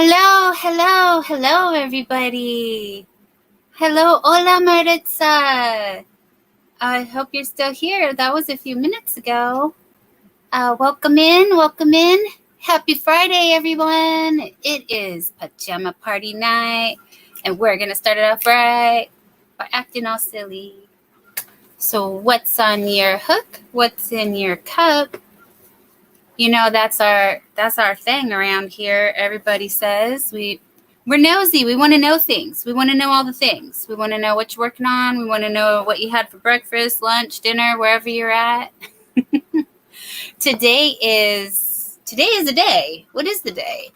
Hello, everybody. Hello, hola, Maritza. I hope you're still here. That was a few minutes ago. Welcome in. Happy Friday, everyone. It is pajama party night, and we're going to start it off right by acting all silly. So what's on your hook? What's in your cup? You know, that's our thing around here. Everybody says we're nosy. We want to know things. We want to know all the things. We want to know what you're working on. We want to know what you had for breakfast, lunch, dinner, wherever you're at. Today is a day. What is the day?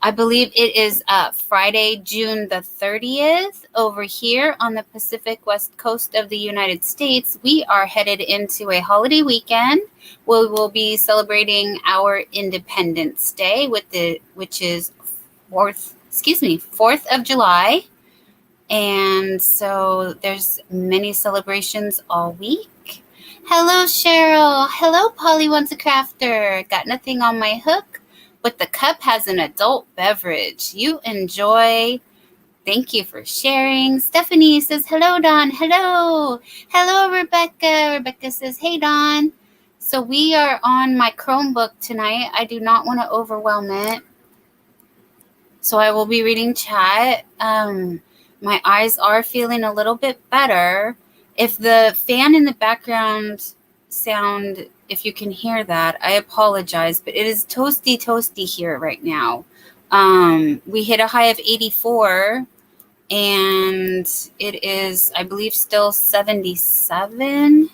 I believe it is Friday, June the 30th. Over here on the Pacific West Coast of the United States, we are headed into a holiday weekend. We will be celebrating our Independence Day, which is 4th of July. And so there's many celebrations all week. Hello, Cheryl. Hello, Polly Wants a Crafter. Got nothing on my hook, but the cup has an adult beverage. You enjoy. Thank you for sharing. Stephanie says, hello, Dawn. Hello. Hello, Rebecca. Rebecca says, hey, Dawn. So we are on my Chromebook tonight. I do not want to overwhelm it. So I will be reading chat. My eyes are feeling a little bit better. If the fan in the background sound, if you can hear that, I apologize, but it is toasty here right now. We hit a high of 84, and it is, I believe, still 77.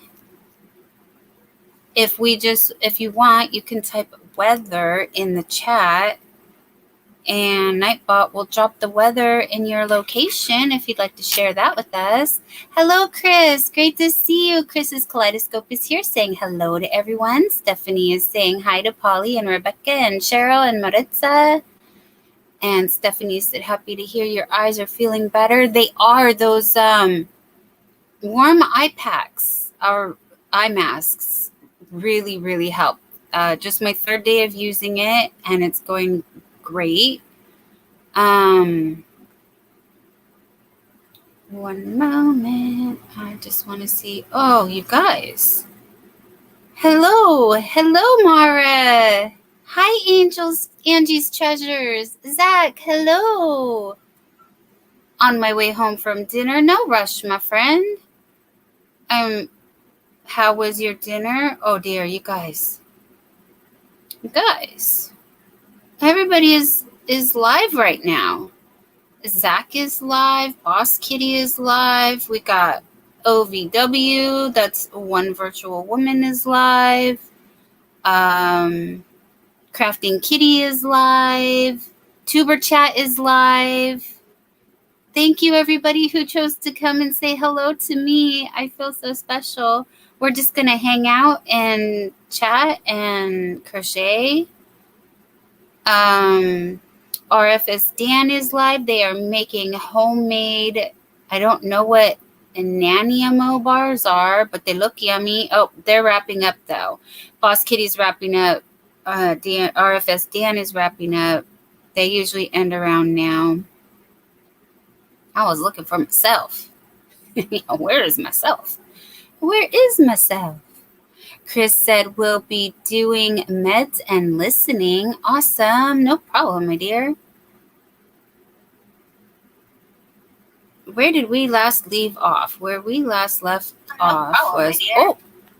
If you want, you can type weather in the chat, and Nightbot will drop the weather in your location if you'd like to share that with us. Hello, Chris. Great to see you. Chris's Kaleidoscope is here saying hello to everyone. Stephanie is saying hi to Polly and Rebecca and Cheryl and Maritza. And Stephanie said, happy to hear your eyes are feeling better. They are. Those warm eye packs, or eye masks, really, really help. Just my third day of using it, and it's going great. One moment. I just want to see. Oh, you guys. Hello, Mara. Hi, Angels, Angie's Treasures. Zach, hello. On my way home from dinner. No rush, my friend. How was your dinner? Oh dear, you guys. Everybody is live right now. Zach is live. Boss Kitty is live. We got OVW. That's One Virtual Woman is live. Crafting Kitty is live. Tuber Chat is live. Thank you, everybody who chose to come and say hello to me. I feel so special. We're just going to hang out and chat and crochet. RFS Dan is live. They are making homemade, I don't know what Naniamo bars are, but they look yummy. Oh, they're wrapping up, though. Boss Kitty's wrapping up. RFS Dan is wrapping up. They usually end around now. I was looking for myself. Where is myself? Chris said we'll be doing meds and listening. Awesome. No problem, my dear. Where did we last leave off? Where we last left off was... Oh,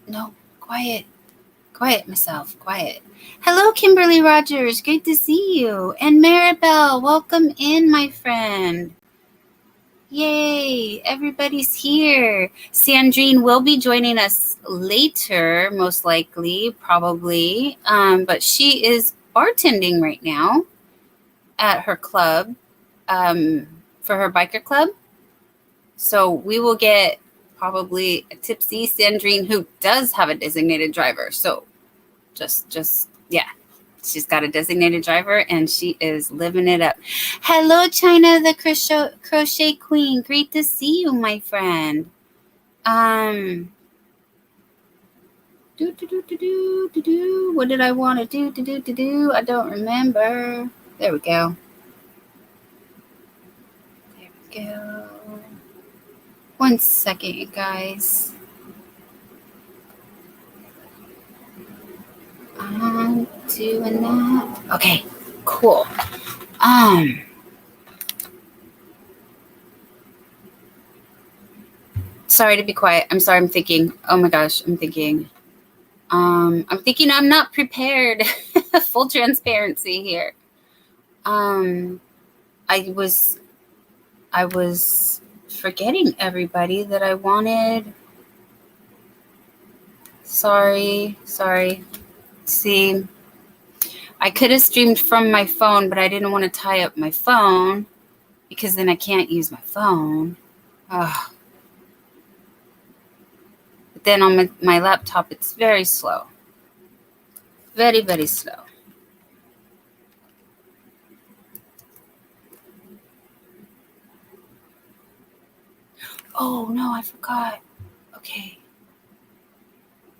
no. Quiet, myself. Quiet. Hello, Kimberly Rogers. Great to see you. And Maribel, welcome in, my friend. Yay, everybody's here. Sandrine will be joining us later, most likely, probably. But she is bartending right now at her club, for her biker club. So we will get probably a tipsy Sandrine, who does have a designated driver. So just yeah. She's got a designated driver, and she is living it up. Hello, China, the crochet queen. Great to see you, my friend. What did I want to do? I don't remember. There we go. go. 1 second, you guys. I'm doing that. Okay, cool. Sorry to be quiet. I'm sorry, I'm thinking. Oh my gosh, I'm thinking. I'm not prepared. Full transparency here. I was forgetting everybody that I wanted. Sorry. See, I could have streamed from my phone, but I didn't want to tie up my phone because then I can't use my phone. Ugh. But then on my laptop, it's very slow. Very, very slow. Oh, no, I forgot. Okay.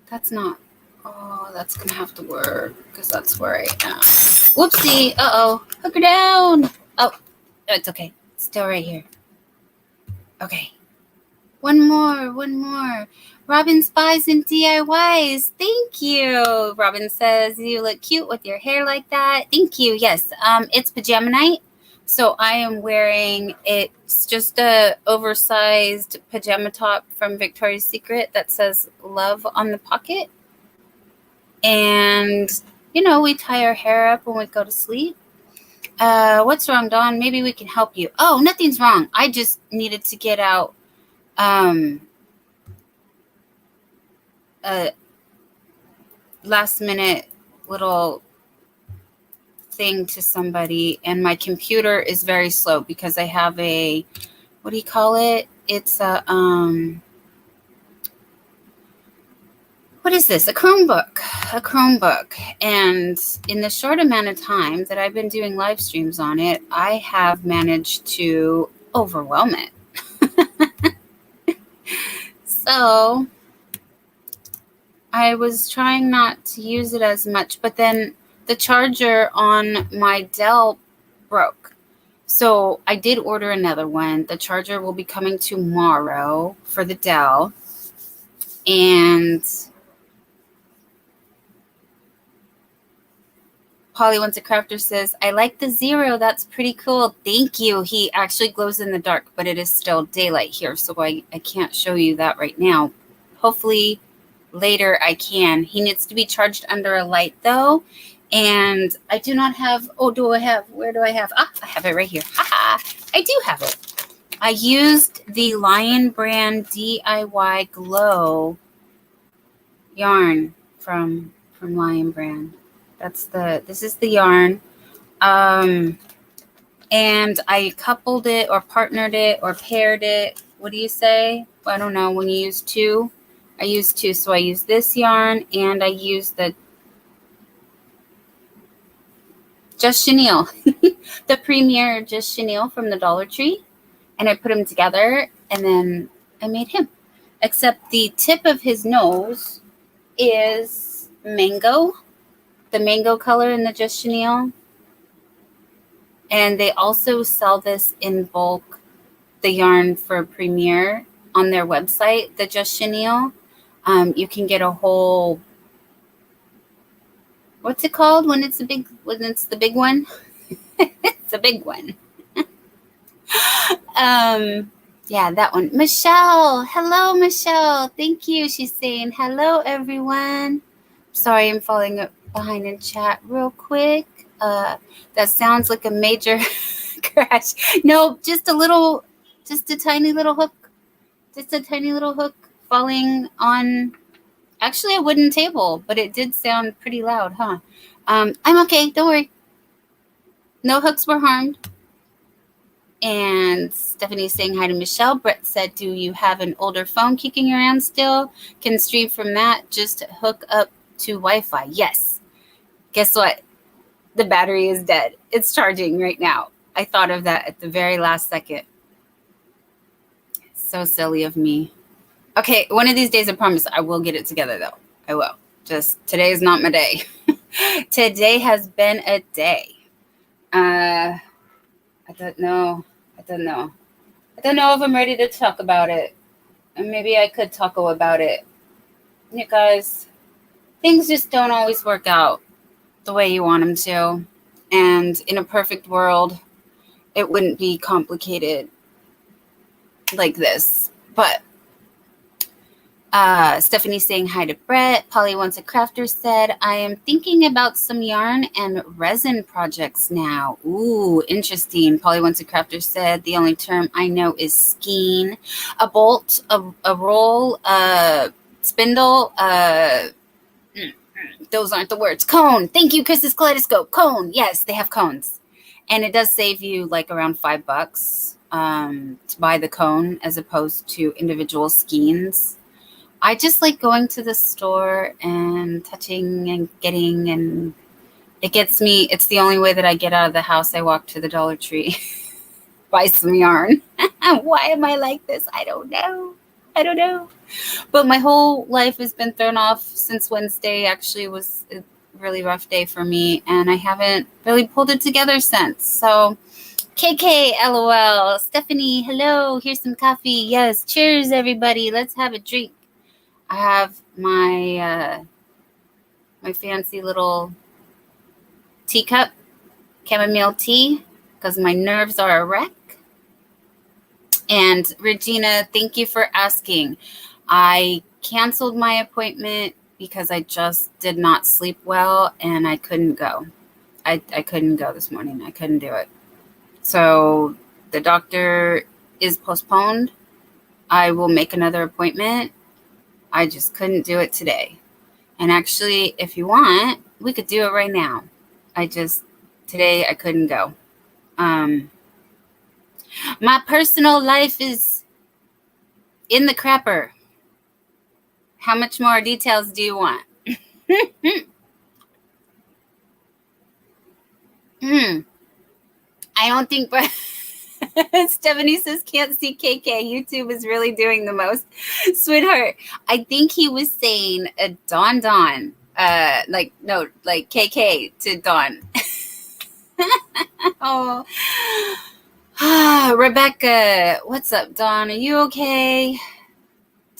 That's not. Oh, that's going to have to work because that's where I am. Whoopsie. Uh-oh. Hook her down. Oh, it's okay. It's still right here. Okay. One more. Robin Spies and DIYs. Thank you. Robin says, you look cute with your hair like that. Thank you. Yes. It's pajama night. So I am wearing, it's just a oversized pajama top from Victoria's Secret that says love on the pocket. And, we tie our hair up when we go to sleep. What's wrong, Dawn? Maybe we can help you. Oh, nothing's wrong. I just needed to get out a last minute little thing to somebody, and my computer is very slow because I have a, what do you call it? It's a, what is this? A Chromebook. And in the short amount of time that I've been doing live streams on it, I have managed to overwhelm it. So I was trying not to use it as much, but then the charger on my Dell broke. So I did order another one. The charger will be coming tomorrow for the Dell. And Polly Wants a Crafter says, I like the zero. That's pretty cool. Thank you. He actually glows in the dark, but it is still daylight here, so I can't show you that right now. Hopefully later I can. He needs to be charged under a light, though. And I do not have, where do I have? I have it right here. Haha, I do have it. I used the Lion brand DIY Glow yarn from Lion brand. This is the yarn. And I coupled it or partnered it or paired it. What do you say? I don't know. When you use two, I use two. So I use this yarn and I use the Just Chenille, the Premier Just Chenille from the Dollar Tree. And I put them together and then I made him. Except the tip of his nose is mango. The mango color in the Just Chenille. And they also sell this in bulk, the yarn for Premier on their website, the Just Chenille. You can get a whole, what's it called when it's the big one? It's a big one. Yeah, that one. Michelle. Hello, Michelle. Thank you. She's saying hello, everyone. Sorry, I'm falling behind in chat real quick. That sounds like a major crash. No, just a tiny little hook. Just a tiny little hook falling on actually a wooden table, but it did sound pretty loud, huh? I'm okay. Don't worry. No hooks were harmed. And Stephanie's saying hi to Michelle. Brett said, do you have an older phone kicking around still? Can stream from that. Just hook up to Wi-Fi. Yes. Guess what? The battery is dead. It's charging right now. I thought of that at the very last second. So silly of me. Okay, one of these days, I promise I will get it together, though. I will. Just today is not my day. Today has been a day. I don't know. I don't know if I'm ready to talk about it. And maybe I could talk about it. You guys, things just don't always work out the way you want them to. And in a perfect world, it wouldn't be complicated like this. But Stephanie saying hi to Brett. Polly Wants a Crafter said, I am thinking about some yarn and resin projects now. Ooh, interesting. Polly Wants a Crafter said, the only term I know is skein. A bolt, a roll, a spindle, those aren't the words. Cone. Thank you, Chris's Kaleidoscope. Cone. Yes, they have cones. And it does save you like around $5 to buy the cone as opposed to individual skeins. I just like going to the store and touching and getting, and it gets me. It's the only way that I get out of the house. I walk to the Dollar Tree, buy some yarn. Why am I like this? I don't know. But my whole life has been thrown off since Wednesday. Actually, was a really rough day for me, and I haven't really pulled it together since. So, KK, LOL. Stephanie, hello. Here's some coffee. Yes, cheers, everybody. Let's have a drink. I have my my fancy little teacup, chamomile tea, because my nerves are a wreck. And Regina, thank you for asking. I canceled my appointment because I just did not sleep well and I couldn't go. I couldn't go this morning. I couldn't do it. So the doctor is postponed. I will make another appointment. I just couldn't do it today. And actually, if you want, we could do it right now. Today I couldn't go. My personal life is in the crapper. How much more details do you want? I don't think, but Stephanie says can't see KK. YouTube is really doing the most. Sweetheart, I think he was saying Dawn. Like KK to Dawn. Oh. Rebecca, what's up, Dawn? Are you okay?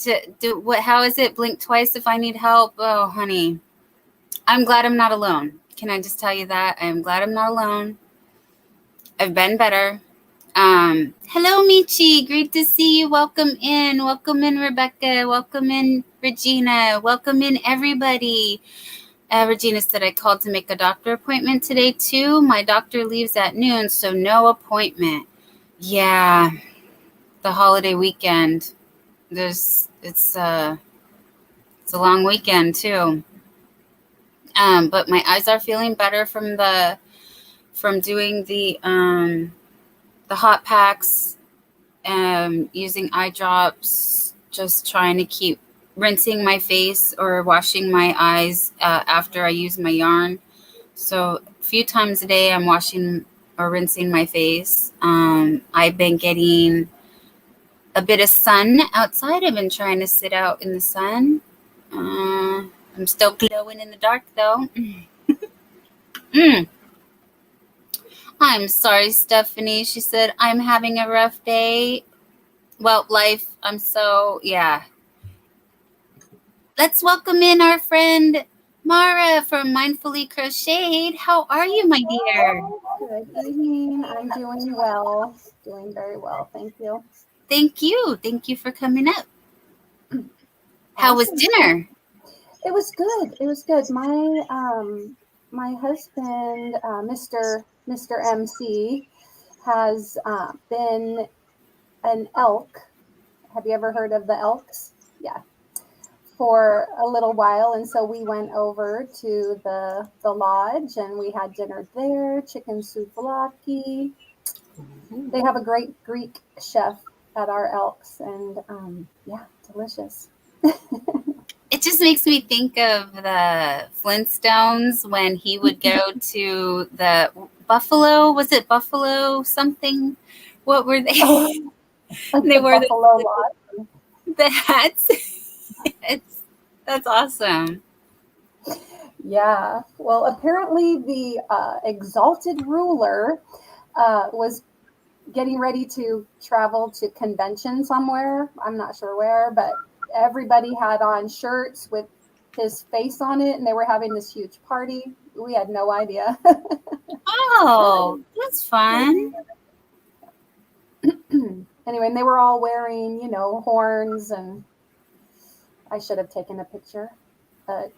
How is it? Blink twice if I need help. Oh, honey. I'm glad I'm not alone. Can I just tell you that? I am glad I'm not alone. I've been better. Hello, Michi. Great to see you. Welcome in, Rebecca. Welcome in, Regina. Welcome in, everybody. Regina said, I called to make a doctor appointment today, too. My doctor leaves at noon, so no appointment. Yeah, the holiday weekend. It's a long weekend, too. But my eyes are feeling better from doing the hot packs, using eye drops, just trying to keep rinsing my face or washing my eyes after I use my yarn. So a few times a day I'm washing or rinsing my face. I've been getting a bit of sun outside. I've been trying to sit out in the sun. I'm still glowing in the dark though. I'm sorry, Stephanie. She said, I'm having a rough day. Well, life, yeah. Let's welcome in our friend Mara from Mindfully Crocheted. How are you, my dear? Good evening. I'm doing well. Doing very well. Thank you. Thank you. Thank you for coming up. How was dinner? It was good. It was good. My husband, Mr. MC, has been an elk. Have you ever heard of the elks? Yeah. For a little while, and so we went over to the lodge and we had dinner there. Chicken souvlaki. They have a great Greek chef at our elks, and yeah, delicious. It just makes me think of the Flintstones when he would go to the Buffalo. Was it Buffalo something? What were they? They were Buffalo Lodge. The hats. That's awesome. Yeah. Well, apparently the exalted ruler was getting ready to travel to convention somewhere. I'm not sure where, but everybody had on shirts with his face on it, and they were having this huge party. We had no idea. Oh, that's fun. Anyway, and they were all wearing, horns, and I should have taken a picture, but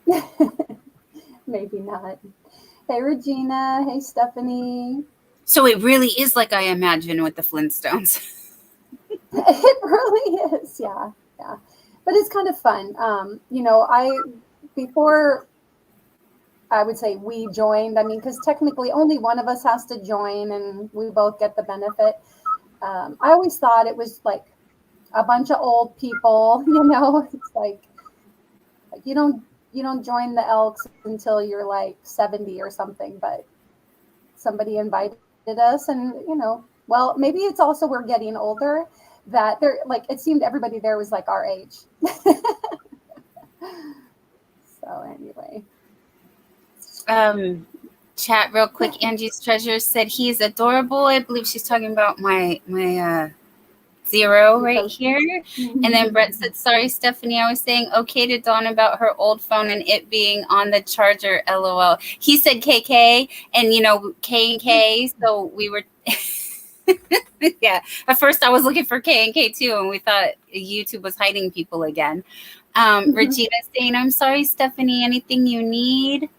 maybe not. Hey, Regina. Hey, Stephanie. So it really is like I imagine with the Flintstones. It really is. Yeah. Yeah. But it's kind of fun. Before I would say we joined, I mean, because technically only one of us has to join and we both get the benefit. I always thought it was like a bunch of old people, it's like you don't join the Elks until you're like 70 or something, but somebody invited us, and well, maybe it's also we're getting older, that they're like, it seemed everybody there was like our age. So anyway, Chat real quick. Angie's Treasure said he's adorable. I believe she's talking about my Zero right here. Mm-hmm. And then Brett said, sorry, Stephanie, I was saying okay to Dawn about her old phone and it being on the charger, LOL. He said KK, and K and K, so we were yeah. At first I was looking for K and K too, and we thought YouTube was hiding people again. Regina saying, I'm sorry, Stephanie, anything you need?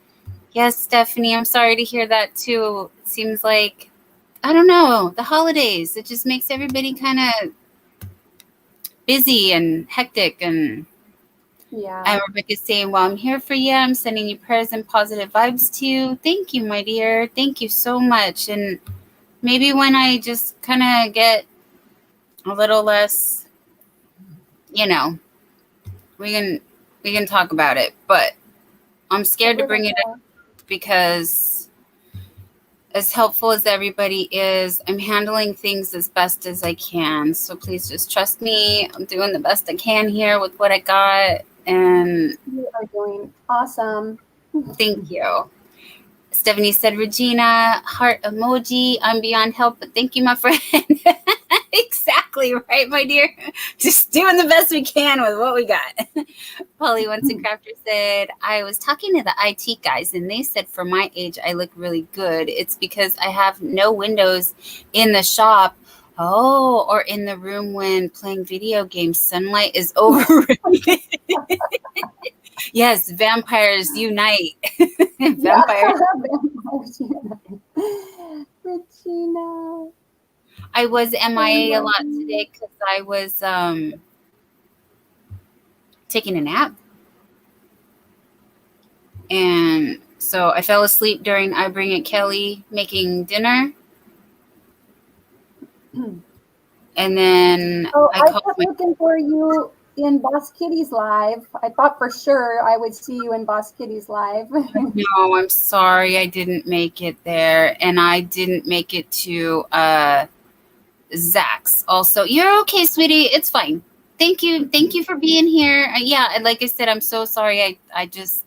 Yes, Stephanie, I'm sorry to hear that too. It seems like, I don't know, the holidays, it just makes everybody kind of busy and hectic. And Rebecca's saying, well, I'm here for you. I'm sending you prayers and positive vibes to you. Thank you, my dear. Thank you so much. And maybe when I just kind of get a little less, we can talk about it. But I'm scared to bring it up because as helpful as everybody is, I'm handling things as best as I can. So please just trust me. I'm doing the best I can here with what I got. And you are doing awesome. Thank you. Stephanie said, Regina, heart emoji. I'm beyond help, but thank you, my friend. Exactly right, my dear. Just doing the best we can with what we got. Polly Once a Crafter said, I was talking to the IT guys and they said for my age I look really good. It's because I have no windows in the shop. Oh, or in the room when playing video games. Sunlight is overrated. Yes, vampires unite. Vampires unite. Regina. I was MIA a lot today because I was taking a nap. And so I fell asleep during I Bring It Kelly making dinner. And then I kept looking for you in Boss Kitty's live. I thought for sure I would see you in Boss Kitty's live. No, I'm sorry I didn't make it there. And I didn't make it to Zach's also. You're okay, sweetie. It's fine. Thank you. Thank you for being here. Yeah, like I said, I'm so sorry. I just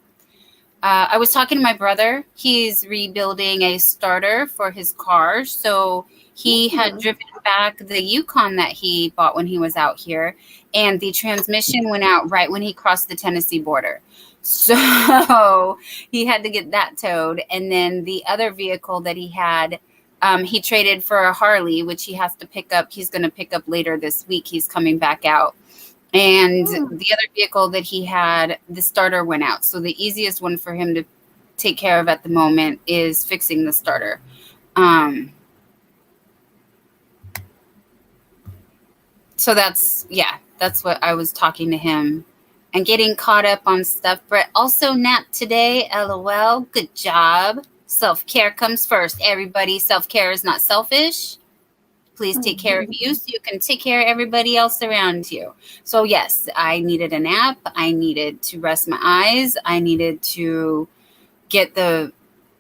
I was talking to my brother. He's rebuilding a starter for his car. So he had driven back the Yukon that he bought when he was out here, and the transmission went out right when he crossed the Tennessee border. So he had to get that towed. And then the other vehicle that he had, he traded for a Harley, which he has to pick up. He's going to pick up later this week. He's coming back out. And the other vehicle that he had, the starter went out. So the easiest one for him to take care of at the moment is fixing the starter. So that's what I was talking to him and getting caught up on stuff. Brett also napped today. LOL. Good job. Self-care comes first. Everybody, self-care is not selfish. Please take care of you so you can take care of everybody else around you. So yes, I needed a nap. I needed to rest my eyes. I needed to get the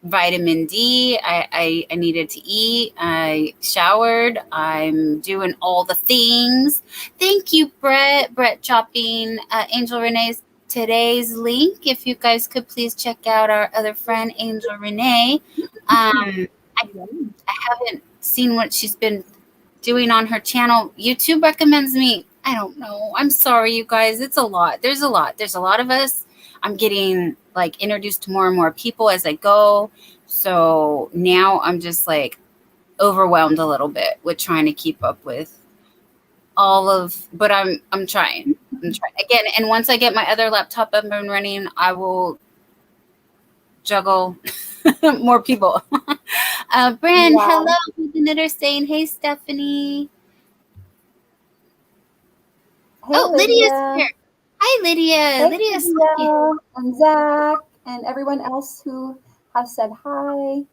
vitamin D. I needed to eat. I showered. I'm doing all the things. Thank you, Brett. Brett dropping Angel Renee's today's link. If you guys could please check out our other friend, Angel Renee. I haven't seen what she's been doing on her channel. YouTube recommends me. I don't know. I'm sorry, you guys. It's a lot. There's a lot. There's a lot of us. I'm getting like introduced to more and more people as I go. So now I'm just like overwhelmed a little bit with trying to keep up with all of, but I'm trying. I'm trying again. And once I get my other laptop up and running, I will juggle more people. Bryn, Yeah. hello. Another saying, hey, Stephanie. Hey, Oh, Lydia's Lydia. here. Hi, Lydia. Hey, Lydia's here. Lydia and Zach and everyone else who have said hi.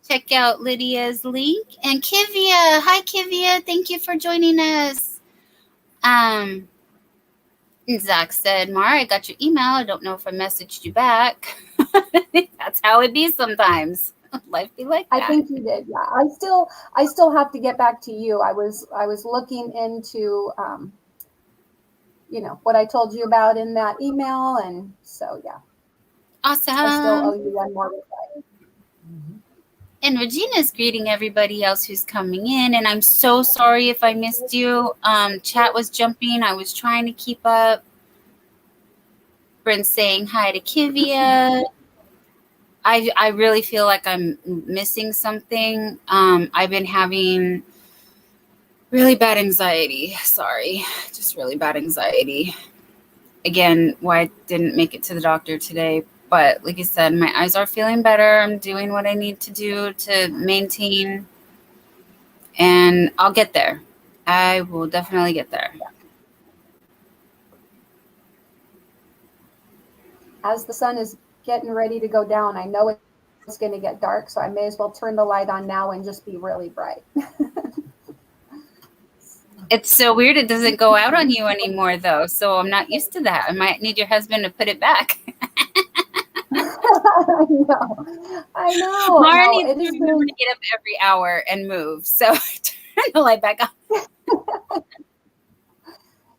Check out Lydia's link. And Kivia. Hi, Kivia. Thank you for joining us. Zach said, Mara, I got your email. I don't know if I messaged you back. That's how it be sometimes. Life be like that. I think you did. Yeah. I still have to get back to you. I was looking into what I told you about in that email, and so yeah. Awesome. I still owe you one more reply. And Regina's greeting everybody else who's coming in. And I'm so sorry if I missed you. Chat was jumping. I was trying to keep up. Bryn's saying hi to Kivia. I really feel like I'm missing something. I've been having really bad anxiety. Sorry, just really bad anxiety. Again, why I didn't make it to the doctor today. But like I said, my eyes are feeling better. I'm doing what I need to do to maintain. And I'll get there. I will definitely get there. As the sun is getting ready to go down, I know it's going to get dark, so I may as well turn the light on now and just be really bright. It's so weird. It doesn't go out on you anymore, though. So I'm not used to that. I might need your husband to put it back. I know. Mara No, needs to remember to get up every hour and move. So turn the light back on.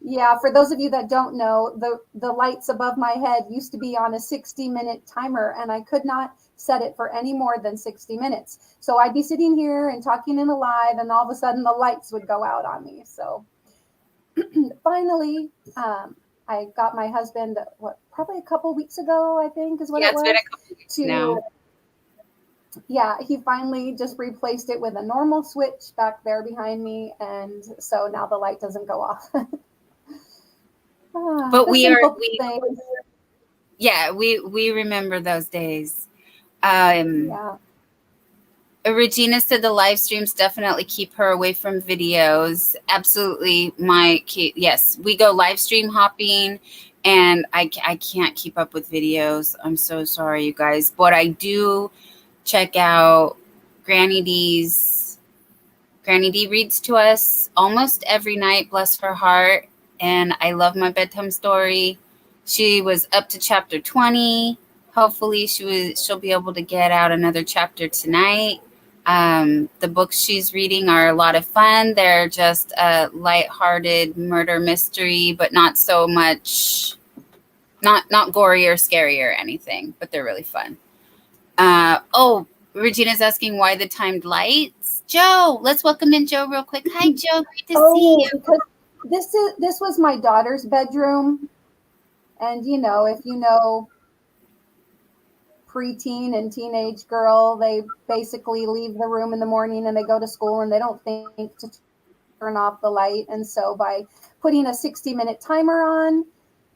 Yeah, for those of you that don't know, the lights above my head used to be on a 60-minute timer, and I could not set it for any more than 60 minutes. So I'd be sitting here and talking in a live, and all of a sudden the lights would go out on me. So finally, I got my husband, probably a couple weeks ago, I think is what it was. It's been a couple weeks now. Yeah, he finally just replaced it with a normal switch back there behind me, and so now the light doesn't go off. But we remember those days. Yeah. Regina said the live streams definitely keep her away from videos. Absolutely. Yes, we go live stream hopping, and I can't keep up with videos. I'm so sorry, you guys. But I do check out Granny D's. Granny D reads to us almost every night, bless her heart. And I love my bedtime story. She was up to chapter 20. Hopefully she'll be able to get out another chapter tonight. The books she's reading are a lot of fun. They're just a lighthearted murder mystery, but not so much, not gory or scary or anything, but they're really fun. Regina's asking why the timed lights. Joe, let's welcome in Joe real quick. Hi, Joe. Great to see you. Because this was my daughter's bedroom. And, if you know preteen and teenage girl, they basically leave the room in the morning and they go to school and they don't think to turn off the light. And so by putting a 60-minute timer on,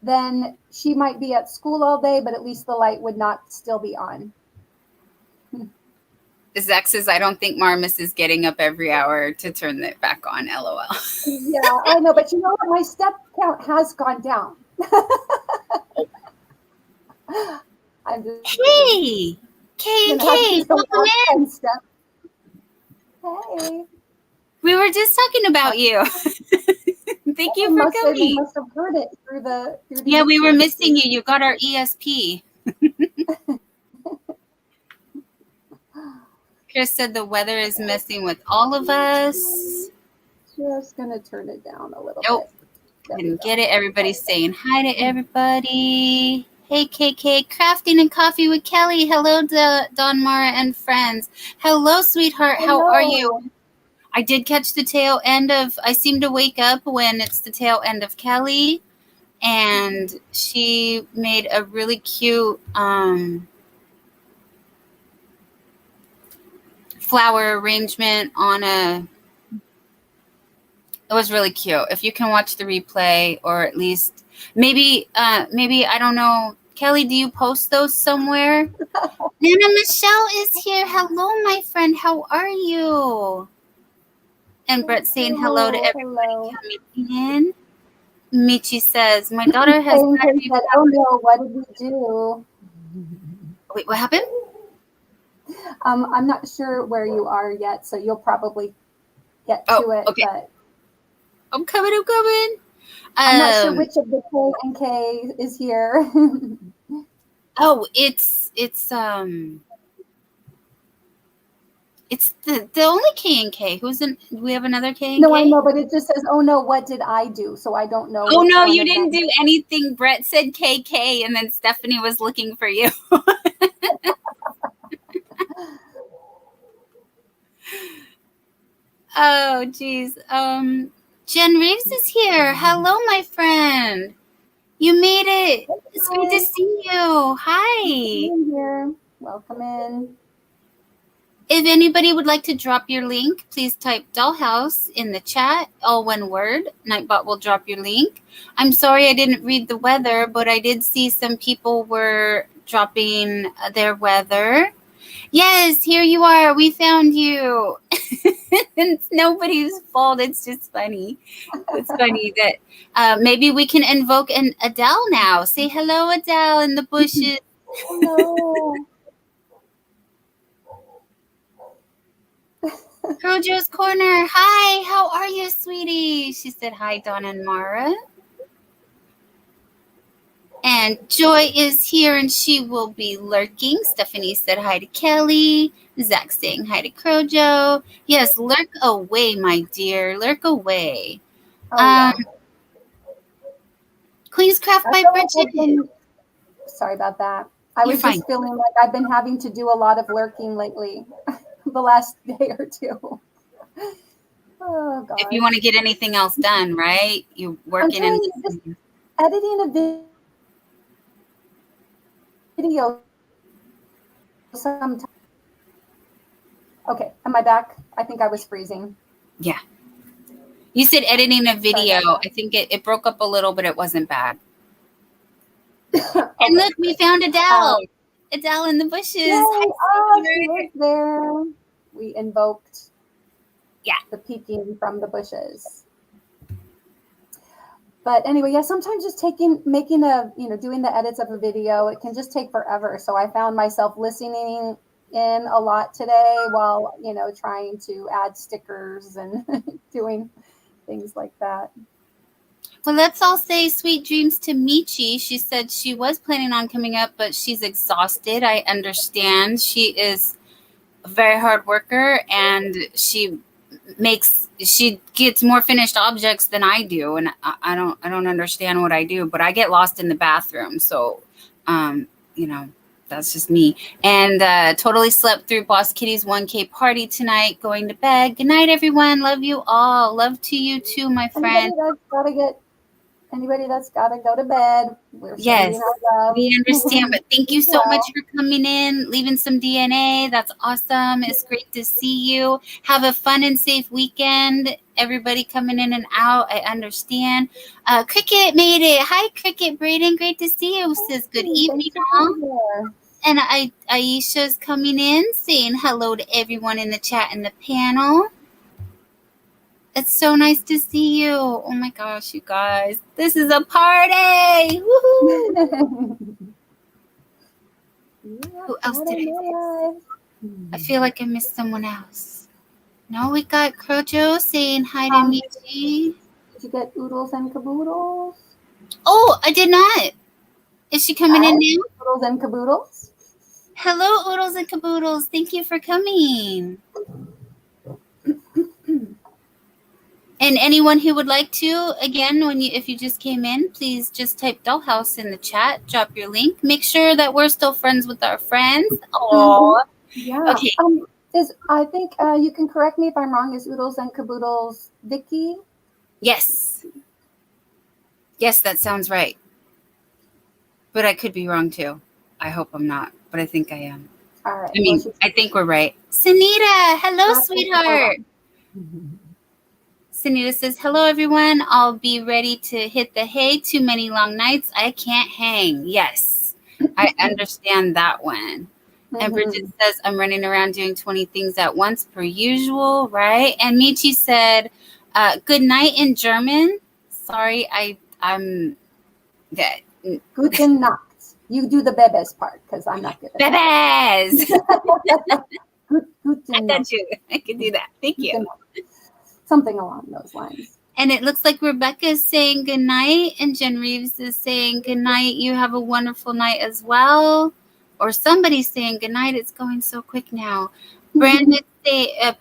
then she might be at school all day, but at least the light would not still be on. Zach says, I don't think Marmus is getting up every hour to turn it back on, LOL. Yeah, I know, but you know what? My step count has gone down. Hey, K, welcome in. Hey. We were just talking about you. Thank you for coming. You must have heard it through the Yeah, we were missing you. You got our ESP. Chris said the weather is messing with all of us. Just gonna turn it down a little bit. Didn't get it. Everybody's saying hi to everybody. Hey, KK, crafting and coffee with Kelly. Hello, Don Mara and friends. Hello, sweetheart. Hello. How are you? I did catch the tail end of, I seem to wake up when it's the tail end of Kelly, and she made a really cute flower arrangement on it was really cute. If you can watch the replay, or at least maybe I don't know, Kelly, do you post those somewhere? Nana Michelle is here. Hello, my friend. How are you? And Brett saying hello to everybody Hello. coming in. Michi says, my daughter has Said, oh no, what did we do? Wait, what happened? I'm not sure where you are yet, so you'll probably get to it. Okay. But I'm coming. I'm not sure which of the K and K is here. Oh, it's the only K and K. Who's in? We have another K and K. No, I know, but it just says, "Oh no, what did I do?" So I don't know. Oh no, you didn't do anything. Brett said KK, and then Stephanie was looking for you. Oh, geez. Jen Reeves is here. Hello, my friend. You made it. It's great to see you. Hi. Here. Welcome in. If anybody would like to drop your link, please type Dollhouse in the chat, all one word. Nightbot will drop your link. I'm sorry I didn't read the weather, but I did see some people were dropping their weather. Yes, here you are. We found you. It's nobody's fault. It's just funny. It's funny that maybe we can invoke an Adele now. Say hello, Adele, in the bushes. Hello. Crojo's Corner. Hi, how are you, sweetie? She said hi, Donna and Mara. And Joy is here, and she will be lurking. Stephanie said hi to Kelly. Zach saying hi to Crojo. Yes, lurk away, my dear. Lurk away. Oh, yeah. Queen's Craft by Bridget. Sorry about that. I was just feeling like I've been having to do a lot of lurking lately, the last day or two. Oh, God. If you want to get anything else done, right? You working in just editing a video sometimes. Okay, am I back? I think I was freezing. Yeah. You said editing a video. I think it broke up a little, but it wasn't bad. Okay. And look, we found Adele. Adele in the bushes. Hi, she was there. We invoked the peeking from the bushes. But anyway, yeah, sometimes just doing the edits of a video, it can just take forever. So I found myself listening in a lot today while, trying to add stickers and doing things like that. Well, let's all say sweet dreams to Michi. She said she was planning on coming up, but she's exhausted. I understand. She is a very hard worker, and she gets more finished objects than I do, and I don't understand what I do, but I get lost in the bathroom. So, that's just me. And totally slept through Boss Kitty's 1K party tonight, going to bed. Good night, everyone. Love you all. Love to you too, my friend. Anybody that's got to go to bed, we're sending our love. We understand, but thank you so much for coming in, leaving some DNA. That's awesome. It's great to see you. Have a fun and safe weekend. Everybody coming in and out, I understand. Cricket made it. Hi, Cricket Braden. Great to see you. Says good evening, all. And Aisha's coming in, saying hello to everyone in the chat and the panel. It's so nice to see you. Oh my gosh, you guys. This is a party. Woohoo. Who else did I miss? I feel like I missed someone else. No, we got Crojo saying hi to Michi. Did you get Oodles and Caboodles? Oh, I did not. Is she coming in now? Oodles and Caboodles. Hello, Oodles and Caboodles. Thank you for coming. And anyone who would like to, again, if you just came in, please just type Dollhouse in the chat. Drop your link. Make sure that we're still friends with our friends. Aww. Yeah. Okay. I think you can correct me if I'm wrong. Is Oodles and Caboodles Vicky? Yes. Yes, that sounds right. But I could be wrong too. I hope I'm not, but I think I am. All right. I Well, mean, she's I think we're right. Sunita, hello, not too far sweetheart. wrong. Sunita says, hello, everyone. I'll be ready to hit the hay. Too many long nights. I can't hang. Yes, I understand that one. And Bridget Mhm. says, I'm running around doing 20 things at once per usual, right? And Michi said, good night in German. Sorry, I'm dead. Guten Nacht. You do the bebes part because I'm not good at Bebes! that. I Guten Nacht. got you. I can do that. Thank you. Guten Nacht. Something along those lines. And it looks like Rebecca is saying good night, and Jen Reeves is saying good night. You have a wonderful night as well. Or somebody's saying good night. It's going so quick now. Brenda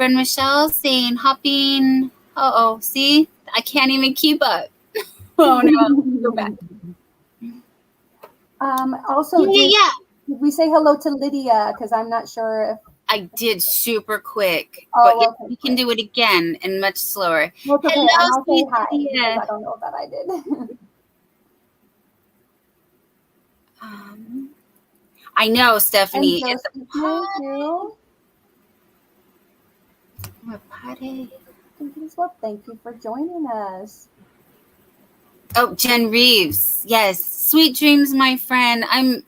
Michelle saying hopping. Oh, see, I can't even keep up. Oh no, go back. Also, Yeah. did we say hello to Lydia? Because I'm not sure if. I did super quick, but Oh, yeah, okay. you can do it again and much slower. Well, it's okay, and Hello, I'll say sweet hi because Lydia. I don't know that I did. I know, And Stephanie. It's a Josie, thank you. party. Well, thank you for joining us. Oh, Jen Reeves. Yes. Sweet dreams, my friend. I'm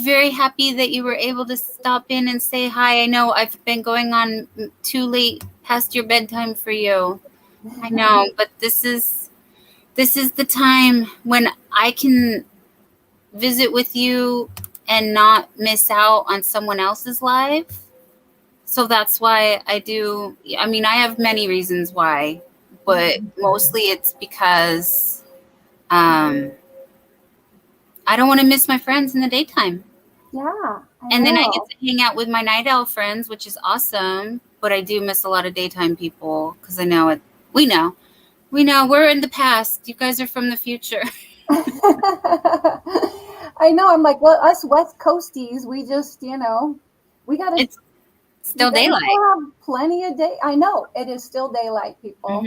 very happy that you were able to stop in and say hi. I know I've been going on too late past your bedtime for you. I know, but this is the time when I can visit with you and not miss out on someone else's life. So that's why I do. I mean, I have many reasons why, but mostly it's because I don't want to miss my friends in the daytime. Yeah, I And then I get know. to hang out with my night owl friends, which is awesome. But I do miss a lot of daytime people because I know it. We know. We know. We're in the past. You guys are from the future. I know. I'm like, well, us West Coasties, we just, we gotta, It's still we daylight. still have plenty of day. I know it is still daylight, people.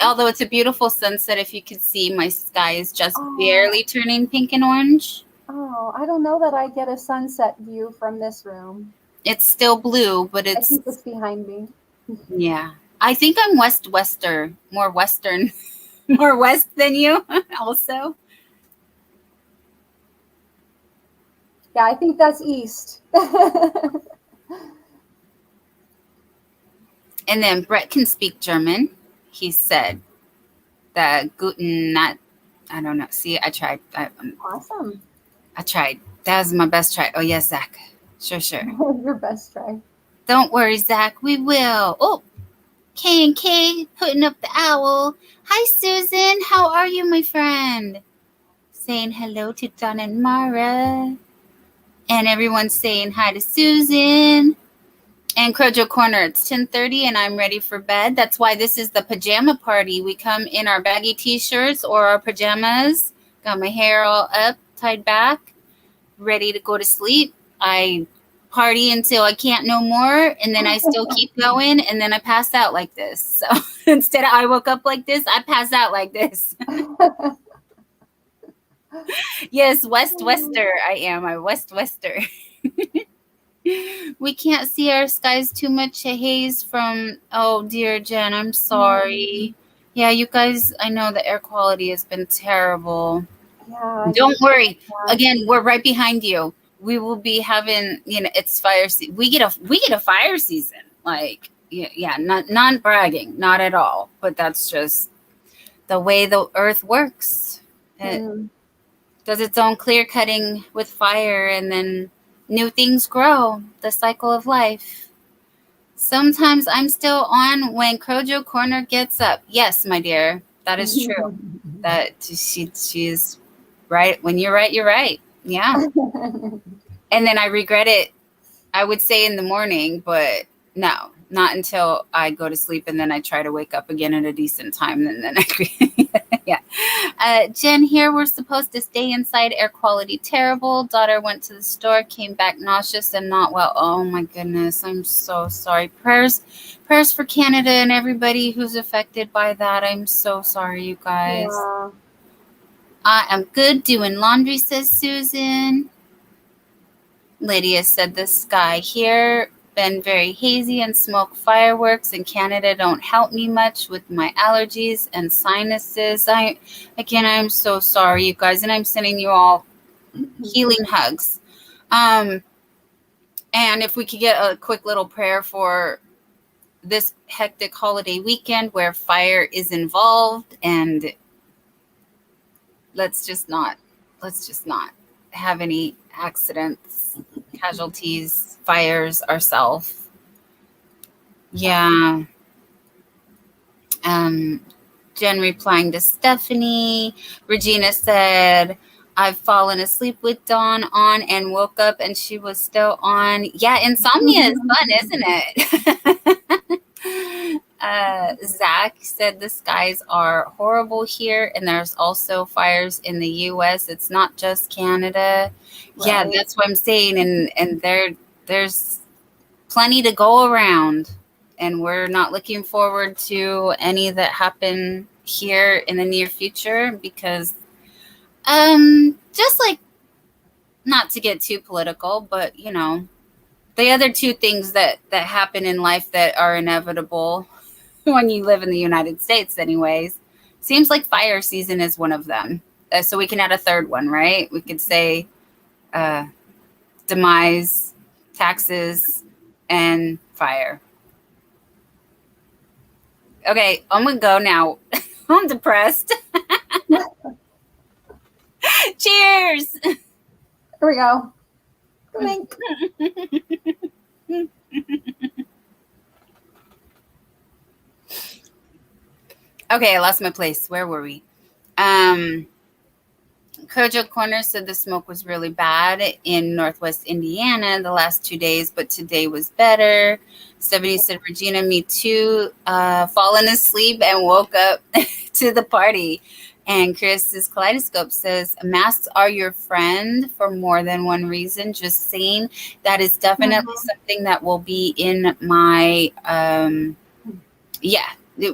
Although it's a beautiful sunset, if you could see, my sky is just Oh, barely turning pink and orange. I don't know that I get a sunset view from this room. It's still blue, but I it's, think it's behind me. yeah. I think I'm more western, more west than you also. Yeah, I think that's east. And then Brett can speak German. He said that Guten Nacht. I don't know. See, I tried. Awesome. I tried. That was my best try. Oh, yes, Zach. Sure. Your best try. Don't worry, Zach. We will. Oh, K and K putting up the owl. Hi, Susan. How are you, my friend? Saying hello to Don and Mara. And everyone's saying hi to Susan. And Crojo Corner, it's 10:30 and I'm ready for bed. That's why this is the pajama party. We come in our baggy t-shirts or our pajamas. Got my hair all up, tied back, ready to go to sleep. I party until I can't no more, and then I still keep going, and then I pass out like this. So instead of I woke up like this, I pass out like this. Yes, Wester. I am a Wester. We can't see our skies too much haze from. Oh dear, Jen, I'm sorry. Yeah, you guys, I know the air quality has been terrible. Yeah, I Don't heard worry. that. Again, we're right behind you. We will be having, it's fire season. We get a fire season. Like, yeah, not bragging, not at all. But that's just the way the earth works. It does its own clear cutting with fire, and then new things grow. The cycle of life. Sometimes I'm still on when Crojo Corner gets up. Yes, my dear, that is true. That she's right. When you're right, you're right. Yeah. And then I regret it, I would say in the morning, but no, not until I go to sleep and then I try to wake up again at a decent time. And then I Yeah. Jen here, we're supposed to stay inside. Air quality terrible. Daughter went to the store, came back nauseous and not well. Oh my goodness. I'm so sorry. Prayers for Canada and everybody who's affected by that. I'm so sorry, you guys. Yeah. I am good doing laundry, says Susan. Lydia said the sky here been very hazy and smoke fireworks in Canada don't help me much with my allergies and sinuses. I'm so sorry, you guys, and I'm sending you all healing hugs. And if we could get a quick little prayer for this hectic holiday weekend where fire is involved, and let's just not have any accidents, casualties, fires ourselves. Yeah. Jen replying to Stephanie. Regina said, I've fallen asleep with Dawn on and woke up and she was still on. Yeah, insomnia is fun, isn't it? Zach said the skies are horrible here and there's also fires in the US. It's not just Canada. Right. Yeah, that's what I'm saying. And there's plenty to go around. And we're not looking forward to any that happen here in the near future because, just like, not to get too political, but, you know, the other two things that happen in life that are inevitable when you live in the United States anyways, seems like fire season is one of them. So we can add a third one, right? We could say demise, taxes, and fire. Okay, I'm gonna go now. I'm depressed. Cheers. Here we go. Link. Okay, I lost my place. Where were we? Kojo Corner said the smoke was really bad in Northwest Indiana the last 2 days, but today was better. Stephanie said, Regina, me too. Fallen asleep and woke up to the party. And Chris's Kaleidoscope says, masks are your friend for more than one reason. Just saying, that is definitely something that will be in my,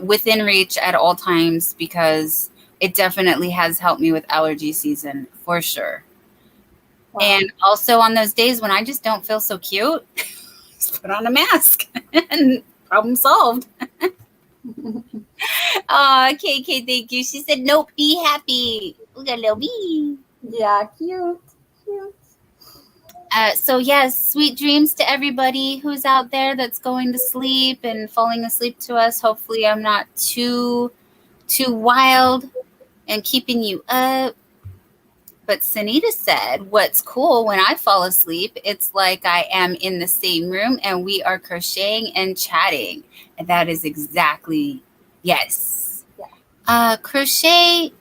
within reach at all times because it definitely has helped me with allergy season for sure. Wow. And also on those days when I just don't feel so cute, just put on a mask and problem solved. Oh, KK, thank you. She said, nope, be happy. Look at little bee. Yeah, cute. So yes, sweet dreams to everybody who's out there that's going to sleep and falling asleep to us. Hopefully I'm not too wild and keeping you up. But Sunita said, what's cool when I fall asleep, it's like I am in the same room and we are crocheting and chatting. And that is exactly, yes. Yeah. Crochet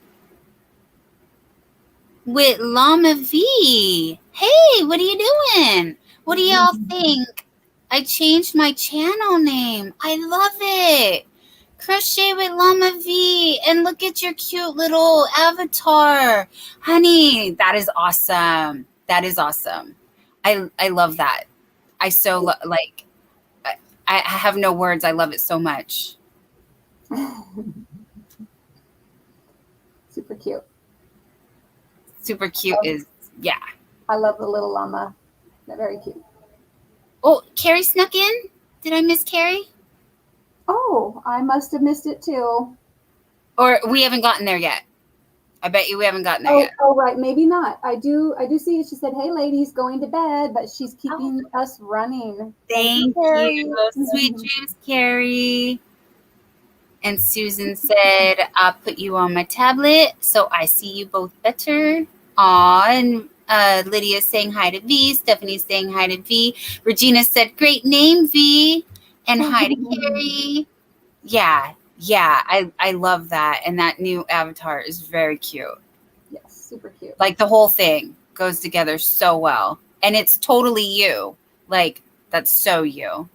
with Llama V. Hey, what are you doing? What do y'all think? I changed my channel name. I love it. Crochet with Llama V, and look at your cute little avatar. Honey, that is awesome. That is awesome. I love that. I so I have no words. I love it so much. Super cute. Super cute is, yeah. I love the little llama. They're very cute. Oh, Carrie snuck in? Did I miss Carrie? Oh, I must have missed it too. Or we haven't gotten there yet. I bet you we haven't gotten there yet. Oh, right. Maybe not. I do see it. She said, hey, ladies, going to bed, but she's keeping us running. Thank you. Sweet dreams, Carrie. And Susan said, I'll put you on my tablet so I see you both better. Aw, and Lydia saying hi to V. Stephanie saying hi to V. Regina said, great name, V. And hi to Carrie. Yeah, I love that. And that new avatar is very cute. Yes, super cute. Like the whole thing goes together so well. And it's totally you. Like, that's so you.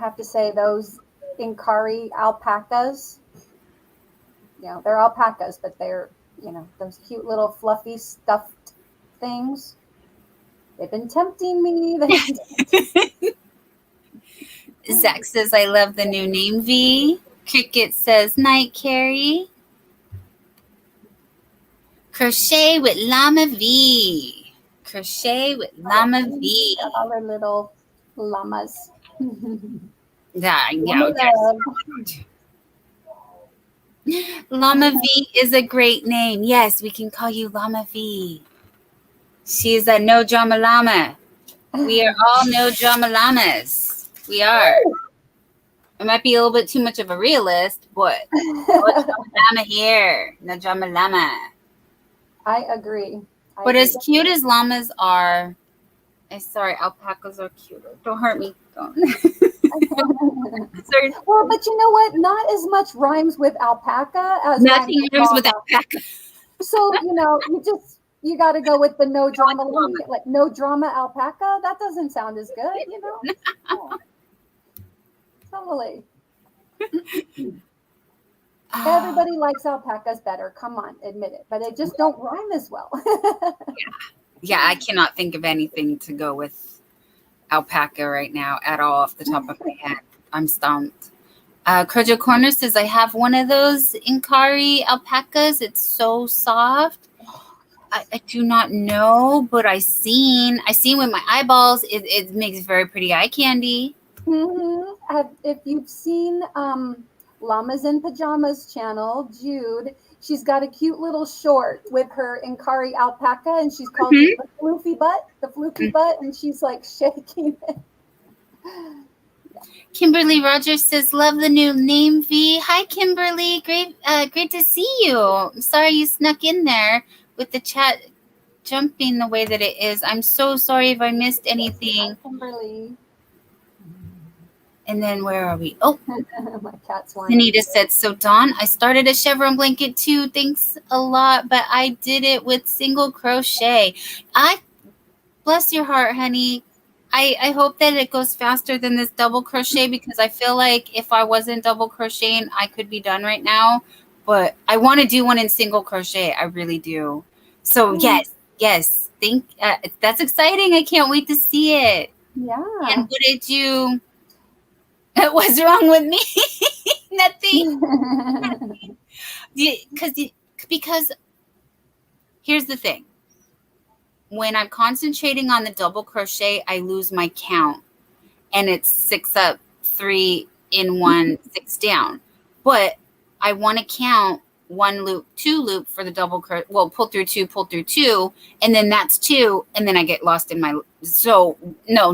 have to say those Inkari alpacas, they're alpacas, but they're, those cute little fluffy stuffed things. They've been tempting me. Zach says, I love the new name, V. Cricket says, night, Carrie. Crochet with Llama V. Crochet with Llama V. Got all our little llamas. Yeah. Llama Llama V is a great name. Yes, we can call you Llama V. She's a no drama llama. We are all no drama llamas. We are. It might be a little bit too much of a realist, but no drama llama here. No drama llama. I agree. But as cute as llamas are, sorry, alpacas are cuter. Don't hurt me. Don't. Well, but you know what? Not as much rhymes with alpaca as nothing rhymes with alpaca. So, you got to go with the no drama, like no drama alpaca. That doesn't sound as good, Oh. Totally. Everybody likes alpacas better. Come on, admit it. But they just don't rhyme as well. Yeah, I cannot think of anything to go with alpaca right now at all off the top of my head. I'm stumped. Krojo Corner says, I have one of those Inkari alpacas. It's so soft. I do not know, but I seen with my eyeballs. It makes very pretty eye candy. Mm-hmm. If you've seen Llamas in Pajamas channel, Jude, she's got a cute little short with her Inkari alpaca, and she's called it the floofy butt, and she's like shaking it. Kimberly Rogers says, love the new name, V. Hi, Kimberly. Great to see you. I'm sorry you snuck in there with the chat jumping the way that it is. I'm so sorry if I missed anything. Hi, Kimberly. And then where are we? Oh, my cat's whining. Anita said, so Dawn, I started a chevron blanket too. Thanks a lot, but I did it with single crochet. Bless your heart, honey. I hope that it goes faster than this double crochet, because I feel like if I wasn't double crocheting, I could be done right now. But I want to do one in single crochet. I really do. So yes. That's exciting. I can't wait to see it. Yeah. And what did you? What's wrong with me? Nothing. Because here's the thing. When I'm concentrating on the double crochet, I lose my count, and it's 6 up, 3 in 1, 6 down. But I want to count 1 loop, 2 loop for the double crochet. Well, pull through 2, and then that's 2, and then I get lost in my. So no,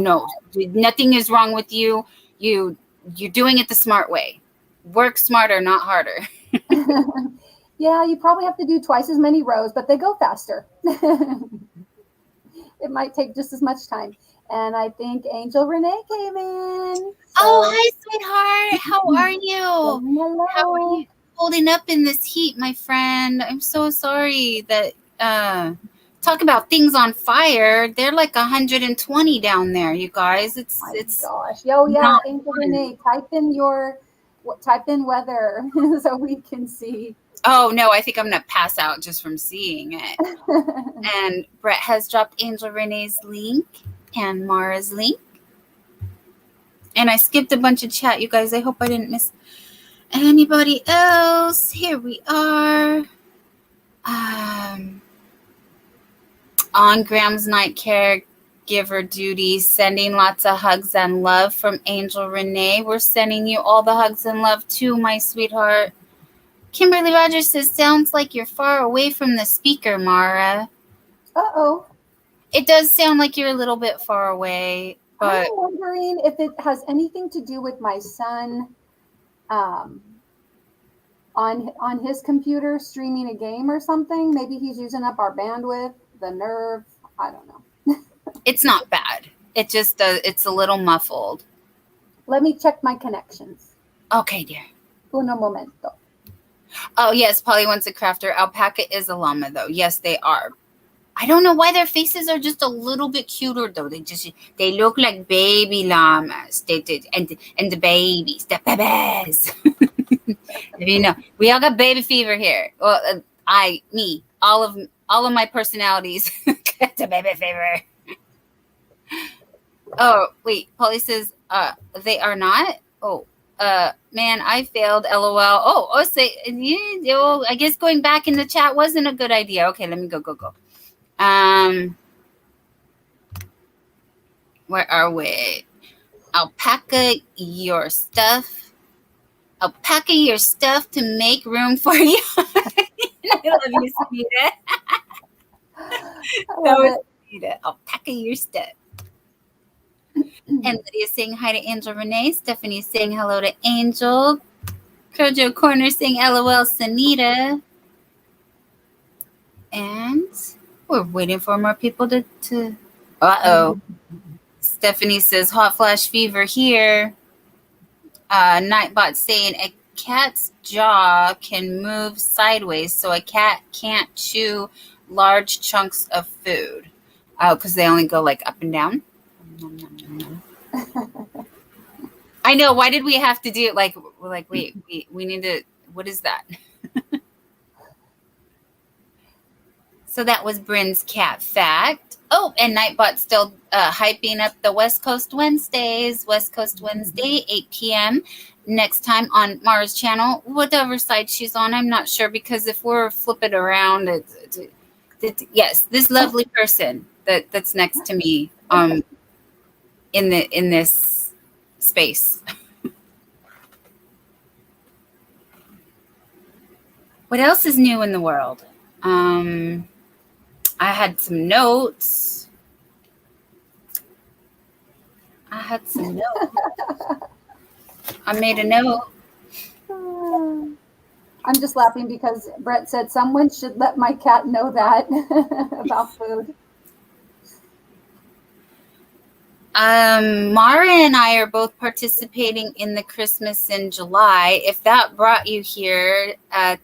nothing is wrong with you. You're doing it the smart way. Work smarter, not harder. Yeah, you probably have to do twice as many rows, but they go faster. It might take just as much time. And I think Angel Renee came in. So. Oh, hi, sweetheart. How are you? Hello. How are you holding up in this heat, my friend? I'm so sorry that talk about things on fire. They're like 120 down there, you guys. It's gosh. Yo, yeah, Angel Renee, type in weather so we can see. Oh, no, I think I'm going to pass out just from seeing it. And Brett has dropped Angel Renee's link and Mara's link. And I skipped a bunch of chat, you guys. I hope I didn't miss anybody else. Here we are. On Graham's night caregiver duty, sending lots of hugs and love from Angel Renee. We're sending you all the hugs and love too, my sweetheart. Kimberly Rogers says, sounds like you're far away from the speaker, Mara. Uh-oh. It does sound like you're a little bit far away. But I'm wondering if it has anything to do with my son on his computer streaming a game or something. Maybe he's using up our bandwidth, the nerve. I don't know. It's not bad. It just it's a little muffled. Let me check my connections. Okay, dear. Uno momento. Oh, yes, Polly wants a crafter. Alpaca is a llama, though. Yes, they are. I don't know why their faces are just a little bit cuter though. They look like baby llamas. And the babies, the babies. You know, we all got baby fever here. Well, all of my personalities got the baby fever. Oh wait, Polly says they are not. Oh, man, I failed. LOL. Oh, say I guess going back in the chat wasn't a good idea. Okay, let me go. Where are we? Alpaca your stuff. Alpaca your stuff to make room for you. I love you, Sunita. I love it. Sunita. Alpaca your stuff. And Lydia saying hi to Angel Renee. Stephanie saying hello to Angel. Kojo Corner saying LOL Sunita. And we're waiting for more people to uh-oh. Stephanie says hot flash fever here. Nightbot saying a cat's jaw can move sideways, so a cat can't chew large chunks of food. Oh, because they only go like up and down. I know. Why did we have to do it? Like wait, we need to. What is that? So that was Bryn's cat fact. Oh, and Nightbot still hyping up the West Coast Wednesdays. West Coast Wednesday, 8 p.m. Next time on Mara's channel, whatever side she's on, I'm not sure, because if we're flipping around, yes, this lovely person that's next to me in this space. What else is new in the world? I had some notes. I made a note. I'm just laughing because Brett said someone should let my cat know that about food. Mara and I are both participating in the Christmas in July. If that brought you here,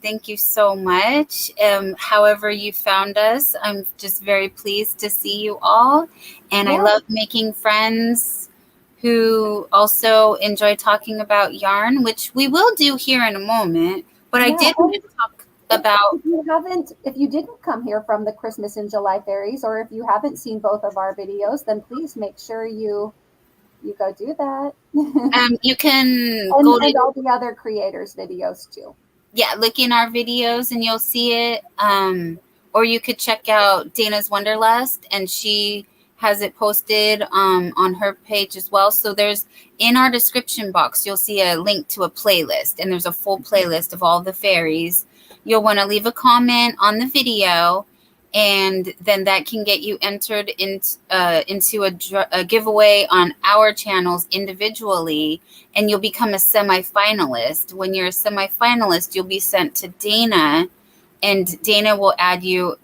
thank you so much. However you found us, I'm just very pleased to see you all. And yeah. I love making friends who also enjoy talking about yarn, which we will do here in a moment. But yeah, I did want to talk about... If you didn't come here from the Christmas in July fairies, or if you haven't seen both of our videos, then please make sure you go do that. You can and all the other creators' videos too. Yeah, look in our videos and you'll see it. Or you could check out Dana's Wonderlust, and she has it posted on her page as well. So there's, in our description box, you'll see a link to a playlist, and there's a full playlist of all the fairies. You'll want to leave a comment on the video, and then that can get you entered into a giveaway on our channels individually, and you'll become a semi-finalist. When you're a semi-finalist, you'll be sent to Dana, and Dana will add you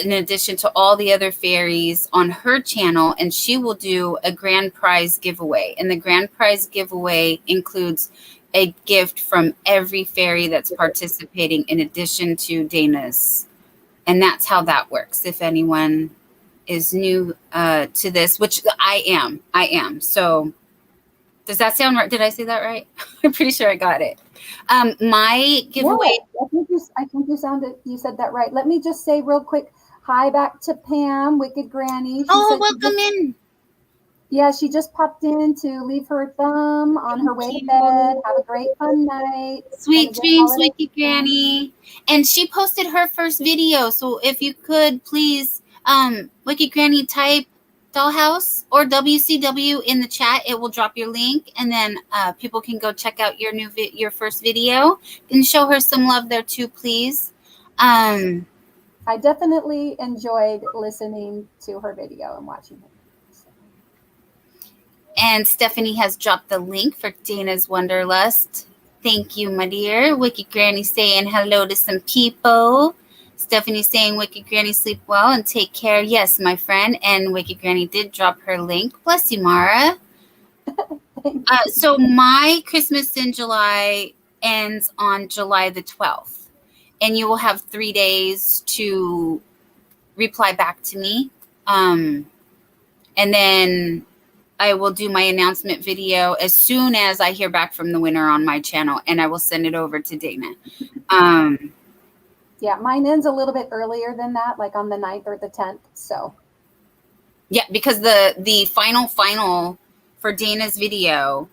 in addition to all the other fairies on her channel, and she will do a grand prize giveaway. And the grand prize giveaway includes a gift from every fairy that's participating in addition to Dana's. And that's how that works. If anyone is new to this, which I am. So does that sound right? Did I say that right? I'm pretty sure I got it. My giveaway. Yeah, I think you said that right. Let me just say real quick, hi back to Pam, Wicked Granny. Welcome in. Yeah, she just popped in to leave her thumb on her way to bed. Have a great fun night. Sweet dreams, Wicked Granny. And she posted her first video. So if you could please, Wicked Granny, type Dollhouse or WCW in the chat. It will drop your link, and then people can go check out your first video and show her some love there too, please. I definitely enjoyed listening to her video and watching it. And Stephanie has dropped the link for Dana's Wonderlust. Thank you, my dear. Wicked Granny saying hello to some people. Stephanie saying, Wicked Granny, sleep well and take care. Yes, my friend. And Wicked Granny did drop her link. Bless you, Mara. So my Christmas in July ends on July the 12th. And you will have 3 days to reply back to me. And then I will do my announcement video as soon as I hear back from the winner on my channel, and I will send it over to Dana. Yeah, mine ends a little bit earlier than that, like on the 9th or the 10th. So yeah, because the final for Dana's video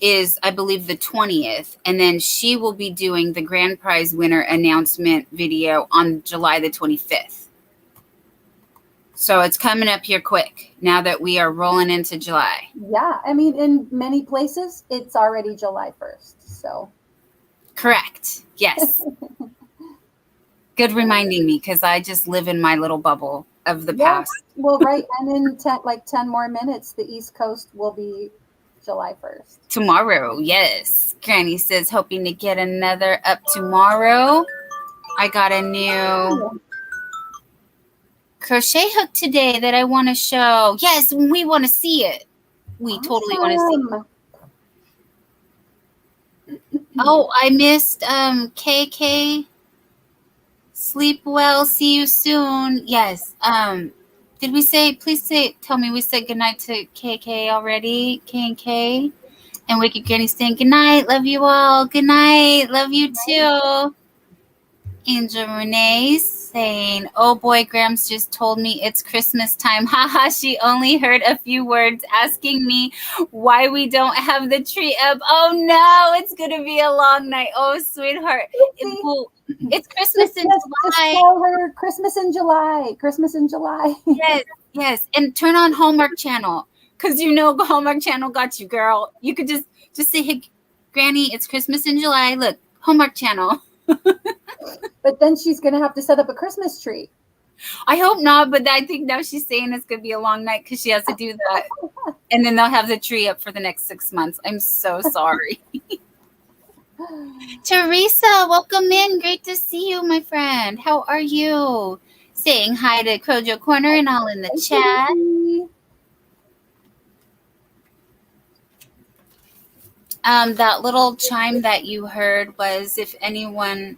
is, I believe, the 20th, and then she will be doing the grand prize winner announcement video on July the 25th. So it's coming up here quick now that we are rolling into July. yeah, I mean, in many places, it's already July 1st. So Correct. Yes. Good reminding me, because I just live in my little bubble of the yeah, past. well, right, and in 10 more minutes, the East Coast will be July 1st. Tomorrow, yes. Granny says, hoping to get another up tomorrow. I got a new crochet hook today that I want to show. Yes, we want to see it. We Awesome. totally want to see it. Oh, I missed KK. Sleep well. See you soon. Yes. Did we say, please tell me we said goodnight to KK already? K and K. And Wicked Granny saying goodnight. Love you all. Good night. Love you too. Angel Renee saying, oh boy, Grams just told me it's Christmas time. Haha, she only heard a few words asking me why we don't have the tree up. Oh no, it's going to be a long night. Oh, sweetheart. It's Christmas in July. Just tell her Christmas in July. Christmas in July. Yes, yes. And turn on Hallmark Channel, because you know Hallmark Channel got you, girl. You could just say, hey, Granny, it's Christmas in July. Look, Hallmark Channel. But then she's going to have to set up a Christmas tree. I hope not, but I think now she's saying it's going to be a long night because she has to do that. And then they'll have the tree up for the next 6 months. I'm so sorry. Teresa, welcome in. Great to see you, my friend. How are you? Saying hi to Crojo Corner and all in the chat. That little chime that you heard was, if anyone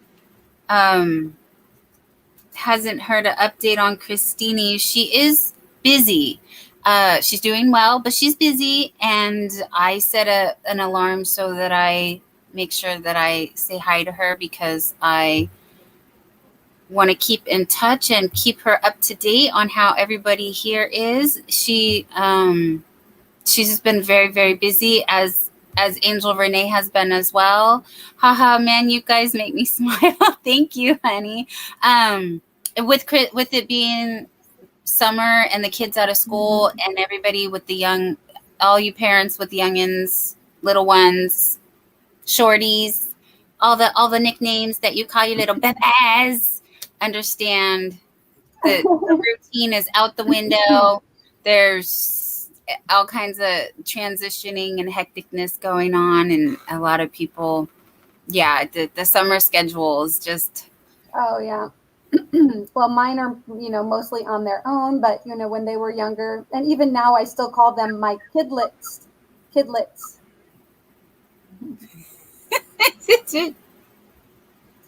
hasn't heard an update on Christine, she is busy. She's doing well, but she's busy, and I set an alarm so that I make sure that I say hi to her, because I want to keep in touch and keep her up to date on how everybody here is. She's just been very, very busy, as Angel Renee has been as well. Haha, man, you guys make me smile. Thank you, honey. With it being summer and the kids out of school, and everybody with all you parents with youngins, little ones, shorties, all the nicknames that you call your little bebés, understand the routine is out the window. There's all kinds of transitioning and hecticness going on, and a lot of people, the summer schedule is just... Oh yeah. Well, mine are, mostly on their own, but when they were younger, and even now I still call them my kidlets.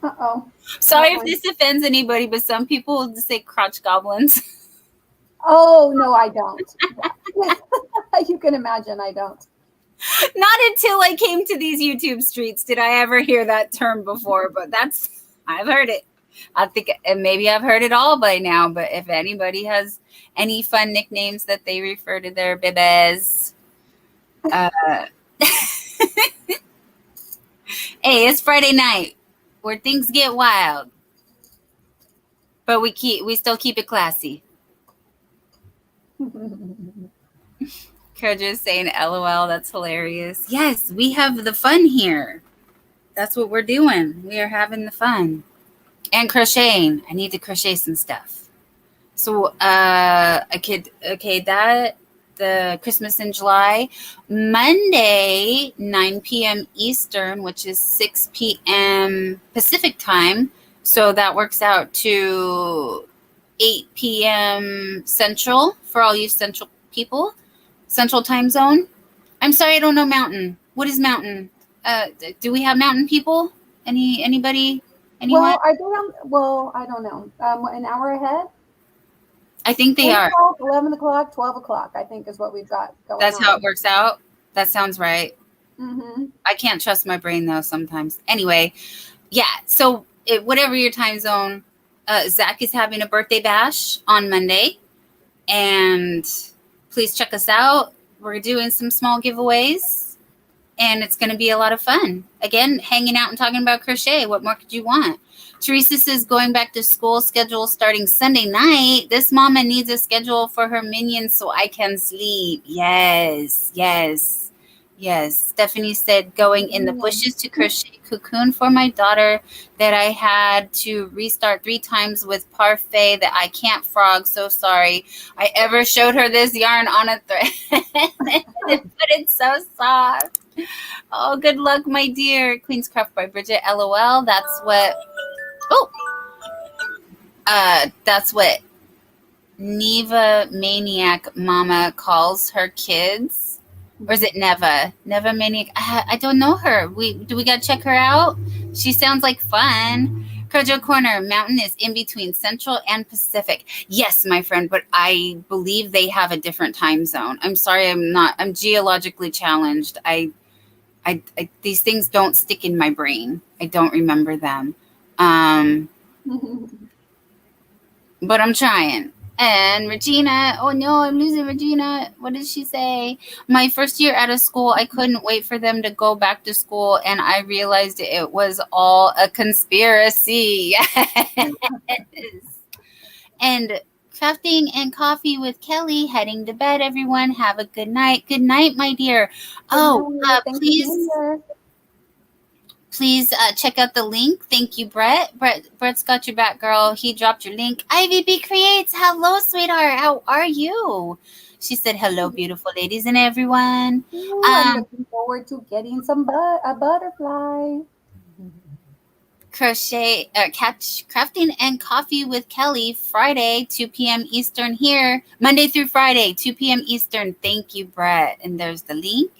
Uh-oh. Sorry if this offends anybody, but some people just say crotch goblins. Oh, no, I don't. You can imagine I don't. Not until I came to these YouTube streets did I ever hear that term before, but I've heard it. I think maybe I've heard it all by now, but if anybody has any fun nicknames that they refer to their bebés, hey, it's Friday night where things get wild, but we still keep it classy. Kurja saying LOL, that's hilarious. Yes, we have the fun here. That's what we're doing. We are having the fun. And crocheting. I need to crochet some stuff. So the Christmas in July, Monday, 9 p.m. Eastern, which is 6 p.m. Pacific time. So that works out to 8 p.m. Central for all you Central people. Central time zone. I'm sorry, I don't know Mountain. What is Mountain? Do we have Mountain people? Anybody? Anyone? I don't know. An hour ahead. I think they 10 are. o'clock, 11 o'clock, 12 o'clock, I think is what we've got going That's how on. it works out. That sounds right. Mm-hmm. I can't trust my brain though sometimes. Anyway, yeah. So whatever your time zone, Zach is having a birthday bash on Monday, and please check us out. We're doing some small giveaways, and it's going to be a lot of fun. Again, hanging out and talking about crochet. What more could you want? Teresa says going back to school schedule starting Sunday night. This mama needs a schedule for her minions so I can sleep. Yes, yes, yes. Stephanie said going in the bushes to crochet cocoon for my daughter that I had to restart 3 times with parfait that I can't frog. So sorry. I ever showed her this yarn on a thread, but it's so soft. Oh, good luck, my dear. Queen's Craft by Bridget. LOL. Oh, that's what Neva Maniac Mama calls her kids. Or is it Neva? Neva Maniac. I don't know her. We gotta check her out? She sounds like fun. Kojo Corner Mountain is in between Central and Pacific. Yes, my friend, but I believe they have a different time zone. I'm sorry, I'm geologically challenged. These things don't stick in my brain. I don't remember them. But I'm trying. And Regina, oh no, I'm losing Regina. What did she say? My first year out of school, I couldn't wait for them to go back to school, and I realized it was all a conspiracy. Yes. And crafting and coffee with Kelly, heading to bed, everyone. Have a good night. Good night, my dear. Oh, Thanks for being please here. Please check out the link. Thank you, Brett. Brett's got your back, girl. He dropped your link. Ivy B Creates. Hello, sweetheart. How are you? She said, hello, beautiful ladies and everyone. Ooh, I'm looking forward to getting a butterfly. Crafting and coffee with Kelly, Friday, 2 p.m. Eastern here. Monday through Friday, 2 p.m. Eastern. Thank you, Brett. And there's the link.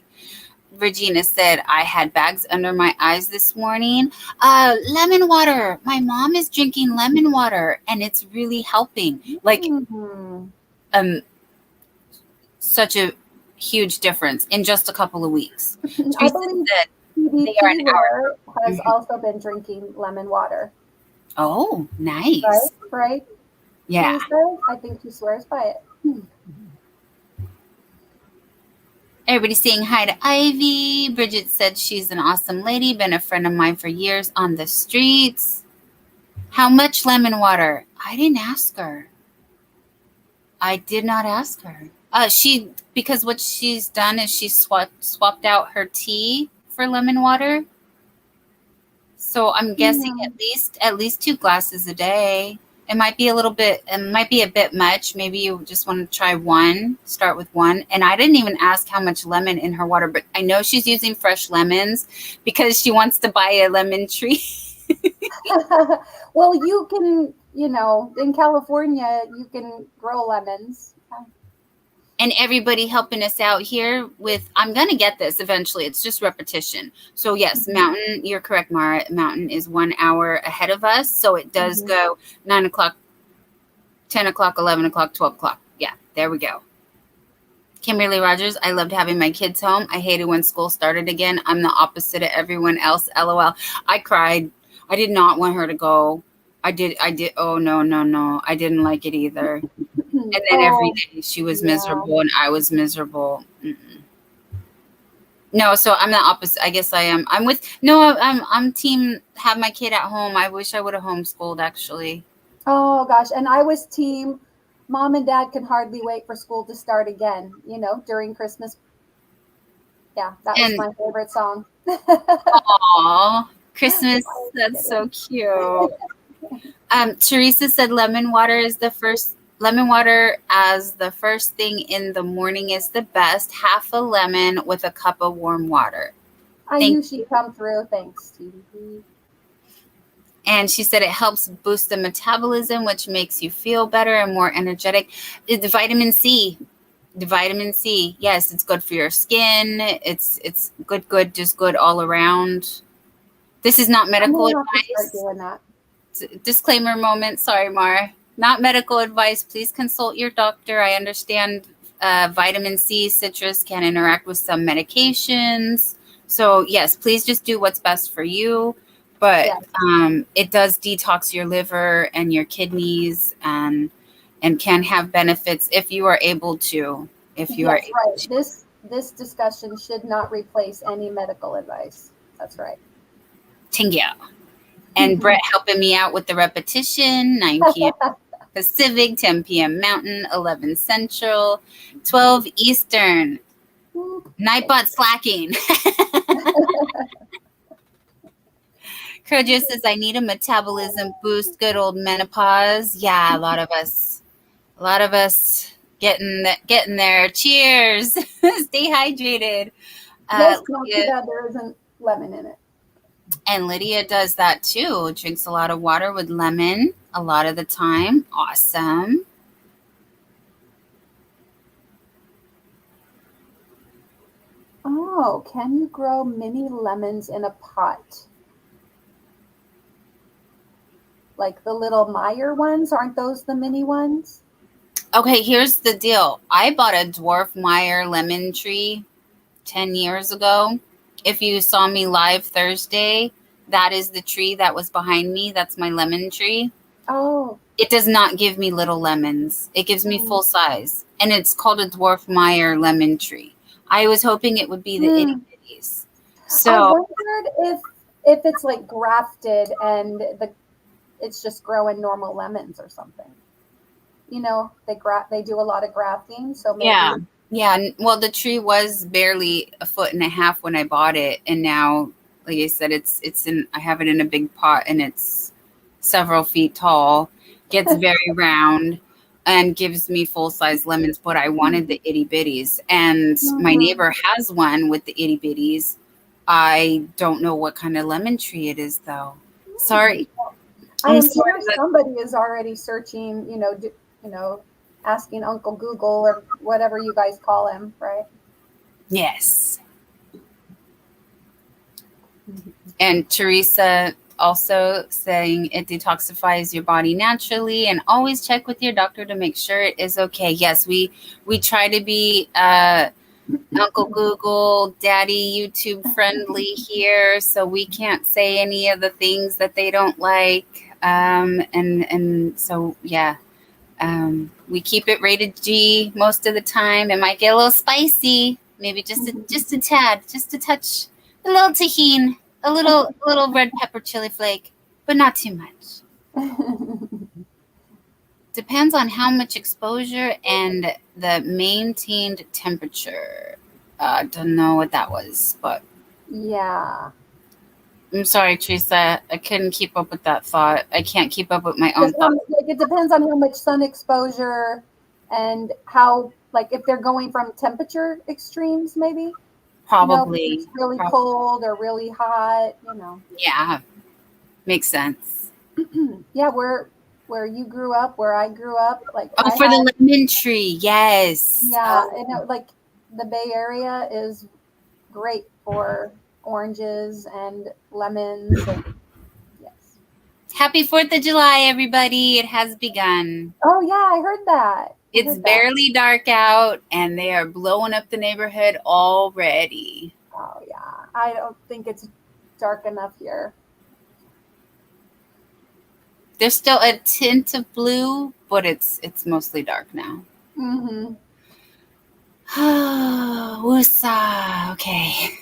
Regina said, I had bags under my eyes this morning. Lemon water. My mom is drinking lemon water, and it's really helping. Like, such a huge difference in just a couple of weeks. I believe they are an hour. has also been drinking lemon water. Oh, nice. Right? Yeah. I think she swears by it. Everybody's saying hi to Ivy. Bridget said she's an awesome lady, been a friend of mine for years on the streets. How much lemon water? I didn't ask her. I did not ask her. Because what she's done is she swapped out her tea for lemon water. So I'm guessing at least 2 glasses a day. It might be a bit much. Maybe you just want to try one, start with one. And I didn't even ask how much lemon in her water, but I know she's using fresh lemons because she wants to buy a lemon tree. Well, you can, in California, you can grow lemons. And everybody helping us out here with, I'm going to get this eventually. It's just repetition. So yes, Mountain, you're correct, Mara. Mountain is 1 hour ahead of us. So it does go 9 o'clock, 10 o'clock, 11 o'clock, 12 o'clock. Yeah, there we go. Kimberly Rogers, I loved having my kids home. I hated when school started again. I'm the opposite of everyone else. LOL. I cried. I did not want her to go. I did. Oh, no. I didn't like it either. And then every day she was miserable and I was miserable. No, so I'm the opposite. I guess I am. I'm team have my kid at home. I wish I would have homeschooled actually. Oh gosh. And I was team mom and dad can hardly wait for school to start again, during Christmas. Yeah, that was my favorite song. Aw, Christmas. That's so cute. Teresa said lemon water as the first thing in the morning is the best. Half a lemon with a cup of warm water. I knew she'd come through. Thanks, TDP. And she said it helps boost the metabolism, which makes you feel better and more energetic. The vitamin C. Yes, it's good for your skin. It's good, just good all around. This is not medical advice. Doing that. Disclaimer moment. Sorry, Mara. Not medical advice. Please consult your doctor. I understand vitamin C, citrus can interact with some medications. So, yes, please just do what's best for you. But Yes. it does detox your liver and your kidneys and can have benefits if you are able to. If you are Yes, able right. to. This discussion should not replace any medical advice. That's right. Thank you. And Brett helping me out with the repetition, 9 p.m. Pacific, 10 p.m. Mountain, 11 Central, 12 Eastern. Nightbot slacking. Crojo says, I need a metabolism boost. Good old menopause. Yeah, a lot of us. A lot of us getting there. Cheers. Stay hydrated. Just not too Lydia, bad there isn't lemon in it. and Lydia does that too. Drinks a lot of water with lemon a lot of the time. Awesome. Oh, can you grow mini lemons in a pot? Like the little Meyer ones? Aren't those the mini ones? Okay, here's the deal. I bought a dwarf Meyer lemon tree 10 years ago. If you saw me live Thursday, that is the tree that was behind me. That's my lemon tree. Oh. It does not give me little lemons. It gives me Mm. full size. And it's called a dwarf Meyer lemon tree. I was hoping it would be the itty Mm. bitties. I So, wondered if it's like grafted and it's just growing normal lemons or something. You know, they do a lot of grafting, so yeah. maybe. Yeah. Well, the tree was barely a foot and a half when I bought it. And now, like I said, I have it in a big pot and it's several feet tall, gets very round, and gives me full size lemons. But I wanted the itty bitties, and my Mhm. neighbor has one with the itty bitties. I don't know what kind of lemon tree it is, though. Sorry, I I'm am sorry, sure but somebody is already searching, you know, asking Uncle Google or whatever you guys call him, right? yes. And Teresa also saying it detoxifies your body naturally, and always check with your doctor to make sure it is okay. Yes, we try to be Uncle Google, Daddy YouTube friendly here, so we can't say any of the things that they don't like. And so yeah, we keep it rated G most of the time. It might get a little spicy, maybe just a tad, just a touch, a little tahini, a little red pepper chili flake, but not too much. Depends on how much exposure and the maintained temperature. Don't know what that was, but Yeah. I'm sorry, Teresa. I couldn't keep up with that thought. I can't keep up with my own Just thoughts. like it depends on how much sun exposure and how, like, if they're going from temperature extremes, maybe, if Probably. it's really cold or really hot. Yeah, makes sense. Yeah, where you grew up, where I grew up, like Oh, I for the had, lemon tree. Yes. yeah, Oh, like the Bay Area is great for oranges and lemons and yes. happy 4th of July, everybody. It has begun. Oh yeah, I heard that. I It's heard that. barely dark out, and they are blowing up the neighborhood already. Oh yeah. I don't think it's dark enough here. There's still a tint of blue, but it's mostly dark now. Mhm. Woosah. Okay.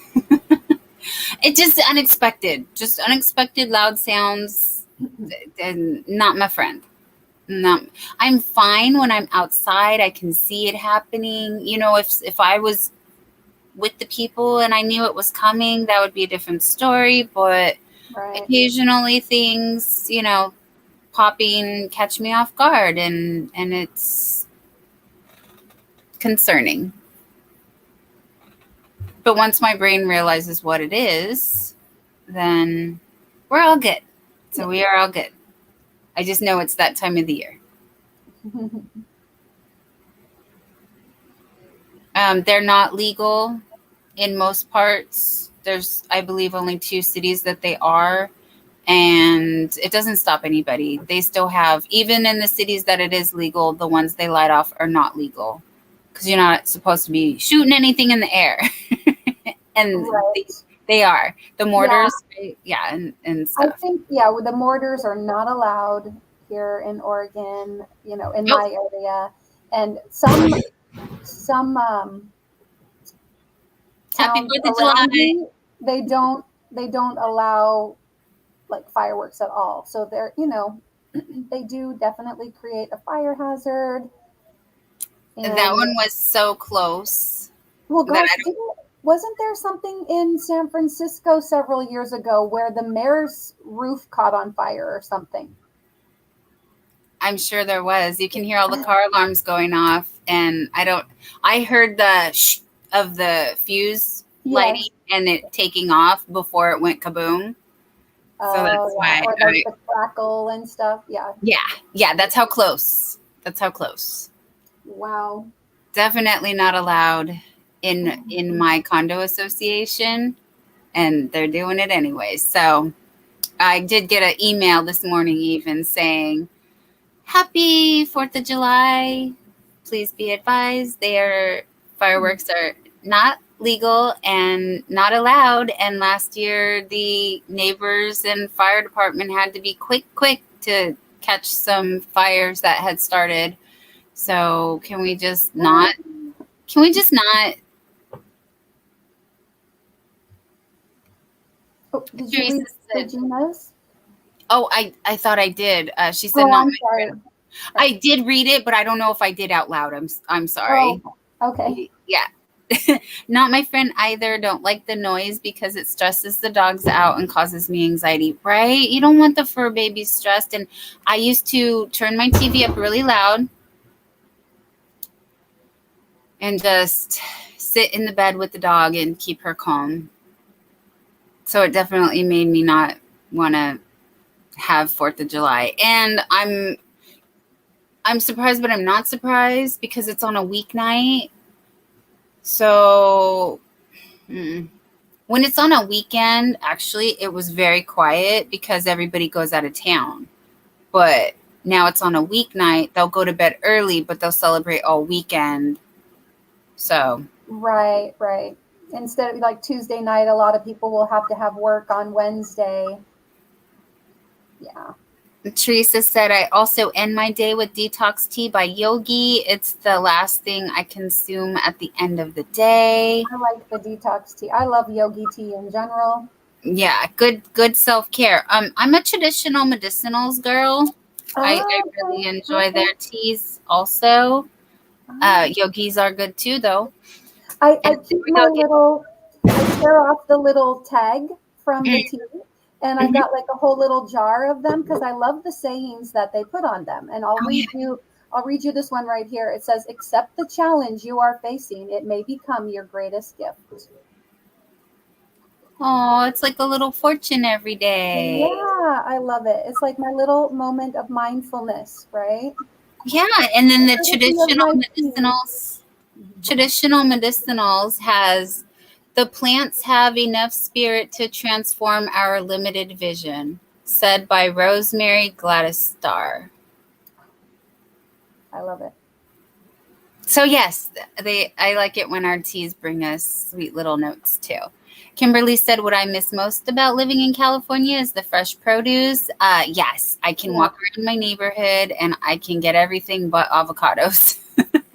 It just unexpected loud sounds, and not my friend. No, I'm fine when I'm outside. I can see it happening. If I was with the people and I knew it was coming, that would be a different story. But Right. occasionally things, popping catch me off guard, and it's concerning. But once my brain realizes what it is, then we're all good. So Yeah. we are all good. I just know it's that time of the year. They're not legal in most parts. There's, I believe, only 2 cities that they are, and and it doesn't stop anybody. They still have, even in the cities that it is legal, the ones they light off are not legal because you're not supposed to be shooting anything in the air. And Right. they are the Yeah, mortars, yeah, and I stuff. think, yeah, the mortars are not allowed here in Oregon, in Nope. my area. And some Happy towns 4th of July. around me, they don't allow like fireworks at all. So they're, they do definitely create a fire hazard. That And one was so close well, that gosh, I don't. wasn't there something in San Francisco several years ago where the mayor's roof caught on fire or something? I'm sure there was. You can hear all the car alarms going off, and I don't. I heard the shh of the fuse lighting Yes. and it taking off before it went kaboom. So Oh that's yeah, why or like I. the crackle and stuff. Yeah. Yeah, yeah. That's how close. That's how close. Wow. Definitely not allowed in my condo association, and they're doing it anyway. So I did get an email this morning, even saying, "Happy 4th of July. Please be advised, fireworks are not legal and not allowed. And last year, the neighbors and fire department had to be quick to catch some fires that had started. So can we just not? Can we just not?" Oh, did you Teresa read said, Regina's? "Oh, I thought I did." She said, Oh, "Not I'm my sorry. friend." I did read it, but I don't know if I did out loud. I'm Oh, sorry. okay. Yeah. Not my friend either. Don't like the noise because it stresses the dogs out and causes me anxiety. Right? You don't want the fur babies stressed. And I used to turn my TV up really loud and just sit in the bed with the dog and keep her calm. So it definitely made me not want to have 4th of July. And I'm surprised, but I'm not surprised because it's on a weeknight. So when it's on a weekend, actually, it was very quiet because everybody goes out of town. But now it's on a weeknight. They'll go to bed early, but they'll celebrate all weekend. So, Right, right. Instead of like Tuesday night, a lot of people will have to have work on Wednesday. Yeah. Teresa said, I also end my day with detox tea by Yogi. It's the last thing I consume at the end of the day. I like the detox tea. I love yogi tea in general. Yeah, good self-care. I'm a traditional medicinals girl. I Oh, really okay. enjoy Okay. their teas also. Oh. Yogis are good too, though. I And then keep we go my get. little, I tear off the little tag from the Mhm, tea, and I mhm. got like a whole little jar of them because I love the sayings that they put on them. And Oh yeah. I'll read you this one right here. It says, "Accept the challenge you are facing. It may become your greatest gift." Oh, it's like a little fortune every day. Yeah, I love it. It's like my little moment of mindfulness, right? Yeah, and then the Courtesy of my tea. traditional medicinals has the plants have enough spirit to transform our limited vision, said by Rosemary Gladys Starr. I love it. So yes, I like it when our teas bring us sweet little notes too. Kimberly said, what I miss most about living in California is the fresh produce. Yes, I can Yeah. walk around my neighborhood and I can get everything but avocados. I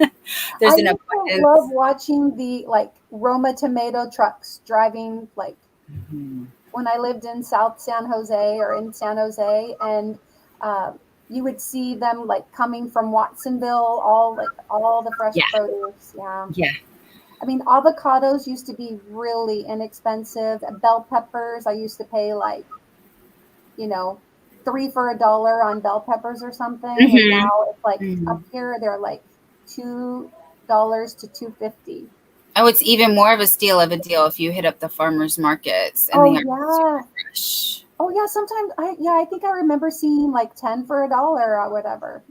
There's an used to love abundance. watching the like Roma tomato trucks driving like Mhm. when I lived in South San Jose or in San Jose, and uh, you would see them like coming from Watsonville, all the fresh Yeah, produce. Yeah, yeah, I mean avocados used to be really inexpensive. Bell peppers, I used to pay like you know 3 for $1 on bell peppers or something, and hmm now it's like hmm up here they're like $2 to 2.50. Oh, it's even more of a steal of a deal if you hit up the farmers markets, and they Oh are super yeah. fresh. Oh yeah, sometimes I think I remember seeing like 10 for $1 or whatever.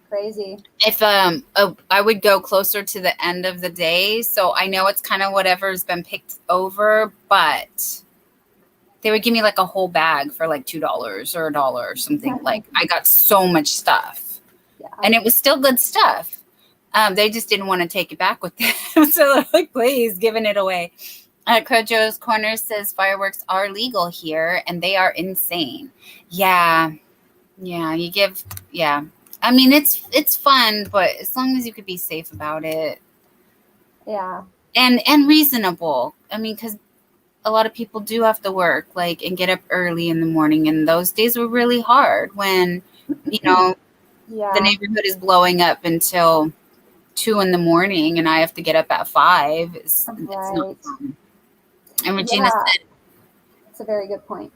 Crazy. If I would go closer to the end of the day, so I know it's kind of whatever's been picked over, but They would give me like a whole bag for like $2 or $1 or something. Like I got so much stuff, Yeah. and it was still good stuff. They just didn't want to take it back with them, so they're like, "Please, giving it away." Crojo's Corner says fireworks are legal here, and they are insane. Yeah, yeah. You give, yeah. I mean, it's fun, but as long as you could be safe about it, Yeah. and reasonable. I mean, because a lot of people do have to work, like, and get up early in the morning, and those days were really hard when, you know, the Yeah. neighborhood is blowing up until 2 in the morning, and I have to get up at 5. It's not Right. fun. And Regina Yeah. said That's a very good point.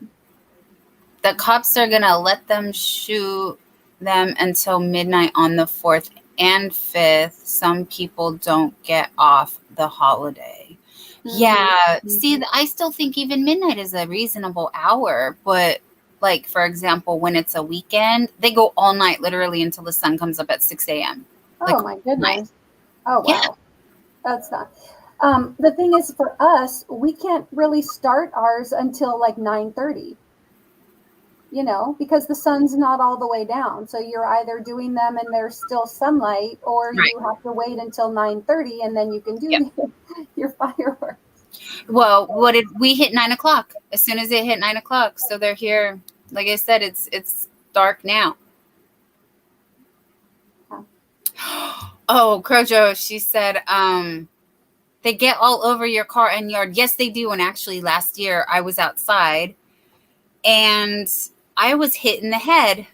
the cops are gonna let them shoot them until midnight on the 4th and 5th. Some people don't get off the holiday. Yeah, see, I still think even midnight is a reasonable hour, but like, for example, when it's a weekend, they go all night, literally until the sun comes up at 6 a.m. Like, Oh my goodness. night. Oh wow. Yeah, That's not. The thing is, for us, we can't really start ours until like 9:30. Because the sun's not all the way down. So you're either doing them and there's still sunlight, or right. you have to wait until 9:30 and then you can Yep. do your fireworks. Well, what did we hit 9 o'clock? As soon as it hit 9 o'clock, so they're here. Like I said, it's dark now. Oh, Crojo, she said, they get all over your car and yard. Yes, they do. And actually, last year I was outside and I was hit in the head.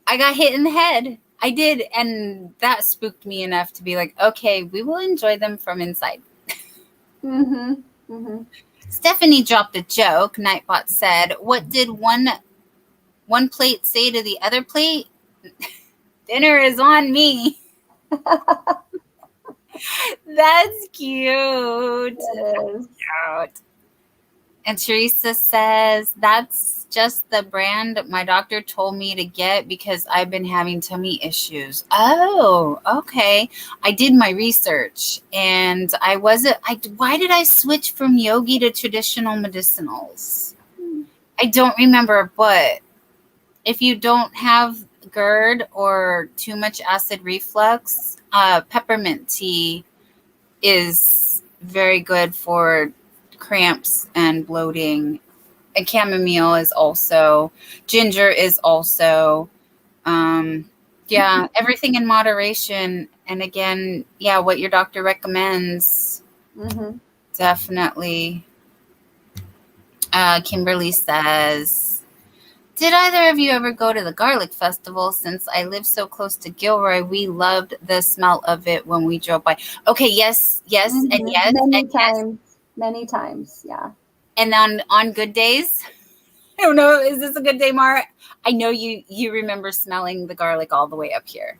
I got hit in the head. I did. And that spooked me enough to be like, okay, we will enjoy them from inside. Mm-hmm. Mm-hmm. Stephanie dropped a joke. Nightbot said, what did one plate say to the other plate? Dinner is on me. That's cute. It is. Cute. And Teresa says, that's just the brand my doctor told me to get because I've been having tummy issues. Oh, okay. I did my research and why did I switch from yogi to traditional medicinals? I don't remember, but if you don't have GERD or too much acid reflux, peppermint tea is very good for cramps and bloating. And chamomile is also, ginger is also, yeah, everything in moderation. And again, yeah, what your doctor recommends, Mm-hmm. definitely. Kimberly says, did either of you ever go to the garlic festival? Since I live so close to Gilroy, we loved the smell of it when we drove by. Okay, yes, Mm-hmm. and yes, Many and yes. times. Many times. Yeah. And on good days, I don't know, is this a good day, Mara? I know you remember smelling the garlic all the way up here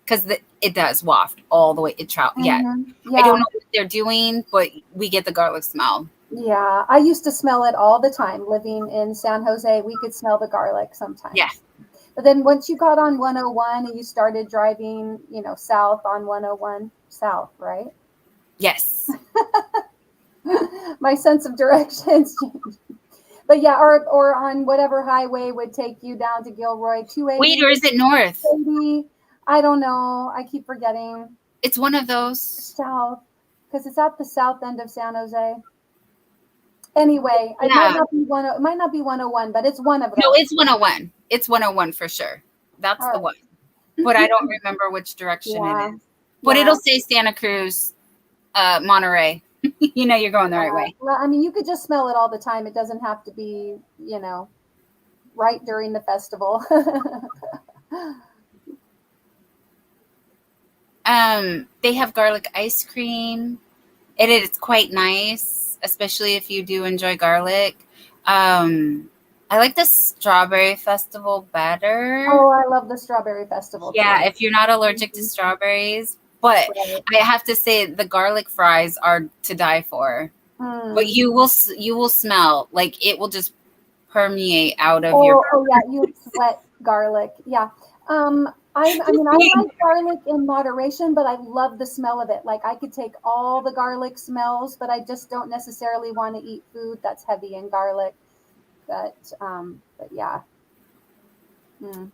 because it does waft all the way. Yeah. Mm-hmm. I don't Yeah. know what they're doing, but we get the garlic smell. Yeah. I used to smell it all the time living in San Jose. We could smell the garlic sometimes. Yeah. But then once you got on 101 and you started driving, south on 101 south, right? Yes. My sense of directions changed. But yeah, or on whatever highway would take you down to Gilroy, 280. Wait, or is it north? 280, I don't know. I keep forgetting. It's one of those. South, because it's at the south end of San Jose. Anyway, Yeah. it might not be 101, but it's one of those. No, it's 101. It's 101 for sure. That's the one. But I don't remember which direction it is. But it'll say Santa Cruz, Monterey. You know you're going the right way. Well, I mean, you could just smell it all the time. It doesn't have to be, right during the festival. They have garlic ice cream. It is quite nice, especially if you do enjoy garlic. I like the strawberry festival better. Oh, I love the strawberry festival. Yeah, too. if you're not allergic to strawberries. But Right. I have to say the garlic fries are to die for. But you will smell, like, it will just permeate out of your. Oh yeah, you sweat garlic. Yeah. I mean, I like garlic in moderation, but I love the smell of it. Like I could take all the garlic smells, but I just don't necessarily want to eat food that's heavy in garlic. But yeah. Mm.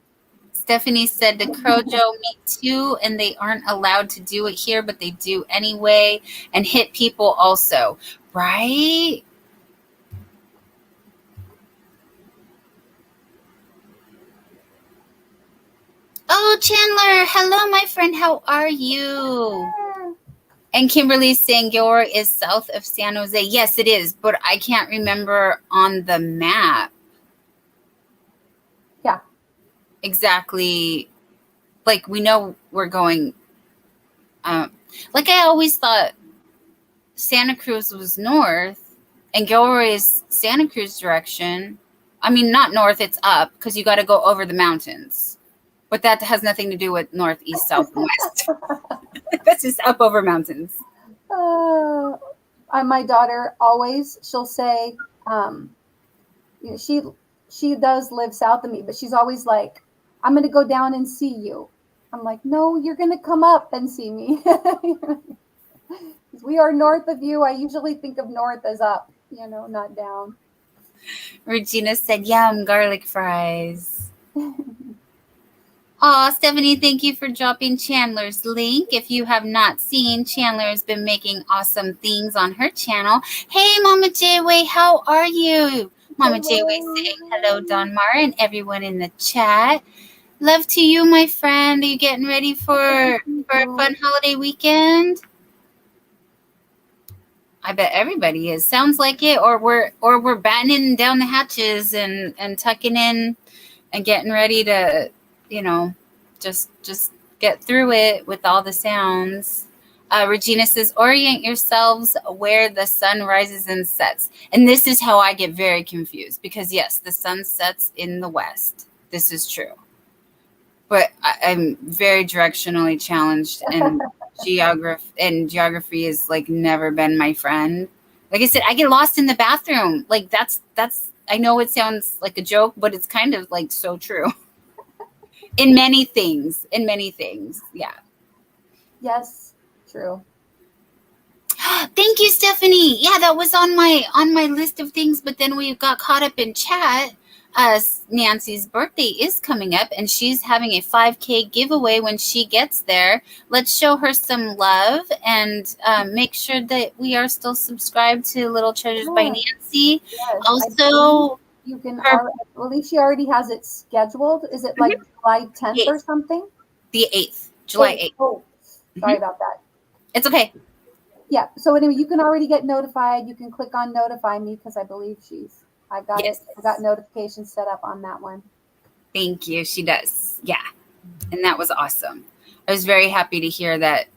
Stephanie said the Crojo, me too, and they aren't allowed to do it here, but they do anyway, and hit people also, right? Oh, Chandler, hello, my friend. How are you? And Kimberly's saying Gilroy is south of San Jose. Yes, it is, but I can't remember on the map. Yeah. Exactly. Like, we know we're going. Like, I always thought Santa Cruz was north and Gilroy is Santa Cruz direction. I mean, not north, it's up because you got to go over the mountains. But that has nothing to do with north, east, south, and west. That's just up over mountains. My daughter always, she'll say, you know, she does live south of me, but she's always like, I'm going to go down and see you. I'm like, no, you're going to come up and see me. We are north of you. I usually think of north as up, not down. Regina said, yum, garlic fries. Aw, Stephanie, thank you for dropping Chandler's link. If you have not seen, Chandler has been making awesome things on her channel. Hey, Mama Jayway, how are you? Mama Jayway saying hello, Don Mara, and everyone in the chat. Love to you, my friend. Are you getting ready for a fun holiday weekend? I bet everybody is. Sounds like it, or we're battening down the hatches and tucking in and getting ready to, just get through it with all the sounds. Regina says, orient yourselves where the sun rises and sets. And this is how I get very confused because, yes, the sun sets in the west. This is true. But I'm very directionally challenged, and geography is like never been my friend. Like I said, I get lost in the bathroom. Like that's I know it sounds like a joke, but it's kind of like so true. In many things. Yeah. Yes, true. Thank you, Stephanie. Yeah, that was on my list of things, but then we got caught up in chat. Nancy's birthday is coming up, and she's having a 5K giveaway when she gets there. Let's show her some love and make sure that we are still subscribed to Little Treasures by Nancy. Yes, also, you can. I believe she already has it scheduled. Is it like July 10th or something? The 8th, July 8th. Oh, sorry about that. It's okay. Yeah. So anyway, you can already get notified. You can click on notify me because I believe I've got it. I've got notifications set up on that one. Thank you. She does. Yeah. And that was awesome. I was very happy to hear that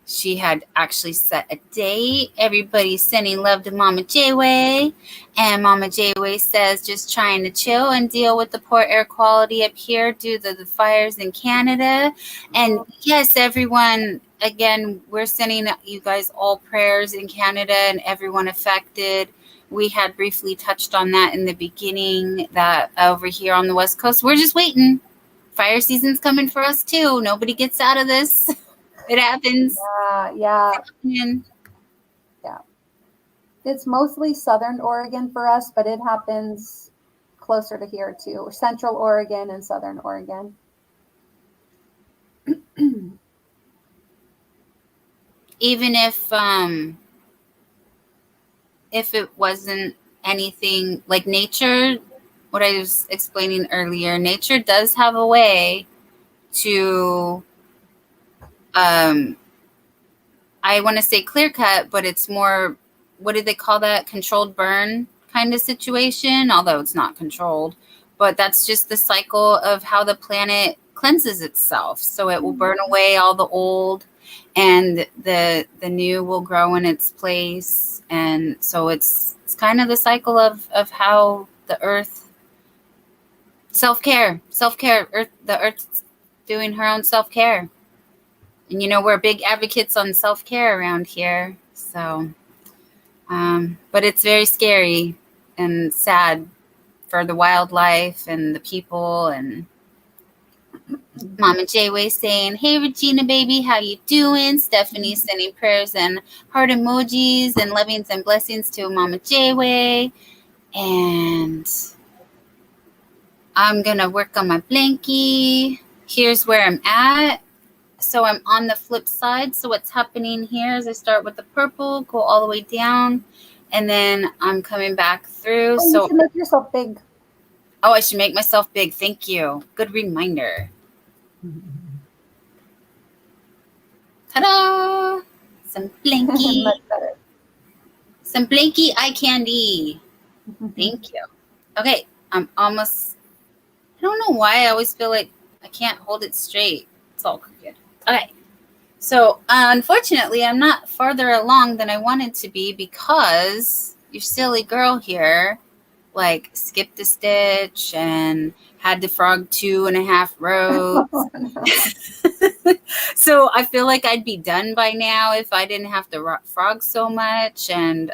she had actually set a date. Everybody's sending love to Mama Jayway. And Mama Jayway says, just trying to chill and deal with the poor air quality up here due to the fires in Canada. And yes, everyone, again, we're sending you guys all prayers in Canada and everyone affected. We had briefly touched on that in the beginning, that over here on the West Coast, we're just waiting. Fire season's coming for us too. Nobody gets out of this. It happens. Yeah. It's mostly Southern Oregon for us, but it happens closer to here too. Central Oregon and Southern Oregon. Even if it wasn't anything like nature, what I was explaining earlier, nature does have a way to I want to say clear cut, but it's more, what did they call that? Controlled burn kind of situation, although it's not controlled. But that's just the cycle of how the planet cleanses itself. So it will burn away all the old and the new will grow in its place. And so it's kind of the cycle of how the earth, self-care, the earth's doing her own self-care. And, we're big advocates on self-care around here. So, but it's very scary and sad for the wildlife and the people. And Mama Jayway saying, "Hey Regina baby, how you doing?" Stephanie sending prayers and heart emojis and lovings and blessings to Mama Jayway. And I'm gonna work on my blankie. Here's where I'm at. So I'm on the flip side. So what's happening here is I start with the purple, go all the way down, and then I'm coming back through. Oh, you should make yourself big. Oh, I should make myself big. Thank you. Good reminder. Ta-da! Some blankie. Much better. Some blankie eye candy. Thank you. Okay, I'm almost. I don't know why I always feel like I can't hold it straight. It's all crooked. Okay. So, unfortunately, I'm not farther along than I wanted to be because your silly girl here, like, skipped a stitch and had to frog 2.5 rows. Oh, no. So I feel like I'd be done by now if I didn't have to frog so much. And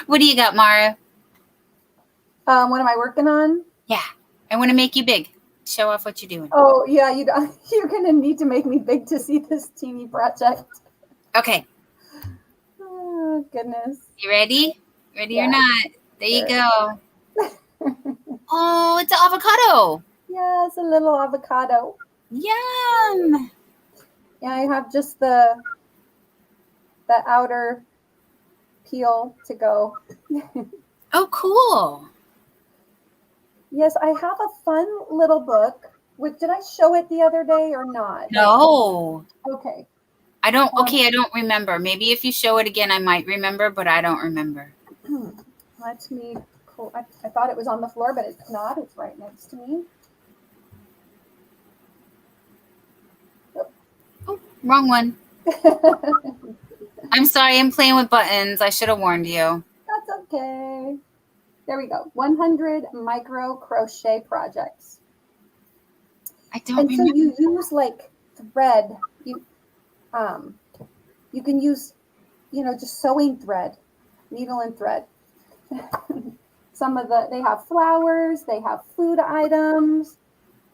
what do you got, Mara? What am I working on? Yeah, I want to make you big. Show off what you're doing. Oh, yeah, you're going to need to make me big to see this teeny project. Okay. Oh, goodness. You ready? Ready Yeah. or not? There Sure. you go. Oh, it's an avocado. Yeah, it's a little avocado. Yum. Yeah, I have just the outer peel to go. Oh, cool. Yes, I have a fun little book. Did I show it the other day or not? No. Okay. I don't remember. Maybe if you show it again, I might remember, but I don't remember. Let me pull. I thought it was on the floor, but it's not. It's right next to me. Oh, wrong one. I'm sorry. I'm playing with buttons. I should have warned you. That's okay. There we go. 100 micro crochet projects. I don't and remember. So you use like thread. You can use, just sewing thread, needle and thread. They have flowers, they have food items,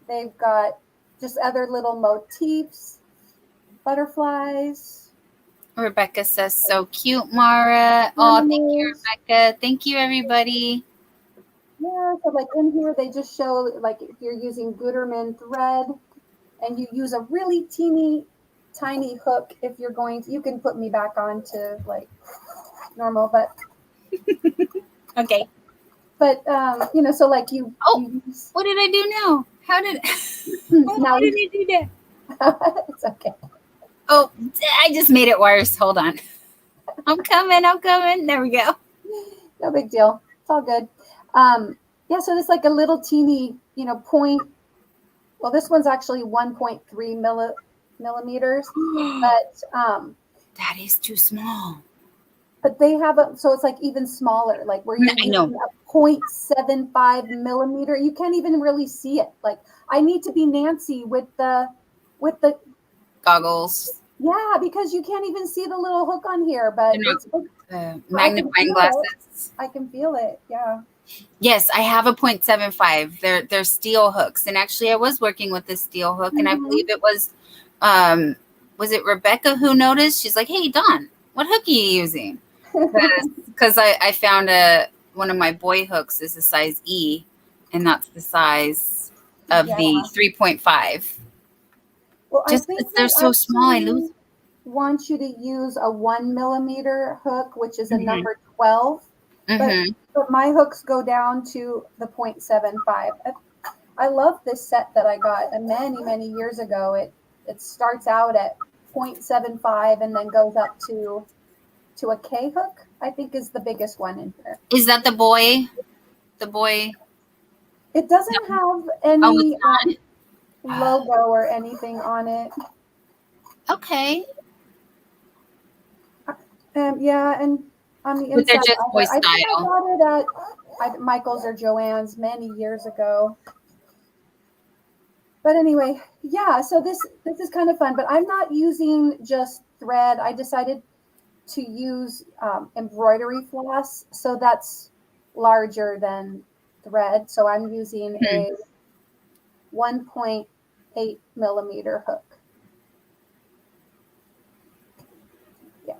they've got just other little motifs, butterflies. Rebecca says, so cute, Mara. Oh, thank you, Rebecca. Thank you, everybody. Yeah, so like in here, they just show like if you're using Gutermann thread and you use a really tiny hook, if you're going to, you can put me back on to like normal, but. Okay. But, so like you. Oh, what did I do now? How did I do that? It's okay. Oh, I just made it worse. Hold on. I'm coming. There we go. No big deal. It's all good. Yeah, so it's like a little teeny, point. Well, this one's actually 1.3 millimeters, but that is too small. But they have so it's like even smaller, like where you're using a 0.75 millimeter. You can't even really see it. Like I need to be Nancy with the goggles. Yeah, because you can't even see the little hook on here, but it's magnifying glasses. I can feel it. Yeah. Yes, I have a 0.75. They're steel hooks, and actually, I was working with this steel hook, and I believe it was it Rebecca who noticed? She's like, "Hey, Dawn, what hook are you using?" Because I found one of my boy hooks is a size E, and that's the size of the 3.5. Well, just I think they're so small, I lose. Want you to use a 1 millimeter hook, which is a number 12. But my hooks go down to the 0.75. I love this set that I got many years ago. It starts out at 0.75 and then goes up to a K hook, I think is the biggest one in here. Is that the boy? The boy? It doesn't have any logo or anything on it. Okay. Yeah, and on the inside, but they're just boy style. I think I got it at Michael's or Joann's many years ago. But anyway, yeah, so this is kind of fun, but I'm not using just thread. I decided to use embroidery floss, so that's larger than thread. So I'm using 1.8 millimeter hook. Yeah.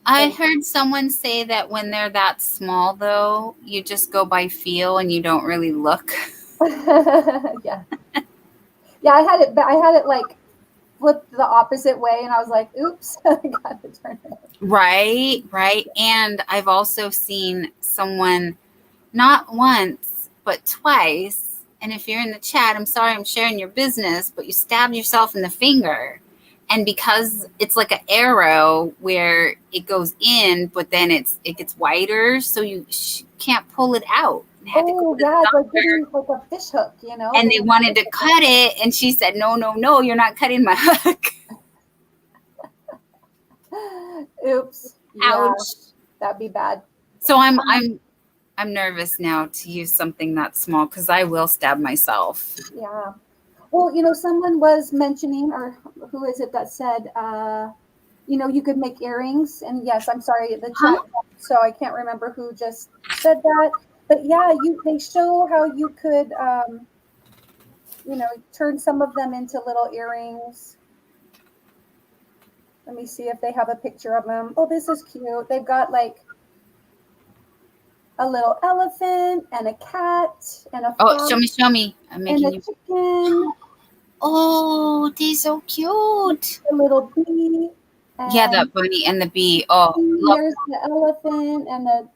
I heard someone say that when they're that small, though, you just go by feel and you don't really look. Yeah. Yeah, I had it like flipped the opposite way, and I was like, oops, I got to turn it. Right, right. And I've also seen someone not once, but twice. And if you're in the chat, I'm sorry I'm sharing your business, but you stabbed yourself in the finger. And because it's like an arrow where it goes in, but then it gets wider, so you can't pull it out. Oh, yeah, it's like getting like a fish hook, you know? And they wanted to cut it, and she said, no, no, no, you're not cutting my hook. Oops. Yeah, Ouch. that'd be bad. So I'm nervous now to use something that small because I will stab myself. Yeah. Well, you know, someone was mentioning, or who is it that said, you know, you could make earrings. And yes, I'm sorry, the chat, so I can't remember who just said that. But yeah, they show how you could, you know, turn some of them into little earrings. Let me see if they have a picture of them. Oh, this is cute. They've got like a little elephant and a cat and a Oh, fox show me. I'm making and a chicken. Oh, they're so cute. A little bee. Yeah, that bunny and the bee. Oh, look. There's the elephant and the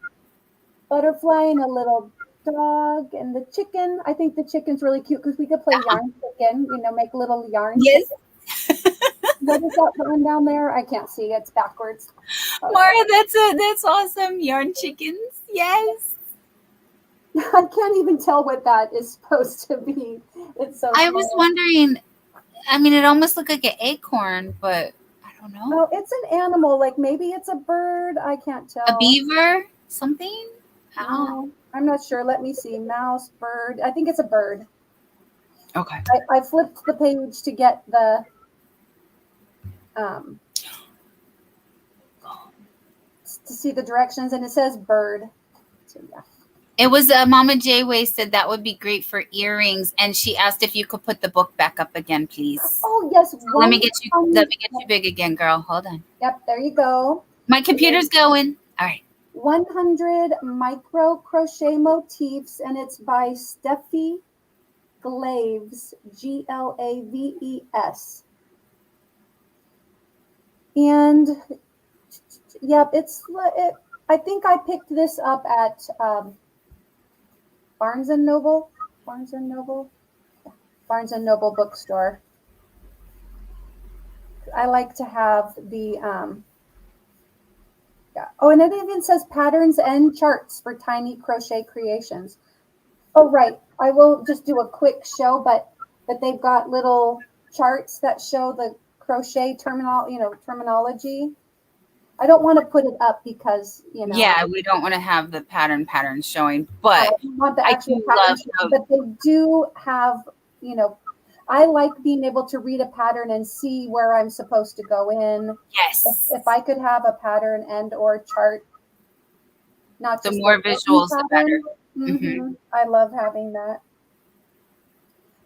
butterfly and a little dog and the chicken. I think the chicken's really cute because we could play yarn chicken, you know, make little yarn Yes. chicken. What is that one down there? I can't see. It's backwards. Mara, that's awesome. Yarn chickens. Yes. I can't even tell what that is supposed to be. It's so I was wondering, I mean, it almost looked like an acorn, but I don't know. Oh, it's an animal. Like maybe it's a bird. I can't tell. A beaver? Something? No, I'm not sure. Let me see. Mouse, bird. I think it's a bird. Okay. I flipped the page to get the to see the directions, and it says bird. So yeah. It was Mama Jayway said that would be great for earrings, and she asked if you could put the book back up again, please. Oh yes. Let me get you big again, girl. Hold on. Yep, there you go. My computer's going. All right. 100 micro crochet motifs, and it's by Steffi Glaves, Glaves. And yep, I think I picked this up at Barnes and Noble bookstore. I like to have the yeah. Oh, and it even says patterns and charts for tiny crochet creations. Oh, right. I will just do a quick show, but they've got little charts that show the crochet terminology. I don't want to put it up because, you know. Yeah, we don't want to have the pattern showing, but I do love but they do have, you know, I like being able to read a pattern and see where I'm supposed to go in. Yes. If I could have a pattern and or chart, not just the more visuals, the better. Mm-hmm. I love having that.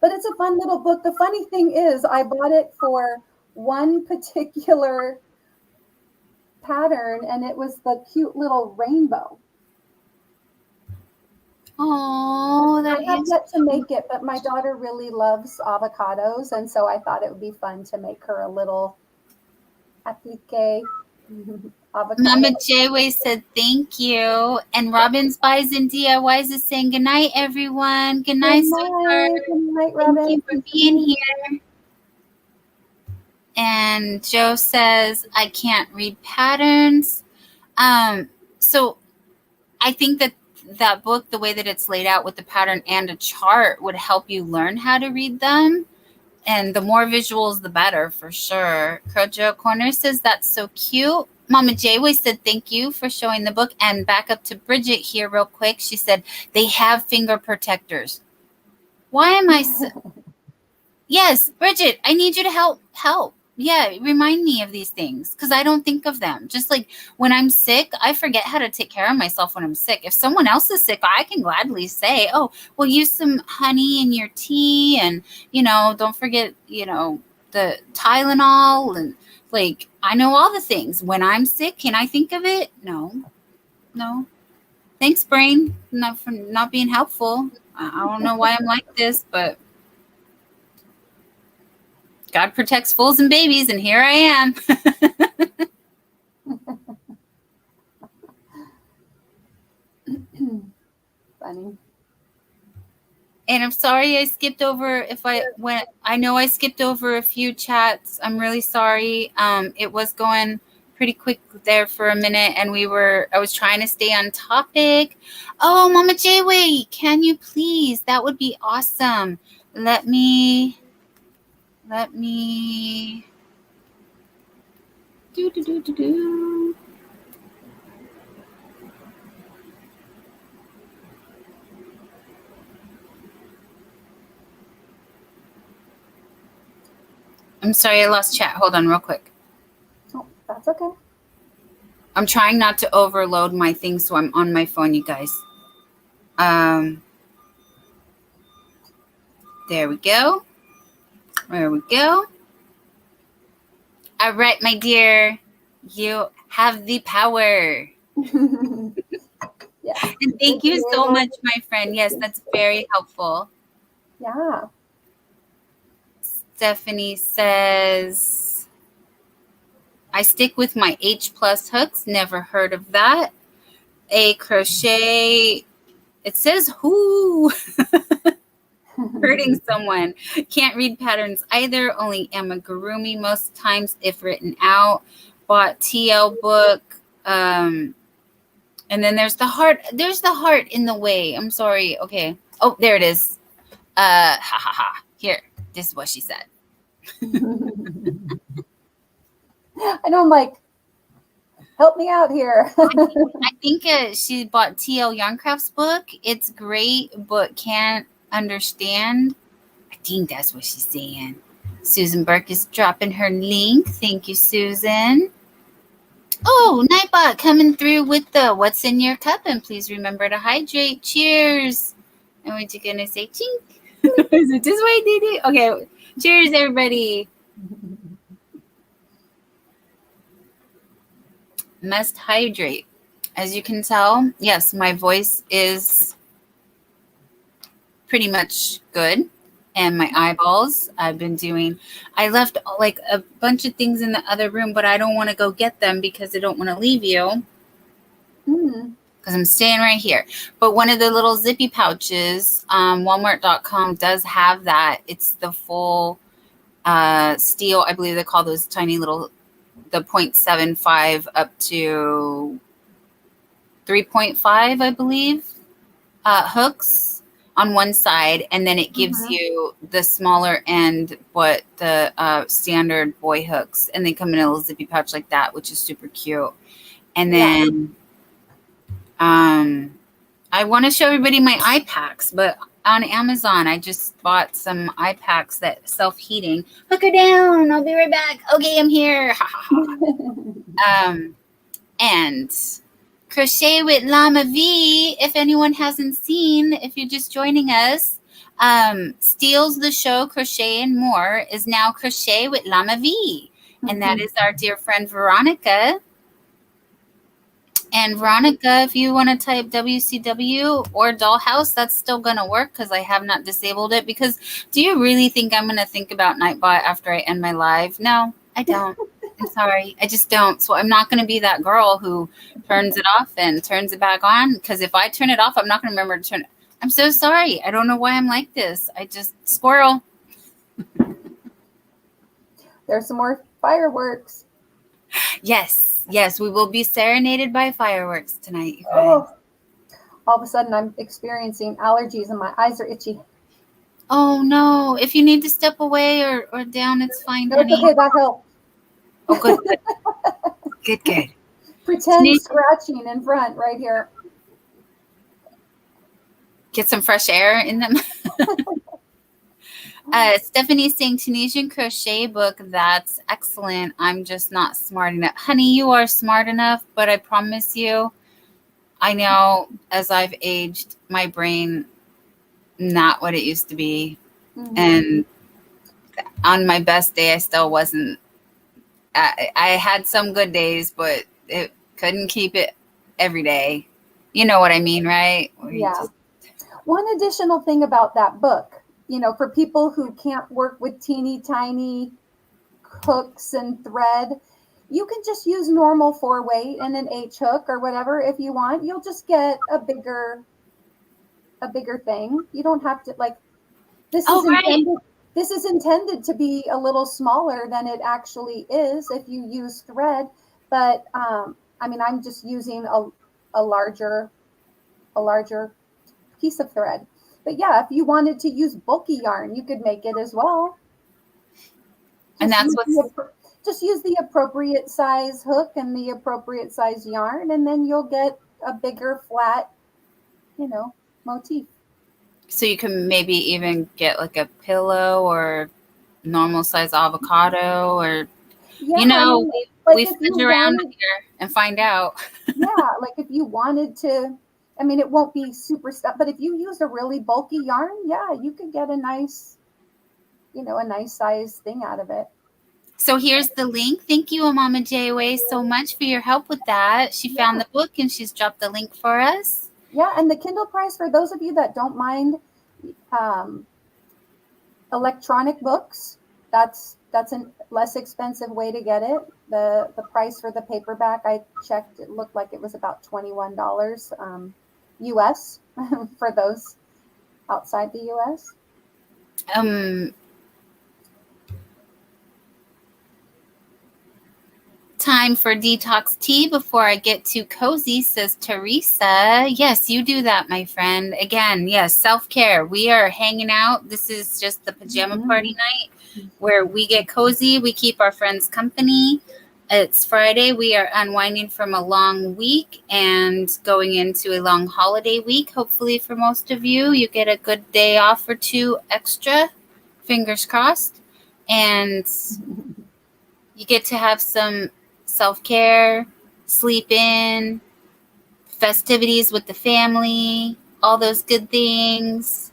But it's a fun little book. The funny thing is, I bought it for one particular pattern, and it was the cute little rainbow. Oh, I have yet to make it, but my daughter really loves avocados, and so I thought it would be fun to make her a little applique. Mama Jayway said thank you, and Robin's Buys and DIYs is saying good night, everyone. Good night, sweetheart. Good night, Robin. Thank you for being here. And Joe says I can't read patterns. So I think that book, the way that it's laid out with the pattern and a chart, would help you learn how to read them. And the more visuals, the better, for sure. Crojo Corner says that's so cute. Mama Jayway said thank you for showing the book. And back up to Bridget here real quick. She said they have finger protectors. Why am I yes, Bridget, I need you to help. Yeah, remind me of these things because I don't think of them. Just like when I'm sick, I forget how to take care of myself when I'm sick. If someone else is sick, I can gladly say, oh, well, use some honey in your tea and, don't forget, the Tylenol. And like, I know all the things. When I'm sick, can I think of it? No, no. Thanks, brain, not for not being helpful. I don't know why I'm like this, but God protects fools and babies, and here I am. Funny. And I'm sorry I skipped over I know I skipped over a few chats. I'm really sorry. It was going pretty quick there for a minute and I was trying to stay on topic. Oh, Mama J-Way, can you please? That would be awesome. Let me do. I'm sorry I lost chat. Hold on real quick. Oh, that's okay. I'm trying not to overload my thing, so I'm on my phone, you guys. There we go. There we go. All right, my dear. You have the power. Yeah. And thank you so much, my friend. Yes, that's very helpful. Yeah. Stephanie says, I stick with my H plus hooks. Never heard of that. A crochet. It says who? Hurting someone. Can't read patterns either. Only amigurumi most times if written out. Bought TL book. And then there's the heart. There's the heart in the way. I'm sorry. Okay. Oh, there it is. Ha ha ha. Here. This is what she said. I know, I'm like, help me out here. I think she bought TL Yarncraft's book. It's great, but can't understand. I think that's what she's saying. Susan Burke is dropping her link. Thank you, Susan. Oh, Nightbot coming through with the what's in your cup. And please remember to hydrate. Cheers. And we're just going to say chink. Is it this way, Didi? Okay. Cheers, everybody. Must hydrate. As you can tell, yes, my voice is pretty much good. And my eyeballs, I left like a bunch of things in the other room, but I don't want to go get them because I don't want to leave you. Because I'm staying right here. But one of the little zippy pouches, Walmart.com does have that. It's the full steel. I believe they call those tiny little, the 0.75 up to 3.5, I believe, hooks on one side, and then it gives you the smaller end, but the standard boy hooks, and they come in a little zippy pouch like that, which is super cute. And then I want to show everybody my eye packs, but on Amazon I just bought some eye packs that self-heating. Hook her down, I'll be right back. Okay, I'm here. And Crochet with Llama V, if anyone hasn't seen, if you're just joining us, steals the show Crochet and More is now Crochet with Llama V. And that is our dear friend Veronica. And Veronica, if you want to type WCW or Dollhouse, that's still going to work because I have not disabled it. Because do you really think I'm going to think about Nightbot after I end my live? No, I don't. I'm sorry. I just don't. So I'm not going to be that girl who turns it off and turns it back on. Because if I turn it off, I'm not going to remember to turn it. I'm so sorry. I don't know why I'm like this. I just squirrel. There's some more fireworks. Yes. Yes, we will be serenaded by fireworks tonight, you guys. Oh, all of a sudden I'm experiencing allergies and my eyes are itchy. Oh, no. If you need to step away or down, it's fine, No, honey. it's okay. That helped. Oh, good. Good. Pretend scratching in front right here. Get some fresh air in them. Stephanie's saying Tunisian crochet book. That's excellent. I'm just not smart enough. Honey, you are smart enough, but I promise you, I know as I've aged, my brain, not what it used to be. Mm-hmm. And on my best day, I still wasn't. I had some good days, but it couldn't keep it every day. You know what I mean, right? Where you Yeah. just, One additional thing about that book, for people who can't work with teeny tiny hooks and thread, you can just use normal 4-weight and an H hook or whatever if you want. You'll just get a bigger thing. You don't have to, like, this is oh, right. intended this is intended to be a little smaller than it actually is if you use thread. But I mean, I'm just using a larger a larger piece of thread. But yeah, if you wanted to use bulky yarn, you could make it as well. And Just that's use what's the appropriate size hook and the appropriate size yarn, and then you'll get a bigger flat, motif. so you can maybe even get like a pillow or normal size avocado, or Yeah, I mean, like we if you fudge around wanted, here and find out. yeah, like if you wanted to, I mean, it won't be super stuff, but if you used a really bulky yarn, yeah, you could get a nice size thing out of it. So here's the link. Thank you, Mama J-Way, so much for your help with that. She found Yeah. the book and she's dropped the link for us. Yeah, and the Kindle price, for those of you that don't mind um, electronic books, that's a less expensive way to get it. The price for the paperback, I checked, it looked like it was about $21 US for those outside the US. Um, Time for detox tea before I get too cozy, says Teresa. Yes, you do that, my friend. Again, yes, self-care. We are hanging out. This is just the pajama party night where we get cozy. We keep our friends company. It's Friday. We are unwinding from a long week and going into a long holiday week. Hopefully for most of you, you get a good day off or two extra. Fingers crossed. And you get to have some self-care, sleep in, festivities with the family, all those good things.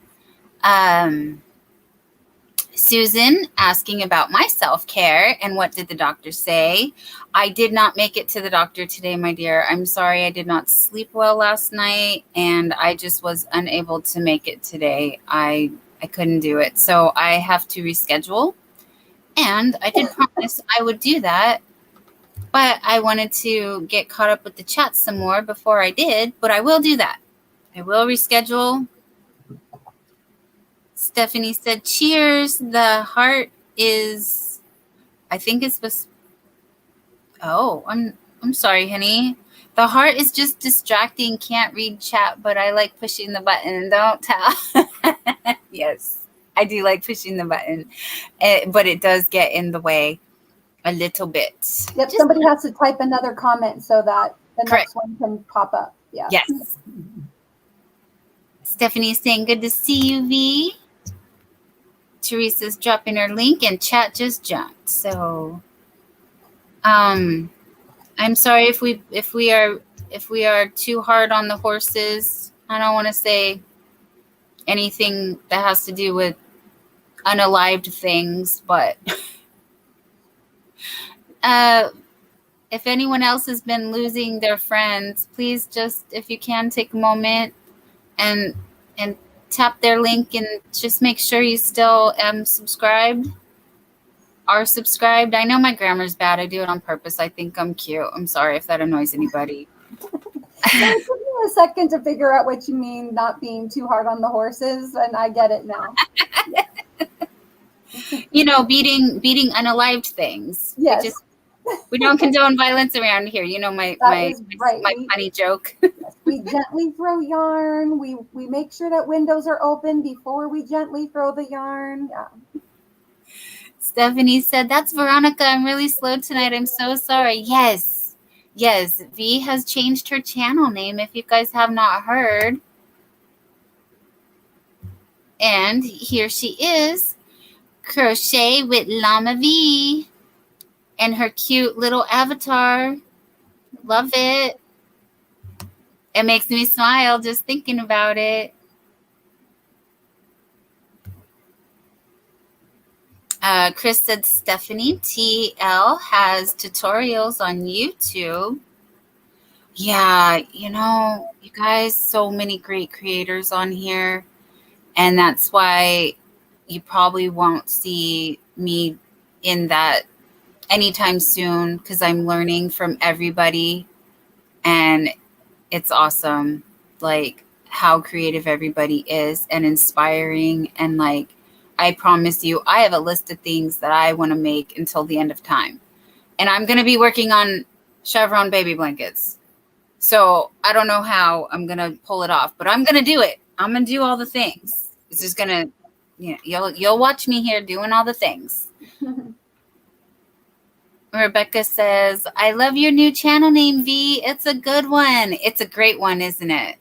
Susan asking about my self-care and what did the doctor say. I did not make it to the doctor today, my dear. I'm sorry, I did not sleep well last night and I just was unable to make it today. I couldn't do it. So I have to reschedule. And I did promise I would do that. But I wanted to get caught up with the chat some more before I did, but I will do that. I will reschedule. Stephanie said, cheers. The heart is, I think it's supposed, oh, I'm sorry, honey. The heart is just distracting. Can't read chat, but I like pushing the button. Don't tell. Yes, I do like pushing the button, but it does get in the way a little bit. Yep, Just somebody has to type another comment so that the correct. next one can pop up. Yeah. Yes. Stephanie's saying, good to see you, V. Teresa's dropping her link and chat just jumped. So I'm sorry if we are too hard on the horses. I don't want to say anything that has to do with unalived things, but if anyone else has been losing their friends, please just, if you can, take a moment and tap their link and just make sure you still subscribed. Are subscribed. I know my grammar's bad. I do it on purpose. I think I'm cute. I'm sorry if that annoys anybody. Yeah, it took me a second to figure out what you mean, not being too hard on the horses, and I get it now. Beating unalived things. Yes. We don't condone violence around here. My funny joke. Yes, we gently throw yarn. We make sure that windows are open before we gently throw the yarn. Yeah. Stephanie said, that's Veronica. I'm really slow tonight. I'm so sorry. Yes. V has changed her channel name if you guys have not heard. And here she is. Crochet with Llama V and her cute little avatar. Love it. It makes me smile just thinking about it. Chris said Stephanie TL has tutorials on YouTube. Yeah, you guys, so many great creators on here. And that's why you probably won't see me in that anytime soon, because I'm learning from everybody. And it's awesome, like how creative everybody is and inspiring. And like, I promise you, I have a list of things that I want to make until the end of time. And I'm going to be working on chevron baby blankets. So I don't know how I'm going to pull it off, but I'm going to do it. I'm going to do all the things. It's just going to, you'll watch me here doing all the things. Rebecca says, I love your new channel name, V. It's a good one. It's a great one, isn't it?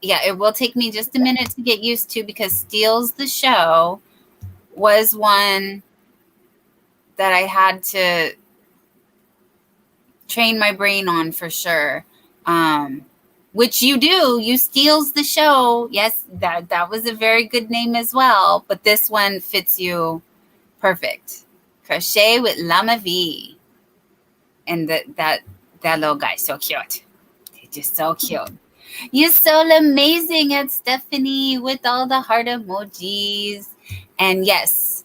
Yeah, it will take me just a minute to get used to, because Steals the Show was one that I had to train my brain on for sure. Which you do. You Steals the Show. Yes, that was a very good name as well. But this one fits you perfect. Crochet with Llama V. And that little guy, so cute. He's just so cute. You're so amazing at Stephanie with all the heart emojis. And yes,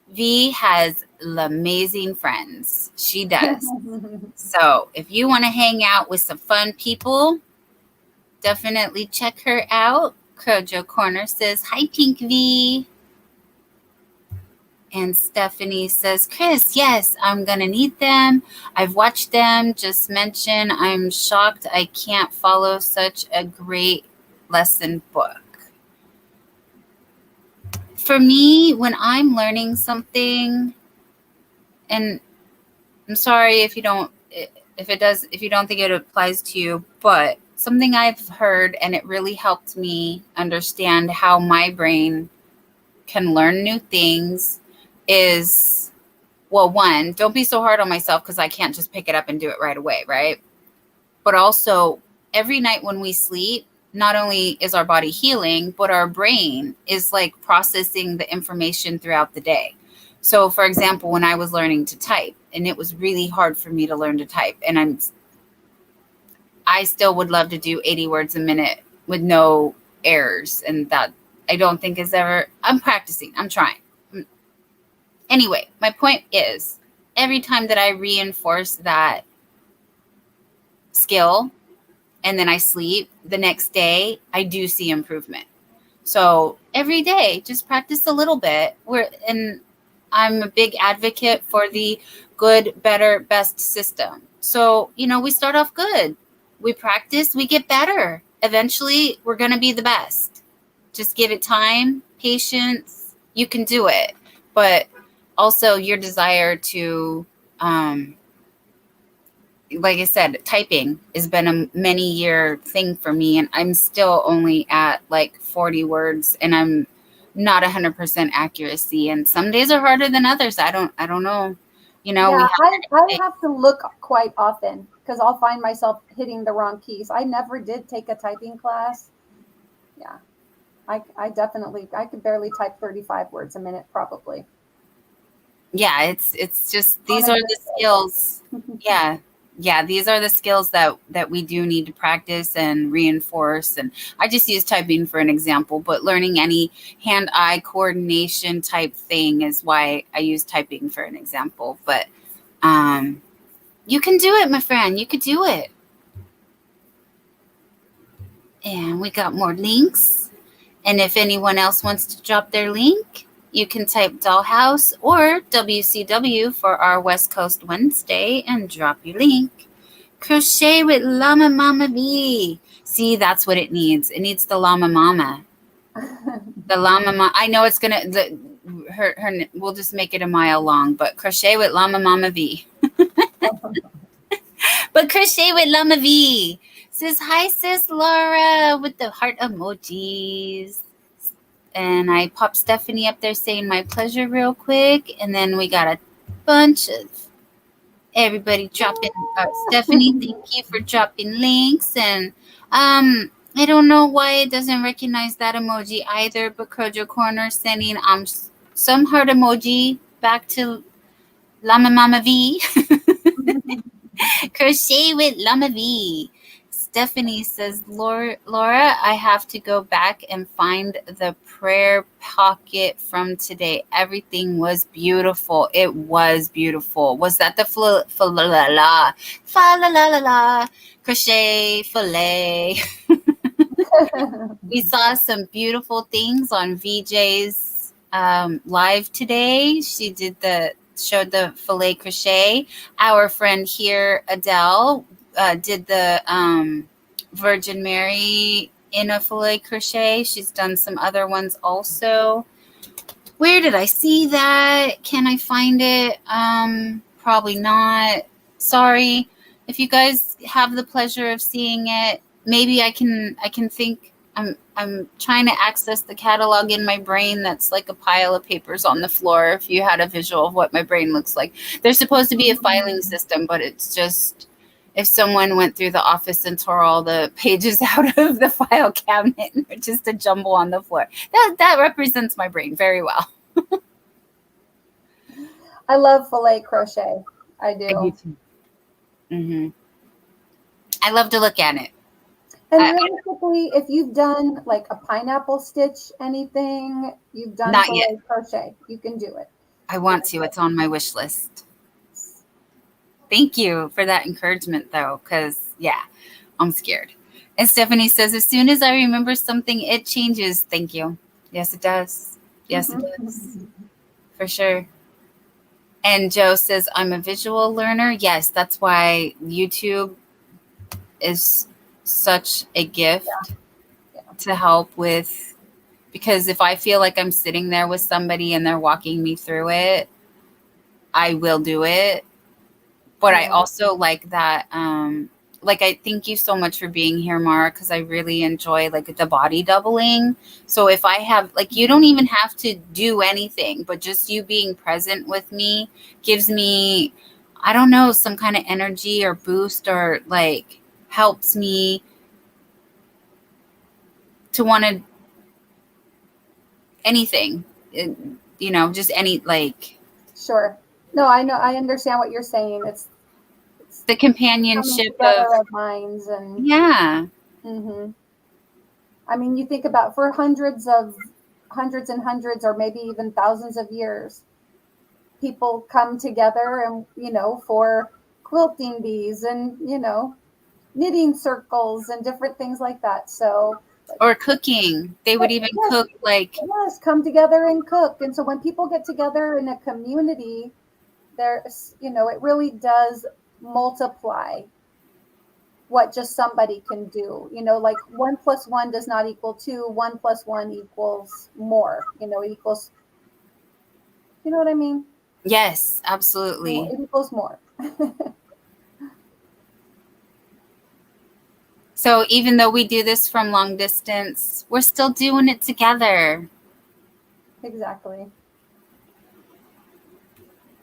V has amazing friends. She does. So if you want to hang out with some fun people, definitely check her out. Crojo Corner says, hi, Pink V. And Stephanie says, Chris, yes, I'm going to need them. I've watched them. Just mention, I'm shocked I can't follow such a great lesson book. For me, when I'm learning something, and I'm sorry if you don't think it applies to you, but something I've heard and it really helped me understand how my brain can learn new things is, well, one, don't be so hard on myself because I can't just pick it up and do it right away, right? But also, every night when we sleep, not only is our body healing, but our brain is like processing the information throughout the day. So, for example, when I was learning to type, and it was really hard for me to learn to type, and I still would love to do 80 words a minute with no errors, and that I don't think is ever, I'm practicing, I'm trying. Anyway, my point is, every time that I reinforce that skill and then I sleep, the next day I do see improvement. So every day, just practice a little bit. And I'm a big advocate for the good, better, best system. So, we start off good. We practice, we get better. Eventually, we're going to be the best. Just give it time, patience. You can do it. But also your desire to, like I said, typing has been a many-year thing for me, and I'm still only at like 40 words, and I'm not 100% accuracy. And some days are harder than others. I don't know. Yeah, I have to look quite often because I'll find myself hitting the wrong keys. I never did take a typing class. Yeah, I could barely type 35 words a minute probably. Yeah, it's just, these are the skills. Yeah, these are the skills that we do need to practice and reinforce. And I just use typing for an example, but learning any hand-eye coordination type thing is why I use typing for an example. But you can do it, my friend. You could do it. And we got more links. And if anyone else wants to drop their link, you can type Dollhouse or WCW for our West Coast Wednesday and drop your link. Crochet with Llama Mama V. See, that's what it needs. It needs the Llama Mama. The Llama Mama. I know it's going to, we'll just make it a mile long, but Crochet with Llama Mama V. But Crochet with Llama V says, hi, sis Laura, with the heart emojis. and I popped Stephanie up there saying my pleasure real quick, and then we got a bunch of everybody dropping. Stephanie, thank you for dropping links, and I don't know why it doesn't recognize that emoji either, but Kojo Corner sending some heart emoji back to Llama Mama V. Crochet with Llama V. Stephanie says, Laura, I have to go back and find the prayer pocket from today. Everything was beautiful. It was beautiful. Was that the fa la la la crochet fillet? We saw some beautiful things on VJ's live today. She showed the filet crochet. Our friend here, Adele, did the Virgin Mary in a filet crochet. She's done some other ones also. Where did I see that? Can I find it? Probably not. Sorry. If you guys have the pleasure of seeing it, maybe I can think. I'm trying to access the catalog in my brain that's like a pile of papers on the floor. If you had a visual of what my brain looks like. There's supposed to be a filing system, but it's just if someone went through the office and tore all the pages out of the file cabinet or just a jumble on the floor. That represents my brain very well. I love filet crochet. I do. I do too. Mm-hmm. I love to look at it. And realistically, if you've done like a pineapple stitch, anything, you've done Not filet yet. crochet, you can do it. I want to. It's on my wish list. Thank you for that encouragement, though, because, yeah, I'm scared. And Stephanie says, as soon as I remember something, it changes. Thank you. Yes, it does. Yes, it does. For sure. And Joe says, I'm a visual learner. Yes, that's why YouTube is such a gift to help with, because if I feel like I'm sitting there with somebody and they're walking me through it, I will do it. But I also like that, like, I thank you so much for being here, Mara, because I really enjoy like the body doubling. So if I have, like, you don't even have to do anything, but just you being present with me gives me, I don't know, some kind of energy or boost, or like helps me to want to anything, you know, just any, like. Sure. No, I know. I understand what you're saying. It's The companionship of minds and yeah. Mm-hmm. I mean, you think about for hundreds and hundreds, or maybe even thousands of years, people come together and, you know, for quilting bees and, you know, knitting circles and different things like that. So, or cooking, they would even cook, like, yes, come together and cook. And so when people get together in a community, there's, you know, it really does multiply what just somebody can do. You know, like 1 + 1 does not equal 2. 1 + 1 equals more. You know, it equals. You know what I mean? Yes, absolutely. It equals more. So even though we do this from long distance, we're still doing it together. Exactly.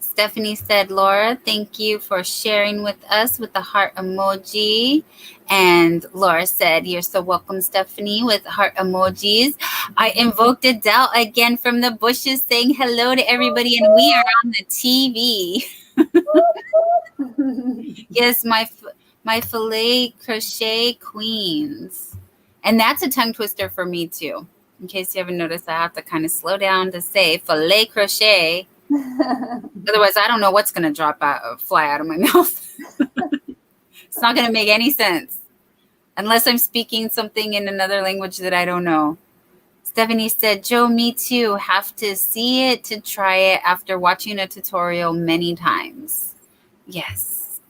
Stephanie said, Laura, thank you for sharing with us with the heart emoji. And Laura said, you're so welcome, Stephanie, with heart emojis. I invoked Adele again from the bushes saying hello to everybody, and we are on the TV. Yes, my filet crochet queens. And that's a tongue twister for me too. In case you haven't noticed, I have to kind of slow down to say filet crochet. Otherwise, I don't know what's going to fly out of my mouth. It's not going to make any sense unless I'm speaking something in another language that I don't know. Stephanie said, Joe, me too. Have to see it to try it after watching a tutorial many times. Yes.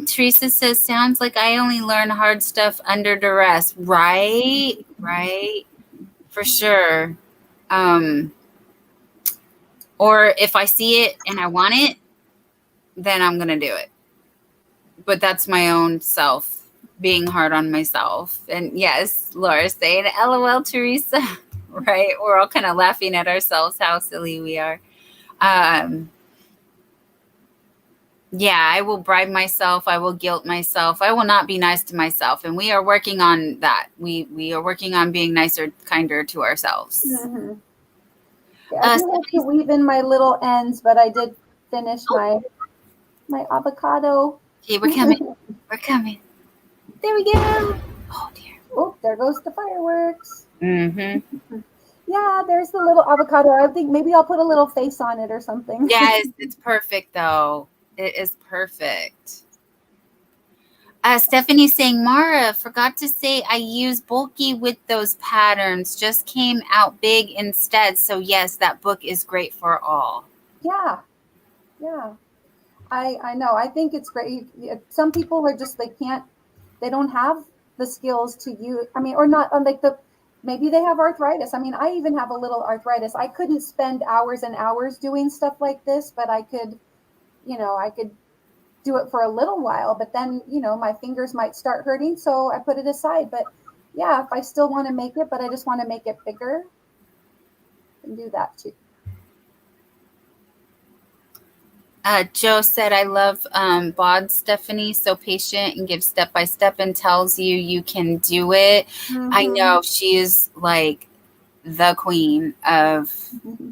Teresa says, sounds like I only learn hard stuff under duress. Right? Right. For sure. Or if I see it and I want it, then I'm going to do it. But that's my own self. being hard on myself. And yes, Laura saying, LOL, Teresa. Right? We're all kind of laughing at ourselves, how silly we are. Um, yeah, I will bribe myself. I will guilt myself. I will not be nice to myself. And we are working on that. We are working on being nicer, kinder to ourselves. Mm-hmm. Yeah, I do have to weave in my little ends, but I did finish my avocado. Okay, we're coming. We're coming. There we go. Oh, dear. Oh, there goes the fireworks. Mm-hmm. Yeah, there's the little avocado. I think maybe I'll put a little face on it or something. Yes, it's perfect, though. It is perfect. Stephanie saying, Mara, forgot to say I use bulky with those patterns. Just came out big instead. So, yes, that book is great for all. Yeah, yeah. I know. I think it's great. Some people are just they don't have the skills to use. I mean, or not like maybe they have arthritis. I mean, I even have a little arthritis. I couldn't spend hours and hours doing stuff like this, but I could, I could do it for a little while, but then, my fingers might start hurting. So I put it aside. But yeah, if I still want to make it, but I just want to make it bigger, I can do that too. Joe said, I love Bod, Stephanie, so patient and gives step by step and tells you can do it. Mm-hmm. I know she is like the queen of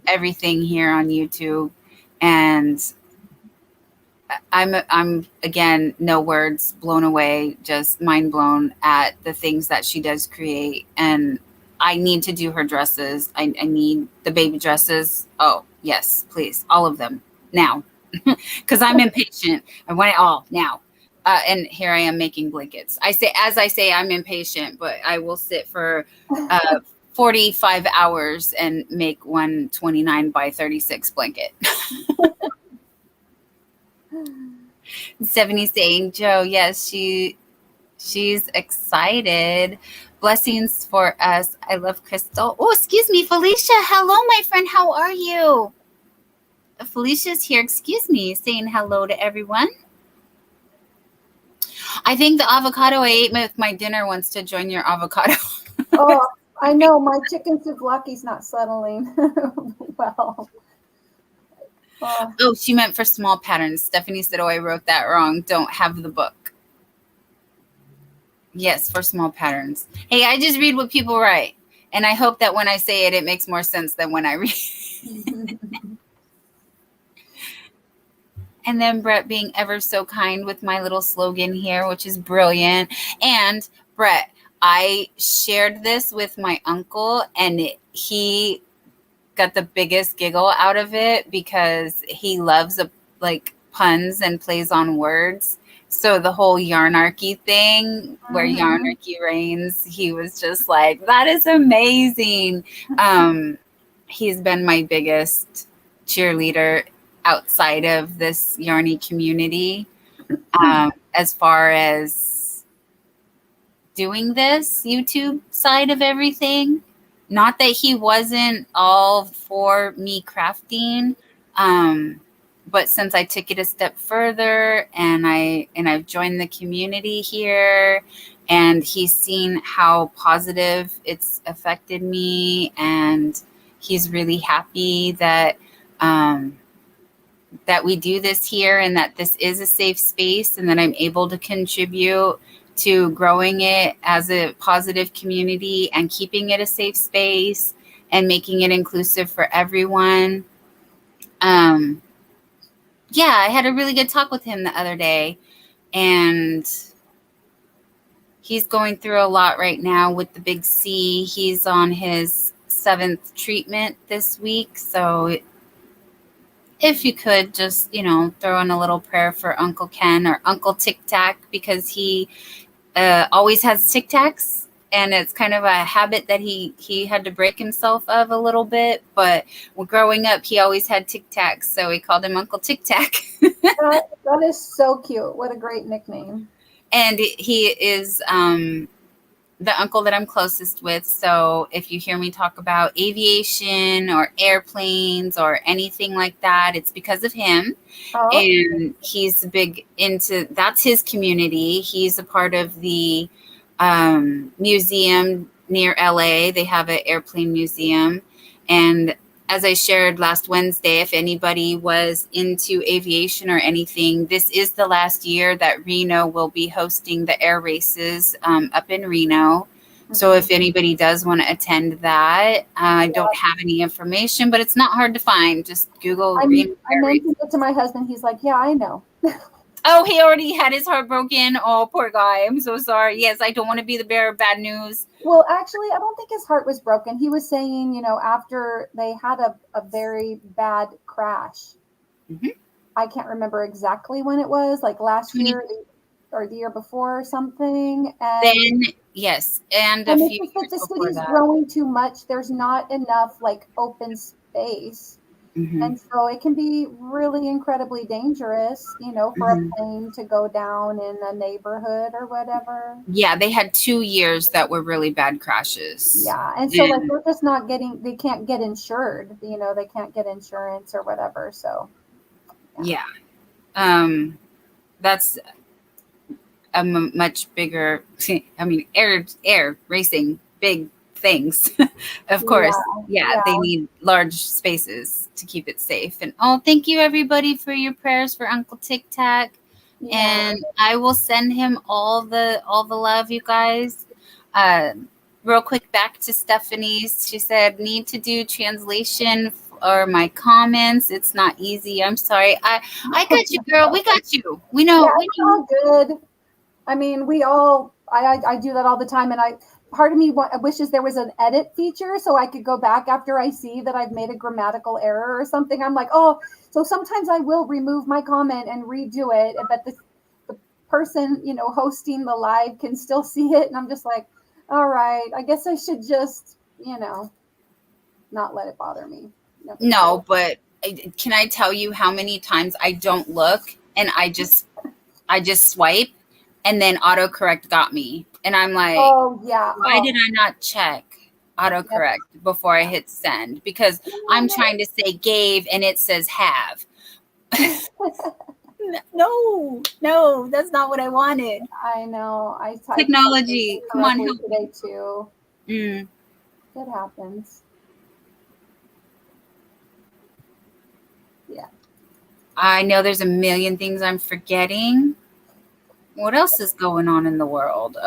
everything here on YouTube. And I'm again, no words, blown away, just mind blown at the things that she does create. And I need to do her dresses. I need the baby dresses. Oh, yes, please. All of them now. Because I'm impatient. I want it all now. And here I am making blankets. As I say, I'm impatient, but I will sit for 45 hours and make one 29 by 36 blanket. 70 saying, Joe, yes, she's excited. Blessings for us. I love Crystal. Oh, excuse me, Felicia. Hello, my friend. How are you? Felicia's here, excuse me, saying hello to everyone. I think the avocado I ate with my dinner wants to join your avocado. Oh, I know. My chicken souvlaki's not settling well. Oh, she meant for small patterns. Stephanie said, oh, I wrote that wrong. Don't have the book. Yes, for small patterns. Hey, I just read what people write. And I hope that when I say it, it makes more sense than when I read. And then Brett being ever so kind with my little slogan here, which is brilliant. And Brett, I shared this with my uncle, and he got the biggest giggle out of it because he loves puns and plays on words. So the whole yarnarchy thing, where yarnarchy reigns, he was just like, that is amazing. He's been my biggest cheerleader outside of this Yarny community, as far as doing this YouTube side of everything. Not that he wasn't all for me crafting, but since I took it a step further and I've joined the community here, and he's seen how positive it's affected me, and he's really happy that that we do this here, and that this is a safe space, and that I'm able to contribute to growing it as a positive community and keeping it a safe space and making it inclusive for everyone. Yeah, I had a really good talk with him the other day, and he's going through a lot right now with the big C. He's on his 7th treatment this week. So if you could just, throw in a little prayer for Uncle Ken or Uncle Tic Tac, because he always has Tic Tacs. And it's kind of a habit that he had to break himself of a little bit. But growing up, he always had Tic Tacs. So we called him Uncle Tic Tac. That is so cute. What a great nickname. And he is the uncle that I'm closest with. So if you hear me talk about aviation or airplanes or anything like that, it's because of him. Oh, And he's big into, that's his community. He's a part of the museum near LA. They have an airplane museum. And as I shared last Wednesday, if anybody was into aviation or anything, this is the last year that Reno will be hosting the air races up in Reno. So if anybody does want to attend that, I don't have any information, but it's not hard to find. Just Google Reno I air races. mentioned it to my husband. He's like, yeah, I know. Oh, he already had his heart broken. Oh, poor guy. I'm so sorry. Yes, I don't want to be the bearer of bad news. Well, actually, I don't think his heart was broken. He was saying, after they had a very bad crash. Mm-hmm. I can't remember exactly when it was, like last 20, year or the year before or something. then, yes, and a And it's few just that years the before city's that. growing too much. There's not enough like open space. Mm-hmm. And so it can be really incredibly dangerous, for a Mm-hmm. plane to go down in a neighborhood or whatever. Yeah, they had 2 years that were really bad crashes. Yeah. And so, like, And they're just not they can't get insured, they can't get insurance or whatever. So, yeah, that's a much bigger, I mean, air racing, big things. Of yeah. course, yeah, Yeah. they need large spaces to keep it safe. And oh, thank you everybody for your prayers for Uncle Tic Tac. Yeah. And I will send him all the love, you guys. Uh, Real quick, back to Stephanie's. She said, "Need to do translation or my comments. It's not easy. I'm sorry. I got you, girl. We got you. We Yeah. know. We It's know." all good. I mean, I do that all the time. And part of me wishes there was an edit feature so I could go back after I see that I've made a grammatical error or something. I'm like, oh, so sometimes I will remove my comment and redo it, but the person, hosting the live can still see it. And I'm just like, all right, I guess I should just, not let it bother me necessarily. No, but can I tell you how many times I don't look and I just swipe and then autocorrect got me. And I'm like, Oh, yeah. why Oh, did I not check autocorrect before I hit send? Because I'm trying to say gave and it says have. No, that's not what I wanted. I know. I typed something Technology, come on, incorrectly help today me. too. Mm. It happens. Yeah. I know there's a million things I'm forgetting. What else is going on in the world?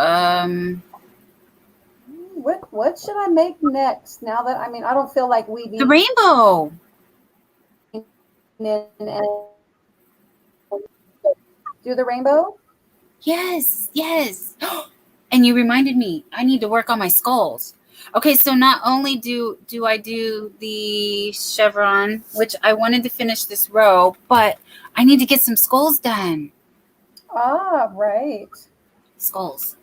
What should I make next? Now that I don't feel like we've The eaten rainbow. and do the rainbow. Yes. And you reminded me, I need to work on my skulls. Okay, so not only do I do the chevron, which I wanted to finish this row, but I need to get some skulls done. Ah, right. Skulls.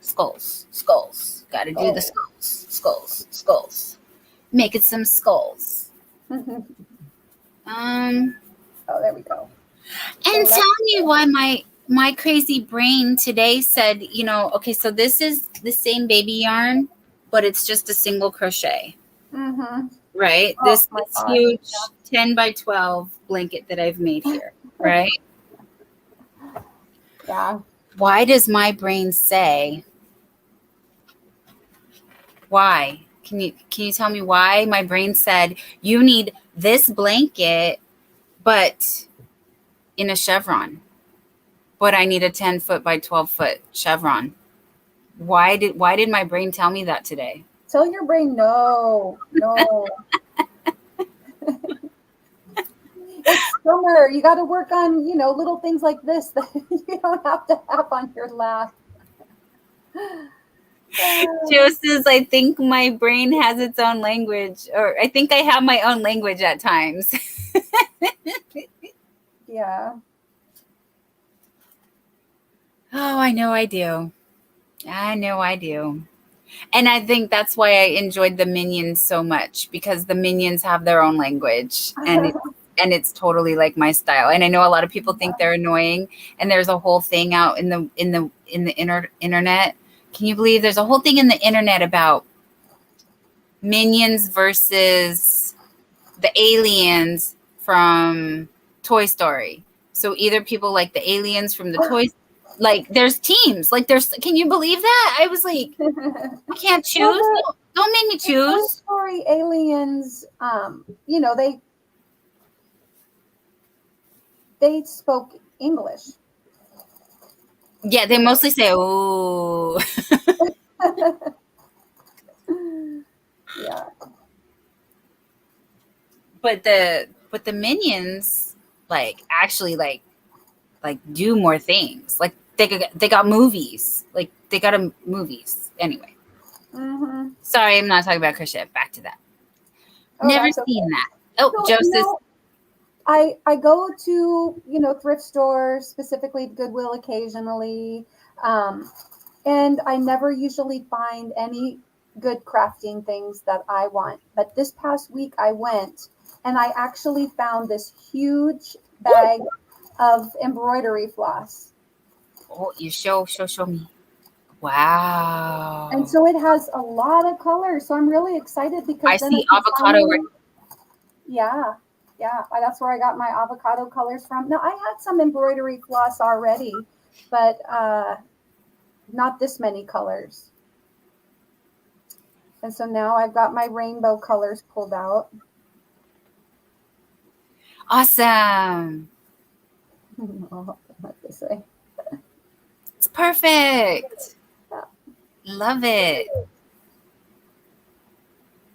Got to do the skulls. Making some skulls. Oh, Um, there we go. and tell me why my crazy brain today said, okay, so this is the same baby yarn, but it's just a single crochet, Mm-hmm. right? Oh This my gosh. huge 10 by 12 blanket that I've made here, right? Yeah. Why does my brain say, why? Can you tell me why my brain said you need this blanket, but in a chevron, but I need a 10-foot by 12-foot chevron? Why did my brain tell me that today? Tell your brain no. It's summer. You got to work on, little things like this that you don't have to have on your lap. Joe says, I think my brain has its own language, or I think I have my own language at times. Yeah. Oh, I know I do. And I think that's why I enjoyed the Minions so much, because the Minions have their own language, and it's totally like my style. And I know a lot of people think they're annoying, and there's a whole thing out in the internet. Can you believe there's a whole thing in the internet about Minions versus the aliens from Toy Story? So either people like the aliens from the toys, like there's teams, like there's. Can you believe that? I was like, I can't choose. Well, Don't make me the Toy choose. Story aliens, you know, they spoke English. Yeah, they mostly say, "Oh." Yeah. But the minions like actually like do more things. Like they got movies. Like they got a movies. Anyway. Mm-hmm. Sorry, I'm not talking about crochet. Back to that. Oh, Never that's okay. seen that. Oh, So, Joseph. I go to, thrift stores, specifically Goodwill occasionally, um, and I never usually find any good crafting things that I want. But this past week I went and I actually found this huge bag of embroidery floss. Oh, you show me. Wow. And so it has a lot of colors. So I'm really excited I because then I see can avocado. finally, yeah, yeah, that's where I got my avocado colors from. Now I had some embroidery floss already, but not this many colors. And so now I've got my rainbow colors pulled out. Awesome. Oh, not this way. It's perfect. Yeah. Love it.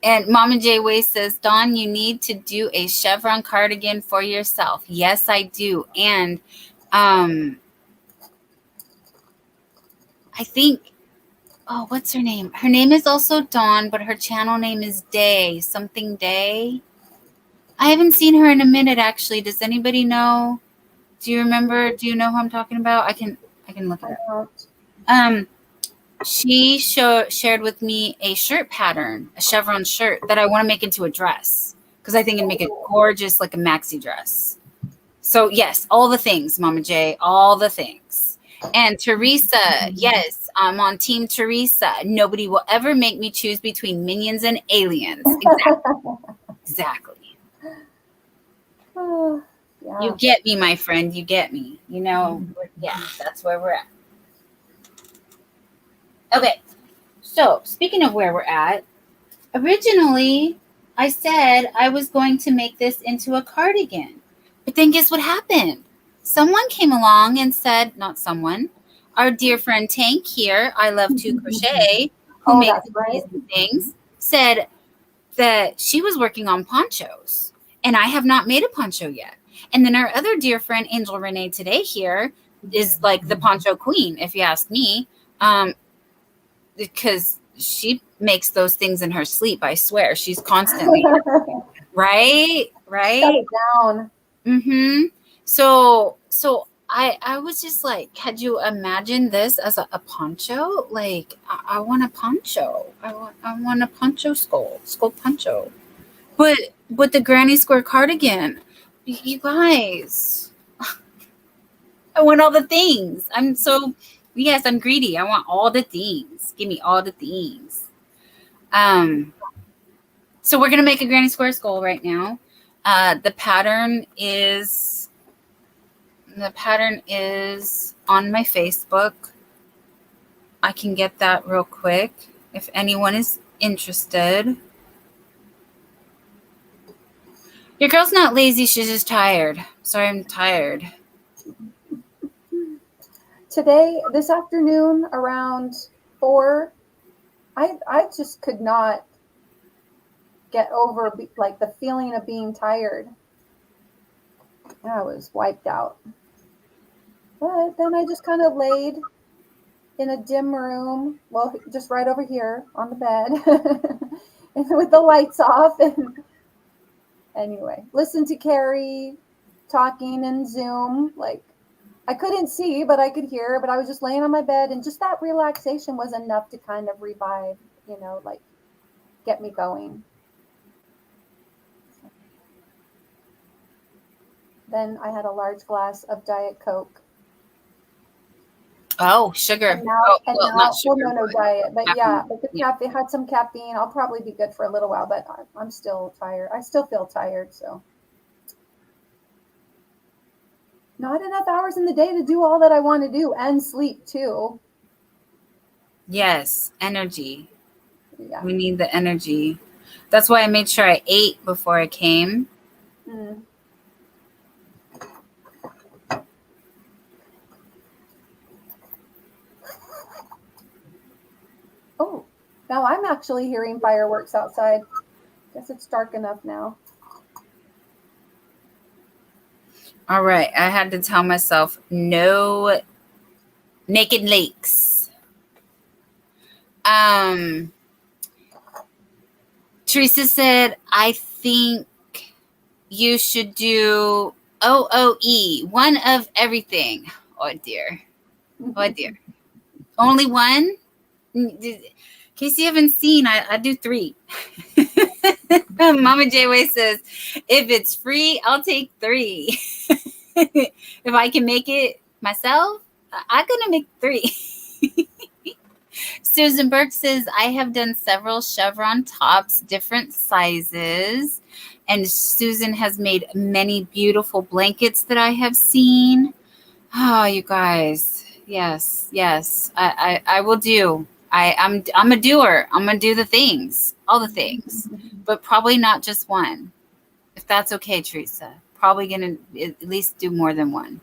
And Mama J Way says, Dawn, you need to do a chevron cardigan for yourself. Yes, I do. And I think, oh, what's her name? Her name is also Dawn, but her channel name is Day, something Day. I haven't seen her in a minute, actually. Does anybody know? Do you remember? Do you know who I'm talking about? I can look it I up. don't. She shared with me a shirt pattern, a chevron shirt that I want to make into a dress because I think it'd make it gorgeous, like a maxi dress. So yes, all the things, Mama J, all the things. And Teresa, yes, I'm on Team Teresa. Nobody will ever make me choose between minions and aliens. Exactly. Oh, You yeah. get me, my friend. You get me. Yeah, that's where we're at. Okay. So, speaking of where we're at, originally I said I was going to make this into a cardigan. But then guess what happened? Someone came along and said, not someone, our dear friend Tank here, I love to crochet, who Oh, makes that's right. amazing things, said that she was working on ponchos. And I have not made a poncho yet. And then our other dear friend, Angel Renee today here, is like the poncho queen, if you ask me. Because she makes those things in her sleep. I swear, she's constantly right. Shut it down. Mm-hmm. So I was just like, had you imagine this as a poncho? Like I want a poncho. I want a poncho skull poncho. But the granny square cardigan, you guys, I want all the things. Yes, I'm greedy. I want all the things. Give me all the things. Um, so we're gonna make a granny square skull right now. The pattern is on my Facebook. I can get that real quick if anyone is interested. Your girl's not lazy, she's just tired. Sorry, I'm tired. Today, this afternoon, around 4, I just could not get over like the feeling of being tired. I was wiped out. But then I just kind of laid in a dim room, well, just right over here on the bed, and with the lights off. And anyway, listen to Carrie talking in Zoom. Like I couldn't see, but I could hear. But I was just laying on my bed, and just that relaxation was enough to kind of revive, like get me going. Then I had a large glass of Diet Coke. Oh, sugar. Oh, well, not well, sugar, no but diet, but yeah, caffeine. but the Yeah. caffeine had some caffeine. I'll probably be good for a little while, but I'm still tired. I still feel tired, so not enough hours in the day to do all that I want to do and sleep too. Yes, energy. Yeah. We need the energy. That's why I made sure I ate before I came. Mm. Oh, now I'm actually hearing fireworks outside. Guess it's dark enough now. All right. I had to tell myself no naked lakes. Um, Teresa said, I think you should do OOE, one of everything. Oh dear. Oh dear. Only one? In case you haven't seen, I do 3. Mama J-Way says, if it's free, I'll take 3. If I can make it myself, I'm going to make 3. Susan Burke says, I have done several chevron tops, different sizes. And Susan has made many beautiful blankets that I have seen. Oh, you guys. Yes, yes. I will do. I'm a doer. I'm gonna do the things, all the things, but probably not just one. If that's okay, Teresa. Probably gonna at least do more than one.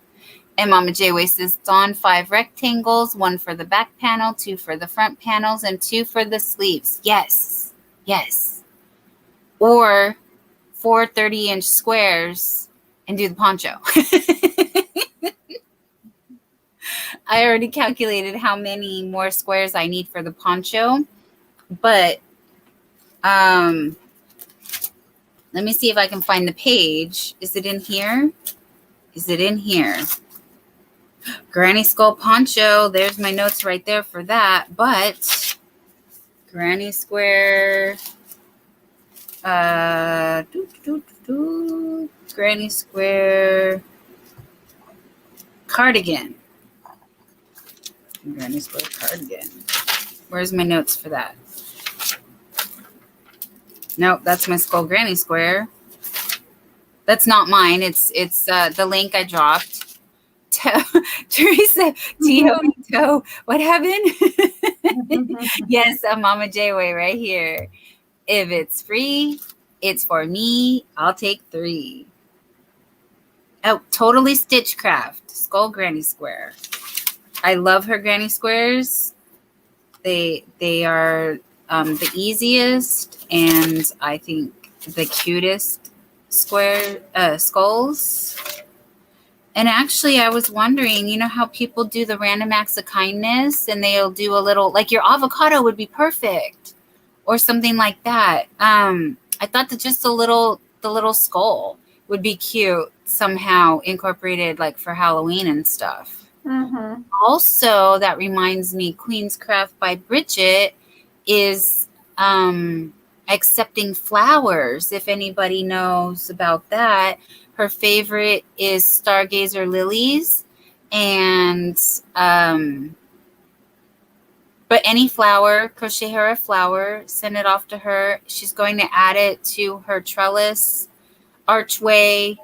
And Mama J-Way says, Dawn 5 rectangles, 1 for the back panel, 2 for the front panels, and 2 for the sleeves. Yes, yes. Or 4 30-inch squares and do the poncho. I already calculated how many more squares I need for the poncho, but let me see if I can find the page. Is it in here? Is it in here? Granny Skull poncho. There's my notes right there for that. But Granny Square, Granny Square cardigan. Granny Square cardigan. Where's my notes for that? Nope, that's my Skull Granny Square. That's not mine. It's the link I dropped. Teresa, Tio, what happened? Yes, Mama J-Way right here. If it's free, it's for me. I'll take 3. Oh, Totally Stitchcraft, Skull Granny Square. I love her Granny Squares. They are the easiest and I think the cutest square skulls. And actually, I was wondering, you know how people do the random acts of kindness and they'll do a little, like your avocado would be perfect or something like that. I thought that just the little skull would be cute somehow incorporated like for Halloween and stuff. Mm-hmm. Also, that reminds me, Queen's Craft by Bridget is accepting flowers. If anybody knows about that, her favorite is Stargazer lilies, and but any flower, crochet her a flower, send it off to her. She's going to add it to her trellis archway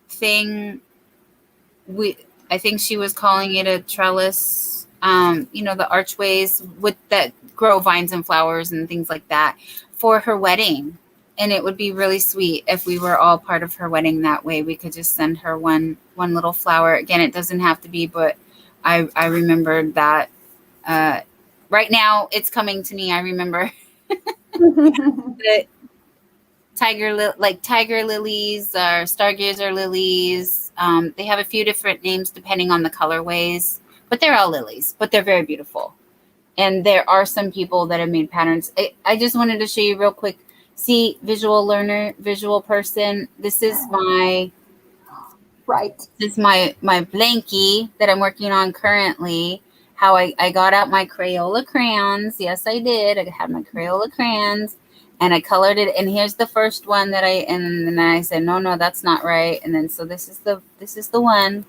thing. I think she was calling it a trellis. You know, the archways with that grow vines and flowers and things like that for her wedding. And it would be really sweet if we were all part of her wedding that way. We could just send her one little flower. Again, it doesn't have to be, but I remembered that. Right now, it's coming to me. I remember that tiger lilies or stargazer lilies. They have a few different names depending on the colorways, but they're all lilies, but they're very beautiful. And there are some people that have made patterns. I just wanted to show you real quick. See, visual learner, visual person. This is my right. This is my blankie that I'm working on currently. How I got out my Crayola crayons. Yes, I did. I had my Crayola crayons and I colored it. And here's the first one that and then I said, no, that's not right. And then so this is the one.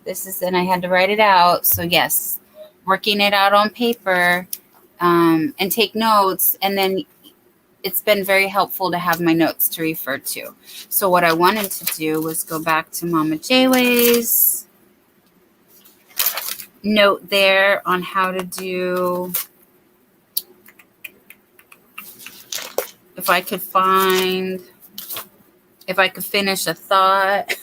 This is, and I had to write it out. So yes, working it out on paper, and take notes, and then it's been very helpful to have my notes to refer to. So what I wanted to do was go back to Mama Jayway's note there on how to do, if I could finish a thought.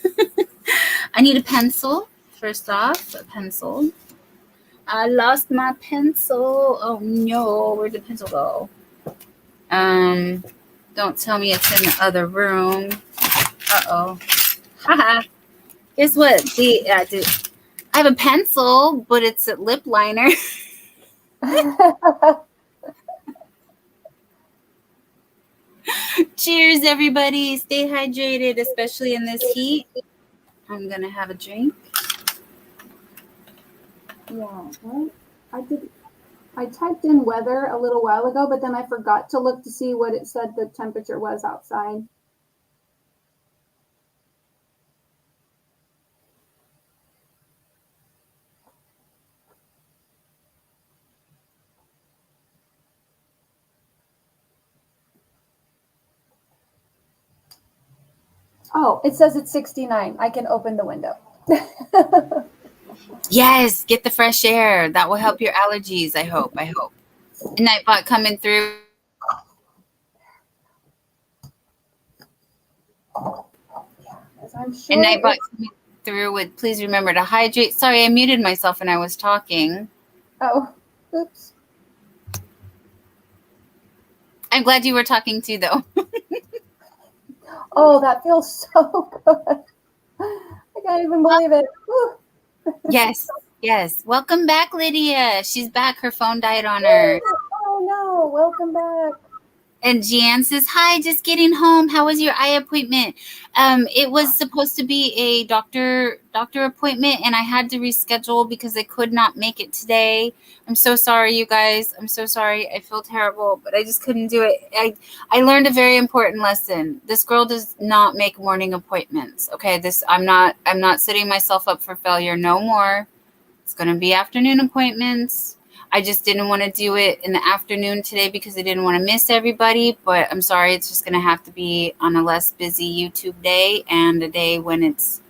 I need a pencil, first off, a pencil. I lost my pencil. Oh no, where'd the pencil go? Don't tell me it's in the other room. Uh-oh. Haha. Guess what? I have a pencil, but it's a lip liner. Cheers, everybody. Stay hydrated, especially in this heat. I'm going to have a drink. Yeah, right. I typed in weather a little while ago, but then I forgot to look to see what it said the temperature was outside. Oh, it says it's 69. I can open the window. Yes, get the fresh air. That will help your allergies, I hope. Nightbot coming through. I'm sure. And Nightbot coming through with, please remember to hydrate. Sorry, I muted myself when I was talking. Oh, oops. I'm glad you were talking too, though. Oh, that feels so good. I can't even believe it. Yes. Welcome back, Lydia. She's back. Her phone died on her. Oh, no. Welcome back. And Jan says, hi, just getting home. How was your eye appointment? It was supposed to be a doctor appointment, and I had to reschedule because I could not make it today. I'm so sorry, you guys. I'm so sorry. I feel terrible, but I just couldn't do it. I learned a very important lesson. This girl does not make morning appointments. Okay, I'm not setting myself up for failure no more. It's going to be afternoon appointments. I just didn't want to do it in the afternoon today because I didn't want to miss everybody. But I'm sorry, it's just going to have to be on a less busy YouTube day and a day when it's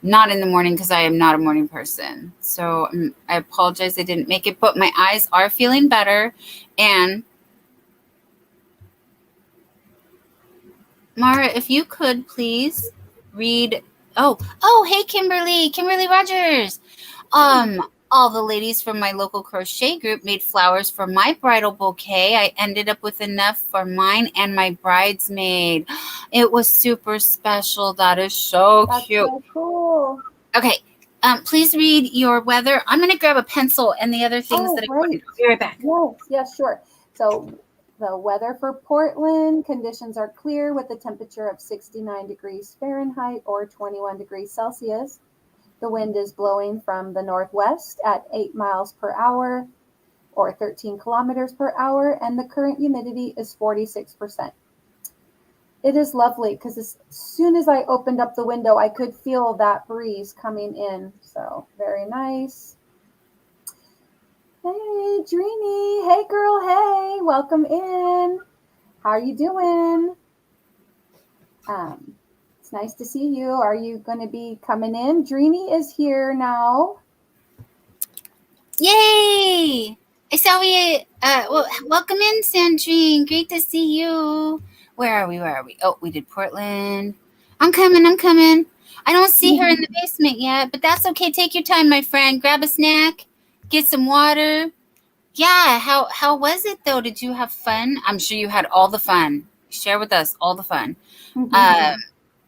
not in the morning because I am not a morning person. So I apologize I didn't make it, but my eyes are feeling better. And Mara, if you could please read. Oh, hey, Kimberly Rogers. All the ladies from my local crochet group made flowers for my bridal bouquet. I ended up with enough for mine and my bridesmaid. It was super special. That is so cute. So cool. Okay. Please read your weather. I'm going to grab a pencil and the other things that I wanted. I'll be right back. Yes, sure. So the weather for Portland, conditions are clear with a temperature of 69 degrees Fahrenheit or 21 degrees Celsius. The wind is blowing from the northwest at 8 miles per hour or 13 kilometers per hour, and the current humidity is 46%. It is lovely because as soon as I opened up the window, I could feel that breeze coming in. So very nice. Hey, Dreamy. Hey, girl. Hey, welcome in. How are you doing? It's nice to see you. Are you going to be coming in? Dreamy is here now. Yay! I saw we. Welcome in, Sandrine. Great to see you. Where are we? Oh, we did Portland. I'm coming. I don't see her in the basement yet, but that's okay. Take your time, my friend. Grab a snack. Get some water. Yeah. How was it though? Did you have fun? I'm sure you had all the fun. Share with us all the fun.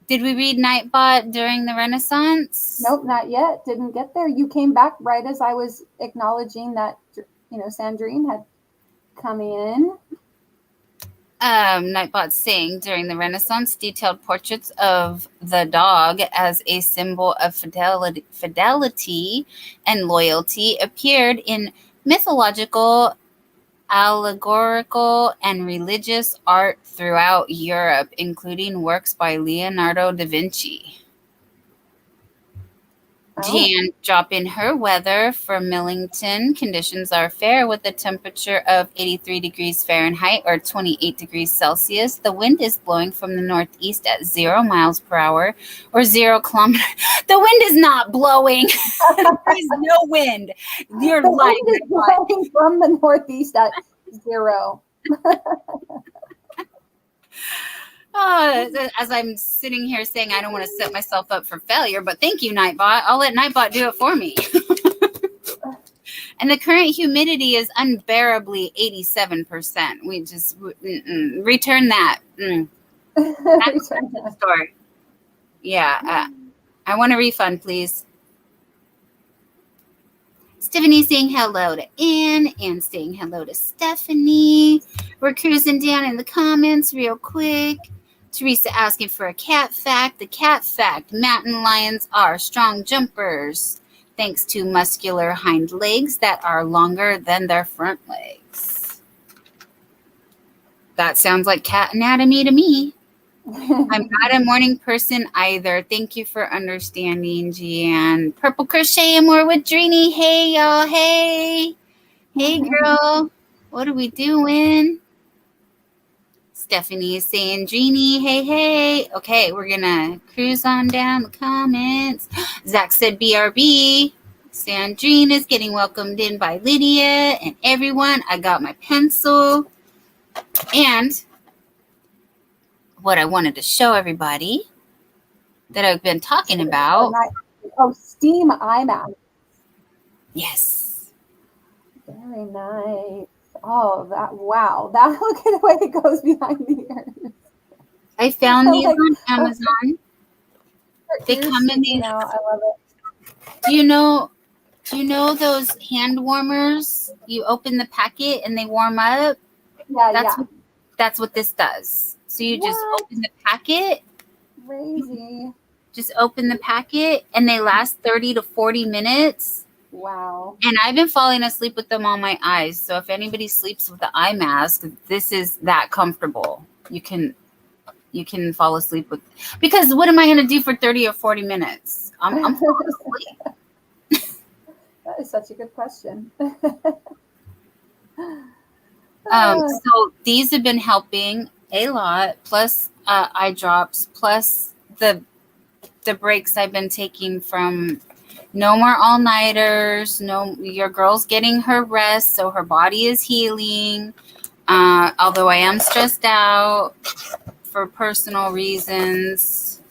Did we read Nightbot during the Renaissance? Nope, not yet. Didn't get there. You came back right as I was acknowledging that, Sandrine had come in. Nightbot saying during the Renaissance, detailed portraits of the dog as a symbol of fidelity and loyalty appeared in mythological, allegorical, and religious art throughout Europe, including works by Leonardo da Vinci. Oh. Jan, drop in her weather for Millington. Conditions are fair with a temperature of 83 degrees Fahrenheit or 28 degrees Celsius. The wind is blowing from the northeast at 0 miles per hour or 0 kilometers. The wind is not blowing. There's no wind. You're The lying. wind is blowing from the northeast at 0. As I'm sitting here saying I don't want to set myself up for failure, but thank you, Nightbot. I'll let Nightbot do it for me. And the current humidity is unbearably 87%. We just return that. That's the story. Yeah, I want a refund, please. Stephanie saying hello to Ann and saying hello to Stephanie. We're cruising down in the comments real quick. Teresa asking for a cat fact. The cat fact, mountain lions are strong jumpers thanks to muscular hind legs that are longer than their front legs. That sounds like cat anatomy to me. I'm not a morning person either. Thank you for understanding, Gian. Purple Crochet and more with Drini. Hey, y'all. Hey. Hey, girl. What are we doing? Stephanie is saying, Drini, hey, hey. Okay, we're going to cruise on down the comments. Zach said BRB. Sandrine is getting welcomed in by Lydia and everyone. I got my pencil. And what I wanted to show everybody that I've been talking about. Oh, steam eye mask. Yes. Very nice. Oh, wow. That look at the way it goes behind the ears. I found these on Amazon. They come in these. I love it. Do you know those hand warmers? You open the packet and they warm up. Yeah, That's what this does. So you just open the packet. Crazy. Just open the packet and they last 30 to 40 minutes. Wow. And I've been falling asleep with them on my eyes. So if anybody sleeps with the eye mask, this is that comfortable. You can fall asleep with, because what am I going to do for 30 or 40 minutes? I'm falling asleep. That is such a good question. So these have been helping a lot, plus eye drops, plus the breaks I've been taking from no more all-nighters, your girl's getting her rest, so her body is healing. Although I am stressed out for personal reasons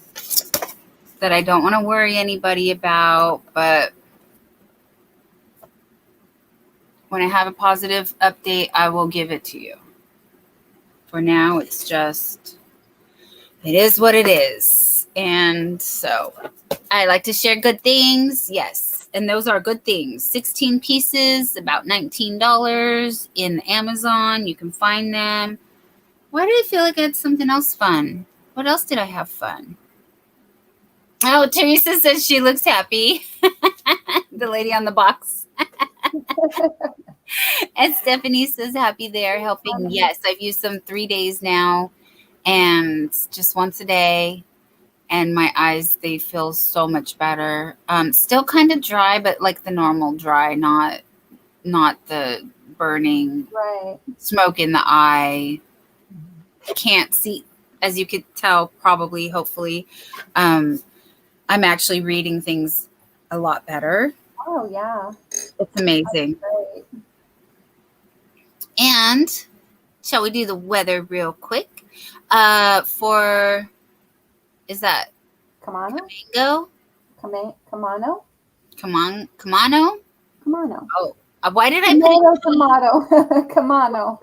that I don't want to worry anybody about, but when I have a positive update, I will give it to you. For now, it is what it is. And so I like to share good things. Yes. And those are good things. 16 pieces, about $19 in Amazon. You can find them. Why did I feel like I had something else fun? What else did I have fun? Oh, Teresa says she looks happy. The lady on the box. And Stephanie says happy they are helping. Yes, I've used them 3 days now and just once a day. And my eyes, they feel so much better. Still kind of dry, but like the normal dry, not the burning smoke in the eye. Can't see, as you could tell, probably, hopefully. I'm actually reading things a lot better. Oh, yeah. It's amazing. And shall we do the weather real quick? Is that Kamano? Kamano? Kamano? Kamano? Oh, why did I Tomato? Kamano.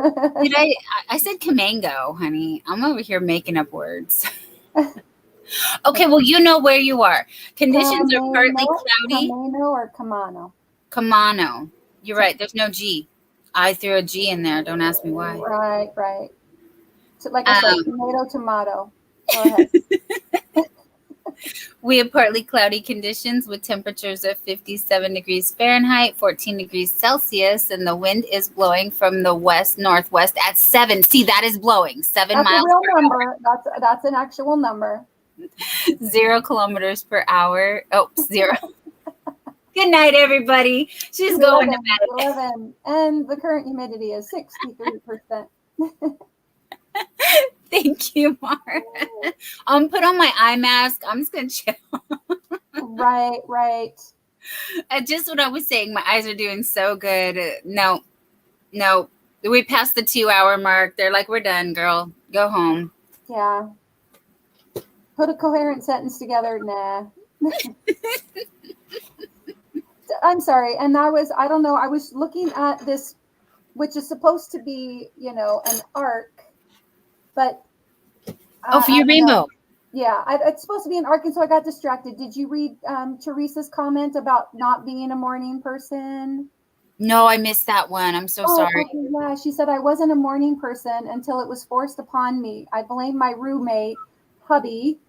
I said Kamango, honey. I'm over here making up words. Okay, well, you know where you are. Conditions are partly cloudy. Kamano or Kamano? Kamano. You're right. There's no G. I threw a G in there. Don't ask me why. Right. So, like I said, tomato. Go ahead. We have partly cloudy conditions with temperatures of 57 degrees Fahrenheit, 14 degrees Celsius, and the wind is blowing from the west-northwest at 7. See, that is blowing 7 miles That's a real per number. That's an actual number. 0 kilometers per hour. Oh, 0. Good night, everybody. She's going to 11, bed. 11, and the current humidity is 63%. Thank you, Mark. Put on my eye mask. I'm just gonna chill. Right, right. Just what I was saying. My eyes are doing so good. No, no. We passed the 2-hour mark. They're like, we're done, girl. Go home. Yeah. Put a coherent sentence together. Nah. I'm sorry. And I don't know, I was looking at this, which is supposed to be, an arc, but Oh, for I your don't know. rainbow. Yeah, it's supposed to be an arc, and so I got distracted. Did you read Teresa's comment about not being a morning person? No, I missed that one. I'm so Oh, sorry. okay, yeah. She said, I wasn't a morning person until it was forced upon me. I blame my roommate, hubby.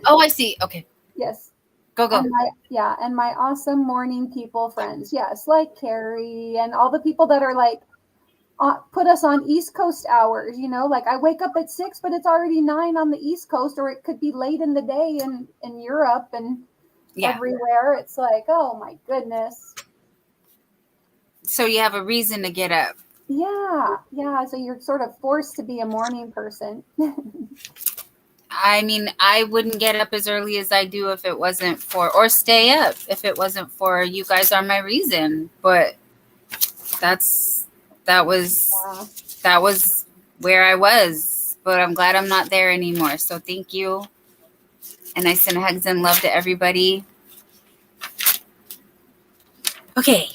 Oh, I see. Okay. Yes. Go, go. And my awesome morning people friends. Yes, like Carrie and all the people that are like, put us on East Coast hours, like I wake up at 6, but it's already 9 on the East Coast, or it could be late in the day in Europe and Yeah. everywhere. It's like, oh my goodness. So you have a reason to get up. Yeah. So you're sort of forced to be a morning person. I mean, I wouldn't get up as early as I do if it wasn't for, or stay up if it wasn't for you guys are my reason. But that was where I was. But I'm glad I'm not there anymore. So thank you. And I send hugs and love to everybody. Okay.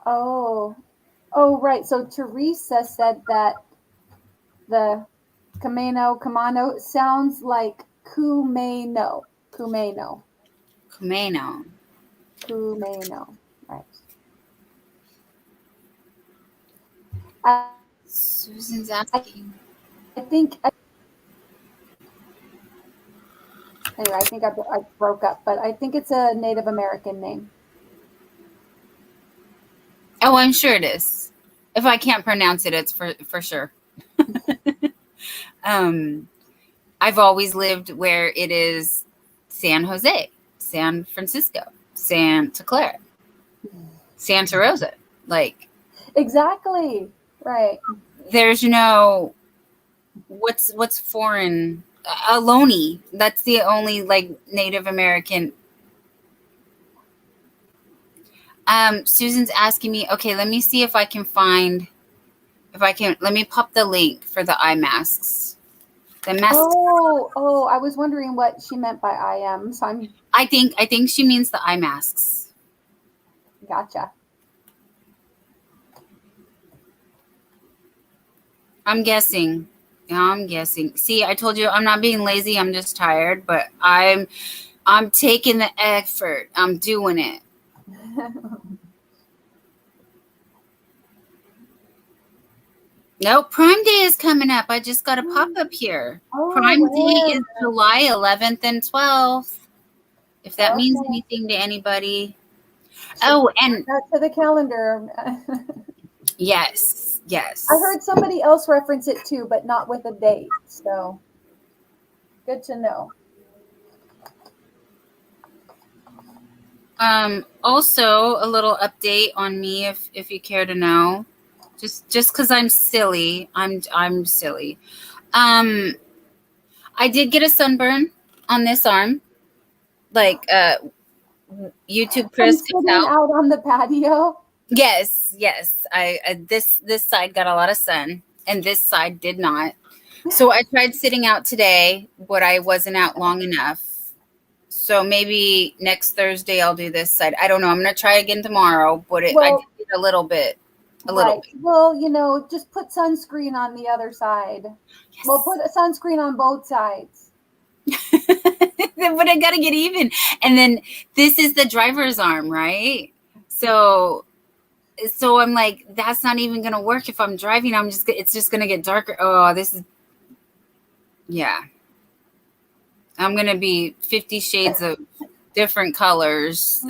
Oh, right. So Teresa said that the Kamano sounds like Kumeno. Kumeno. Right. Susan's asking. I think anyway, I think I broke up, but I think it's a Native American name. Oh, I'm sure it is. If I can't pronounce it, it's for sure. I've always lived where it is San Jose, San Francisco, Santa Clara, Santa Rosa. Like, exactly. Right. there's no what's foreign. Ohlone. That's the only like Native American. Susan's asking me. Okay, let me see if I can find. If I can, let me pop the link for the eye masks. The masks. Oh, I was wondering what she meant by I am. So I think she means the eye masks. Gotcha. I'm guessing. See, I told you I'm not being lazy. I'm just tired, but I'm taking the effort. I'm doing it. Nope, Prime Day is coming up. I just got a pop-up here. Prime Day is July 11th and 12th. If that means anything to anybody. Oh, and to the calendar. yes. I heard somebody else reference it too, but not with a date. So good to know. Also a little update on me if you care to know. Just because I'm silly. I'm silly. I did get a sunburn on this arm. Like YouTube Chris sitting out on the patio. Yes. I this side got a lot of sun and this side did not. So I tried sitting out today, but I wasn't out long enough. So maybe next Thursday I'll do this side. I don't know. I'm gonna try again tomorrow, but I did it a little bit. Little bit. Well, just put sunscreen on the other side. Yes. Well, put a sunscreen on both sides. But I gotta get even. And then this is the driver's arm, right? So I'm like, that's not even gonna work if I'm driving. It's just gonna get darker. Oh, this is, yeah. I'm gonna be 50 shades of different colors.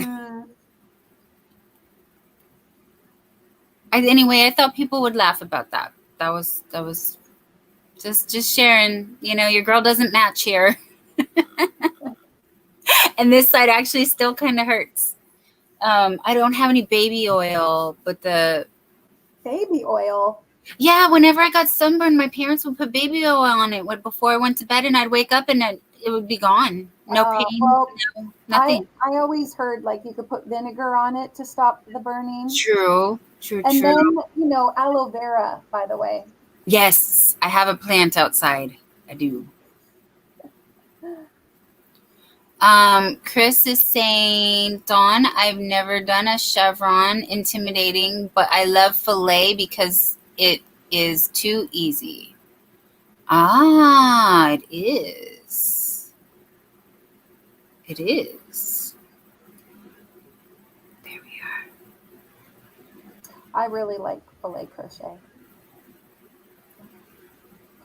Anyway, I thought people would laugh about that. That was just sharing. Your girl doesn't match here. And this side actually still kind of hurts. I don't have any baby oil, but Baby oil. yeah, whenever I got sunburned, my parents would put baby oil on it before I went to bed, and I'd wake up and it would be gone. No pain, Well, no I nothing. I always heard like you could put vinegar on it to stop the burning. True, true, And true. then, aloe vera, by the way. Yes, I have a plant outside. I do. Chris is saying, Dawn, I've never done a chevron, intimidating, but I love filet because it is too easy. Ah, it is. It is. There we are. I really like filet crochet.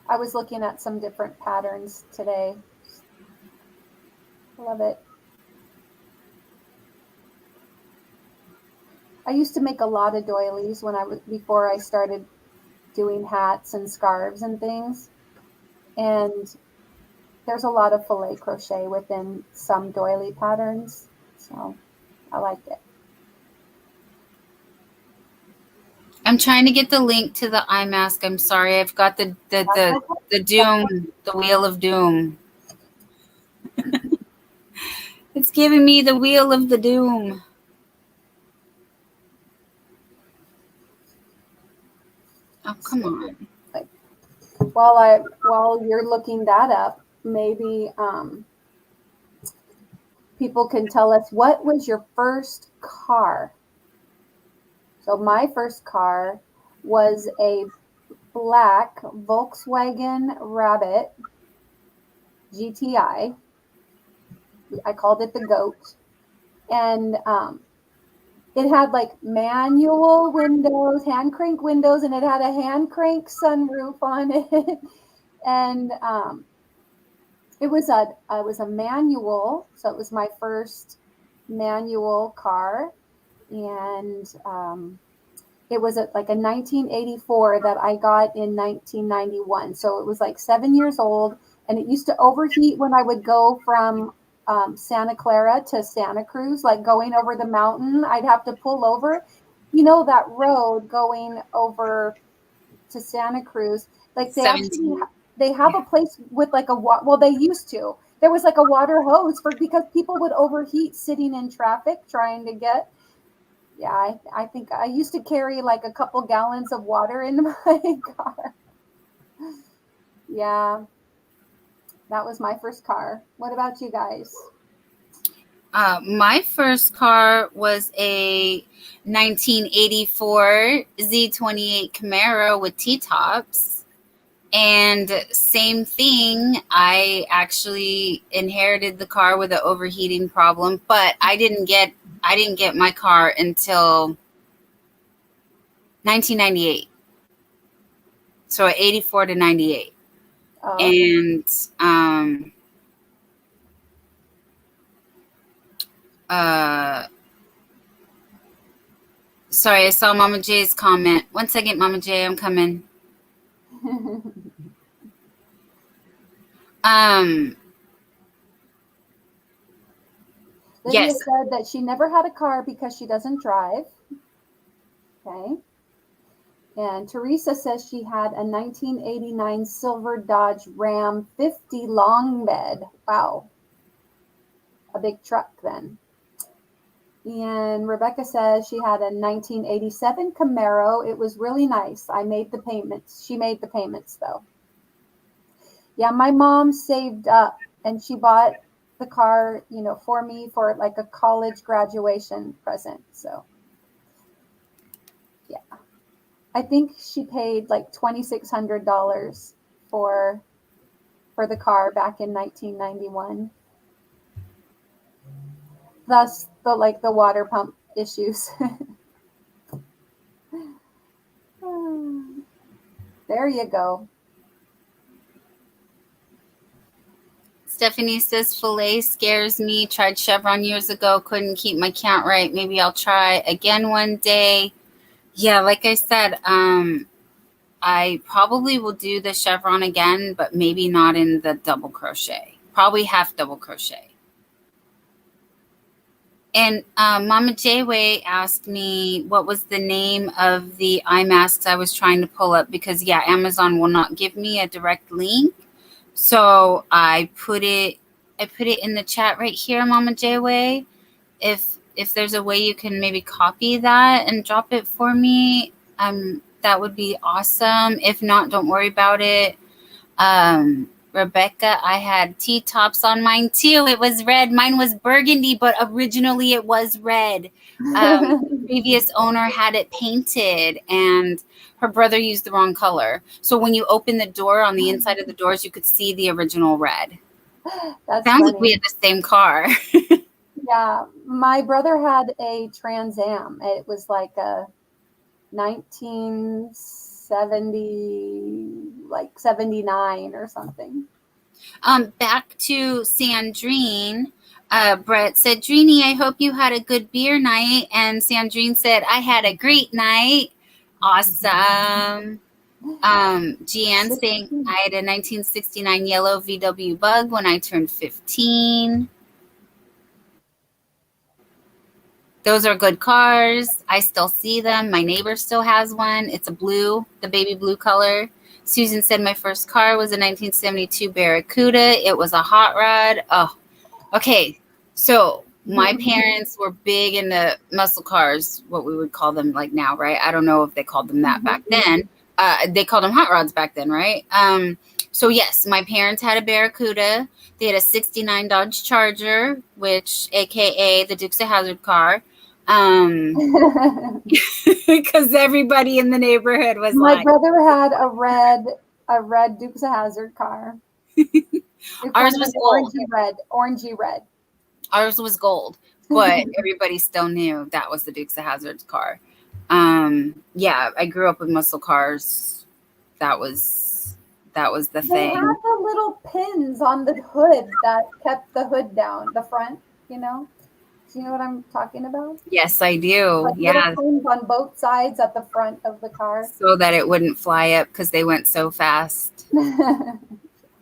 I was looking at some different patterns today. Love it. I used to make a lot of doilies before I started doing hats and scarves and things. And there's a lot of filet crochet within some doily patterns. So I like it. I'm trying to get the link to the eye mask. I'm sorry. I've got the doom, the wheel of doom. It's giving me the wheel of the doom. Oh, come on. While you're looking that up, maybe people can tell us, what was your first car? So my first car was a black Volkswagen Rabbit GTI. I called it the GOAT. And it had like manual windows, hand crank windows, and it had a hand crank sunroof on it. And it was a manual, so it was my first manual car. And it was like a 1984 that I got in 1991. So it was like 7 years old, and it used to overheat when I would go from Santa Clara to Santa Cruz, like going over the mountain. I'd have to pull over. That road going over to Santa Cruz, like they actually 17. they have a place with like well, they used to. There was like a water hose because people would overheat sitting in traffic trying to get. Yeah, I think I used to carry like a couple gallons of water in my car. Yeah, that was my first car. What about you guys? My first car was a 1984 Z28 Camaro with T-tops. And same thing, I actually inherited the car with an overheating problem, but I didn't get my car until 1998. So 84 to 98. Oh, okay. And sorry, I saw Mama J's comment. 1 second, Mama J, I'm coming. Lydia Yes. said that she never had a car because she doesn't drive. Okay. And Teresa says she had a 1989 silver Dodge Ram 50 long bed. Wow. A big truck then. And Rebecca says she had a 1987 Camaro. It was really nice. I made the payments. She made the payments though. Yeah, my mom saved up and she bought the car, for me for like a college graduation present. So, yeah. I think she paid like $2,600 for the car back in 1991. Thus the water pump issues. There you go. Stephanie says filet scares me. Tried Chevron years ago. Couldn't keep my count right. Maybe I'll try again one day. Yeah, like I said, I probably will do the chevron again, but maybe not in the double crochet. Probably half double crochet. And Mama Jayway asked me what was the name of the eye masks I was trying to pull up because, yeah, Amazon will not give me a direct link. So I put it in the chat right here, Mama Jayway. If there's a way you can maybe copy that and drop it for me, that would be awesome. If not, don't worry about it. Rebecca, I had T-tops on mine too. It was red. Mine was burgundy, but originally it was red. Previous owner had it painted and her brother used the wrong color. So when you open the door, on the inside of the doors, you could see the original red. That's Sounds funny. like we had the same car. Yeah, my brother had a Trans Am. It was like a 1970, like 79 or something. Back to Sandrine. Brett said, Dreenie, I hope you had a good beer night. And Sandrine said, I had a great night. Awesome. Gianne saying, I had a 1969 yellow VW Bug when I turned 15. Those are good cars. I still see them. My neighbor still has one. It's a blue, the baby blue color. Susan said my first car was a 1972 Barracuda. It was a hot rod. Oh, okay. So my parents were big into muscle cars, what we would call them like now, right? I don't know if they called them that back then. They called them hot rods back then, right? So yes, my parents had a Barracuda. They had a 69 Dodge Charger, which AKA the Dukes of Hazzard car. Because everybody in the neighborhood was My like, brother had a red Dukes of Hazzard car. ours was gold. Orangey red. Ours was gold, but everybody still knew that was the Dukes of Hazzard's car. Yeah, I grew up with muscle cars. That was the They thing. had the little pins on the hood that kept the hood down, the front, you know? Do you know what I'm talking about? Yes, I do. Like Yeah. little pins on both sides at the front of the car. So that it wouldn't fly up because they went so fast.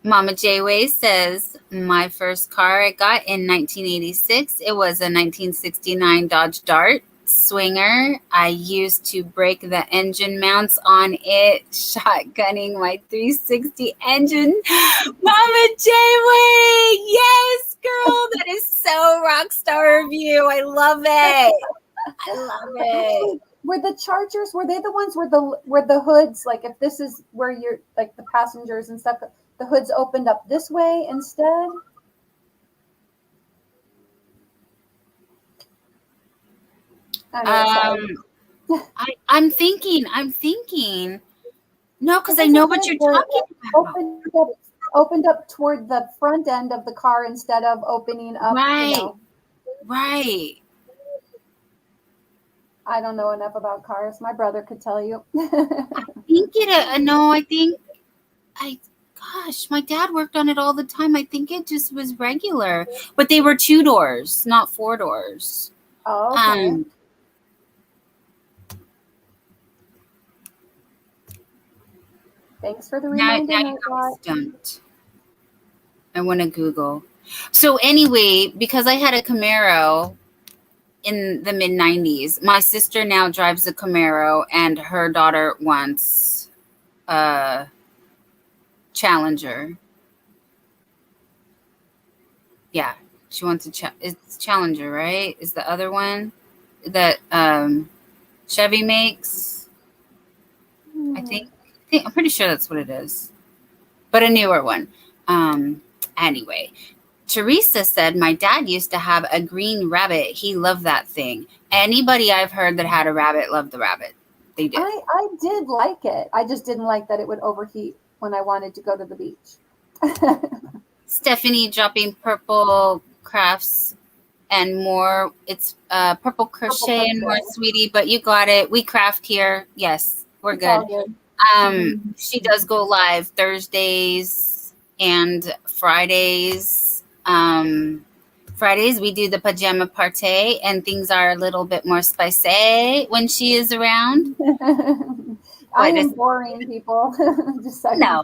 Mama Jayway says, my first car I got in 1986, it was a 1969 Dodge Dart Swinger. I used to break the engine mounts on it, shotgunning my 360 engine. Mama Jayway, yes, girl, that is so rock star of you. I love it. I love it. Were the Chargers, were they the ones where the hoods, like if this is where you're like the passengers and stuff, the hoods opened up this way instead? I'm thinking. No, because I know what you're talking about. Opened up toward the front end of the car instead of opening up. Right. Right. I don't know enough about cars. My brother could tell you. Gosh, my dad worked on it all the time. I think it just was regular, but they were 2 doors, not 4 doors. Oh, okay. Thanks for the reminder. Now you got me stumped. I want to Google. So anyway, because I had a Camaro in the mid 90s, my sister now drives a Camaro and her daughter wants a Challenger. Yeah, she wants it's Challenger, right? Is the other one that Chevy makes? I think I'm pretty sure that's what it is, but a newer one. Anyway, Teresa said my dad used to have a green rabbit. He loved that thing. Anybody I've heard that had a rabbit loved the rabbit. They did. I did like it. I just didn't like that it would overheat when I wanted to go to the beach. Stephanie dropping purple crafts and more. It's purple crochet and more, sweetie, but you got it. We craft here. Yes, we're good. She does go live Thursdays and Fridays. Fridays we do the pajama party and things are a little bit more spicy when she is around. I am boring, people. Just so no.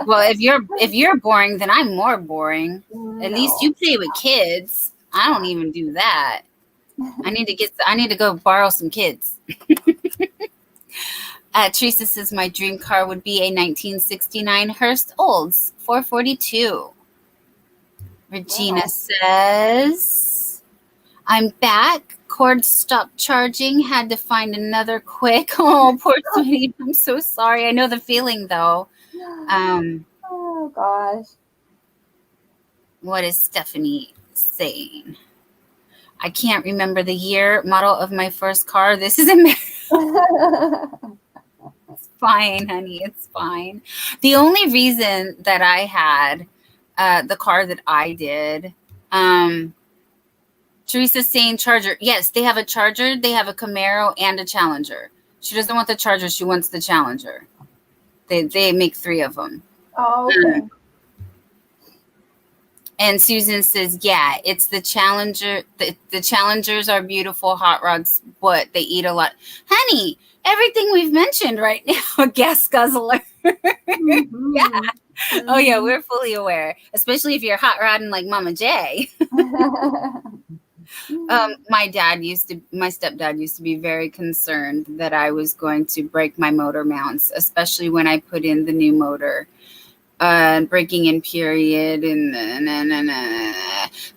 Well, if you're boring, then I'm more boring. At least you play with kids. I don't even do that. I need to go borrow some kids. Teresa says my dream car would be a 1969 Hearst Olds 442. Regina Wow. says I'm back. Cord stopped charging. Had to find another quick. Oh, poor sweetie. I'm so sorry. I know the feeling though. Oh gosh. What is Stephanie saying? I can't remember the year, model of my first car. This is America. It's fine, honey. It's fine. The only reason that I had the car that I did, Teresa's saying Charger. Yes, they have a Charger. They have a Camaro and a Challenger. She doesn't want the Charger. She wants the Challenger. They make 3 of them. Oh, okay. And Susan says, yeah, it's the Challenger. The Challengers are beautiful hot rods, but they eat a lot. Honey, everything we've mentioned right now, gas guzzler. Mm-hmm. Yeah. Mm-hmm. Oh, yeah, we're fully aware, especially if you're hot rodding like Mama J. My stepdad used to be very concerned that I was going to break my motor mounts, especially when I put in the new motor. Breaking in period and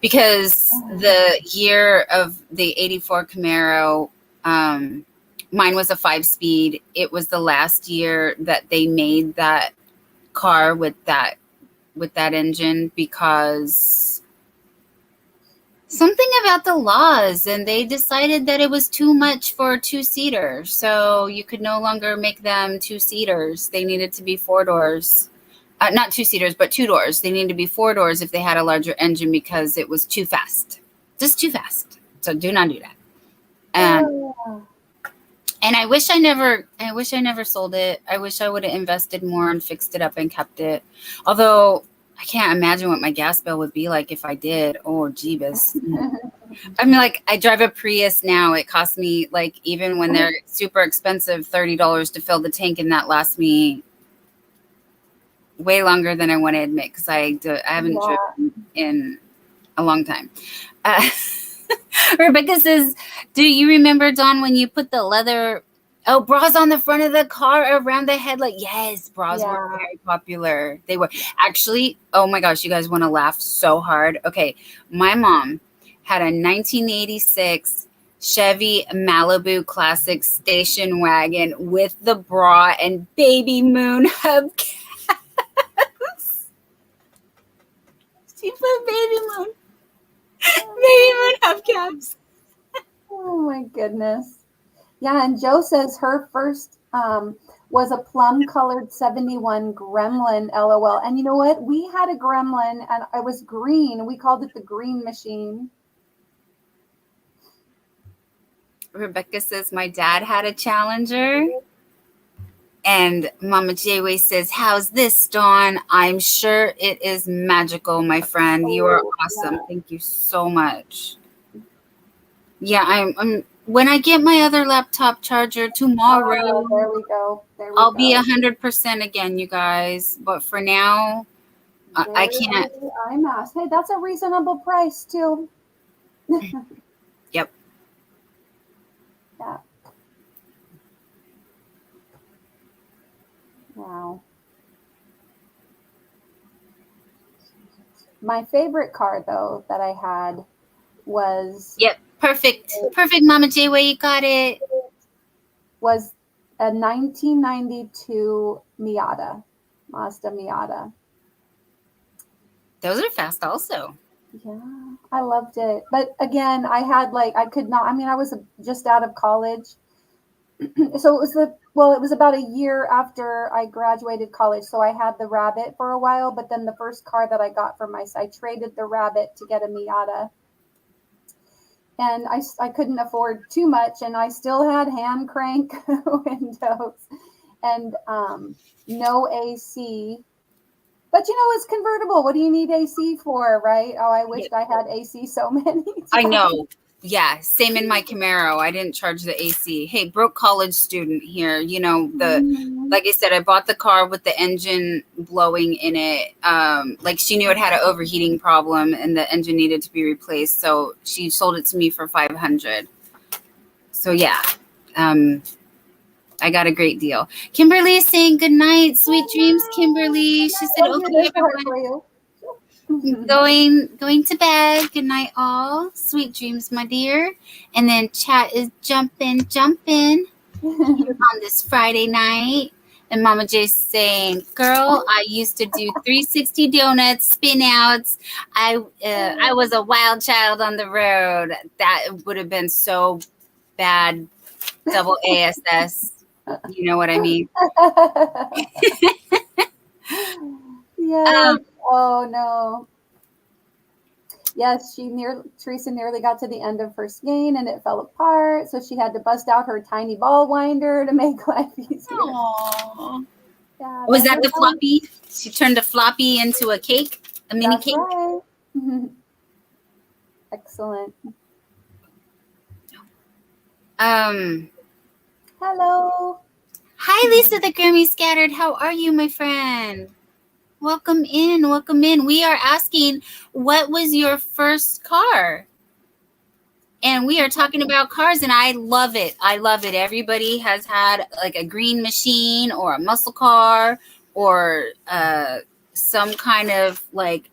because the year of the 84 Camaro, mine was a 5-speed. It was the last year that they made that car with that engine because something about the laws, and they decided that it was too much for a 2-seater, so you could no longer make them 2-seaters. They needed to be 4 doors. Not 2-seaters, but 2 doors. They needed to be 4 doors if they had a larger engine because it was too fast. Just too fast. So do not do that. And I wish I never sold it. I wish I would have invested more and fixed it up and kept it. Although I can't imagine what my gas bill would be like if I did. Oh, jeebus. I mean, like, I drive a Prius now. It costs me, like, even when they're super expensive, $30 to fill the tank, and that lasts me way longer than I want to admit because I haven't driven in a long time. Rebecca says, do you remember, Dawn, when you put the leather bras on the front of the car around the headlight? Yes, bras were very popular. They were actually, oh my gosh, you guys want to laugh so hard. Okay, my mom had a 1986 Chevy Malibu Classic station wagon with the bra and baby moon hubcap. She put baby moon hubcaps. Oh my goodness. Yeah, and Jo says her first was a plum colored 71 Gremlin, LOL. And you know what? We had a Gremlin and it was green. We called it the green machine. Rebecca says my dad had a Challenger. And Mama Jayway says, how's this, Dawn? I'm sure it is magical, my friend. You are awesome. Yeah. Thank you so much. Yeah, I'm when I get my other laptop charger tomorrow, there we go. I'll be 100% again, you guys. But for now, I can't. IMAS. Hey, that's a reasonable price too. Yep. Yeah. Wow. My favorite car, though, that I had was... Yep, perfect. Perfect, Mama Jayway, you got it. Was a 1992 Miata, Mazda Miata. Those are fast also. Yeah, I loved it. But again, I had I could not, I mean, I was just out of college. So it was about a year after I graduated college. So I had the Rabbit for a while, but then the first car that I got for I traded the Rabbit to get a Miata. And I couldn't afford too much, and I still had hand crank windows and no AC. But it's convertible. What do you need AC for, right? Oh, I wished I had AC so many times. I know. Yeah, same in my Camaro. I didn't charge the AC. Hey, broke college student here. You know, Mhm. like I said, I bought the car with the engine blowing in it. Like she knew it had an overheating problem and the engine needed to be replaced. So she sold it to me for 500. So yeah, um, I got a great deal. Kimberly is saying good night, sweet dreams, Kimberly. She said, Oh, here, okay, there's the heart everyone. for you. Going to bed. Good night, all. Sweet dreams, my dear. And then chat is jumping on this Friday night. And Mama J's saying, "Girl, I used to do 360 donuts, spin outs. I was a wild child on the road. That would have been so bad. Double ASS. You know what I mean?" Yes. Um, Oh no. Yes, Teresa nearly got to the end of her skein and it fell apart, so she had to bust out her tiny ball winder to make life easier. Aww. Yeah, Was those that are the fun. floppy? She turned a floppy into a cake, a mini That's cake. right. Excellent. Um, Hello. Hi, Lisa the Grammy Scattered. How are you, my friend? Welcome in. Welcome in. We are asking, what was your first car? And we are talking about cars, and I love it. I love it. Everybody has had like a green machine or a muscle car or some kind of like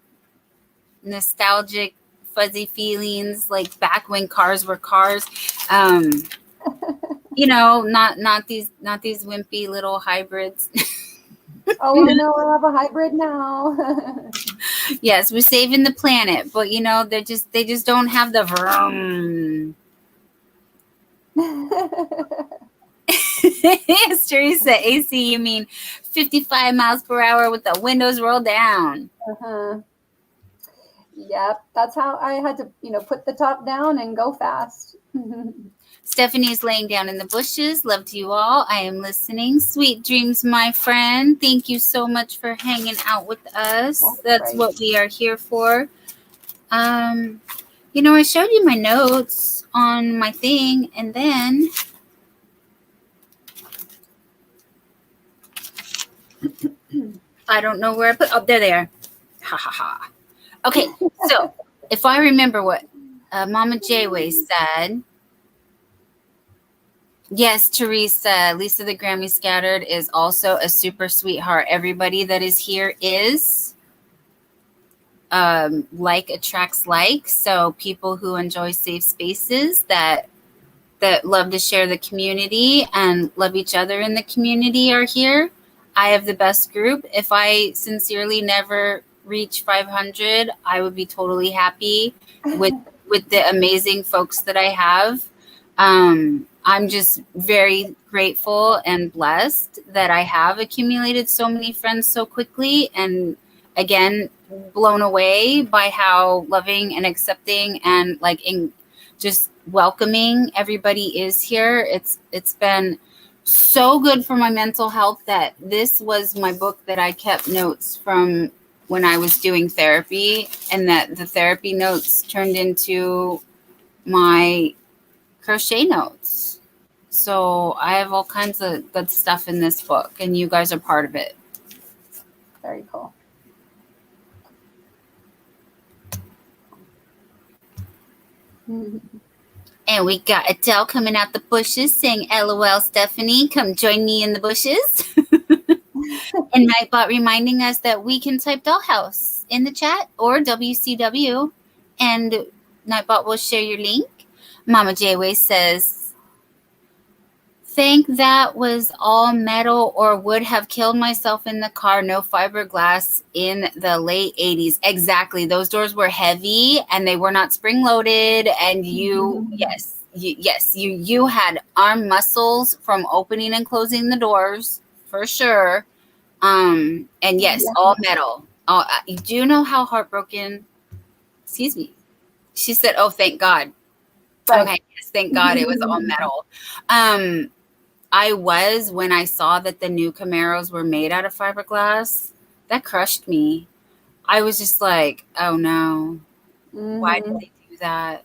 nostalgic fuzzy feelings like back when cars were cars. um you know, not these wimpy little hybrids. Oh, I know. I have a hybrid now. Yes, we're saving the planet, but you know, they just don't have the vroom. Yes, Teresa, AC, you mean 55 miles per hour with the windows rolled down. Uh-huh. Yep, that's how I had to, put the top down and go fast. Stephanie is laying down in the bushes. Love to you all. I am listening. Sweet dreams, my friend. Thank you so much for hanging out with us. That's Right. what we are here for. Um, you know, I showed you my notes on my thing, and then I don't know where I put. Oh, there they are. Ha ha ha. Okay, so if I remember what Mama Jayway said, yes, Teresa, Lisa the Grammy Scattered is also a super sweetheart. Everybody that is here is like attracts like. So people who enjoy safe spaces that love to share the community and love each other in the community are here. I have the best group. If I sincerely never reach 500, I would be totally happy with with the amazing folks that I have. I'm just very grateful and blessed that I have accumulated so many friends so quickly, and again, blown away by how loving and accepting and like just welcoming everybody is here. It's been so good for my mental health that this was my book that I kept notes from when I was doing therapy, and that the therapy notes turned into my crochet notes. So I have all kinds of good stuff in this book, and you guys are part of it. Very cool. And we got Adele coming out the bushes saying, LOL, Stephanie, come join me in the bushes. And Nightbot reminding us that we can type Dollhouse in the chat or WCW, and Nightbot will share your link. Mama Jayway says, think that was all metal or would have killed myself in the car. No fiberglass in the late 80s. Exactly. Those doors were heavy and they were not spring loaded. And you had arm muscles from opening and closing the doors for sure. And yes, Yeah. all metal. Oh, do you know how heartbroken? Excuse me. She said, "Oh, thank God." Right. Okay, yes, thank God it was all metal. I was when I saw that the new Camaros were made out of fiberglass. That crushed me. I was just like, "Oh no, why did they do that?"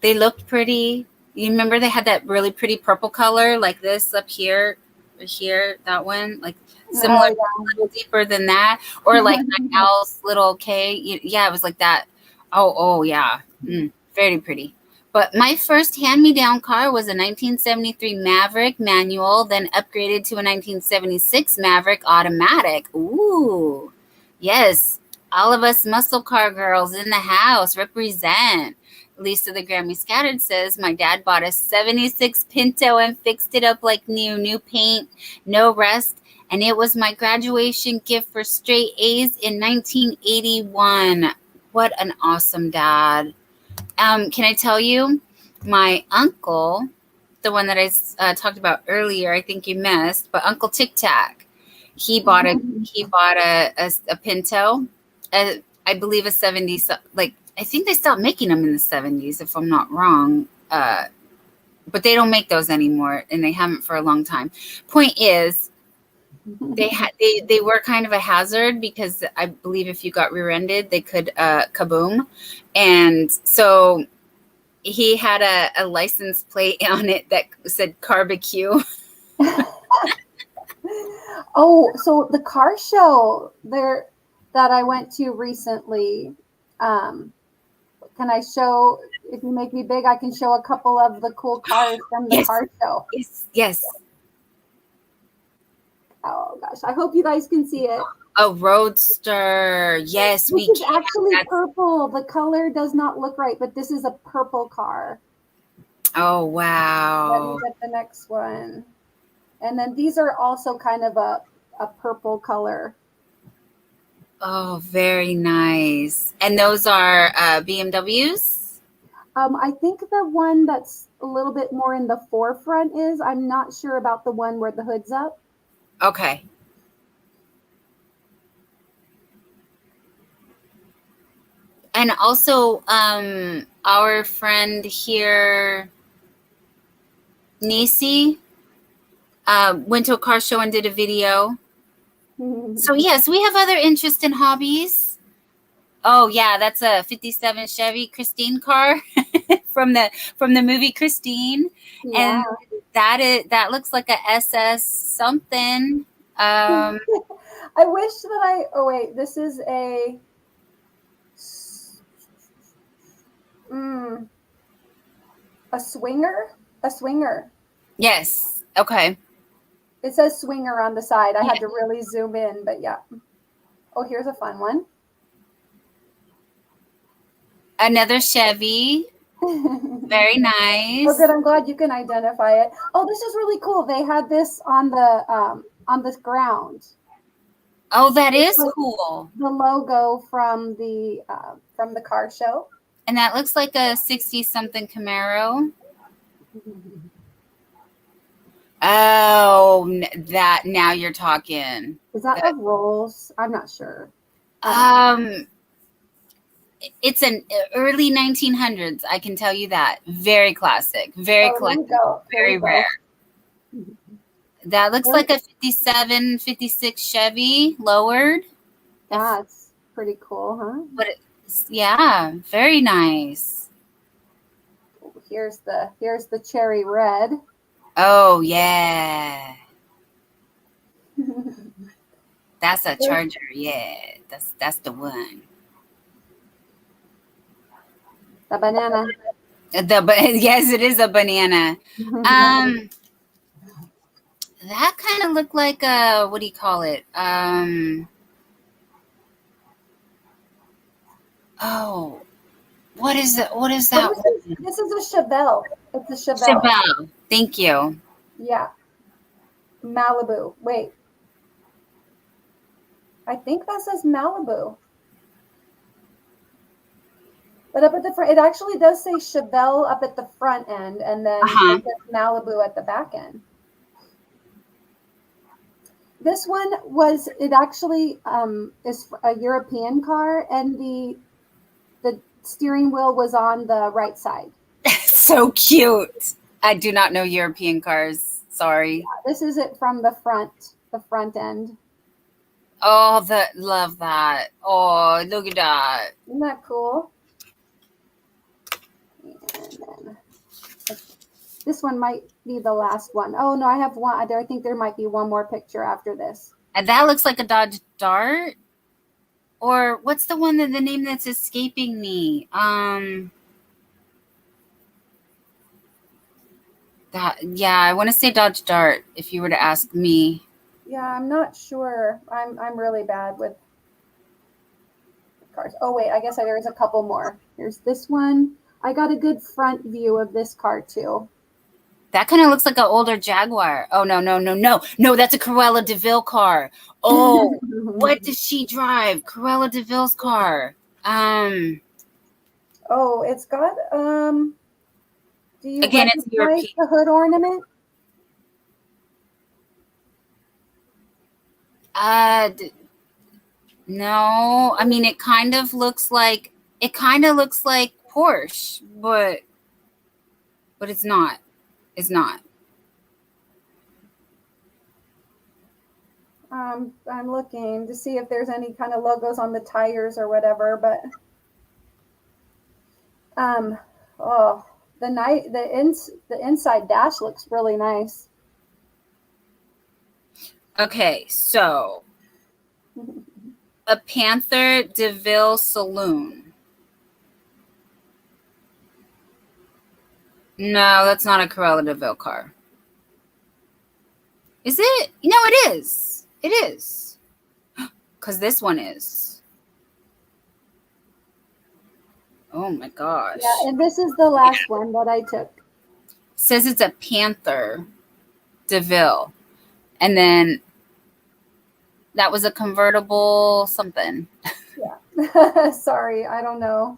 They looked pretty. You remember they had that really pretty purple color, like this up here, or here, that one, like similar, Oh a little deeper than that, or like yeah. my owl's little K. Yeah, it was like that. Oh yeah, very pretty. But my first hand-me-down car was a 1973 Maverick manual, then upgraded to a 1976 Maverick automatic. Ooh, yes, all of us muscle car girls in the house represent. Lisa the Grammy Scattered says, my dad bought a 76 Pinto and fixed it up like new, new paint, no rust. And it was my graduation gift for straight A's in 1981. What an awesome dad. Can I tell you, my uncle, the one that I talked about earlier, I think you missed, but Uncle Tic Tac, he bought a Pinto, I believe a 70s, like I think they stopped making them in the 70s, if I'm not wrong. But they don't make those anymore, and they haven't for a long time. Point is, they were kind of a hazard because I believe if you got rear-ended, they could kaboom. And so he had a license plate on it that said barbecue. Oh, so the car show there that I went to recently, can I show, if you make me big, I can show a couple of the cool cars from the Yes, car show. yes. Oh gosh, I hope you guys can see it. A roadster. Yes, This we is can. actually purple. The color does not look right, but this is a purple car. Oh, Let me wow. get the next one. And then these are also kind of a purple color. Oh, very nice. And those are BMWs? I think the one that's a little bit more in the forefront is, I'm not sure about the one where the hood's up. Okay. And also, our friend here, Nisi, went to a car show and did a video. So yes, we have other interests and hobbies. Oh yeah, that's a 57 Chevy Christine car from the movie Christine. Yeah. And that looks like a SS something. I wish that oh wait, this is mm, a swinger? A swinger. Yes. Okay. It says swinger on the side. I had to really zoom in, but yeah. Oh, here's a fun one. Another Chevy. Very Oh, nice. good. I'm glad you can identify it. Oh, this is really cool. They had this on this ground. Oh, that It's is like cool. the logo from the car show. And that looks like a 60 something Camaro. Oh, that now you're talking. Is that a Rolls? I'm not sure. It's an early 1900s. I can tell you that. Very classic. Very Oh, here we collectible. go. Here Very we go. rare. That looks like a 57, 56 Chevy lowered. That's pretty cool, huh? But yeah, very nice. Here's the cherry red. Oh yeah. That's a Charger. Yeah. That's the one. The banana. Yes, it is a banana. That kind of looked like a, what do you call it? Oh, what is it? What is that? This is a Chevelle. It's a Chevelle. Chevelle. Thank you. Yeah. Malibu. Wait. I think that says Malibu. But up at the front, it actually does say Chevelle up at the front end, and then it says Malibu at the back end. This one it actually is a European car, and the steering wheel was on the right side. So cute. I do not know European cars. Sorry. Yeah, this is it from the front end. Oh, love that. Oh, look at that. Isn't that cool? This one might be the last one. Oh no, I have one. I think there might be one more picture after this. And that looks like a Dodge Dart. Or what's the one that the name that's escaping me? I want to say Dodge Dart. If you were to ask me, Yeah, I'm not sure. I'm really bad with cars. Oh wait, I guess there's a couple more. Here's this one. I got a good front view of this car too. that kind of looks like an older Jaguar. Oh no! That's a Cruella DeVille car. Oh, what does she drive? Cruella DeVille's car. Oh, it's got do you Again, it's recognize European. the hood ornament? No. I mean, it kind of looks like Porsche, but it's not. It's not. I'm looking to see if there's any kind of logos on the tires or whatever, but oh, the inside dash looks really nice. Okay, so a Panther DeVille Saloon. No, that's not a Corolla DeVille car. Is it? No, it is. It is. Because this one is. Oh my gosh. Yeah, and this is the last one that I took. It says it's a Panther DeVille. And then that was a convertible something. Yeah. Sorry, I don't know.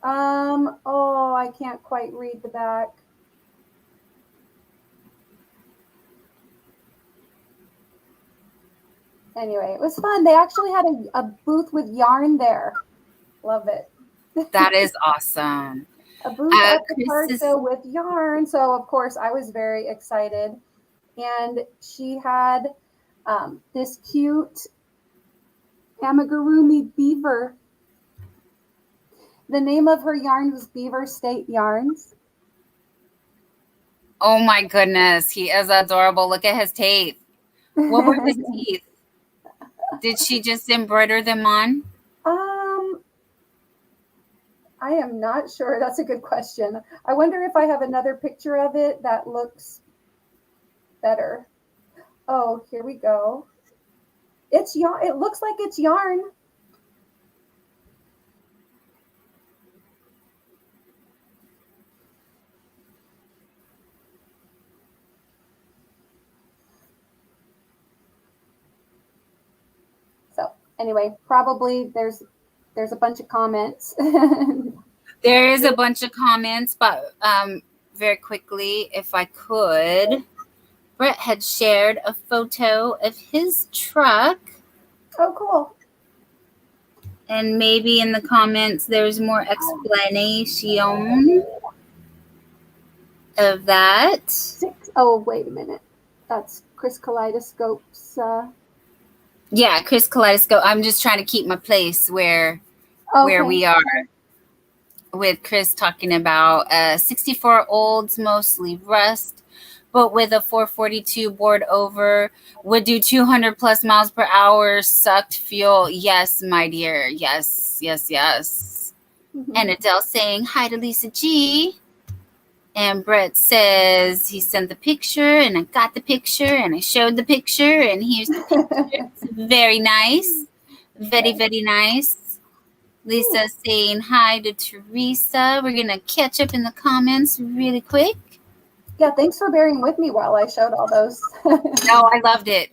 Oh, I can't quite read the back. Anyway, it was fun. They actually had a booth with yarn there. Love it. That is awesome. A booth at the car show with yarn. So, of course, I was very excited. And she had this cute amigurumi beaver. The name of her yarn was Beaver State Yarns. Oh my goodness, he is adorable. Look at his teeth. What were his teeth? Did she just embroider them on? I am not sure. That's a good question. I wonder if I have another picture of it that looks better. Oh, here we go. It's yarn. It looks like it's yarn. So anyway, probably there's a bunch of comments. There is a bunch of comments, but very quickly, if I could, Brett had shared a photo of his truck. Oh, cool. And maybe in the comments, there's more explanation of that. Oh, wait a minute. That's Chris Kaleidoscope's. Yeah, Chris Kaleidoscope. I'm just trying to keep my place where we are with Chris talking about 64 olds, mostly rust, but with a 442 board over, would do 200 plus miles per hour, sucked fuel. Yes, my dear. Yes. Mm-hmm. And Adele saying hi to Lisa G. And Brett says he sent the picture, and I got the picture, and I showed the picture, and here's the picture. It's very nice. Very, very nice. Lisa saying hi to Teresa. We're going to catch up in the comments really quick. Yeah, thanks for bearing with me while I showed all those. No, I loved it.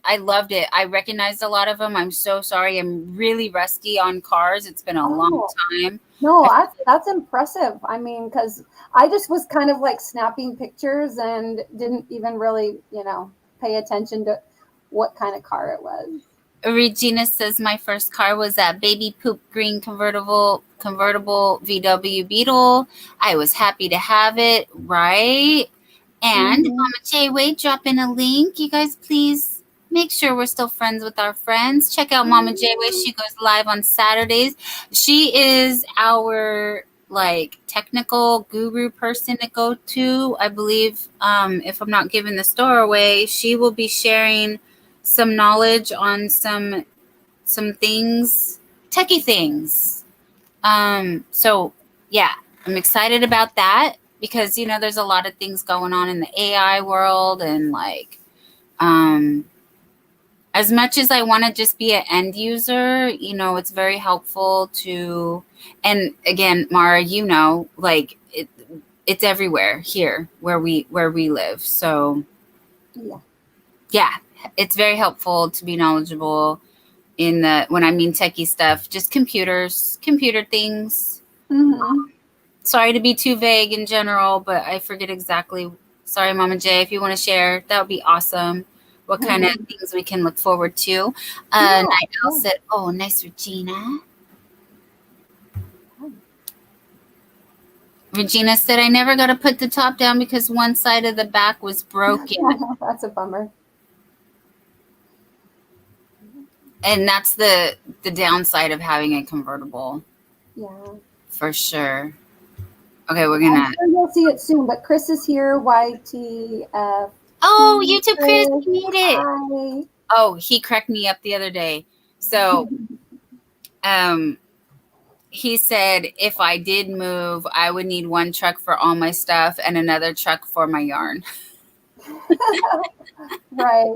I recognized a lot of them. I'm so sorry. I'm really rusty on cars. It's been a long time. No, that's impressive. I mean, because I just was kind of like snapping pictures and didn't even really, pay attention to what kind of car it was. Regina says my first car was that baby poop green convertible VW Beetle. I was happy to have it, right? And Mama J Wade, drop in a link. You guys, please make sure we're still friends with our friends. Check out Mama J Wade. She goes live on Saturdays. She is our like technical guru person to go to. I believe, if I'm not giving the store away, she will be sharing some knowledge on some things, techie things. So yeah, I'm excited about that because there's a lot of things going on in the AI world, and like as much as I want to just be an end user, it's very helpful to, and again, Mara, like it's everywhere here where we live. So Yeah. yeah, it's very helpful to be knowledgeable in the, when I mean techie stuff, just computer things. Mm-hmm. Sorry to be too vague in general, but I forget exactly. Sorry, Mama J, if you want to share, that would be awesome. What kind of things we can look forward to. Yeah. Night Owl Yeah. said, oh, nice, Regina. Regina said, I never got to put the top down because one side of the back was broken. That's a bummer. And that's the downside of having a convertible, Yeah. for sure. Okay, we're I'm gonna. sure you'll see it soon, but Chris is here. YTF. Oh, YouTube Chris, Chris. you made it. Hi. Oh, he cracked me up the other day. So, he said if I did move, I would need one truck for all my stuff and another truck for my yarn. Right.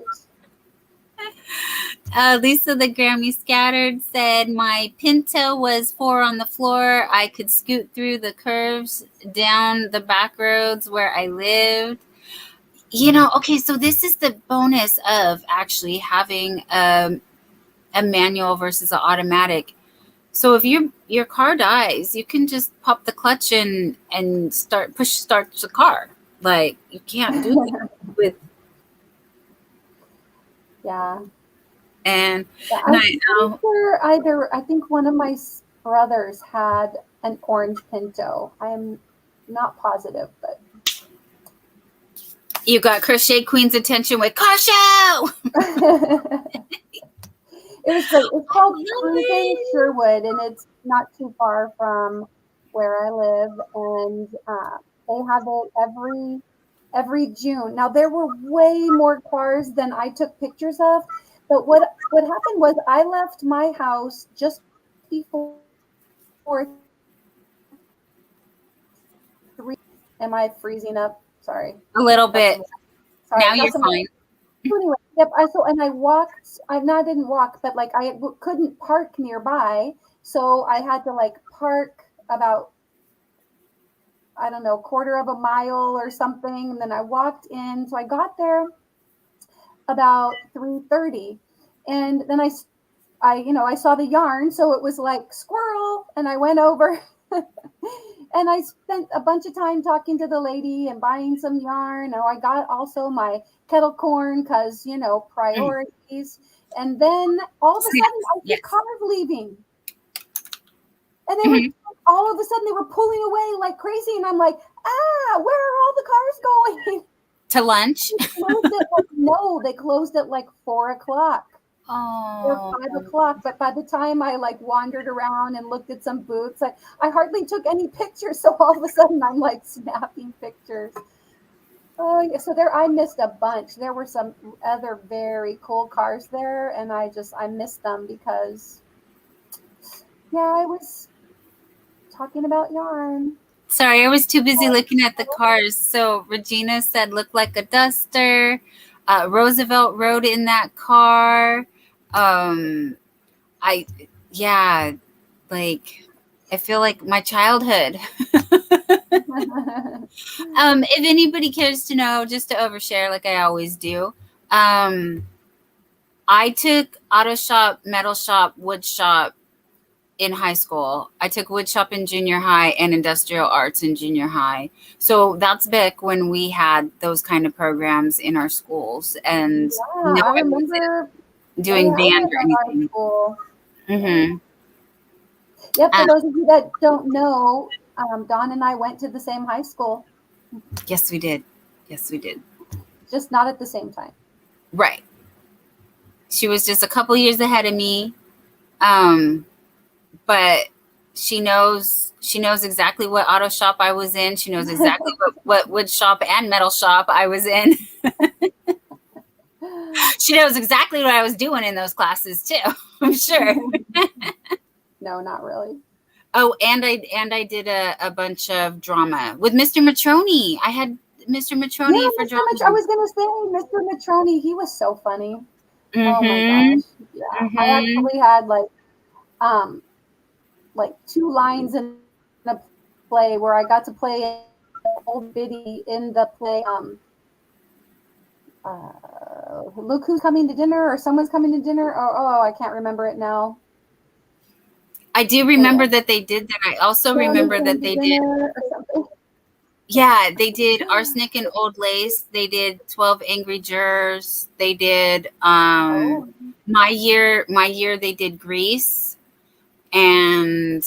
Lisa the Grammy Scattered said my Pinto was 4 on the floor. I could scoot through the curves down the back roads where I lived. Okay, so this is the bonus of actually having a manual versus an automatic. So if your car dies, you can just pop the clutch and start the car. Like you can't do that with. Yeah. And Yeah, I'm night pretty owl. sure I think one of my brothers had an orange Pinto. I'm not positive, but You got Crochet Queen's attention with car show. it was great. It's called Cruising Yay! Sherwood, and it's not too far from where I live. And they have it every June. Now there were way more cars than I took pictures of, but what happened was I left my house just before 3. Am I freezing up? Sorry. A little Got bit. some sorry, Now I got you're some fine. so anyway, yep, and I walked. I didn't walk, but like couldn't park nearby, so I had to like park about, I don't know, quarter of a mile or something, and then I walked in. So I got there about 3:30, and then I saw the yarn, so it was like squirrel, and I went over. And I spent a bunch of time talking to the lady and buying some yarn. Oh, I got also my kettle corn because, Mm. priorities. And then all of a sudden, Snaps. I see Yes. cars leaving. And they were, Mhm. all of a sudden, they were pulling away like crazy. And I'm like, where are all the cars going? To lunch. No, they closed at like 4 o'clock or Oh. 5 o'clock. But by the time I like wandered around and looked at some booths, I hardly took any pictures. So all of a sudden I'm like snapping pictures. Oh, yeah. So I missed a bunch. There were some other very cool cars there, and I missed them because, yeah, I was talking about yarn. Sorry, I was too busy looking at the cars. So Regina said, "Looked like a duster." Roosevelt rode in that car. Um, I, yeah, like I feel like my childhood. If anybody cares to know, just to overshare, like I always do, I took auto shop, metal shop, wood shop in high school. I took wood shop in junior high and industrial arts in junior high. So that's back when we had those kind of programs in our schools. And Yeah, no, I I wasn't remember they doing had band it or at our anything. school. Mm-hmm. Yep, Uh, for those of you that don't know, Dawn and I went to the same high school, yes, we did. Yes, we did. just not at the same time. Right. She was just a couple years ahead of me. Um, but she knows exactly what auto shop I was in. She knows exactly what wood shop and metal shop I was in. She knows exactly what I was doing in those classes too. I'm sure. No, not really. Oh, and I did a bunch of drama with Mr. Matroni. I had Mr. Yeah, Matroni for Mr. Mitch. I drama. was gonna say Mr. Matroni. He was so funny. Oh my Mm-hmm. gosh. Yeah, I Mm-hmm. actually had um like 2 lines in a play where I got to play an old biddy in the play. Look who's coming to dinner, or someone's coming to dinner. Oh, I can't remember it now. I do Anyway, remember that they did that. I also Johnny remember came that to they did. dinner or something. Yeah, they did Arsenic and Old Lace. They did 12 Angry Jurors. They did Oh, my year they did Grease, and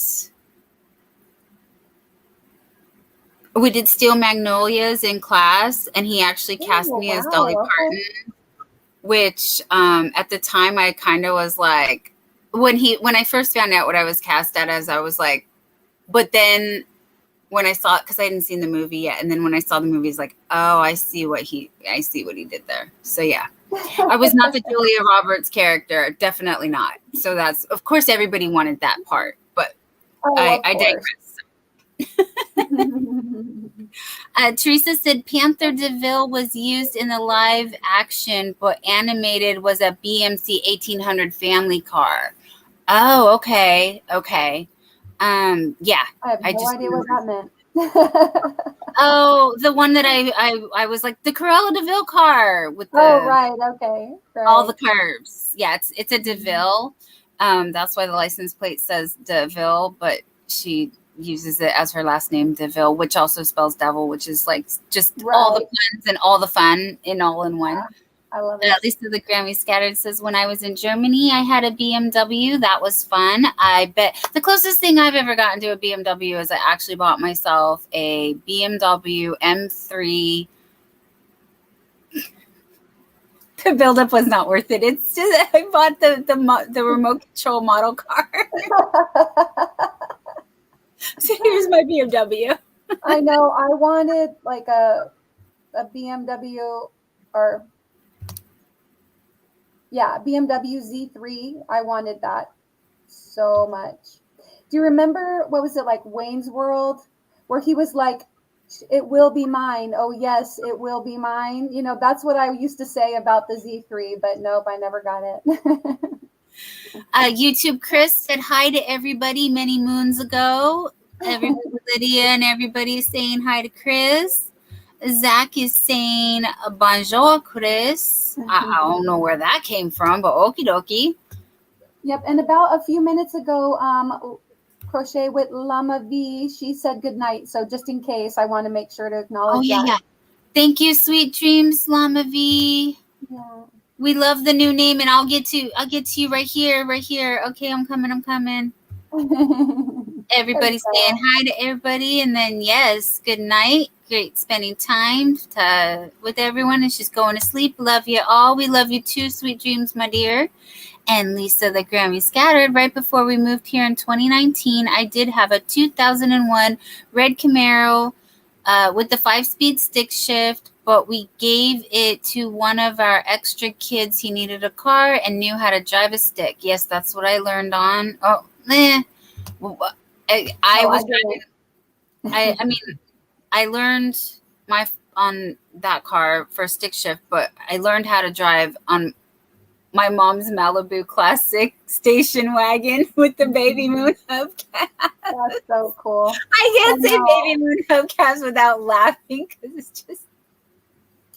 we did Steel Magnolias in class, and he actually cast oh me as Dolly wow. Okay. Parton, which at the time I kind of was like, when I first found out what I was cast at as, I was like, but then when I saw it, because I hadn't seen the movie yet, and then when I saw the movie, it's like, oh, I see what he did there. So yeah, I was not the Julia Roberts character, definitely not. So that's, of course, everybody wanted that part, but Oh, of I course. digress. Teresa said Panther DeVille was used in the live action, but animated was a BMC 1800 family car. Oh, okay, okay. Yeah, I have I no just idea what that meant. Oh, the one that I was like the Corolla DeVille car with Oh, the right. Okay. all the Right. curves. Yeah, it's a DeVille. That's why the license plate says DeVille, but she uses it as her last name, DeVille, which also spells devil, which is like just all the Right. puns and all the fun in one. Yeah, I love it. Lisa the Grammy Scattered says, when I was in Germany, I had a BMW. That was fun. I bet the closest thing I've ever gotten to a BMW is I actually bought myself a BMW M3. The buildup was not worth it. It's just I bought the remote control model car. So here's my BMW. I know. I wanted like a BMW, or yeah, BMW Z3. I wanted that so much. Do you remember, what was it, like Wayne's World, where he was like, "It will be mine. Oh yes, it will be mine." You know, that's what I used to say about the Z3, but nope, I never got it. YouTube Chris said hi to everybody many moons ago. Everybody, Lydia and everybody is saying hi to Chris. Zach is saying bonjour, Chris. I don't know where that came from, but okie dokie. Yep. And about a few minutes ago, Crochet with Lama V, she said good night. So just in case, I want to make sure to Oh acknowledge yeah, that. yeah. Thank you, sweet dreams, Lama V. Yeah. We love the new name, and I'll get to you right here, right here. Okay, I'm coming. Everybody's saying hi to everybody, and then yes, good night. Great spending time with everyone, and she's going to sleep. Love you all. We love you too. Sweet dreams, my dear. And Lisa the Grammy Scattered. Right before we moved here in 2019, I did have a 2001 red Camaro with the 5-speed stick shift, but we gave it to one of our extra kids. He needed a car and knew how to drive a stick. Yes, that's what I learned on. Oh, I was driving. I mean, I learned on that car for stick shift, but I learned how to drive on my mom's Malibu Classic station wagon with the baby moon hubcap. That's so cool. I can't say baby moon hubcaps without laughing because it's just.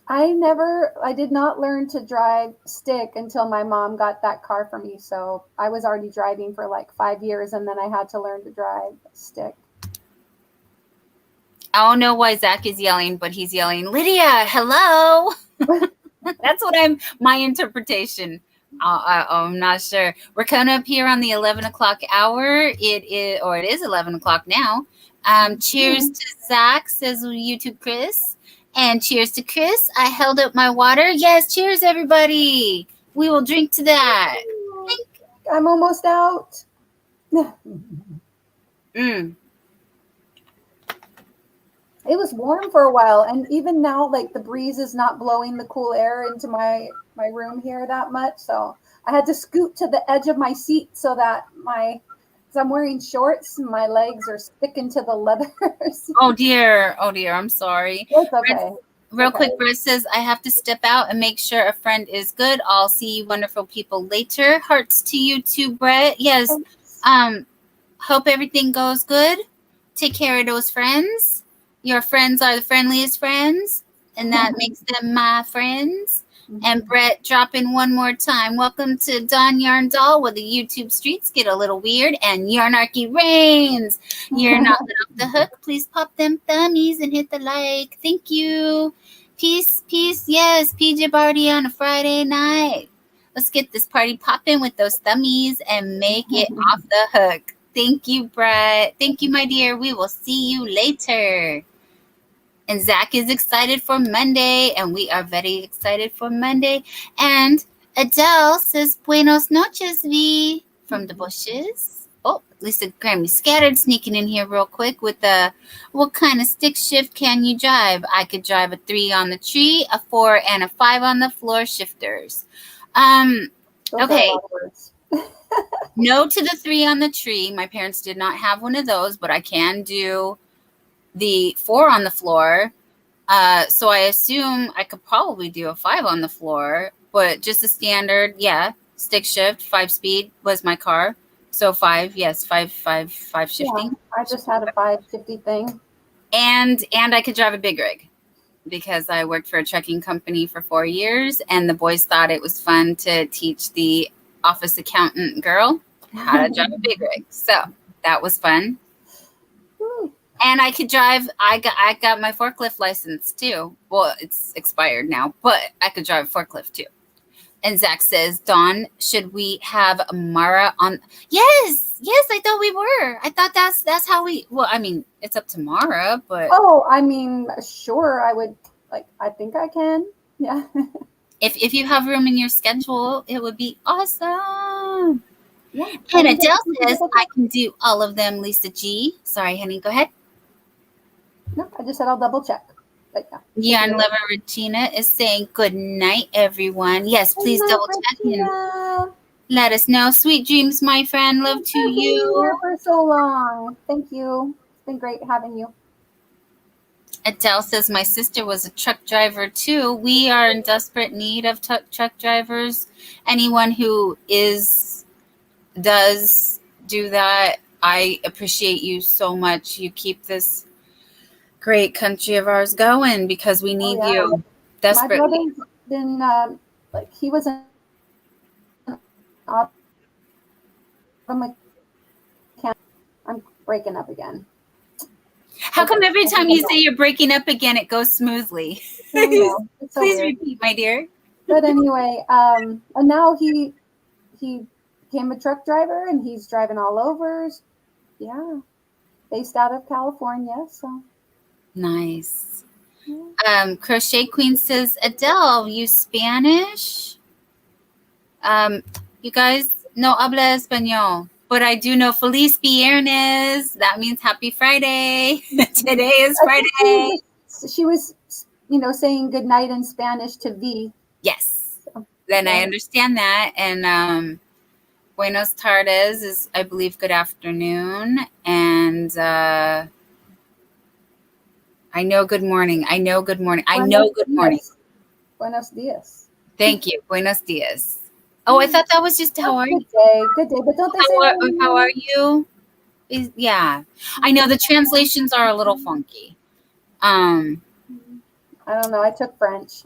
I did not learn to drive stick until my mom got that car for me. So I was already driving for like 5 years, and then I had to learn to drive stick. I don't know why Zach is yelling, but he's yelling, Lydia, hello. That's what my interpretation. I'm not sure. We're coming up here on the 11 o'clock hour. It is 11 o'clock now. Cheers to Zach, says YouTube Chris. And cheers to Chris. I held up my water. Yes, cheers, everybody. We will drink to that. I'm almost out. Mm. It was warm for a while, and even now, like the breeze is not blowing the cool air into my room here that much. So I had to scoot to the edge of my seat so that my, because I'm wearing shorts, and my legs are sticking to the leathers. Oh dear. Oh dear. I'm sorry. It's Brett, okay. It's real okay. quick, Brett says, I have to step out and make sure a friend is good. I'll see you wonderful people later. Hearts to you too, Brett. Yes. Thanks. Hope everything goes good. Take care of those friends. Your friends are the friendliest friends, and that makes them my friends. And Brett, drop in one more time. Welcome to Don Yarn Doll, where the YouTube streets get a little weird and Yarnarchy reigns. You're not let off the hook. Please pop them thummies and hit the like. Thank you. Peace, peace. Yes, PJ party on a Friday night. Let's get this party popping with those thummies and make it off the hook. Thank you, Brett. Thank you, my dear. We will see you later. And Zach is excited for Monday, and we are very excited for Monday. And Adele says, Buenos noches, V, from the bushes. Oh, Lisa Grammy scattered sneaking in here real quick with the, what kind of stick shift can you drive? I could drive a 3 on the tree, a 4, and a 5 on the floor shifters. Those are a Okay. lot of words. No to the 3 on the tree. My parents did not have one of those, but I can do the 4 on the floor. So I assume I could probably do a 5 on the floor, but just a standard, yeah, stick shift, 5 speed was my car. So 5, yes, 5 shifting. Yeah, I just had a 550 thing. And I could drive a big rig because I worked for a trucking company for 4 years, and the boys thought it was fun to teach the office accountant girl how to drive a big rig. So that was fun. And I could drive. I got my forklift license too. Well, it's expired now, but I could drive a forklift too. And Zach says, Dawn, should we have Mara on? Yes, I thought we were. I thought that's how we. Well, I mean, it's up to Mara, but Oh, I mean, sure, I would, like, I think I can. Yeah. if you have room in your schedule, it would be awesome. Yeah. And Adele says, I can do all of them. Lisa G. Sorry, honey. Go ahead. No, I just said I'll double check. But Yeah, and Lover Regina is saying good night, everyone. Yes, please double check and let us know. Sweet dreams, my friend. Love to you. Here for so long. Thank you. It's been great having you. Adele says my sister was a truck driver too. We are in desperate need of truck drivers. Anyone who does do that, I appreciate you so much. You keep this great country of ours going because we need you desperately. My brother's been like, he was an auto mechanic. I'm breaking up again. How come every time you say you're breaking up again, it goes smoothly? So Please repeat, my dear. But anyway, and now he became a truck driver, and he's driving all over. Yeah, based out of California. So nice. Crochet Queen says, Adele, you Spanish? You guys no habla español, but I do know Feliz Viernes. That means happy Friday. Today is Friday. She was, saying good night in Spanish to V. Yes. Then I understand that. And Buenos tardes is, I believe, good afternoon. And I know good morning. I know good morning. Buenos dias. Thank you. Buenos dias. Oh, I thought that was just how are you? Good day. But don't they say how are you? Yeah. I know the translations are a little funky. I don't know. I took French.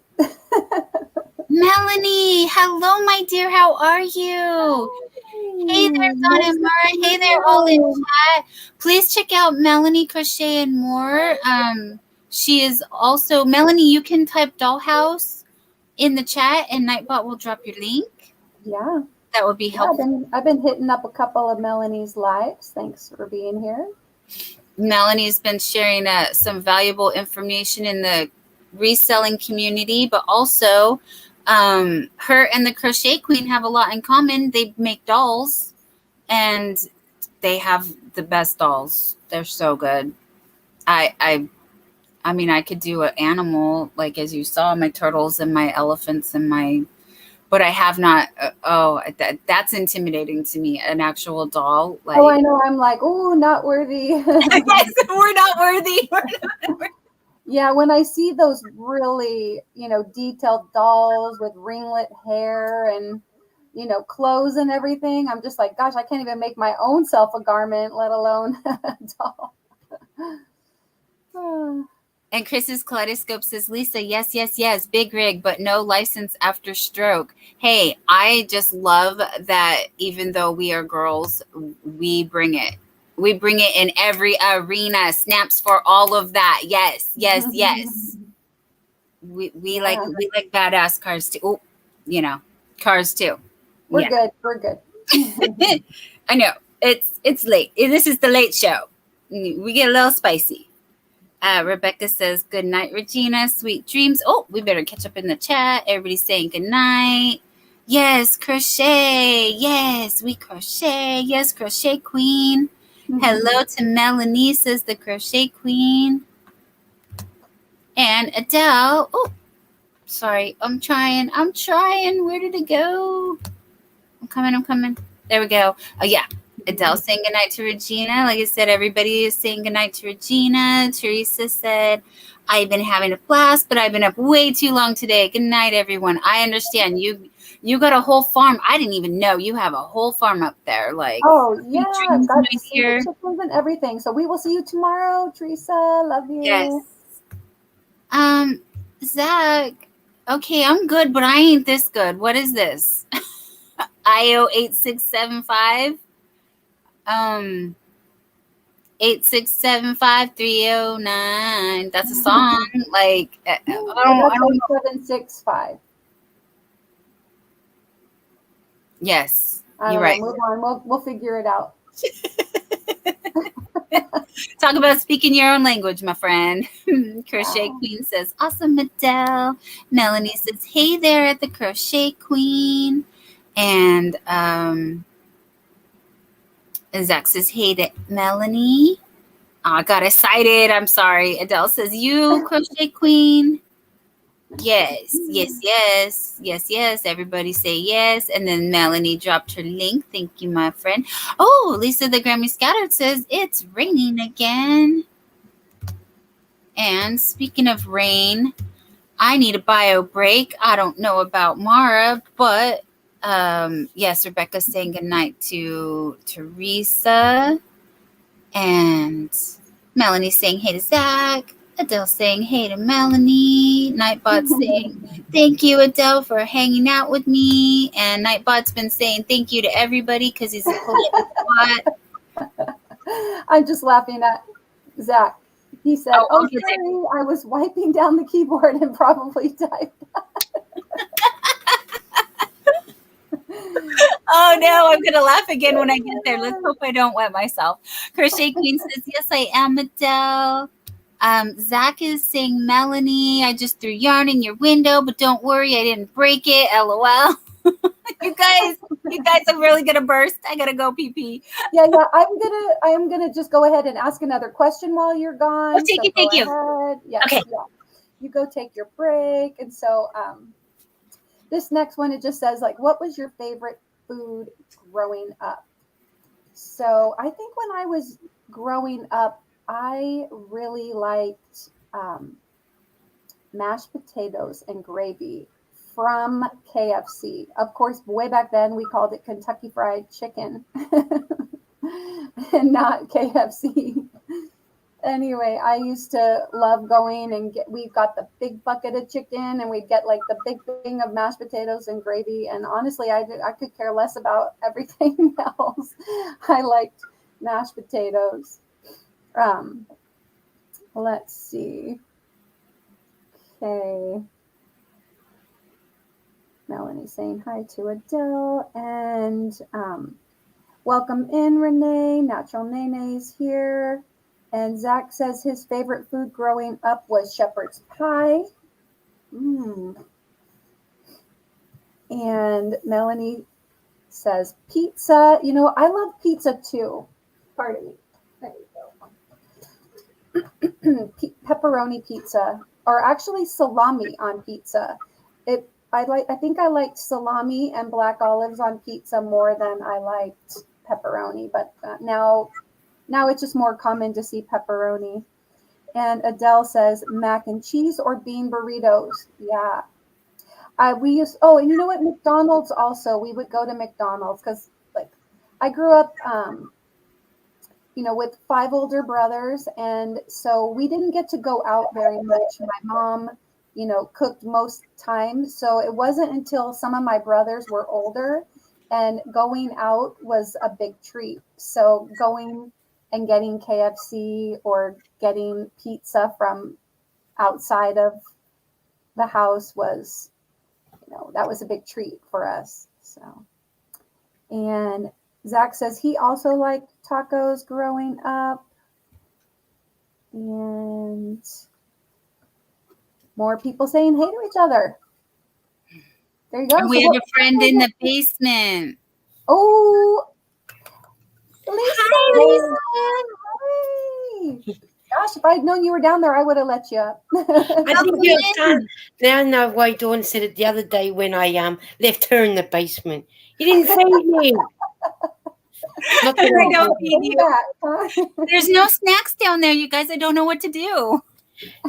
Melanie, hello, my dear. How are you? Hey there, Dawn and Mara. Hey there, all in chat. Please check out Melanie Crochet and More. She is also Melanie. You can type Dollhouse in the chat, and Nightbot will drop your link. Yeah, that would be helpful. I've been hitting up a couple of Melanie's lives. Thanks for being here. Melanie's been sharing some valuable information in the reselling community, but also her and the Crochet Queen have a lot in common. They make dolls, and they have the best dolls. They're so good. I I I mean, I could do an animal, like as you saw, my turtles and my elephants and my, but I have not. That's intimidating to me. An actual doll, Oh, like I know. I'm like, oh, not worthy. yes, we're not worthy. We're not worthy. Yeah, when I see those really, detailed dolls with ringlet hair and, clothes and everything, I'm just like, gosh, I can't even make my own self a garment, let alone a doll. Ah. And Chris's kaleidoscope says, Lisa, yes, yes, yes, big rig, but no license after stroke. Hey, I just love that even though we are girls, we bring it. We bring it in every arena. Snaps for all of that. Yes, yes, yes. Yeah, We like badass cars too. Oh, cars too. we're Yeah. good. We're good. I know. It's late. This is the late show. We get a little spicy. Rebecca says, good night, Regina. Sweet dreams. Oh, we better catch up in the chat. Everybody's saying good night. Yes, crochet. Yes, we crochet. Yes, crochet queen. Hello to Melanie, says the crochet queen. And Adele. Oh, sorry. I'm trying. Where did it go? I'm coming. There we go. Oh, yeah. Adele saying goodnight to Regina. Like I said, everybody is saying goodnight to Regina. Teresa said, I've been having a blast, but I've been up way too long today. Good night, everyone. I understand. You got a whole farm. I didn't even know you have a whole farm up there. Like, Oh, yeah, I've dreams, got my to see the dear. chickens and everything. So we will see you tomorrow, Teresa. Love Yes. you. Zach. Okay, I'm good, but I ain't this good. What is this? IO8675. 8675309. That's a song. Like Oh, I that's don't know. 8765. Yes, I you're don't know. right. Move on. We'll figure it out. Talk about speaking your own language, my friend. Crochet Yeah. Queen says, awesome, Adele. Melanie says, hey there at the Crochet Queen. And Zach says, hey to Melanie. I got excited. I'm sorry. Adele says, you Crochet Queen. Yes, yes, yes, yes, yes. Everybody say yes. And then Melanie dropped her link. Thank you, my friend. Oh, Lisa the Grammy Scattered says it's raining again. And speaking of rain, I need a bio break. I don't know about Mara, but yes, Rebecca's saying goodnight to Teresa. And Melanie saying hey to Zach. Adele saying hey to Melanie. Nightbot saying thank you, Adele, for hanging out with me. And Nightbot's been saying thank you to everybody because he's a polite bot. I'm just laughing at Zach. He said, Oh, oh, okay. sorry, I was wiping down the keyboard and probably typed. Oh no, I'm gonna laugh again when I get there. Let's hope I don't wet myself. Crochet Queen says, yes, I am, Adele. Zach is saying, Melanie, I just threw yarn in your window, but don't worry, I didn't break it. LOL. you guys are really gonna burst. I gotta go pee pee. Yeah. I am gonna just go ahead and ask another question while you're gone. Oh, So go thank you. ahead. Yes. Okay. Yeah. You go take your break. And so this next one, it just says, like, what was your favorite food growing up? So I think when I was growing up, I really liked mashed potatoes and gravy from KFC. Of course, way back then we called it Kentucky Fried Chicken and not KFC. Anyway, I used to love going and we got the big bucket of chicken and we'd get like the big thing of mashed potatoes and gravy. And honestly, I could care less about everything else. I liked mashed potatoes. Um, let's see. Okay. Melanie saying hi to Adele and welcome in, Renee. Natural Nene's here. And Zach says his favorite food growing up was shepherd's pie. And Melanie says pizza. I love pizza too. Pardon me. There you go. Pepperoni pizza, or actually salami on pizza. I think I liked salami and black olives on pizza more than I liked pepperoni, but now it's just more common to see pepperoni. And Adele says mac and cheese or bean burritos. Yeah. We used, oh, and you know what? McDonald's also, we would go to McDonald's because, like, I grew up, with five older brothers. And so we didn't get to go out very much. My mom, cooked most times. So it wasn't until some of my brothers were older and going out was a big treat. So going and getting KFC or getting pizza from outside of the house was, that was a big treat for us. So, and Zach says he also liked tacos growing up. And more people saying hey to each other. There you go. And we have a friend in the basement. Oh, Lisa. Hi, Lisa. Hi. Gosh, if I'd known you were down there, I would have let you up. I think you're done. Now I know why Dawn said it the other day when I left her in the basement. You didn't feed me. Not that I don't feed you. There's no snacks down there, you guys. I don't know what to do.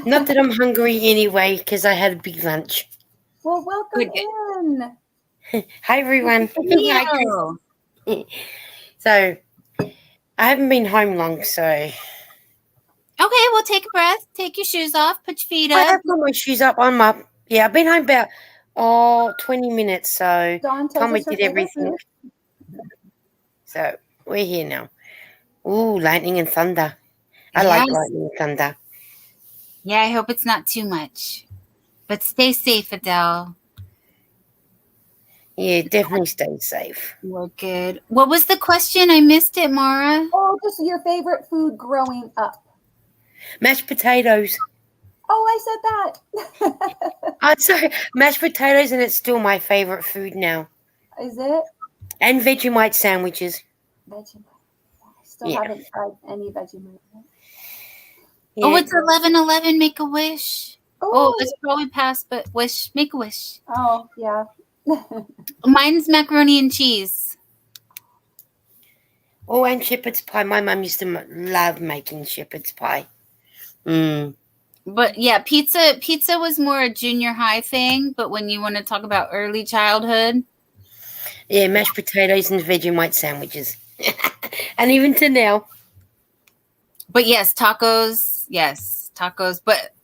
Not that I'm hungry anyway, because I had a big lunch. Well, welcome in. Hi, everyone. Hi, so, I haven't been home long, so. Okay, well, take a breath. Take your shoes off. Put your feet up. I have got my shoes up. I'm up. Yeah, I've been home about 20 minutes, so Tommy did everything. So we're here now. Ooh, lightning and thunder. I like lightning and thunder. Yeah, I hope it's not too much. But stay safe, Adele. Yeah, definitely stay safe. We're good. What was the question? I missed it, Mara. Oh, just your favorite food growing up. Mashed potatoes. Oh, I said that. I'm sorry, mashed potatoes, and it's still my favorite food now. Is it? And Vegemite sandwiches. Vegemite. I still haven't tried any Vegemite. Yeah. Oh, it's 11:11. Make a wish. Oh, it's probably past, but wish. Make a wish. Oh, yeah. Mine's macaroni and cheese. Oh, and shepherd's pie. My mum used to love making shepherd's pie. But yeah, pizza was more a junior high thing. But when you want to talk about early childhood, yeah, mashed potatoes and Vegemite sandwiches, and even to now. But yes, tacos. Yes, tacos. But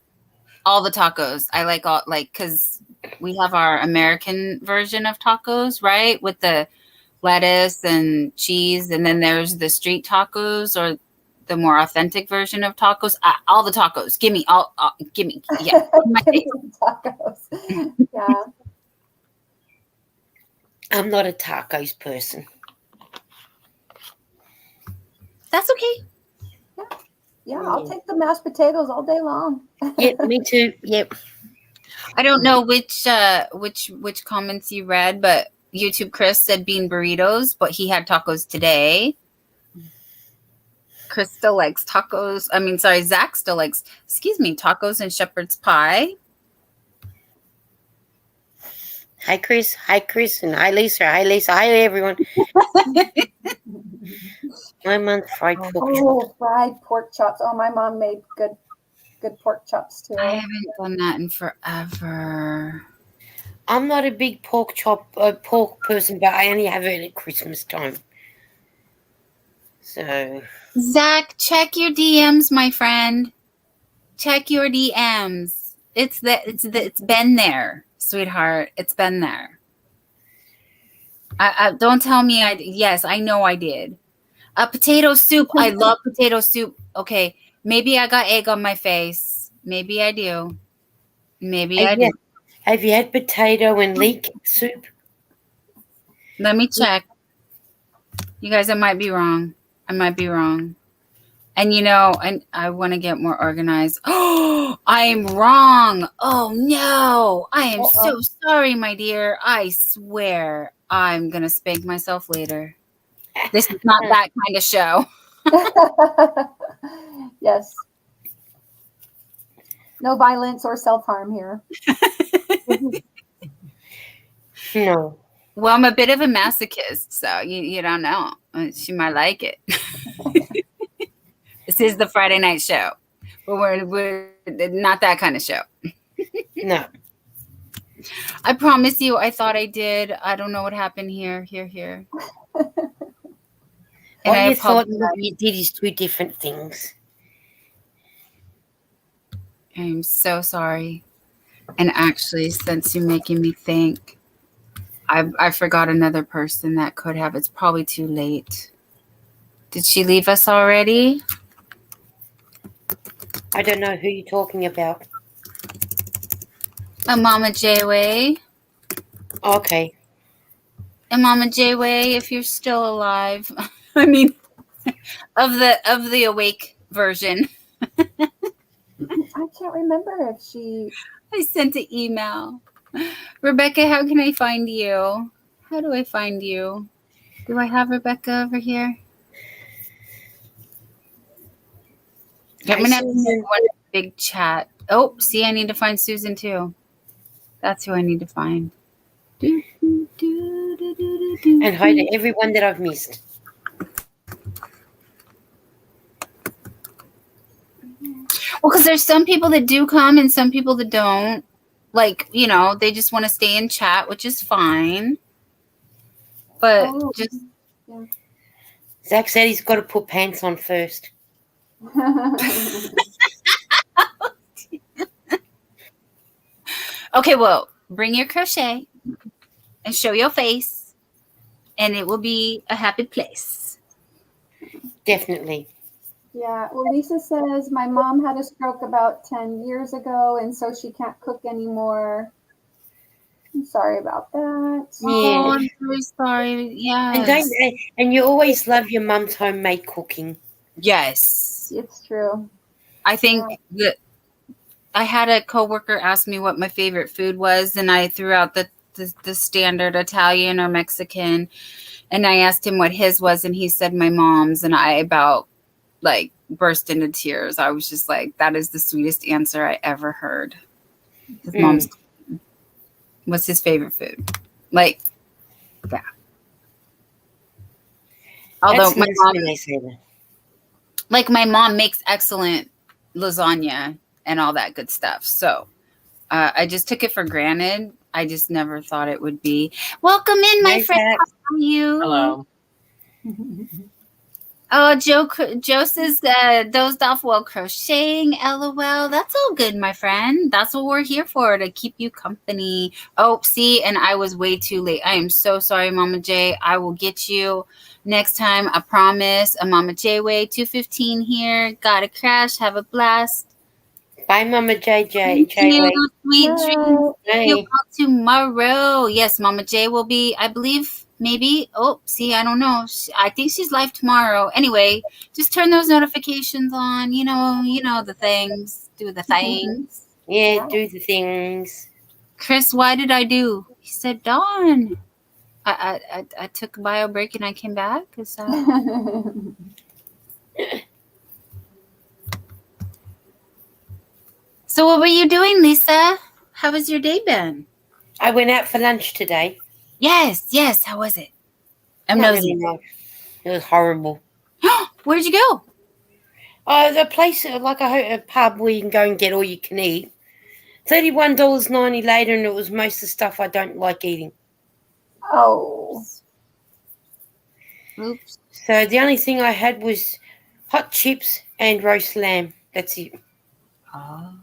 all the tacos, I like all because we have our American version of tacos, right, with the lettuce and cheese, and then there's the street tacos or the more authentic version of tacos. All the tacos. Give me all. Give me. Yeah. Tacos. Yeah. I'm not a tacos person. That's okay. Yeah, I'll take the mashed potatoes all day long. Yep, me too. Yep. I don't know which comments you read, but YouTube Chris said bean burritos, but he had tacos today. Chris still likes tacos. I mean, sorry, Zach still likes, tacos and shepherd's pie. Hi, Chris. Hi, Chris. And hi, Lisa. Hi, Lisa. Hi, everyone. My mom fried pork chops. Oh, fried pork chops. Oh, my mom made good pork chops, too. I haven't done that in forever. I'm not a big pork person, but I only have it at Christmas time. So, Zach, check your DMs, my friend. Check your DMs. It's been there, sweetheart. It's been there. I don't tell me yes, I know I did. Potato soup. I love potato soup. Okay, maybe I got egg on my face. Maybe I do. Maybe I do. Have you had potato and leek soup? Let me check. You guys, I might be wrong. And and I want to get more organized. Oh, I'm wrong. Oh no. I am so sorry, my dear. I swear I'm going to spank myself later. This is not that kind of show. Yes. No violence or self-harm here. No. Well, I'm a bit of a masochist, so you don't know. She might like it. This is the Friday night show, but we're not that kind of show. No. I promise you, I thought I did. I don't know what happened here. And What I you apologize. thought and what you did is two different things. I'm so sorry. And actually, since you're making me think, I forgot another person that could have. It's probably too late. Did she leave us already? I don't know who you're talking about. Mama J-Way. Okay. And Mama J-Way, if you're still alive. I mean, of the awake version. I can't remember if she. I sent an email. Rebecca, how can I find you? How do I find you? Do I have Rebecca over here? I'm gonna have to make one big chat. Oh, see, I need to find Susan too. That's who I need to find. And hi to everyone that I've missed. Well, because there's some people that do come and some people that don't. Like, they just want to stay in chat, which is fine. But just. Yeah. Zach said he's got to put pants on first. Okay, well, bring your crochet and show your face, and it will be a happy place. Definitely. Yeah. Well, Lisa says my mom had a stroke about 10 years ago, and so she can't cook anymore. I'm sorry about that. Yeah. Oh, I'm very sorry. Yes. And you always love your mum's homemade cooking. Yes. It's true. I think that I had a coworker ask me what my favorite food was, and I threw out the standard Italian or Mexican, and I asked him what his was, and he said my mom's, and I about burst into tears. I was just like, that is the sweetest answer I ever heard. His mom's was his favorite food. Yeah. Although my mom makes excellent lasagna and all that good stuff. So I just took it for granted. I just never thought it would be. Welcome in, my friend. How are you? Hello. Oh, Joe says dozed off while crocheting. LOL. That's all good, my friend. That's what we're here for, to keep you company. Oh, see, and I was way too late. I am so sorry, Mama J. I will get you next time. I promise. A Mama J way 215 here. Gotta crash. Have a blast. Bye, Mama JJ. Thank you. Sweet dreams. See you all tomorrow. Yes, Mama J will be, I believe, maybe. Oh, see, I don't know. I think she's live tomorrow. Anyway, just turn those notifications on. You know the things. Do the things. Yeah, do the things. Chris, why did I do? He said, Dawn. I took a bio break and I came back. Is that... So what were you doing, Lisa? How has your day been? I went out for lunch today. Yes. How was it? I'm Not nosy. really nice. It was horrible. Where'd you go? The place, like a pub where you can go and get all you can eat. $31.90 later, and it was most of the stuff I don't like eating. Oh. Oops. So the only thing I had was hot chips and roast lamb. That's it. Oh.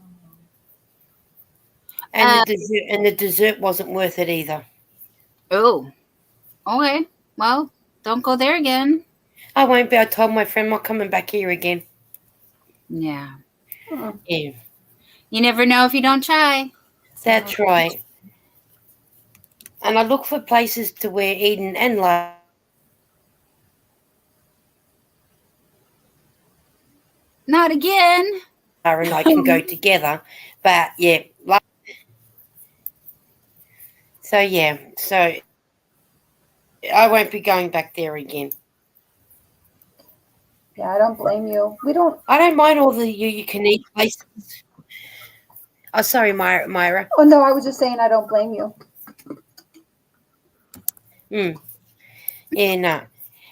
And the dessert wasn't worth it either. Oh. Okay. Well, don't go there again. I won't be. I told my friend I'm not coming back here again. Yeah. Yeah. You never know if you don't try. That's right. And I look for places to where Eden and Lara Not again. and I can go together. But yeah. So I won't be going back there again. Yeah, I don't blame you. We don't. I don't mind all the you can eat places. Oh, sorry, Myra. Oh no, I was just saying I don't blame you. Mm. Yeah, no.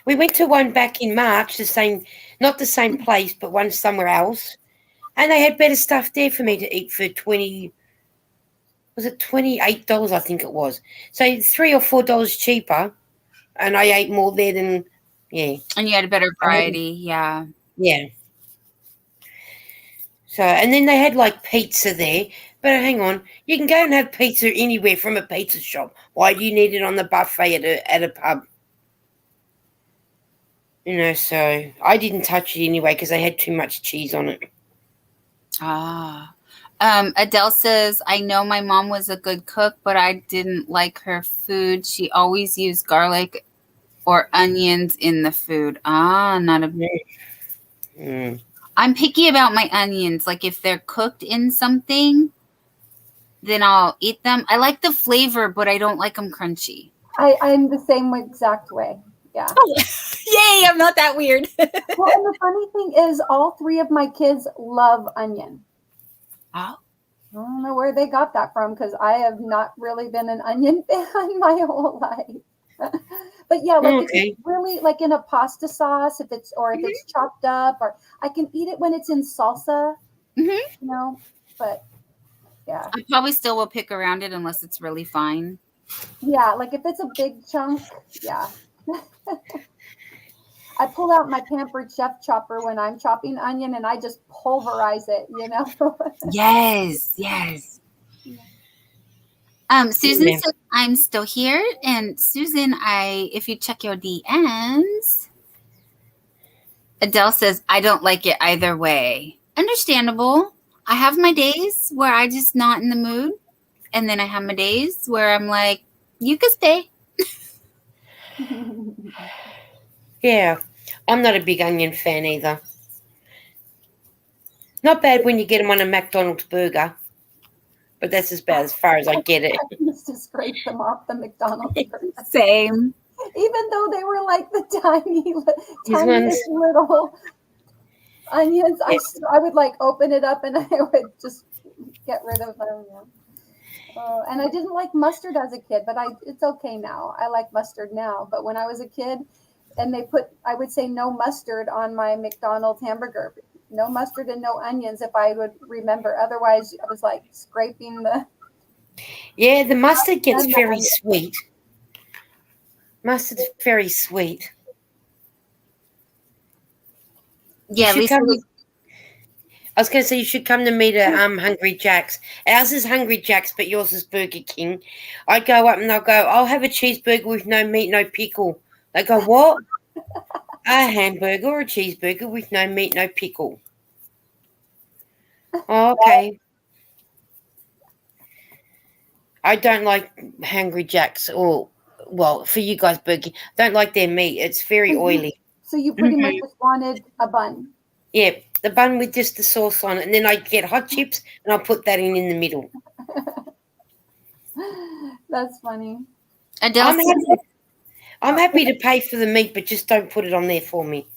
We went to one back in March, not the same place, but one somewhere else, and they had better stuff there for me to eat for was it $28? I think it was. So $3 or $4 cheaper, and I ate more there than yeah. And you had a better variety, yeah. Yeah. So, and then they had like pizza there. But hang on, you can go and have pizza anywhere from a pizza shop. Why do you need it on the buffet at a pub? So I didn't touch it anyway because they had too much cheese on it. Ah. Adele says, I know my mom was a good cook, but I didn't like her food. She always used garlic or onions in the food. Not a. Mm. I'm picky about my onions. Like if they're cooked in something, then I'll eat them. I like the flavor, but I don't like them crunchy. I'm the same exact way. Yeah. Oh, yay! I'm not that weird. Well, and the funny thing is, all three of my kids love onion. Oh. I don't know where they got that from because I have not really been an onion fan my whole life. But yeah, like if it's really like in a pasta sauce, if it's chopped up, or I can eat it when it's in salsa, But yeah, I probably still will pick around it unless it's really fine. Yeah, like if it's a big chunk, yeah. I pull out my Pampered Chef chopper when I'm chopping onion and I just pulverize it, Yes. Susan says I'm still here, and Susan, if you check your DMs, Adele says I don't like it either way. Understandable. I have my days where I just not in the mood, and then I have my days where I'm like, you can stay. Yeah, I'm not a big onion fan either. Not bad when you get them on a McDonald's burger, but that's about as far as I get it. I used to scrape them off the McDonald's burger. Same. Even though they were like the tiniest little onions, yeah. I would like open it up and I would just get rid of them. And I didn't like mustard as a kid, but it's okay now. I like mustard now. But when I was a kid and I would say no mustard on my McDonald's hamburger. No mustard and no onions if I would remember. Otherwise, I was like scraping the... Yeah, the mustard gets very sweet. Mustard's very sweet. Yeah, Lisa. I was going to say you should come to meet at Hungry Jack's. Ours is Hungry Jack's, but yours is Burger King. I go up and they'll go, I'll have a cheeseburger with no meat, no pickle. They go, what? A hamburger or a cheeseburger with no meat, no pickle. Oh, okay. I don't like Hungry Jack's for you guys, Burger King. Don't like their meat. It's very oily. So you pretty much just wanted a bun. Yeah, the bun with just the sauce on it. And then I get hot chips and I'll put that in the middle. That's funny. I'm happy to pay for the meat, but just don't put it on there for me.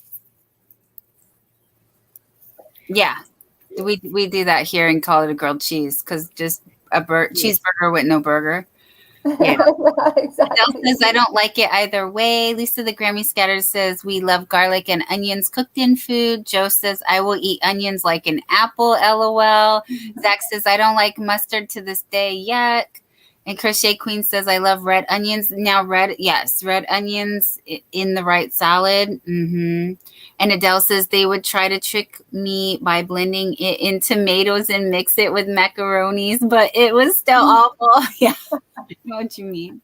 Yeah, we do that here and call it a grilled cheese because just a cheeseburger with no burger. Yeah, exactly. Adele says I don't like it either way. Lisa the Grammy Scatter says we love garlic and onions cooked in food. Joe says I will eat onions like an apple. LOL. Zach says I don't like mustard to this day. Yuck. And Crochet Queen says I love red onions. Now red onions in the right salad. And Adele says they would try to trick me by blending it in tomatoes and mix it with macaronis, but it was still awful. Yeah, I know what you mean.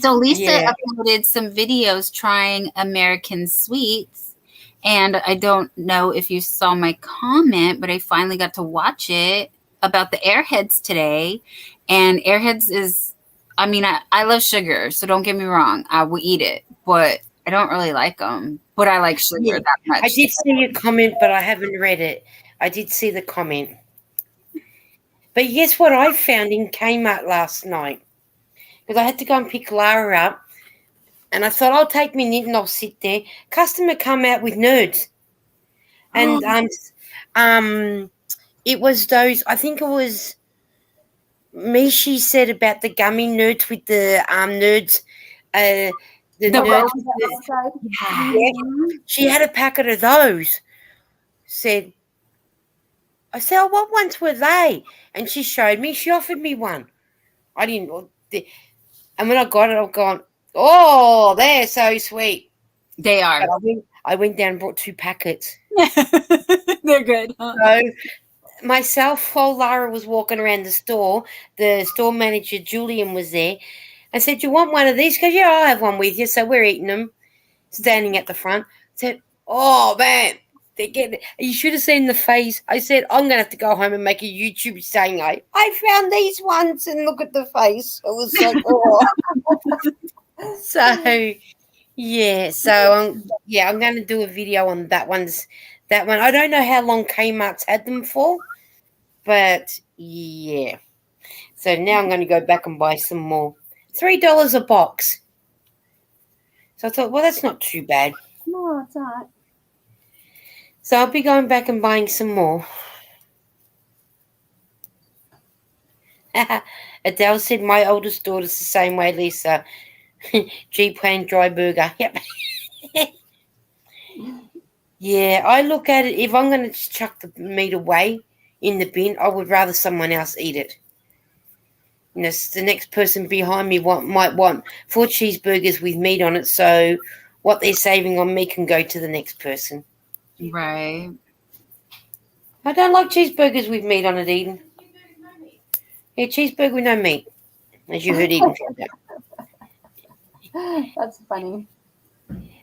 So Lisa uploaded some videos trying American sweets, and I don't know if you saw my comment, but I finally got to watch it about the Airheads today. And Airheads is, I love sugar, so don't get me wrong, I will eat it, but I don't really like them. But I like sugar that much. I did see your comment, but I haven't read it. I did see the comment. But guess what I found in Kmart last night? Because I had to go and pick Lara up. And I thought, I'll take me knit and I'll sit there. Customer come out with nerds. And it was those, I think it was Mishi said about the gummy nerds with the nerds, the nerds with the, yeah. She had a packet of those. I said, oh, what ones were they? And she showed me. She offered me one. I didn't. And when I got it, I've gone, oh, they're so sweet. They are. I went down and bought 2 packets. They're good. Huh? So myself, while Lara was walking around the store manager, Julian, was there. I said, do you want one of these? Because, yeah, I'll have one with you. So we're eating them, standing at the front. I said, oh, man. You should have seen the face. I said, I'm going to have to go home and make a YouTube saying, I found these ones, and look at the face. It was like, oh. So, yeah. So, I'm going to do a video on that one. I don't know how long Kmart's had them for, but, yeah. So now I'm going to go back and buy some more. $3 a box. So I thought, well, that's not too bad. No, it's not. So I'll be going back and buying some more. Adele said, my oldest daughter's the same way, Lisa. G-Plan dry burger. Yep. Yeah, I look at it, if I'm going to just chuck the meat away in the bin, I would rather someone else eat it. You know, the next person behind me might want 4 cheeseburgers with meat on it, so what they're saving on me can go to the next person. Right. I don't like cheeseburgers with meat on it, Eden. Yeah, cheeseburger with no meat, as you heard Eden from that. That's funny.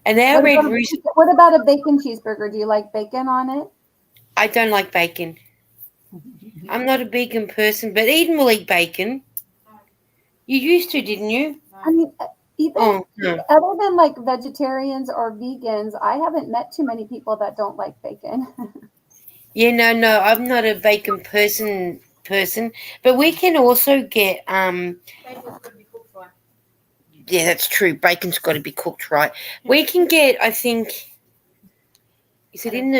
And our what about a bacon cheeseburger? Do you like bacon on it? I don't like bacon. I'm not a bacon person, but Eden will eat bacon. You used to, didn't you? I mean, other than like vegetarians or vegans, I haven't met too many people that don't like bacon. Yeah, no, I'm not a bacon person, but we can also get yeah, that's true. Bacon's got to be cooked right. We can get, I think, is it in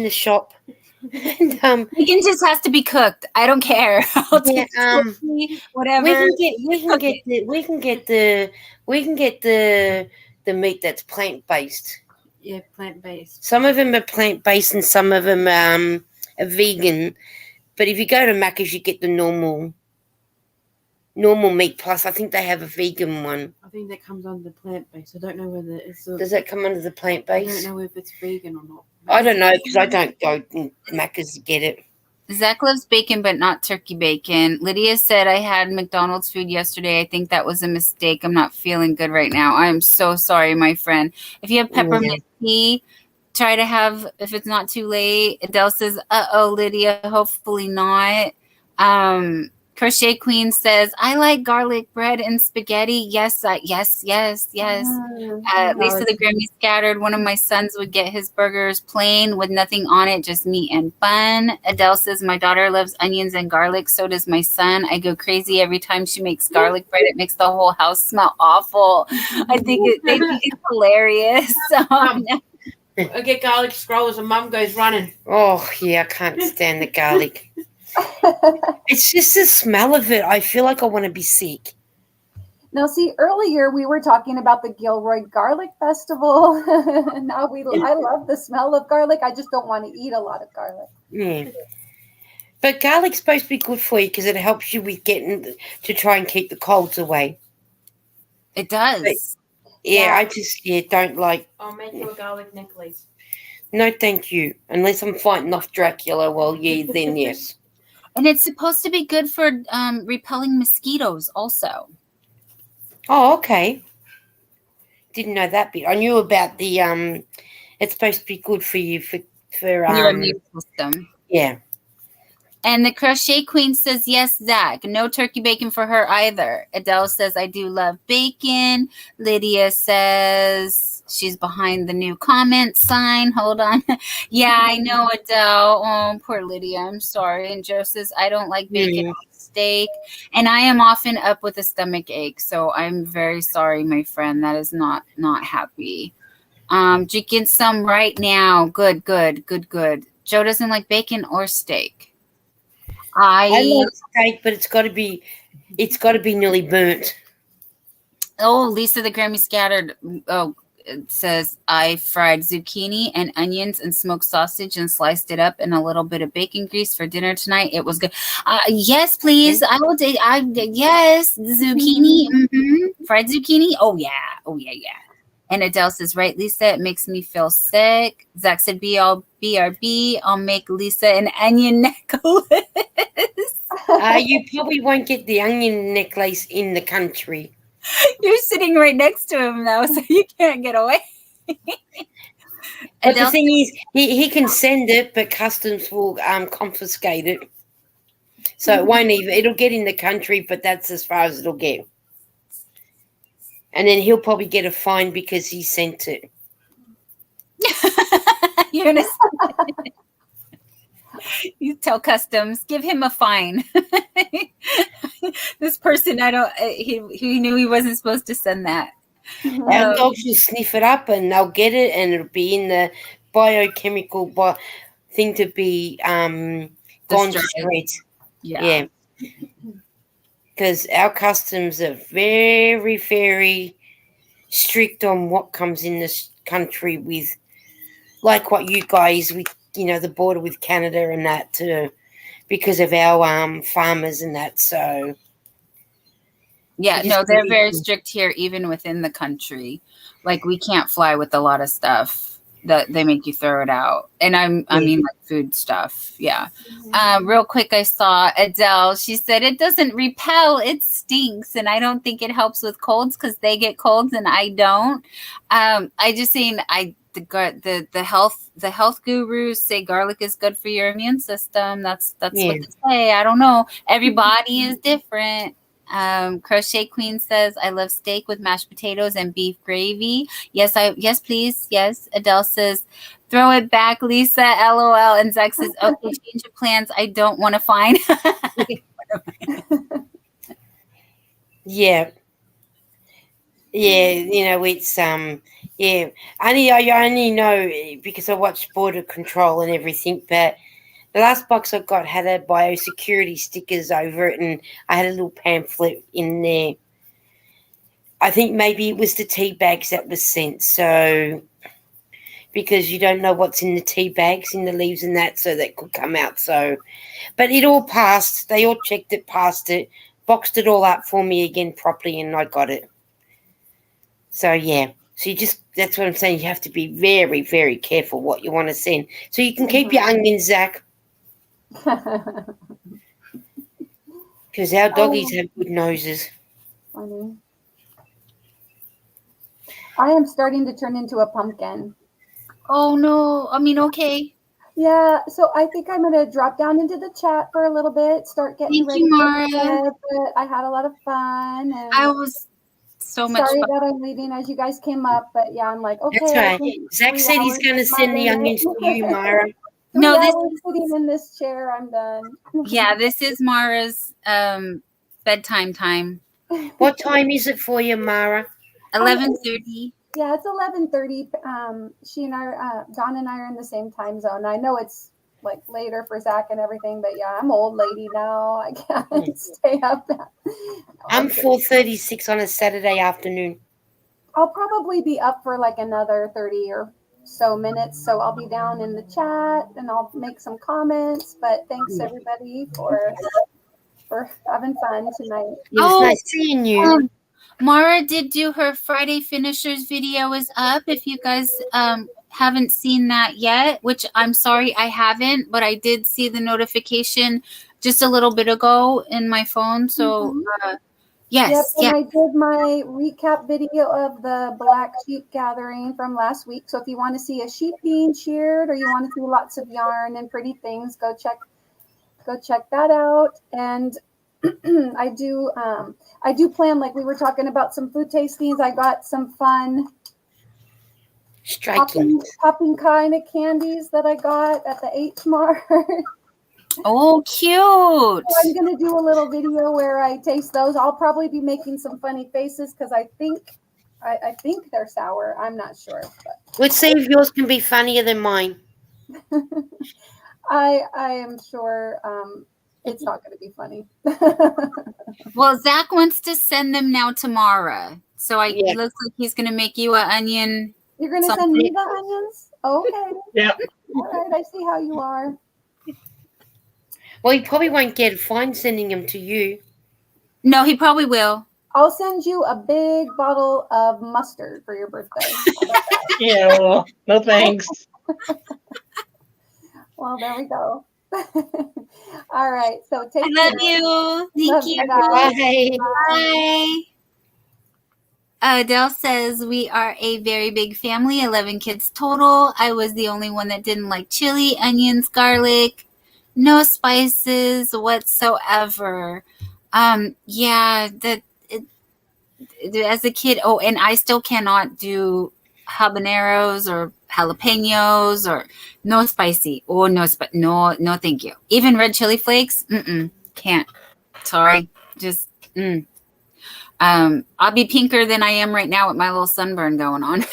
the shop? And, bacon just has to be cooked. I don't care. Whatever. We can get the meat that's plant-based. Yeah, plant-based. Some of them are plant-based and some of them are vegan. But if you go to Macca's, you get the normal meat plus. I think they have a vegan one. I think that comes under plant-based. I don't know whether it's. Does that come under the plant-based? I don't know if it's vegan or not. I don't know because I don't go to Macca's to get it. Zach loves bacon, but not turkey bacon. Lydia said, I had McDonald's food yesterday. I think that was a mistake. I'm not feeling good right now. I'm so sorry, my friend. If you have peppermint tea, try to have, if it's not too late. Adele says, Lydia, hopefully not. Crochet Queen says, I like garlic bread and spaghetti. Yes. Lisa the Grammy Scattered. One of my sons would get his burgers plain with nothing on it, just meat and bun. Adele says, my daughter loves onions and garlic. So does my son. I go crazy every time she makes garlic bread. It makes the whole house smell awful. They think it's hilarious. I get garlic scrolls and Mum goes running. Oh, yeah, I can't stand the garlic. It's just the smell of it. I feel like I want to be sick. Now, see, earlier we were talking about the Gilroy Garlic Festival. Now I love the smell of garlic. I just don't want to eat a lot of garlic. Yeah. But garlic's supposed to be good for you because it helps you with getting to try and keep the colds away. It does. But, I just don't like. I'll make you a garlic necklace. No, thank you. Unless I'm fighting off Dracula, well, yeah, then yes. And it's supposed to be good for repelling mosquitoes also. Oh, okay. Didn't know that bit. I knew about the it's supposed to be good for you for your immune system. Yeah. And the Crochet Queen says, yes, Zach. No turkey bacon for her either. Adele says, I do love bacon. Lydia says she's behind the new comment sign. Hold on. Yeah, I know, Adele. Oh, poor Lydia. I'm sorry. And Joe says, I don't like bacon. steak. And I am often up with a stomach ache, so I'm very sorry, my friend. That is not happy. Drinking some right now. Good. Joe doesn't like bacon or steak. I like steak, but it's got to be nearly burnt. Oh, Lisa the Grammy Scattered. Oh, it says I fried zucchini and onions and smoked sausage and sliced it up in a little bit of bacon grease for dinner tonight. It was good. Yes, please. I will take. Yes, zucchini. Fried zucchini. Oh yeah. And Adele says, right, Lisa, it makes me feel sick. Zach said, BRB. I'll make Lisa an onion necklace. You probably won't get the onion necklace in the country. You're sitting right next to him, though, so you can't get away. But the thing is, he can send it, but customs will confiscate it. So it won't even, it'll get in the country, but that's as far as it'll get. And then he'll probably get a fine because he sent it. You're gonna you tell customs, give him a fine. This person, he knew he wasn't supposed to send that. Our dogs will sniff it up and they'll get it, and it'll be in the biochemical thing to be gone to shreds. Yeah. Because our customs are very, very strict on what comes in this country, with like what you guys with the border with Canada and that too, because of our farmers and that. So no, they're very strict here, even within the country. Like we can't fly with a lot of stuff that they make you throw it out. And I mean like food stuff. Yeah. Real quick, I saw Adele. She said it doesn't repel, it stinks. And I don't think it helps with colds because they get colds and I don't. I just seen the health gurus say garlic is good for your immune system. That's what they say. I don't know. Everybody is different. Crochet Queen says, I love steak with mashed potatoes and beef gravy. Yes, please. Yes. Adele says, throw it back, Lisa. LOL. And Zach says, okay, change your plans. I don't want to find. Yeah. It's I only know because I watch Border Control and everything, but the last box I got had a biosecurity stickers over it, and I had a little pamphlet in there. I think maybe it was the tea bags that was sent, so because you don't know what's in the tea bags, in the leaves and that, so that could come out. So, but it all passed. They all checked it, passed it, boxed it all up for me again properly, and I got it. So, yeah. So that's what I'm saying. You have to be very, very careful what you want to send. So you can keep your onions, Zach. Because our doggies have good noses. Funny. I am starting to turn into a pumpkin. Oh, no. I mean, okay. Yeah, so I think I'm going to drop down into the chat for a little bit, start getting ready for bed, but I had a lot of fun. And I was so much sorry fun. that I'm leaving as you guys came up, but yeah, I'm like, okay. That's right. Zach said he's going to send the onions to you, Myra. No, this is sitting in this chair. I'm done. Yeah, this is Mara's bedtime time. What time is it for you, Mara? 11:30. Yeah, it's 11:30. She and I, Dawn and I, are in the same time zone. I know it's like later for Zach and everything, but yeah, I'm an old lady now. I can't stay up. I'm 4:36 on a Saturday afternoon. I'll probably be up for like another 30 or so minutes, so I'll be down in the chat and I'll make some comments. But thanks everybody for having fun tonight. It was nice seeing you. Mara did do her Friday finishers video is up. If you guys haven't seen that yet, which I'm sorry I haven't, but I did see the notification just a little bit ago in my phone. So yes. Yep, and I did my recap video of the Black Sheep Gathering from last week. So if you want to see a sheep being sheared or you want to see lots of yarn and pretty things, go check that out. And I do plan, like we were talking about, some food tastings. I got some fun popping kind of candies that I got at the H Mart. Oh, cute. So I'm going to do a little video where I taste those. I'll probably be making some funny faces because I think they're sour. I'm not sure. But Let's see if yours can be funnier than mine. I am sure it's not going to be funny. Well, Zach wants to send them now to Mara. So it looks like he's going to make you an onion. You're going to send me the onions? Okay. Yeah. All right. I see how you are. Well, he probably won't get fine sending them to you. No, he probably will. I'll send you a big bottle of mustard for your birthday. Yeah, no thanks. Well, there we go. All right. So take I love you. Thank you. Bye. Bye. Adele says, we are a very big family, 11 kids total. I was the only one that didn't like chili, onions, garlic, no spices whatsoever. Yeah, as a kid, and I still cannot do habaneros or jalapenos or no spicy. Oh, no, no, thank you. Even red chili flakes, can't. Sorry, just, I'll be pinker than I am right now with my little sunburn going on.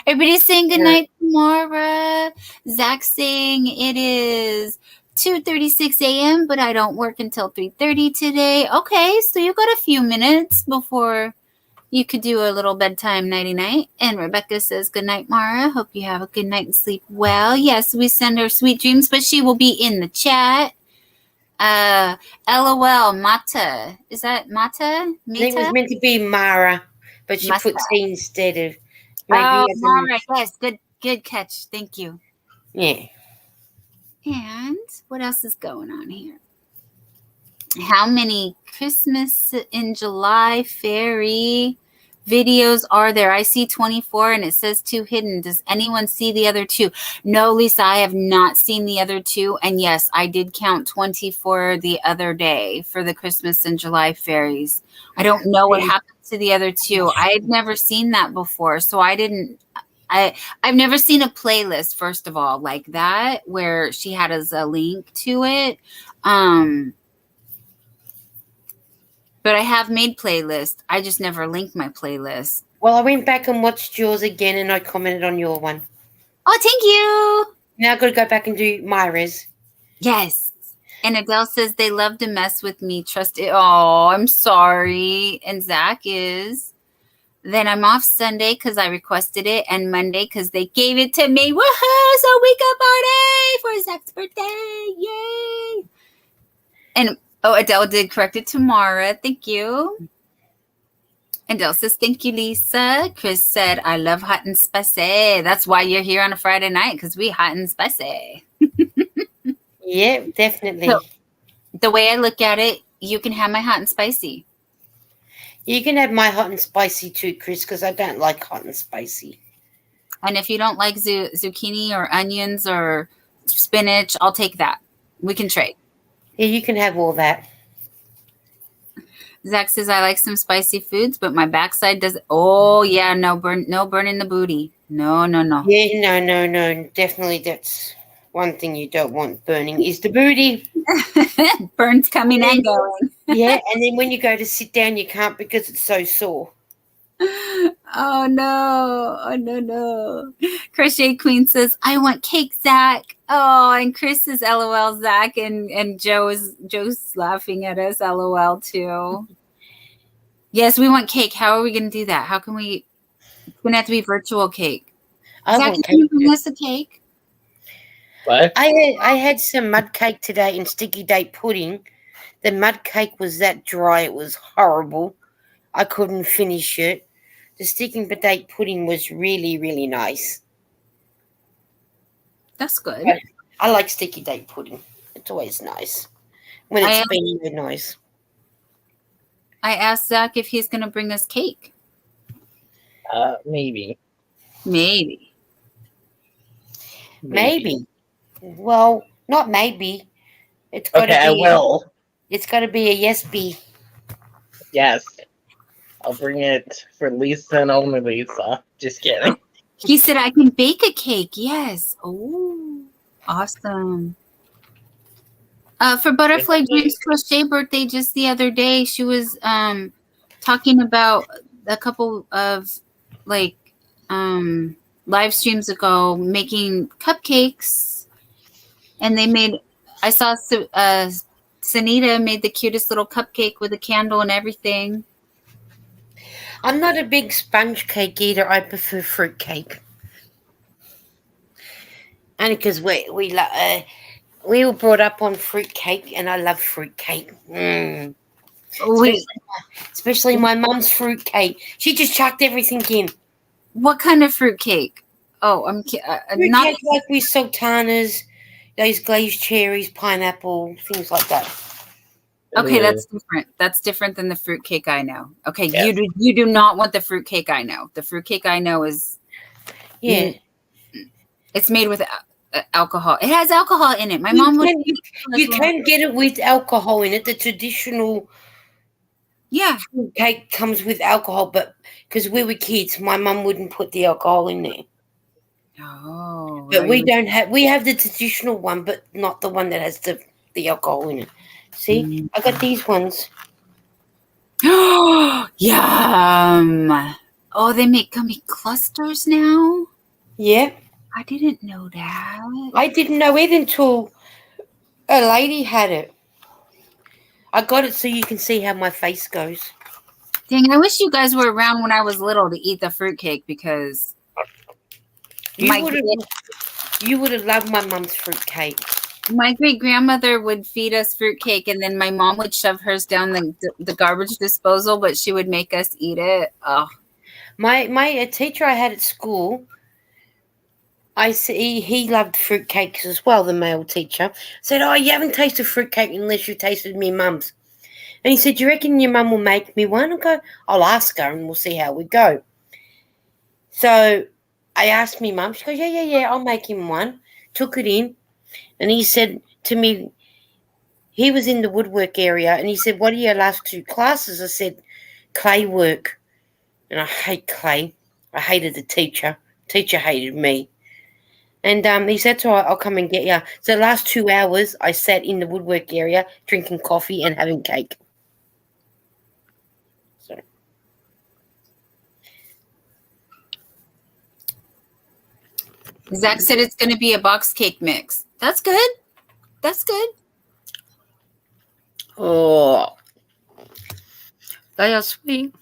Everybody's saying goodnight tomorrow. Zach's saying it is 2:36 a.m., but I don't work until 3:30 today. Okay, so you got a few minutes before you could do a little bedtime nighty-night. And Rebecca says, good night, Mara. Hope you have a good night and sleep well. Yes, we send her sweet dreams, but she will be in the chat. LOL, Mata. Is that Mata? Mita? It was meant to be Mara, but she put T instead of. Maybe Mara. Yes, good catch. Thank you. Yeah. And what else is going on here? How many Christmas in July fairy videos are there? I see 24 and it says 2 hidden. Does anyone see the other 2? No, Lisa, I have not seen the other 2. And yes, I did count 24 the other day for the Christmas in July fairies. I don't know what happened to the other 2. I had never seen that before. So I've never seen a playlist, first of all, like that, where she had as a link to it. But I have made playlists. I just never linked my playlist. Well, I went back and watched yours again and I commented on your one. Oh, thank you. Now I've got to go back and do Myra's. Yes. And Adele says they love to mess with me. Trust it. Oh, I'm sorry. And Zach is. Then I'm off Sunday because I requested it. And Monday because they gave it to me. Woohoo! So we can party for Zach's birthday. Yay. And Adele did correct it to Mara. Thank you. Adele says, thank you, Lisa. Chris said, I love hot and spicy. That's why you're here on a Friday night, because we hot and spicy. Yeah, definitely. So, the way I look at it, you can have my hot and spicy. You can have my hot and spicy too, Chris, because I don't like hot and spicy. And if you don't like zucchini or onions or spinach, I'll take that. We can trade. Yeah, you can have all that. Zach says, I like some spicy foods, but my backside does. Oh, yeah, no burning the booty. No. Yeah, no. Definitely that's one thing you don't want burning is the booty. Burns coming and going. Yeah, and then when you go to sit down, you can't because it's so sore. Oh, no. Crochet Queen says, I want cake, Zach. Oh, and Chris is LOL, Zach, and Joe's laughing at us, LOL, too. Yes, we want cake. How are we going to do that? How can we? It's going to have to be virtual cake. Zach, can you bring us a cake? What? I had some mud cake today and sticky date pudding. The mud cake was that dry. It was horrible. I couldn't finish it. The sticky date pudding was really, really nice. That's good. I like sticky date pudding. It's always nice when it's been really nice. I asked Zach if he's going to bring us cake. Maybe. Well, not maybe. It's got to be. I will. It's got to be a yes be. Yes. I'll bring it for Lisa and only Lisa. Just kidding. He said I can bake a cake. Yes. Oh. Awesome. For Butterfly Dreams Crochet birthday just the other day, she was talking about a couple of like live streams ago making cupcakes, and they made. I saw Sanita made the cutest little cupcake with a candle and everything. I'm not a big sponge cake eater. I prefer fruit cake. Only because we were brought up on fruit cake, and I love fruit cake. Especially my mum's fruit cake. She just chucked everything in. What kind of fruit cake? Oh, I'm fruit not cake like with sultanas, those glazed cherries, pineapple, things like that. Okay, that's different. That's different than the fruit cake I know. Okay, Yeah. you do not want the fruit cake I know. The fruit cake I know is it's made with alcohol. It has alcohol in it. My mom would. You can get it with alcohol in it. The traditional fruit cake comes with alcohol, but because we were kids, my mum wouldn't put the alcohol in there. Oh, but we don't have. We have the traditional one, but not the one that has the alcohol in it. See, I got these ones. Yum! Oh, they make gummy clusters now? Yeah. I didn't know that. I didn't know it until a lady had it. I got it so you can see how my face goes. Dang, I wish you guys were around when I was little to eat the fruitcake because you would have loved my mum's fruitcake. My great grandmother would feed us fruitcake, and then my mom would shove hers down the garbage disposal, but she would make us eat it. Oh, my teacher I had at school, I see he loved fruitcakes as well. The male teacher said, "Oh, you haven't tasted fruitcake unless you tasted me mum's." And he said, "Do you reckon your mum will make me one?" I go, "I'll ask her, and we'll see how we go." So I asked me mum. She goes, "Yeah, I'll make him one." Took it in. And he said to me, he was in the woodwork area, and he said, "What are your last 2 classes?" I said, "Clay work." And I hate clay. I hated the teacher. Teacher hated me. And he said, "So I'll come and get you." So the last 2 hours, I sat in the woodwork area drinking coffee and having cake. So. Zach said it's going to be a box cake mix. That's good. That's good. Oh, they are sweet.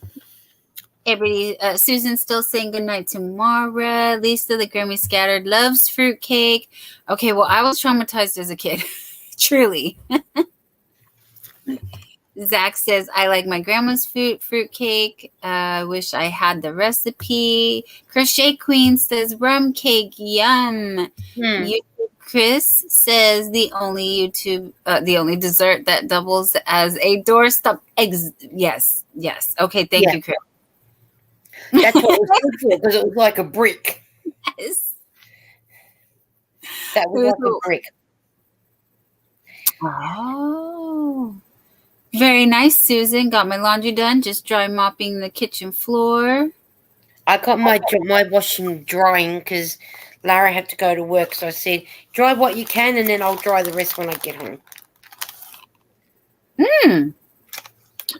Everybody, Susan's still saying goodnight to Mara. Lisa, the Grammy Scattered, loves fruitcake. Okay, well, I was traumatized as a kid. Truly. Zach says, I like my grandma's fruitcake. Wish I had the recipe. Crochet Queen says, rum cake, yum. Chris says the only dessert that doubles as a doorstop. Yes. Okay, thank you, Chris. That's what it was good for, because it was like a brick. Yes. That was like a brick. Oh. Very nice, Susan. Got my laundry done. Just dry mopping the kitchen floor. I got my washing drying because Lara had to go to work. So I said, dry what you can, and then I'll dry the rest when I get home.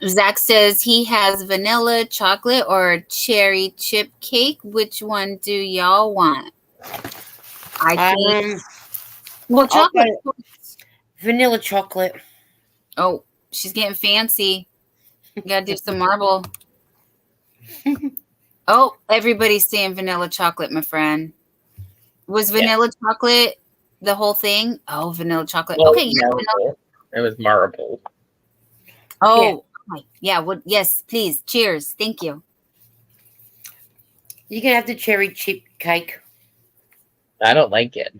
Zach says he has vanilla, chocolate, or cherry chip cake. Which one do y'all want? I think. Well, chocolate. Vanilla chocolate. Oh, she's getting fancy. You gotta do some marble. Oh, everybody's saying vanilla chocolate, my friend. Was vanilla chocolate the whole thing? Oh, vanilla chocolate. Well, okay, yeah. It was marble. Oh, yeah. Yes, please. Cheers. Thank you. You can have the cherry chip cake. I don't like it.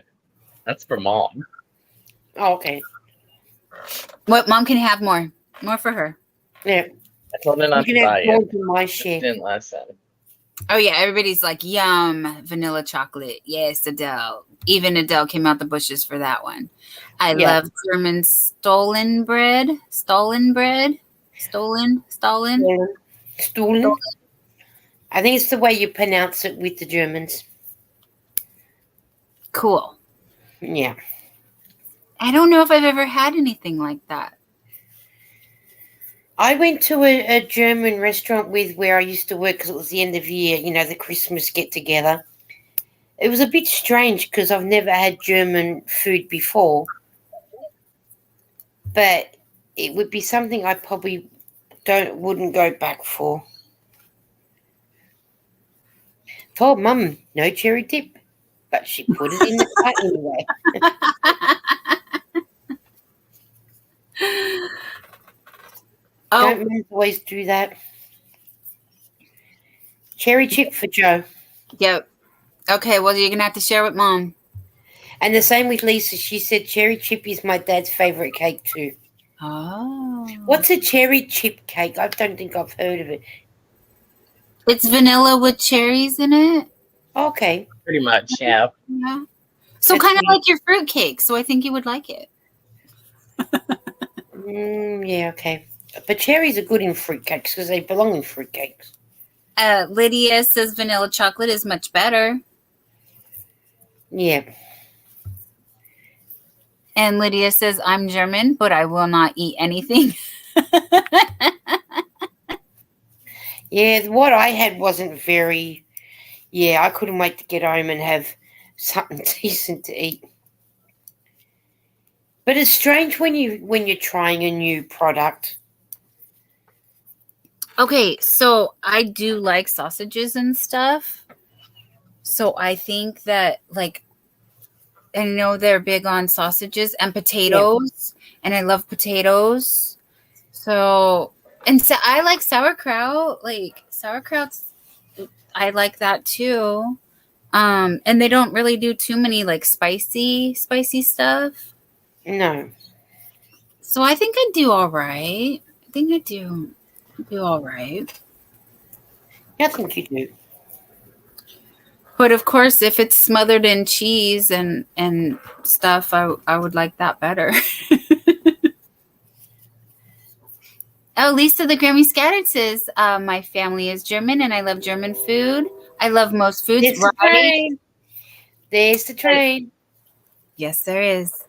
That's for Mom. Oh, okay. What? Mom can have more. More for her. Yeah. I told her not you to can buy have more it. than my share. Didn't last time. Oh, yeah. Everybody's like, yum, vanilla chocolate. Yes, Adele. Even Adele came out the bushes for that one. I love German stolen bread. Stolen bread? Stolen? I think it's the way you pronounce it with the Germans. Cool. Yeah. I don't know if I've ever had anything like that. I went to a German restaurant with where I used to work because it was the end of year, the Christmas get-together. It was a bit strange because I've never had German food before. But it would be something I probably wouldn't go back for. Told Mum no cherry dip, but she put it in the cart anyway. Don't mums always do that? Cherry chip for Joe. Yep. Okay, well, you're going to have to share with Mom. And the same with Lisa. She said cherry chip is my dad's favourite cake too. Oh. What's a cherry chip cake? I don't think I've heard of it. It's vanilla with cherries in it. Okay. Pretty much, yeah. Yeah. So kind of like your fruit cake. So I think you would like it. Yeah, okay. But cherries are good in fruit cakes because they belong in fruit cakes. Lydia says vanilla chocolate is much better. Yeah. And Lydia says, I'm German, but I will not eat anything. Yeah, what I had wasn't very... Yeah, I couldn't wait to get home and have something decent to eat. But it's strange when you're trying a new product. Okay, so I do like sausages and stuff. So I think that, like, I know they're big on sausages and potatoes, and I love potatoes. So, and so I like sauerkraut. Like, sauerkraut's, I like that too. And they don't really do too many like spicy stuff. No. So I think I do all right. I think I do all right. I think you do. But of course, if it's smothered in cheese and stuff, I would like that better. Oh, Lisa the Grammy Scattered says, my family is German and I love German food. I love most foods. There's the train. There's the train. Yes, there is.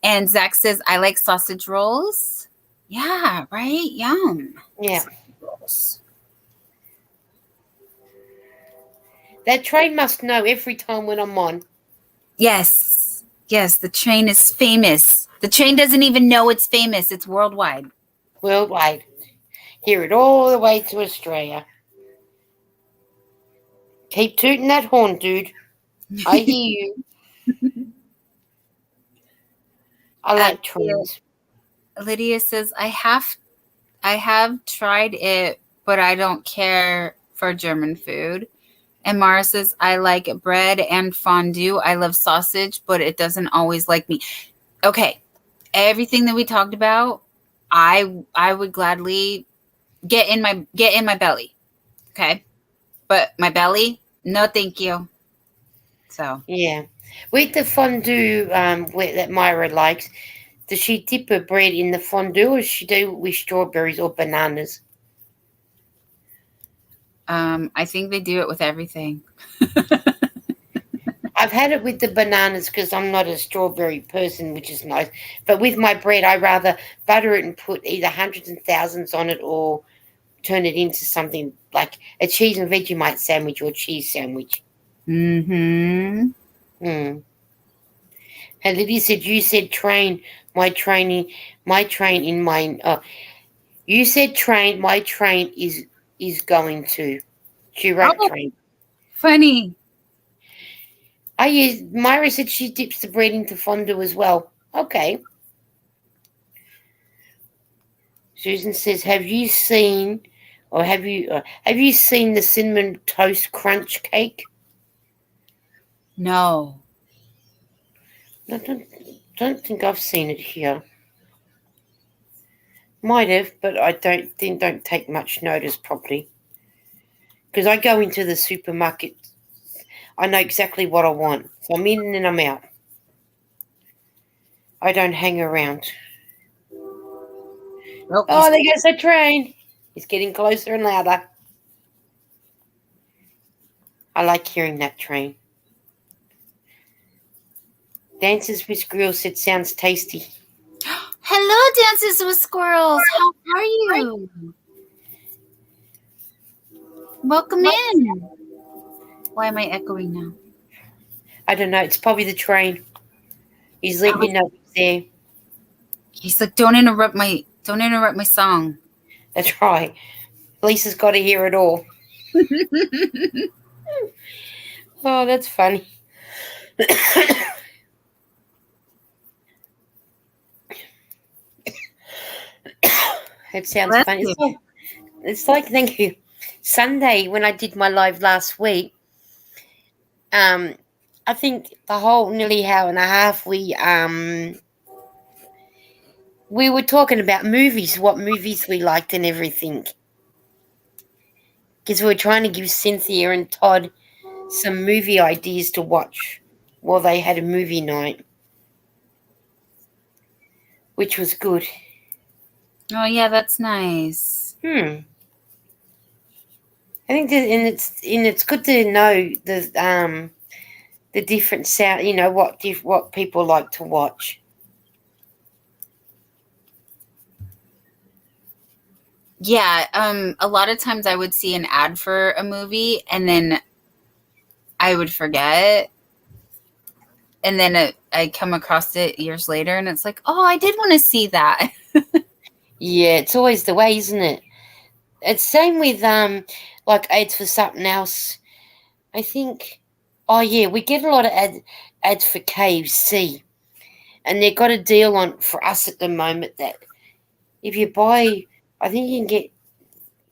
And Zach says, I like sausage rolls. Yeah, right? Yum. Yeah. Rolls. That train must know every time when I'm on. Yes. Yes, the train is famous. The train doesn't even know it's famous. It's worldwide. Worldwide. Hear it all the way to Australia. Keep tooting that horn, dude. I hear you. I like trains. Lydia says, I have tried it, but I don't care for German food. And Mara says, I like bread and fondue. I love sausage, but it doesn't always like me. Okay. Everything that we talked about, I would gladly get in my belly. Okay. But my belly, no thank you. So yeah. With the fondue that Myra likes, does she dip her bread in the fondue or does she do it with strawberries or bananas? I think they do it with everything. I've had it with the bananas because I'm not a strawberry person, which is nice. But with my bread, I rather butter it and put either hundreds and thousands on it or turn it into something like a cheese and Vegemite sandwich or cheese sandwich. Mm-hmm. And Lydia said, you said train, my train in mine. You said train, my train is going to. She wrote train. Funny. Oh, yeah, Myra said she dips the bread into fondue as well. Okay. Susan says, have you seen the cinnamon toast crunch cake? No. I don't think I've seen it here. Might have, but I don't take much notice properly. Because I go into the supermarket, I know exactly what I want. So I'm in and I'm out. I don't hang around. Oh, there goes the train. It's getting closer and louder. I like hearing that train. Dances with Squirrels said sounds tasty. Hello, Dances with Squirrels. How are you? Welcome in. Why am I echoing now? I don't know. It's probably the train. He's letting you know he's there. He's like, don't interrupt my song. That's right. Lisa's got to hear it all. Oh, that's funny. It sounds funny. It's like, thank you. Sunday when I did my live last week, I think the whole nearly hour and a half we were talking about movies, what movies we liked and everything. Because we were trying to give Cynthia and Todd some movie ideas to watch while they had a movie night, which was good. Oh yeah, that's nice. I think that, and it's good to know the different sound. You know what people like to watch. Yeah, a lot of times I would see an ad for a movie and then I would forget. And then I come across it years later and it's like, oh, I did want to see that. Yeah, it's always the way, isn't it? It's same with like ads for something else. I think, oh yeah, we get a lot of ads for KFC, and they've got a deal on for us at the moment that if you buy, I think you can get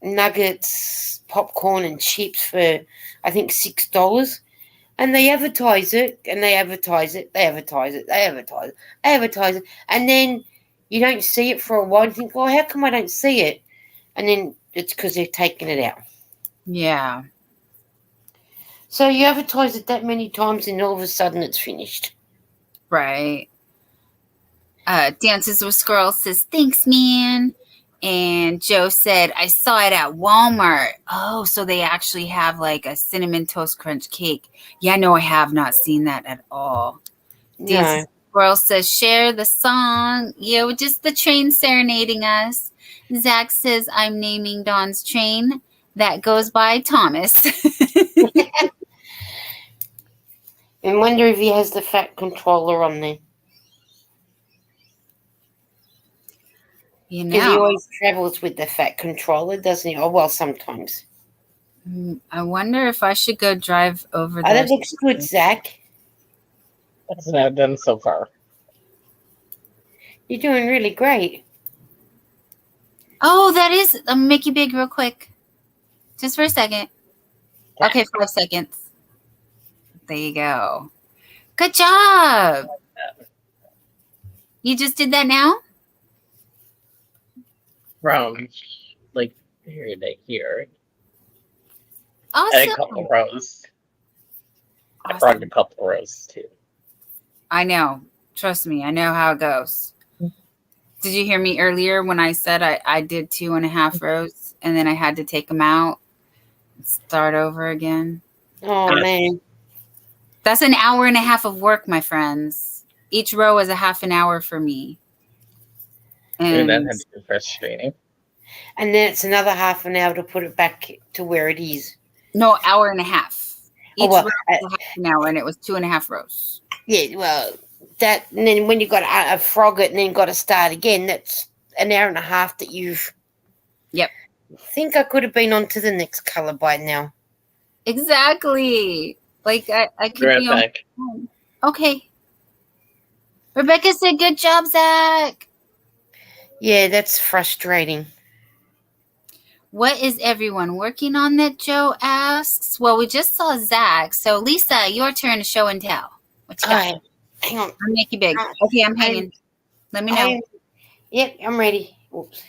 nuggets, popcorn, and chips for I think $6, and they advertise it, and they advertise it, they advertise it, they advertise it, they advertise it, and then you don't see it for a while. And think, well, how come I don't see it? And then it's because they're taking it out. Yeah. So you advertise it that many times and all of a sudden it's finished. Right. Dances with Squirrels says, thanks, man. And Joe said, I saw it at Walmart. Oh, so they actually have like a cinnamon toast crunch cake. Yeah, no, I have not seen that at all. Dances with Squirrels says, share the song. Yo, just the train serenading us. Zach says, I'm naming Dawn's train. That goes by Thomas. I wonder if he has the fat controller on there. You know. Because he always travels with the fat controller, doesn't he? Oh, well, sometimes. I wonder if I should go drive over there. That looks good, Zach. That's what I've done so far. You're doing really great. Oh, that is. Make you big real quick. Just for a second. Okay, 5 seconds. There you go. Good job. You just did that now? From like here to here. Awesome. And a couple rows. I brought a couple rows too. I know. Trust me, I know how it goes. Did you hear me earlier when I said I did 2.5 rows and then I had to take them out and start over again? Oh, man. That's an hour and a half of work, my friends. Each row is a half an hour for me. And that had to be frustrating. And then it's another half an hour to put it back to where it is. No, hour and a half. Each row was half an hour, and it was 2.5 rows. Yeah, well, that, and then when you got to frog it and then got to start again, that's an hour and a half that you've. Yep. I think I could have been on to the next color by now. Exactly. Like I could Right be back. on. Okay. Rebecca said, "Good job, Zach." Yeah, that's frustrating. What is everyone working on that, Joe asks? Well, we just saw Zach. So, Lisa, your turn to show and tell. What you got? Hang on. I'll make you big. Okay, I'm hanging. Let me know. Yep, I'm ready. Oops.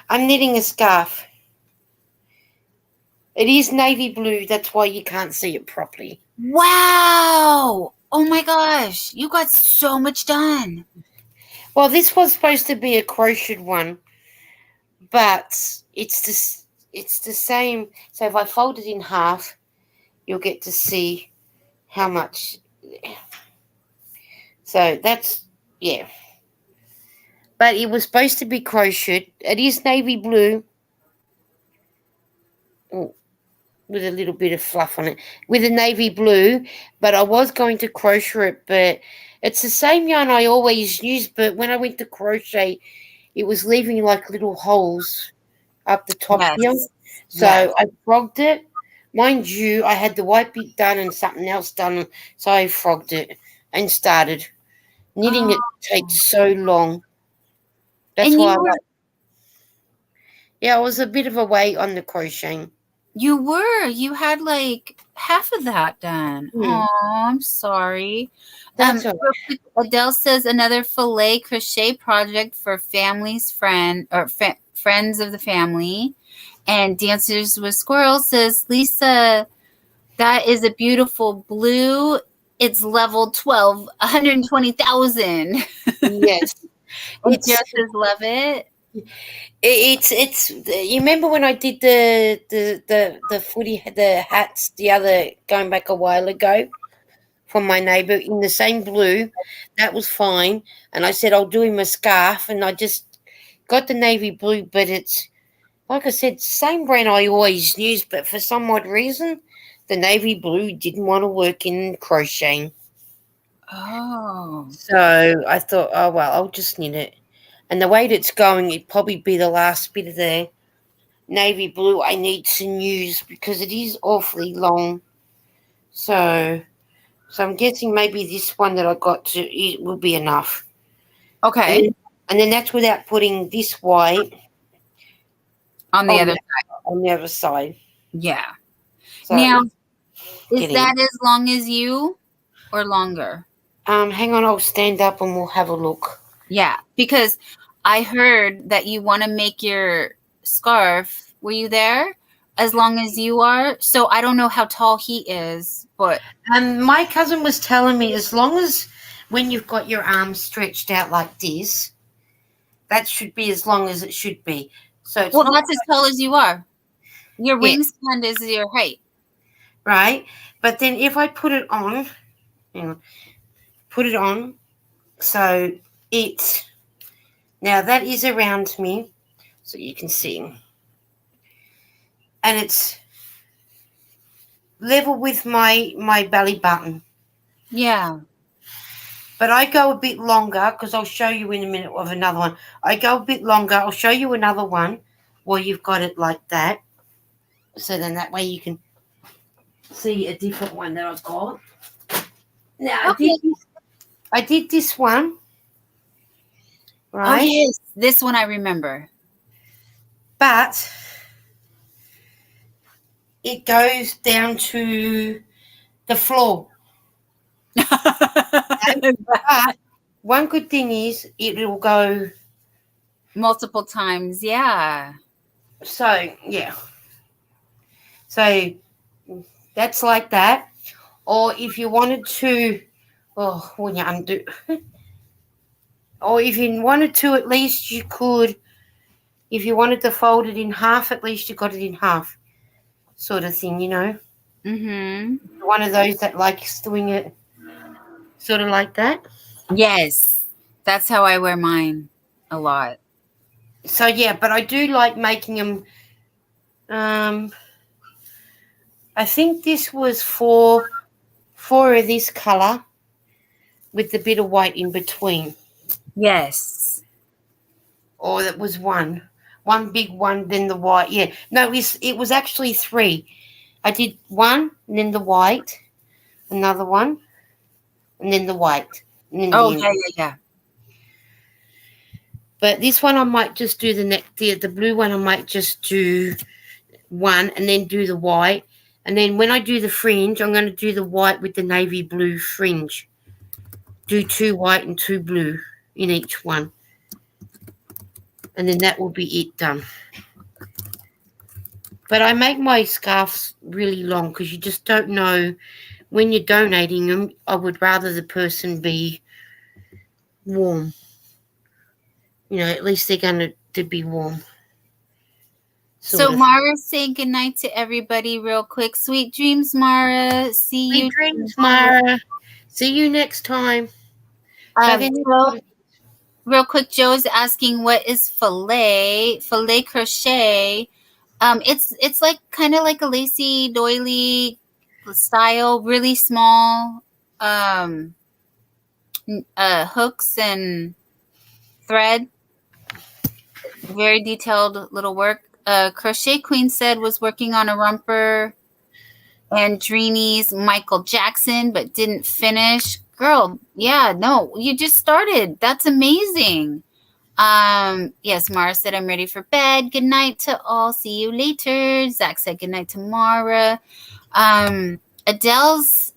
I'm knitting a scarf. It is navy blue. That's why you can't see it properly. Wow. Oh, my gosh. You got so much done. Well, this was supposed to be a crocheted one, but it's the same. So if I fold it in half, you'll get to see how much. So that's, yeah. But it was supposed to be crocheted. It is navy blue. Oh, with a little bit of fluff on it, with a navy blue, but I was going to crochet it, but it's the same yarn I always use, but when I went to crochet, it was leaving like little holes up the top here. Yes. So Yes. I frogged it. Mind you, I had the white bit done and something else done, so I frogged it and started. Knitting it takes so long. That's And why you were yeah, it was a bit of a wait on the crocheting. you had like half of that done. Hmm. Oh, I'm sorry. That's all Real quick, Adele says another filet crochet project for friends of the family. And Dancers with Squirrels says, Lisa, that is a beautiful blue. It's level 12, 120,000. yes. And Joseph love it. It's you remember when I did the footy the hats the other going back a while ago from my neighbour in the same blue, that was fine, and I said I'll do him a scarf, and I just got the navy blue, but it's like I said, same brand I always use, but for some odd reason the navy blue didn't want to work in crocheting. Oh. So I thought, oh well, I'll just knit it. And the way it's going, it'd probably be the last bit of the navy blue I need to use because it is awfully long. So I'm guessing maybe this one that I got to it will be enough. Okay. And then that's without putting this white On the other on the other side. Yeah. So Now, is getting that as long as you or longer? hang on, I'll stand up and we'll have a look. Yeah, because I heard that you want to make your scarf. Were you there? As long as you are. So I don't know how tall he is, but My cousin was telling me as long as when you've got your arms stretched out like this, that should be as long as it should be. So it's not that's as tall as you are. Your wingspan is your height. right. But then if I put it on, hang on, put it on, so it's now that is around me, so you can see, and it's level with my belly button. Yeah. But I go a bit longer because I'll show you in a minute of another one. I go a bit longer. I'll show you another one where you've got it like that. So then that way you can see a different one that I've got. Now, I did this one. Right? Oh, yes. This one I remember. But it goes down to the floor. But one good thing is it'll go multiple times. Yeah. So, yeah. So that's like that. Or if you wanted to, when you undo, or if you wanted to, at least you could, if you wanted to fold it in half, at least you got it in half, sort of thing, you know. Mm-hmm. One of those that likes doing it sort of like that. Yes. That's how I wear mine a lot. So, yeah, but I do like making them. I think this was four of this colour with the bit of white in between. Yes. Or that was one big one, then the white. Yeah, no, it was actually three. I did one, and then the white, another one, and then the white. And then yeah. But this one I might just do the blue one. I might just do one and then do the white. And then when I do the fringe, I'm going to do the white with the navy blue fringe. Do 2 white and 2 blue in each one. And then that will be it done. But I make my scarves really long because you just don't know when you're donating them. I would rather the person be warm. You know, at least they're going to be warm. So Mara's saying goodnight to everybody real quick. Sweet dreams, Mara. See you. Sweet dreams, Mara. See you next time. So real quick, Joe's asking what is fillet crochet. It's like kind of like a lacy doily style, really small hooks and thread, very detailed little work. Crochet Queen said was working on a romper and Dreenies Michael Jackson, but didn't finish. Girl, yeah, no, you just started. That's amazing. Yes, Mara said I'm ready for bed. Good night to all. See you later. Zach said good night to Mara. Adele's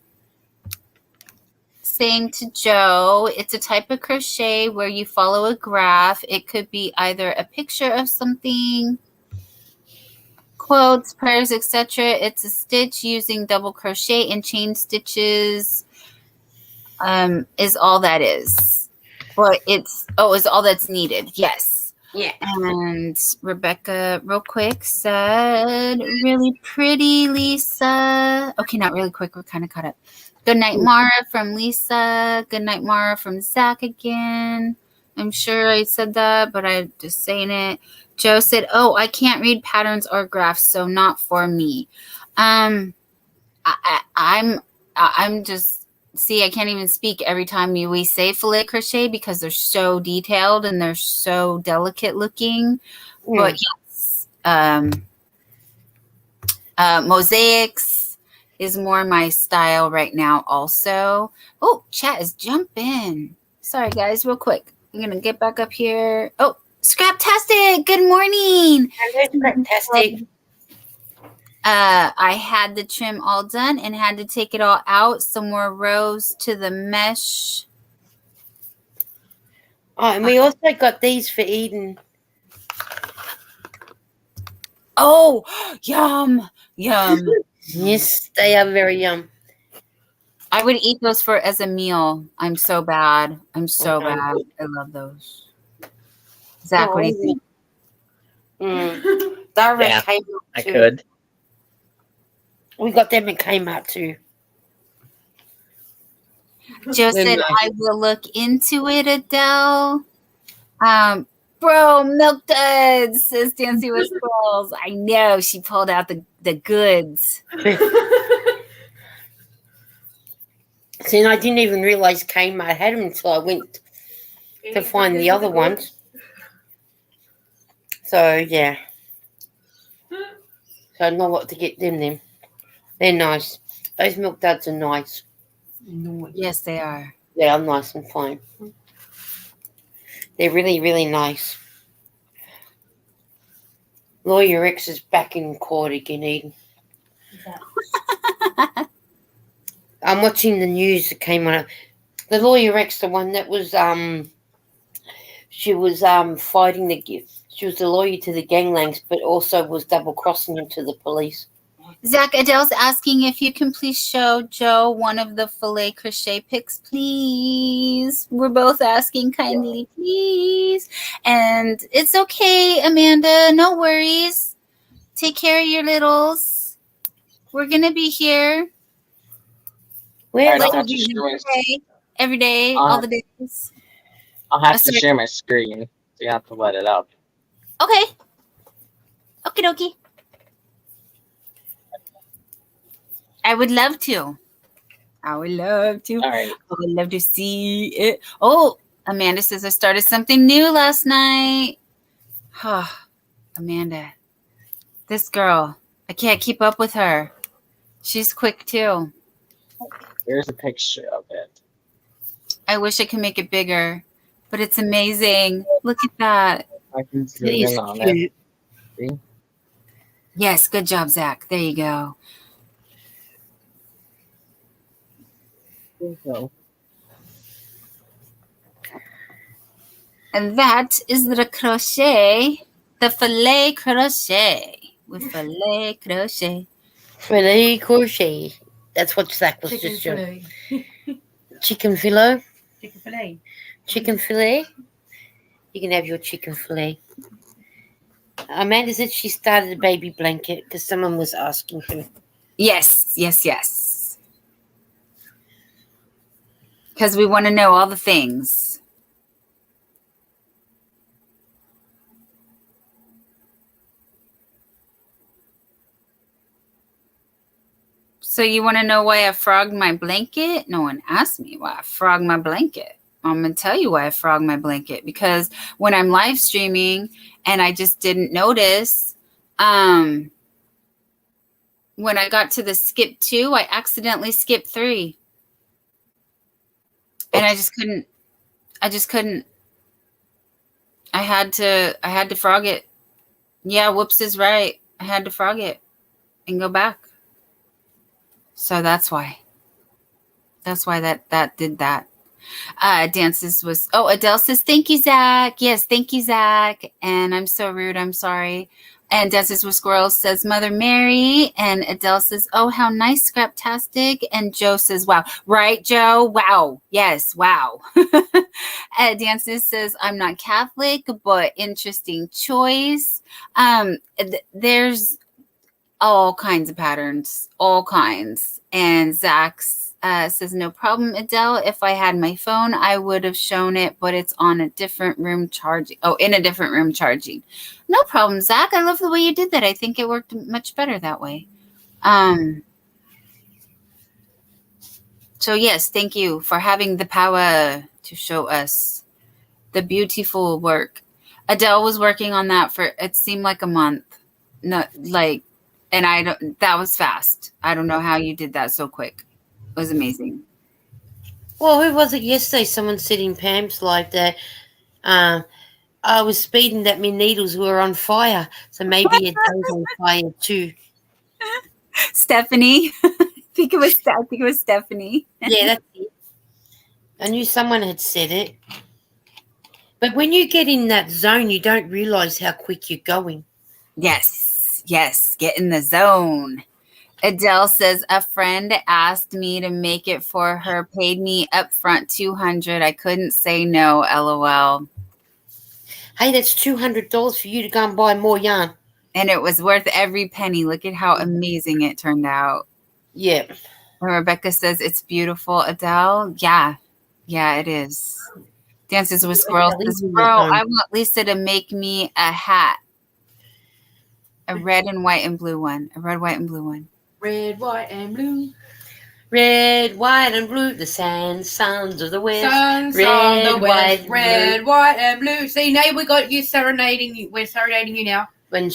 saying to Joe, it's a type of crochet where you follow a graph. It could be either a picture of something, quotes, prayers, etc. It's a stitch using double crochet and chain stitches. Is all that is. Or is all that's needed. Yes. Yeah. And Rebecca, real quick, said, really pretty, Lisa. Okay, not really quick. We're kind of caught up. Good night, Mara from Lisa. Good night, Mara from Zach again. I'm sure I said that, but I'm just saying it. Joe said, oh, I can't read patterns or graphs, so not for me. I'm just, see, I can't even speak every time we say filet crochet because they're so detailed and they're so delicate looking. But yes, mosaics is more my style right now also. Oh, chat is jumping. Sorry, guys, real quick. I'm going to get back up here. Oh, Scraptastic, good morning. Scraptastic. I had the trim all done and had to take it all out. Some more rows to the mesh. Oh, and we also got these for Eden. Oh, yum, yum. Yes, they are very yum. I would eat those as a meal. I'm so bad. I'm so bad. I love those. Zach, what do you think? Yeah, I could. We got them at Kmart too. Joe said, I will look into it, Adele. Bro, Milk Duds, says Dancing with Squirrels. I know, she pulled out the goods. See, and I didn't even realize Kmart had them until I went to find the other ones. So, yeah. So I know what to get them then. They're nice. Those Milk Duds are nice. Yes, they are. They are nice and fine. They're really, really nice. Lawyer X is back in court again, Eden. I'm watching the news that came on. The Lawyer X, the one that was she was fighting she was the lawyer to the ganglangs, but also was double crossing him to the police. Zach, Adele's asking if you can please show Joe one of the filet crochet pics, please. We're both asking kindly, please. And it's okay, Amanda. No worries. Take care of your littles. We're going to be here. We're like every day, all the days. I'll have to share my screen, so you have to let it up. Okay. Okie dokie. I would love to. All right. I would love to see it. Oh, Amanda says I started something new last night. Amanda, this girl, I can't keep up with her. She's quick too. Here's a picture of it. I wish I could make it bigger, but it's amazing. Look at that. I can zoom in on it. See? Yes, good job, Zach. There you go. And that is the crochet, the filet crochet with filet crochet. Filet crochet. That's what Zach was just doing. Chicken filet. Chicken filet. Chicken filet. You can have your chicken filet. Amanda said she started a baby blanket because someone was asking her. Yes. because we want to know all the things. So you want to know why I frogged my blanket? No one asked me why I frogged my blanket. I'm going to tell you why I frogged my blanket, because when I'm live streaming and I just didn't notice, when I got to the skip 2, I accidentally skipped 3. And I just couldn't. I had to frog it. Yeah, Whoops is right. I had to frog it and go back. So that's why. That's why that did that. Dances was, Adele says, thank you, Zach. Yes, thank you, Zach. And I'm so rude, I'm sorry. And Dances with Squirrels says, Mother Mary. And Adele says, oh, how nice, Scraptastic. And Joe says, wow. Right, Joe? Wow. Yes, wow. Dances says, I'm not Catholic, but interesting choice. There's all kinds of patterns, all kinds. And Zach says, no problem, Adele. If I had my phone, I would have shown it, but it's on a different room charging. Oh, in a different room charging. No problem, Zach. I love the way you did that. I think it worked much better that way. So yes, thank you for having the power to show us the beautiful work. Adele was working on that for, it seemed like a month. No, like, and that was fast. I don't know how you did that so quick. It was amazing. Well, who was it yesterday? Someone said in Pam's live that I was speeding that my needles were on fire. So maybe it was on fire too. Stephanie. I think it was Stephanie. Yeah, that's it. I knew someone had said it. But when you get in that zone, you don't realize how quick you're going. Yes, get in the zone. Adele says, a friend asked me to make it for her, paid me upfront $200. I couldn't say no, LOL. Hey, that's $200 for you to go and buy more yarn. And it was worth every penny. Look at how amazing it turned out. Yeah. And Rebecca says, it's beautiful, Adele. Yeah, it is. Dances with Squirrels says, bro, I want Lisa to make me a hat. A red, white, and blue one. Red, white, and blue. Red, white, and blue. The sons of the west. Sons red, of the west. White, red, white, and blue. See, now we got you serenading you. We're serenading you now. And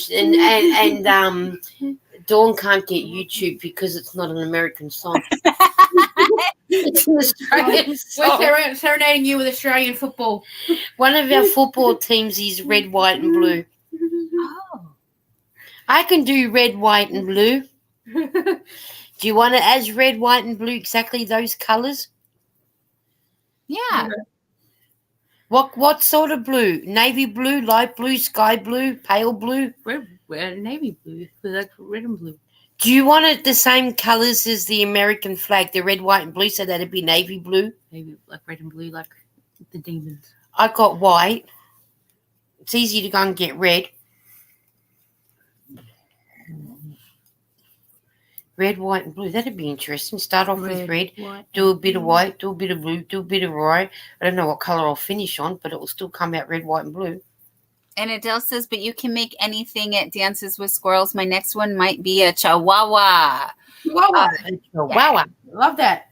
Dawn can't get YouTube because it's not an American song. It's an Australian song. We're serenading you with Australian football. One of our football teams is red, white, and blue. Oh. I can do red, white, and blue. Do you want it as red, white, and blue, exactly those colours? Yeah. What sort of blue? Navy blue, light blue, sky blue, pale blue? Red, navy blue. Like red and blue. Do you want it the same colours as the American flag, the red, white, and blue, so that'd be navy blue? Maybe like red and blue, like the demons. I got white. It's easy to go and get red. Red, white, and blue. That'd be interesting. Start off with red, do a bit of white, do a bit of blue, do a bit of white. I don't know what colour I'll finish on, but it will still come out red, white, and blue. And Adele says, but you can make anything at Dances with Squirrels. My next one might be a chihuahua. Chihuahua. Chihuahua. Love that.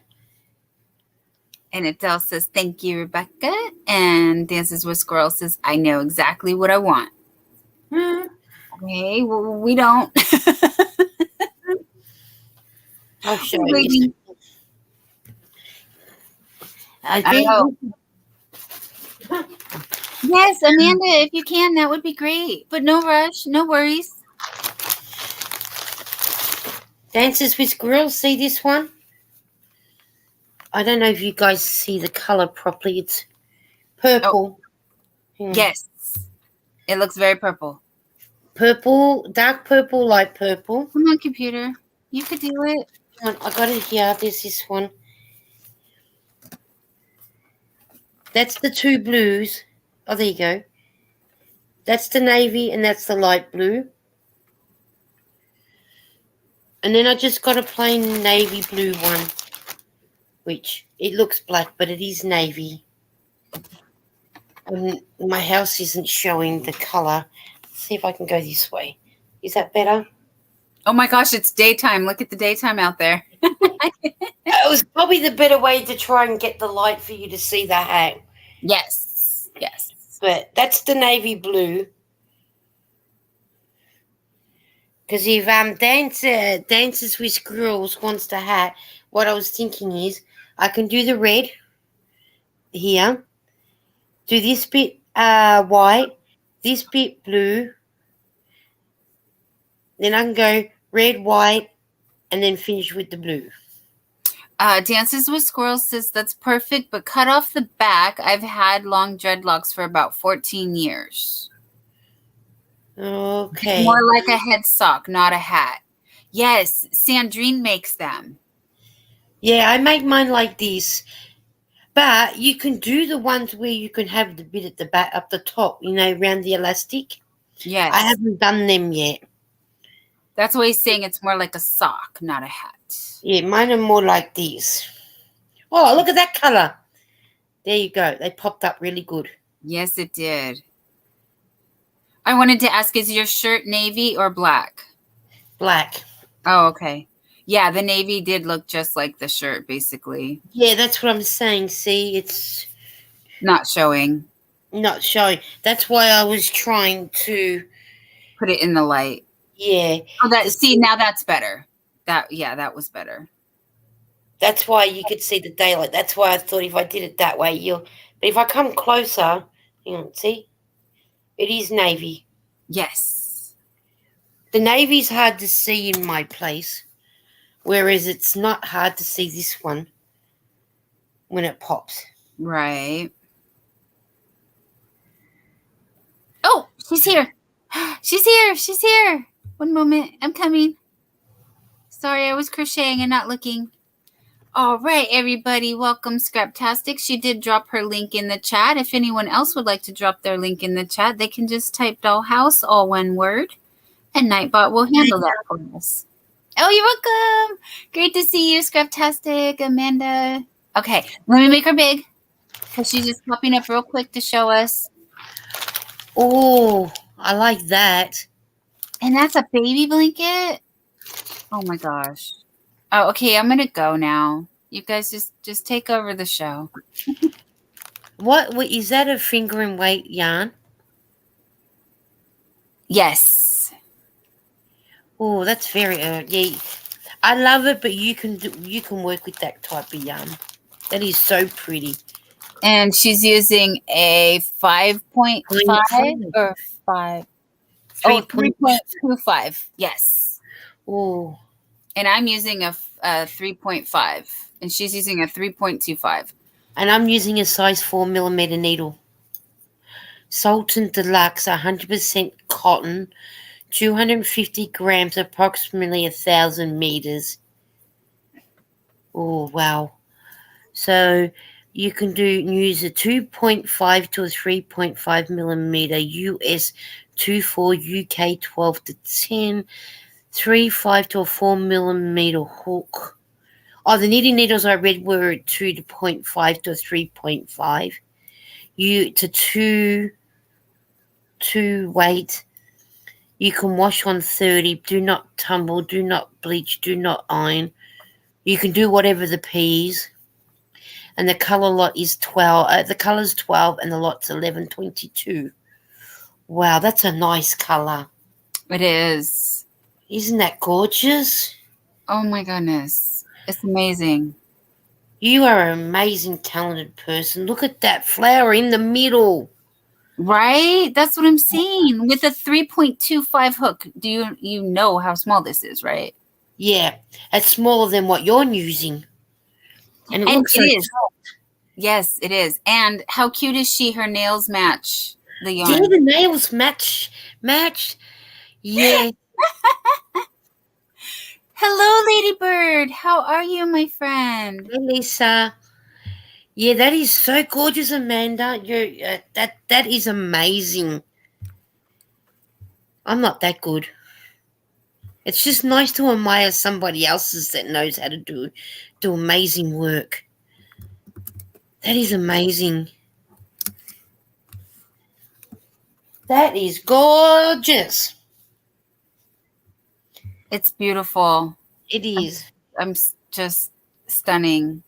And Adele says, thank you, Rebecca. And Dances with Squirrels says, I know exactly what I want. Okay, well, we don't. I'll show you. I think. Yes, Amanda, if you can, that would be great. But no rush, no worries. Dances with Squirrels, see this one? I don't know if you guys see the colour properly. It's purple. Oh. Yes. It looks very purple. Purple, dark purple, light purple. Come on, computer. You could do it. I got it here. There's this one. That's the two blues. Oh, there you go. That's the navy and that's the light blue. And then I just got a plain navy blue one. which it looks black, but it is navy. And my house isn't showing the colour. Let's see if I can go this way. Is that better? Oh my gosh, it's daytime. Look at the daytime out there. It was probably the better way to try and get the light for you to see the hat. Yes. Yes. But that's the navy blue. Because if Dances with Squirrels wants the hat, what I was thinking is I can do the red here, do this bit white, this bit blue, then I can go red, white, and then finish with the blue. Dances with Squirrels says that's perfect, but cut off the back. I've had long dreadlocks for about 14 years. Okay. More like a head sock, not a hat. Yes, Sandrine makes them. Yeah, I make mine like this. But you can do the ones where you can have the bit at the back, up the top, around the elastic. Yes. I haven't done them yet. That's why he's saying it's more like a sock, not a hat. Yeah, mine are more like these. Oh, look at that colour. There you go. They popped up really good. Yes, it did. I wanted to ask, is your shirt navy or black? Black. Oh, okay. Yeah, the navy did look just like the shirt, basically. Yeah, that's what I'm saying. See, it's not showing. Not showing. That's why I was trying to put it in the light. Yeah. Oh, see, now that's better. That was better. That's why you could see the daylight. That's why I thought if I did it that way, but if I come closer, hang on, see? It is navy. Yes. The navy's hard to see in my place, whereas it's not hard to see this one when it pops. Right. Oh, she's here. She's here. She's here. One moment. I'm coming. Sorry, I was crocheting and not looking. All right, everybody. Welcome, Scraptastic. She did drop her link in the chat. If anyone else would like to drop their link in the chat, they can just type Dollhouse, all one word, and Nightbot will handle that for us. Oh, you're welcome. Great to see you, Scraptastic, Amanda. Okay, let me make her big. Because she's just popping up real quick to show us. Oh, I like that. And that's a baby blanket? Oh, my gosh. Oh, okay, I'm going to go now. You guys just take over the show. What is that, a finger and weight yarn? Yes. Oh, that's very yeah. I love it, but you can work with that type of yarn. That is so pretty. And she's using a 5.5 or 5. 3.25. Yes. Oh. And I'm using a 3.5, and she's using a 3.25. And I'm using a size 4mm needle. Sultan Deluxe, 100% cotton, 250 grams, approximately 1,000 meters. Oh, wow. So you can use a 2.5 to a 3.5 millimeter US 24 UK 12 to 10, 3.5 to a 4 millimeter hook. Oh, the knitting needles I read were 2.5 to 3.5. Two weight. You can wash on 30. Do not tumble. Do not bleach. Do not iron. You can do whatever the peas. And the color lot is 12. The color's 12 and the lot's 11.22. Wow, that's a nice color. It is. Isn't that gorgeous? Oh my goodness. It's amazing. You are an amazing, talented person. Look at that flower in the middle. Right? That's what I'm saying. With a 3.25 hook. Do you know how small this is, right? Yeah. It's smaller than what you're using. And it looks so is. Yes, it is. And how cute is she? Her nails match the yarn. Yeah, the nails match. Yeah. Hello, Ladybird. How are you, my friend? Hey, Lisa. Yeah, that is so gorgeous, Amanda. That is amazing. I'm not that good. It's just nice to admire somebody else's that knows how to do amazing work. That is amazing. That is gorgeous. It's beautiful. It is. I'm just stunning.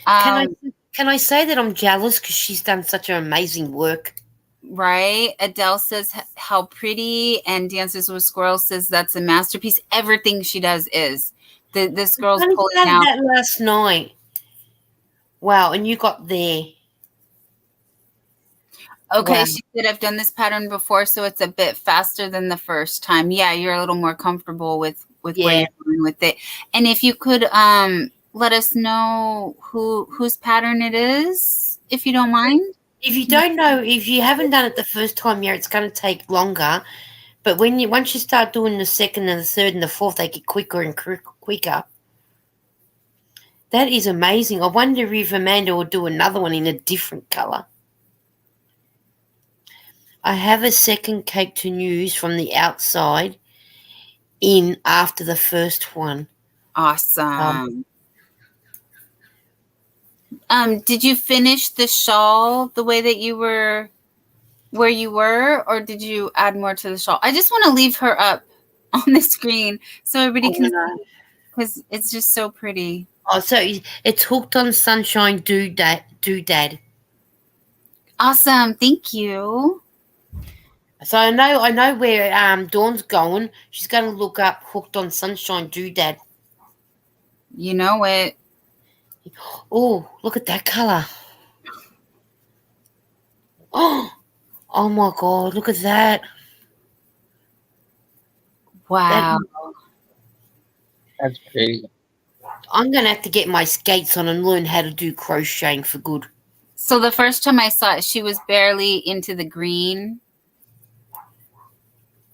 Can I say that I'm jealous because she's done such an amazing work? Right? Adele says how pretty, and Dances with Squirrels says that's a masterpiece. Everything she does is. This girl's I pulling started out. that last night. Wow, and you got there. Okay, Wow. she said I've done this pattern before, so it's a bit faster than the first time. Yeah, you're a little more comfortable with where you're going with it. And if you could let us know whose pattern it is, if you don't mind. If you don't know, if you haven't done it the first time, yeah, it's going to take longer. But once you start doing the second and the third and the fourth, they get quicker and quicker. That is amazing. I wonder if Amanda will do another one in a different colour. I have a second cake to use from the outside in after the first one. Awesome. Did you finish the shawl the way that you were where you were, or did you add more to the shawl? I just want to leave her up on the screen so everybody can see, because it's just so pretty. Oh, so it's hooked on Sunshine Doodad. Awesome. Thank you. So I know where Dawn's going. She's going to look up Hooked on Sunshine Doodad. You know it. Oh, look at that colour. Oh my God, look at that. Wow. That's pretty. I'm going to have to get my skates on and learn how to do crocheting for good. So the first time I saw it, she was barely into the green.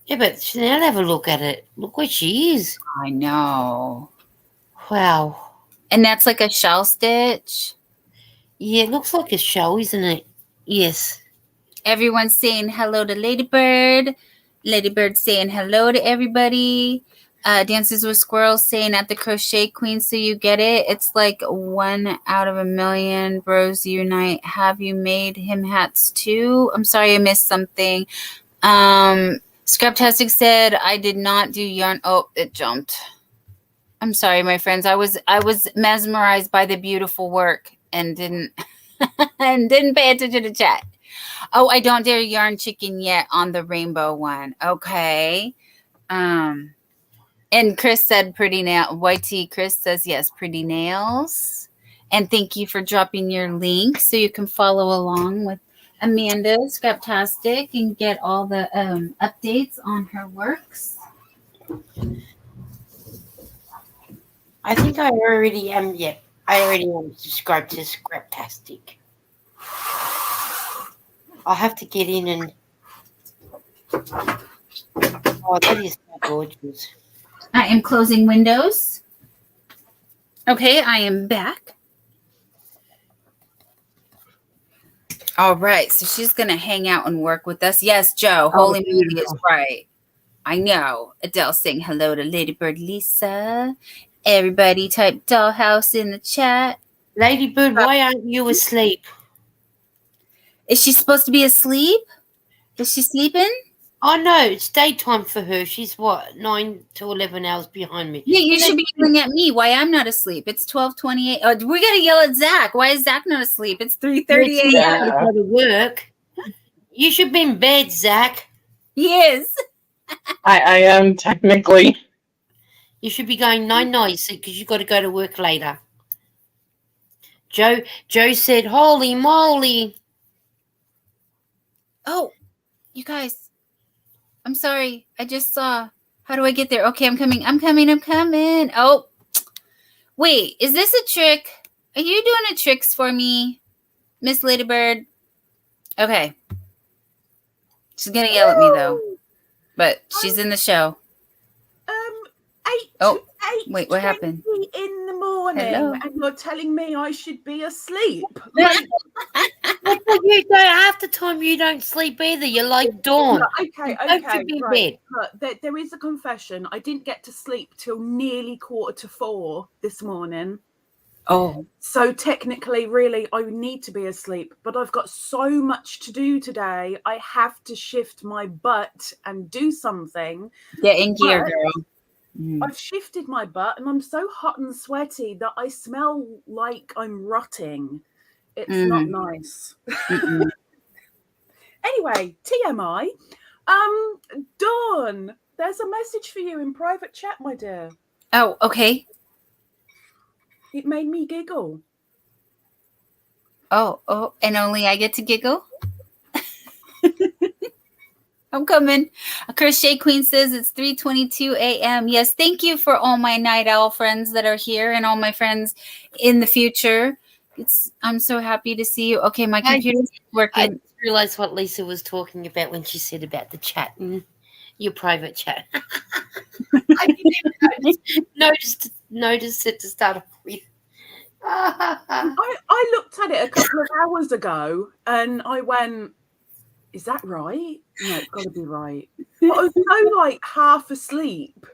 Yeah, but now have a look at it. Look where she is. I know. Wow. And that's like a shell stitch. Yeah, it looks like a shell, isn't it? Yes. Everyone's saying hello to Ladybird. Ladybird saying hello to everybody. Dances with Squirrels saying at the Crochet Queen, so you get it. It's like 1 out of a million. Bros unite. Have you made him hats too? I'm sorry, I missed something. Scraptastic said I did not do yarn. Oh, it jumped. I'm sorry, my friends. I was mesmerized by the beautiful work and didn't pay attention to chat. Oh, I don't dare yarn chicken yet on the rainbow one. Okay. And Chris said pretty nail. YT Chris says yes, pretty nails. And thank you for dropping your link so you can follow along with Amanda Scraptastic and get all the updates on her works. I think I already am. Yeah, I already am subscribed to Scraptastic. I'll have to get in and. Oh, that is so gorgeous. I am closing windows. Okay, I am back. All right, so she's going to hang out and work with us. Yes, Joe, holy moly is right. I know. Adele saying hello to Ladybird Lisa. Everybody type dollhouse in the chat. Ladybird, why aren't you asleep? Is she supposed to be asleep? Is she sleeping? Oh, no, it's daytime for her. She's, 9 to 11 hours behind me. Yeah, you should be yelling at me why I'm not asleep. It's 12:28. Oh, we got to yell at Zach. Why is Zach not asleep? It's 3:30 a.m. Yeah. To go to work. You should be in bed, Zach. He is. I am technically. You should be going night because you've got to go to work later. Joe said, holy moly. Oh, you guys. I'm sorry. I just saw. How do I get there? Okay, I'm coming. Oh, wait. Is this a trick? Are you doing a tricks for me, Miss Ladybird? Okay. She's going to yell at me, though. But she's in the show. 8 wait, what happened? In the morning, Hello? and you're telling me I should be asleep. You don't. Half the time you don't sleep either. You're like Dawn. Okay, right. But there is a confession. I didn't get to sleep till nearly 3:45 this morning. Oh. So technically, really, I need to be asleep, but I've got so much to do today. I have to shift my butt and do something. Get in gear, girl. I've shifted my butt and I'm so hot and sweaty that I smell like I'm rotting. It's not nice. Anyway, TMI. Dawn, there's a message for you in private chat, my dear. Oh, okay. It made me giggle. Oh, and only I get to giggle? I'm coming. A Crochet Queen says it's 3:22 a.m. Yes, thank you for all my night owl friends that are here and all my friends in the future. I'm so happy to see you. Okay, my computer's working. I realized what Lisa was talking about when she said about the chat and your private chat. I didn't even notice it to start off with. I looked at it a couple of hours ago and I went, is that right? No, it's got to be right. But I was so like half asleep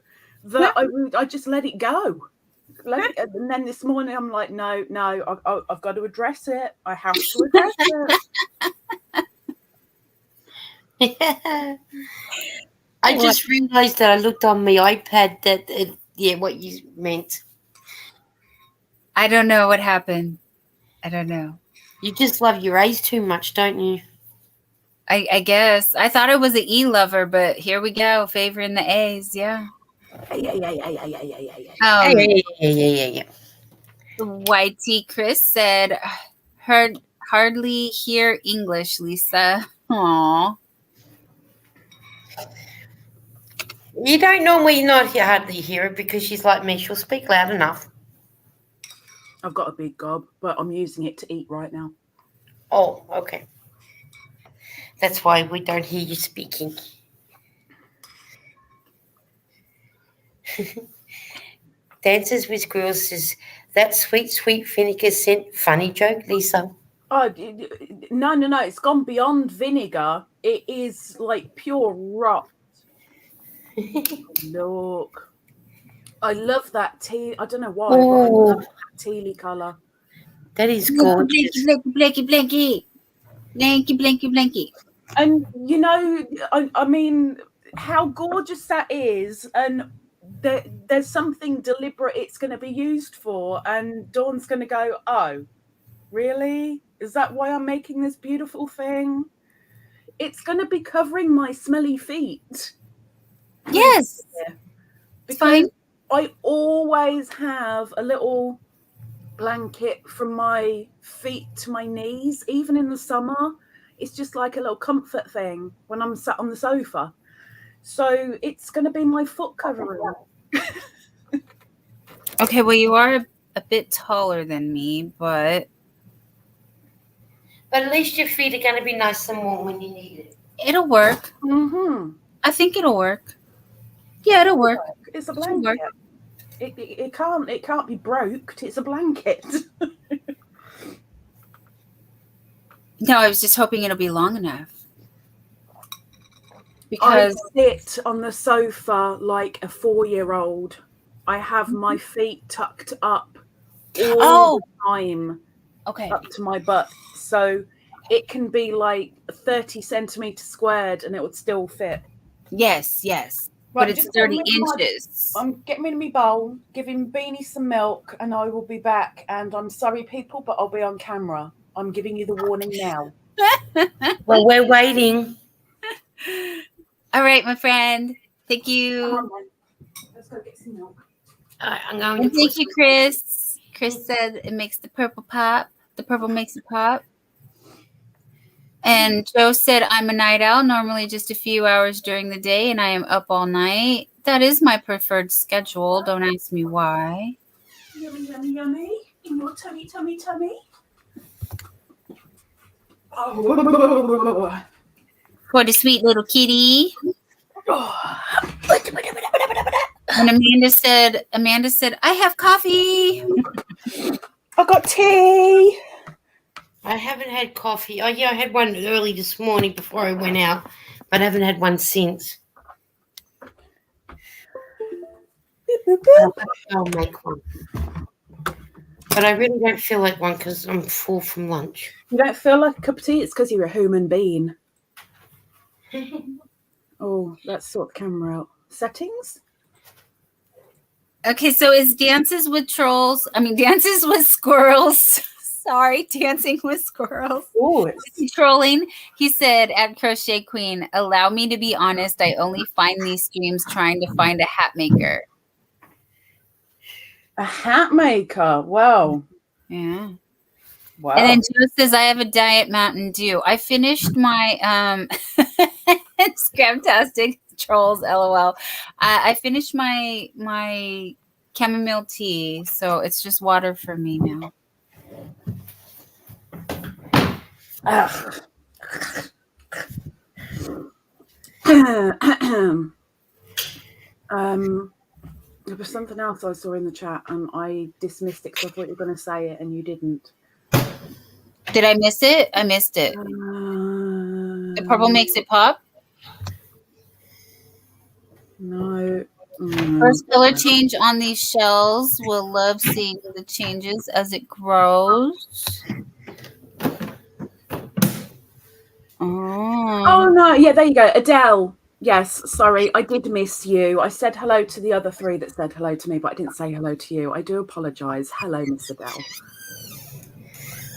that I just let it go. And then this morning I'm like, no, I've got to address it. I have to address it. I just realized that I looked on my iPad that what you meant. I don't know what happened. I don't know. You just love your A's too much, don't you? I guess. I thought I was an E lover, but here we go. Favoring the A's, yeah. Yeah. YT Chris said, hardly hear English, Lisa. Aw. You don't normally hardly hear it because she's like me. She'll speak loud enough. I've got a big gob, but I'm using it to eat right now. Oh, okay. That's why we don't hear you speaking. Dances with Squirrels says, that sweet vinegar scent. Funny joke, Lisa. Oh, no. It's gone beyond vinegar. It is like pure rot. Look. I love that tea. I don't know why, but I love that tealy colour. That is gorgeous. Blanky. And, you know, I mean, how gorgeous that is. And there's something deliberate it's going to be used for. And Dawn's going to go, oh, really? Is that why I'm making this beautiful thing? It's going to be covering my smelly feet. Yes. Because fine. I always have a little blanket from my feet to my knees, even in the summer. It's just like a little comfort thing when I'm sat on the sofa. So it's going to be my foot covering. Okay, well, you are a bit taller than me, but at least your feet are going to be nice and warm when you need it. It'll work. Mm-hmm. I think it'll work. Yeah, it'll work. It's a blanket. It can't be broked. It's a blanket. No, I was just hoping it'll be long enough. Because I sit on the sofa like a 4-year-old. I have my feet tucked up all the time. Okay. Up to my butt. So it can be like 30 centimeters squared and it would still fit. Yes. Right, but it's 30 inches. I'm getting rid of my bowl, giving Beanie some milk, and I will be back. And I'm sorry, people, but I'll be on camera. I'm giving you the warning now. Well, we're waiting. All right, my friend. Thank you. Come on, then. Let's go get some milk. I'm going to thank you, Chris. Chris said it makes the purple pop. The purple makes it pop. And Joe said, I'm a night owl, normally just a few hours during the day, and I am up all night. That is my preferred schedule. Don't ask me why. Yummy. In your tummy. Oh. What a sweet little kitty. And Amanda said, I have coffee. I got tea. I haven't had coffee. Oh, yeah, I had one early this morning before I went out, but I haven't had one since. Boop, boop, boop. I'll make one. But I really don't feel like one because I'm full from lunch. You don't feel like a cup of tea? It's because you're a human being. Oh, let's sort the camera out. Settings? Okay, so it's dances with squirrels. Sorry, dancing with squirrels. Oh, Trolling. He said at Crochet Queen, allow me to be honest, I only find these streams trying to find a hat maker. a hat maker. Wow. Yeah. Wow. And then Joe says, I have a Diet Mountain Dew. I finished my Scraptastic Trolls, LOL. I finished my chamomile tea, so it's just water for me now. There was something else I saw in the chat and I dismissed it because I thought you were going to say it and you didn't. Did I miss it? I missed it. The purple makes it pop? No. First color change on these shells. We'll love seeing the changes as it grows. Oh no, yeah, there you go. Adele. Yes, sorry, I did miss you. I said hello to the other three that said hello to me, but I didn't say hello to you. I do apologise. Hello, Miss Adele.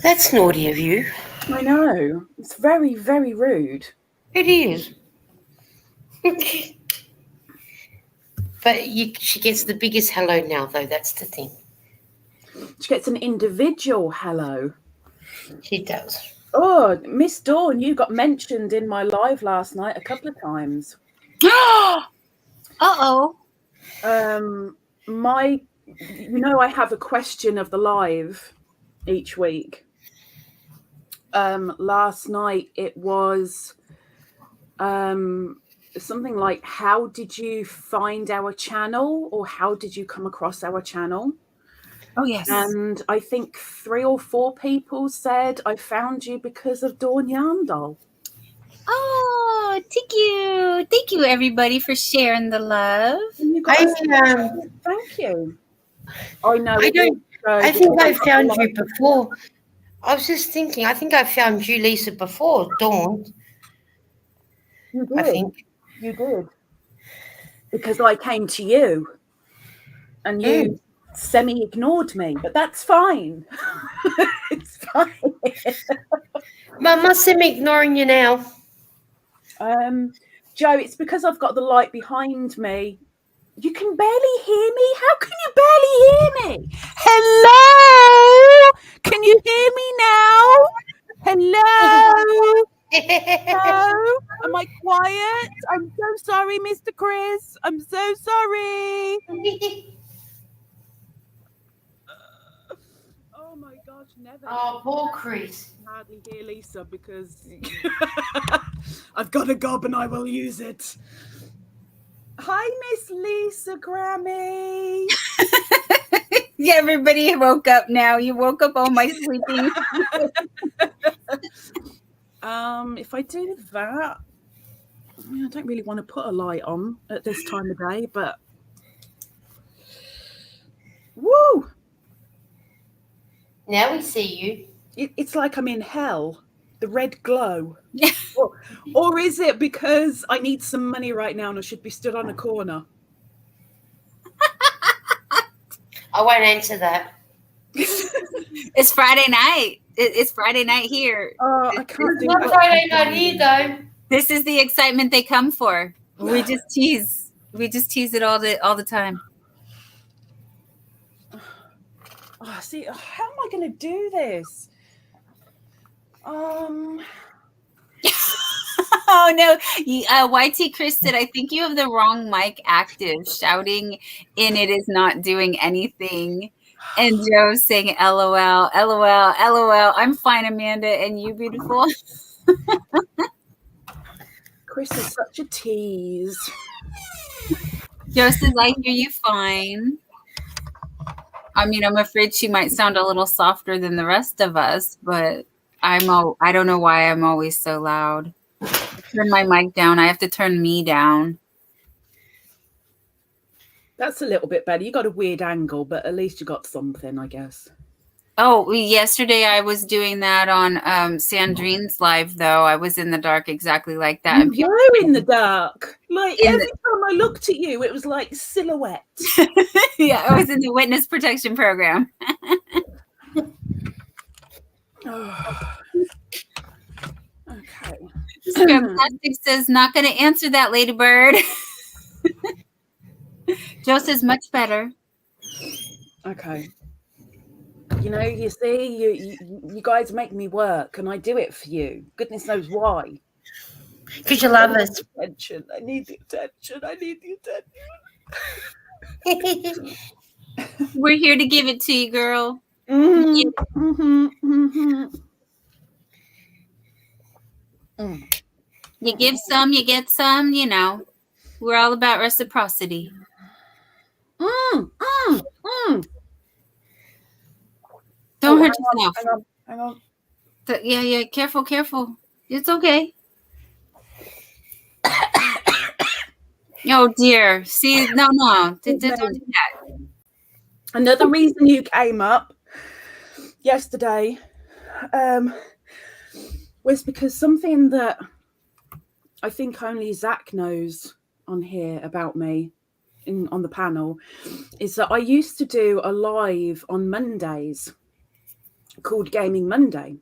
That's naughty of you. I know. It's very, very rude. It is. But she gets the biggest hello now, though. That's the thing. She gets an individual hello. She does. Oh, Miss Dawn, you got mentioned in my live last night a couple of times. Uh-oh. I have a question of the live each week. Last night it was something like, how did you find our channel, or how did you come across our channel? Oh, yes. And I think 3 or 4 people said, I found you because of Dawn Yarndall. Oh, thank you. Thank you, everybody, for sharing the love. Thank you. I know. I think I found you before. I was just thinking, I think I found you, Lisa, before Dawn. You did. I think. You did. Because I came to you and you semi-ignored me, but that's fine. It's fine. Mum, I'm ignoring you now. Joe, it's because I've got the light behind me. You can barely hear me? How can you barely hear me? Hello? Can you hear me now? Hello? Hello? Am I quiet? I'm so sorry, Mr. Chris. I'm so sorry. Oh my gosh, never. Oh, poor Chris. I hardly hear Lisa because I've got a gob and I will use it. Hi, Miss Lisa Grammy. Yeah, everybody woke up now. You woke up all my sleeping. If I do that, I don't really want to put a light on at this time of day, but woo! Now we see you. It's like I'm in hell. The red glow. Or is it because I need some money right now and I should be stood on a corner? I won't answer that. It's Friday night. It's Friday night here. Oh, I can't do Not Friday night here, though. This is the excitement they come for. We just tease. We just tease it all the time. Oh, see, how am I going to do this? Oh no, YT Chris said, I think you have the wrong mic active. Shouting in it is not doing anything. And Joe saying, LOL, LOL, LOL. I'm fine, Amanda. And you, beautiful? Chris is such a tease. Joe says, I hear you fine. I mean, I'm afraid she might sound a little softer than the rest of us, but I don't know why I'm always so loud. Turn my mic down. I have to turn me down. That's a little bit better. You got a weird angle, but at least you got something, I guess. Oh, yesterday I was doing that on Sandrine's live, though. I was in the dark exactly like that. You were in the dark. Like, In every time I looked at you, it was like silhouette. Yeah, I was in the witness protection program. Okay. Plastic says, not going to answer that, Ladybird. Joe says, much better. Okay. You see, you guys make me work, and I do it for you. Goodness knows why. Because you love us. Attention. I need the attention. We're here to give it to you, girl. You give some, you get some, We're all about reciprocity. Don't hurt yourself. Hang on. Yeah, careful. It's okay. Oh dear. See, no. Don't do that. Another reason you came up yesterday was because something that I think only Zach knows on here about me on the panel is that I used to do a live on Mondays called Gaming Monday.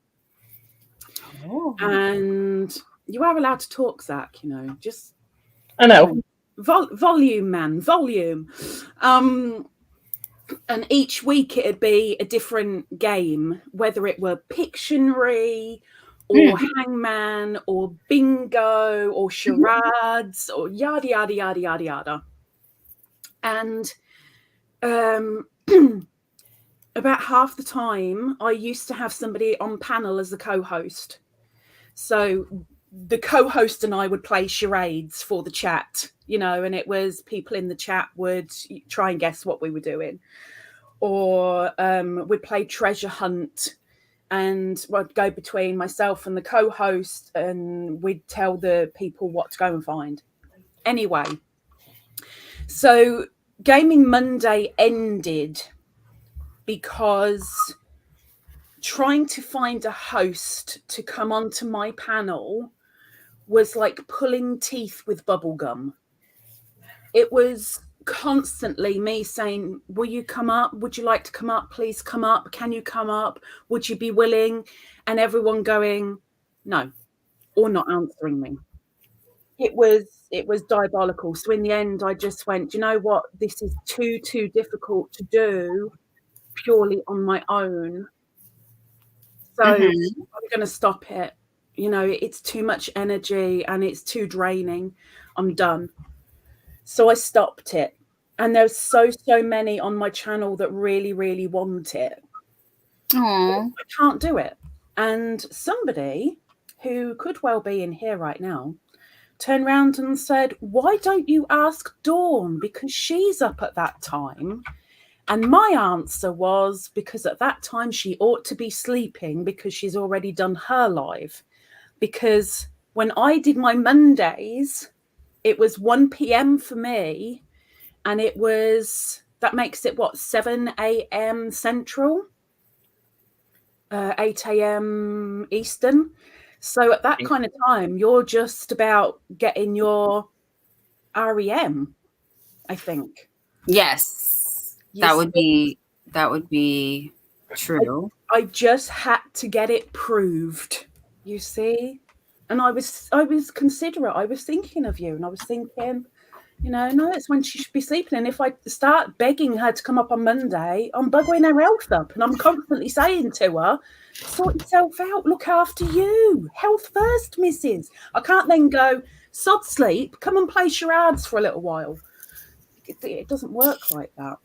Oh. And you are allowed to talk, Zach, just I know. Volume, man, volume. And each week it'd be a different game, whether it were Pictionary or Hangman or Bingo or Charades or yada, yada, yada, yada, yada. And about half the time, I used to have somebody on panel as the co-host. So the co-host and I would play charades for the chat, and it was people in the chat would try and guess what we were doing. Or we'd play treasure hunt, and I'd go between myself and the co-host, and we'd tell the people what to go and find. Anyway, so Gaming Monday ended because trying to find a host to come onto my panel was like pulling teeth with bubblegum. It was constantly me saying, will you come up? Would you like to come up? Please come up. Can you come up? Would you be willing? And everyone going, no, or not answering me. It was diabolical. So in the end, I just went, you know what? This is too difficult to do purely on my own. So I'm going to stop it. It's too much energy and it's too draining. I'm done. So I stopped it. And there's so many on my channel that really, really want it. Aww. I can't do it. And somebody who could well be in here right now turned around and said, why don't you ask Dawn? Because she's up at that time. And my answer was, because at that time she ought to be sleeping because she's already done her live. Because when I did my Mondays, it was 1 p.m. for me. And that makes it 7 a.m. Central, 8 a.m. Eastern. So at that kind of time, you're just about getting your REM, I think. Yes. That would be true. I just had to get it proved, you see. And I was considerate. I was thinking of you, and I was thinking, no, it's when she should be sleeping. And if I start begging her to come up on Monday, I'm bugging her health up. And I'm constantly saying to her, sort yourself out, look after you. Health first, missus. I can't then go, sod sleep, come and play charades for a little while. It doesn't work like that.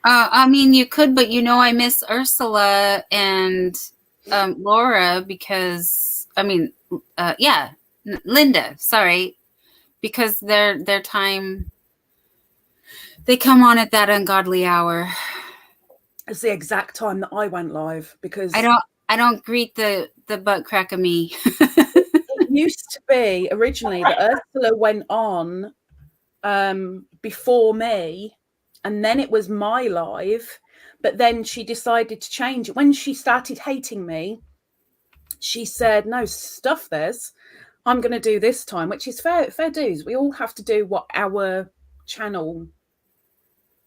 I mean, you could, but I miss Ursula and Laura because, Linda, sorry, because their time, they come on at that ungodly hour. It's the exact time that I went live because I don't greet the butt crack of me. It used to be originally that Ursula went on before me, and then it was my live. But then she decided to change it. When she started hating me, she said, no, stuff this. I'm going to do this time, which is fair dues. We all have to do what our channel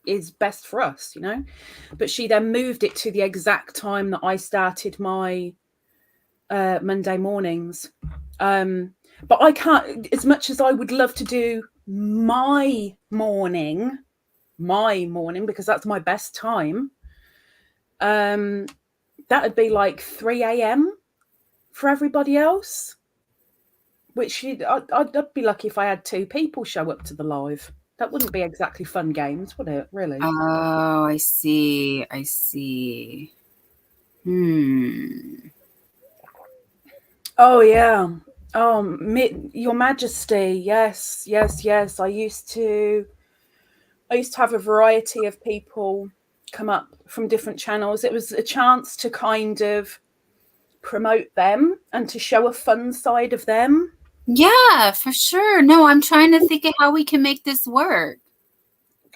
is best for us, you know. But she then moved it to the exact time that I started my Monday mornings. But I can't, as much as I would love to do my morning, because that's my best time. That would be like 3 a.m. for everybody else, which I'd be lucky if I had 2 people show up to the live. That wouldn't be exactly fun games, would it, really? Oh, I see. I see. Oh, yeah. Oh, Your Majesty. Yes. I used to have a variety of people come up from different channels. It was a chance to kind of promote them and to show a fun side of them. Yeah, for sure. No, I'm trying to think of how we can make this work.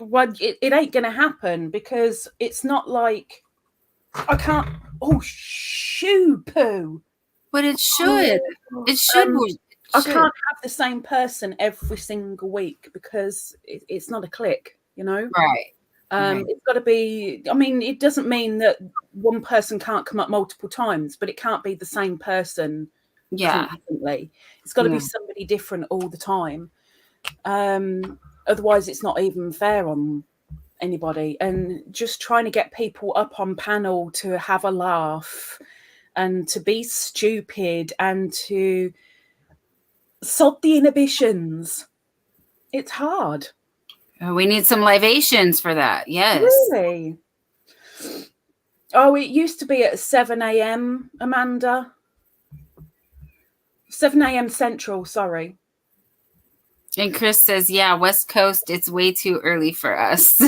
Well, it ain't gonna happen, because it's not like I can't. Oh, shoo poo! But it should. It should work. I can't have the same person every single week, because it's not a click, you know. Right. It's got to be. I mean, it doesn't mean that one person can't come up multiple times, but it can't be the same person. Yeah. Constantly. It's got to be somebody different all the time. Otherwise, it's not even fair on anybody. And just trying to get people up on panel to have a laugh and to be stupid and to sod the inhibitions. It's hard. We need some libations for that. Yes. Really? Oh, it used to be at 7 a.m., Amanda. 7 a.m. Central, sorry. And Chris says, yeah, West Coast, it's way too early for us.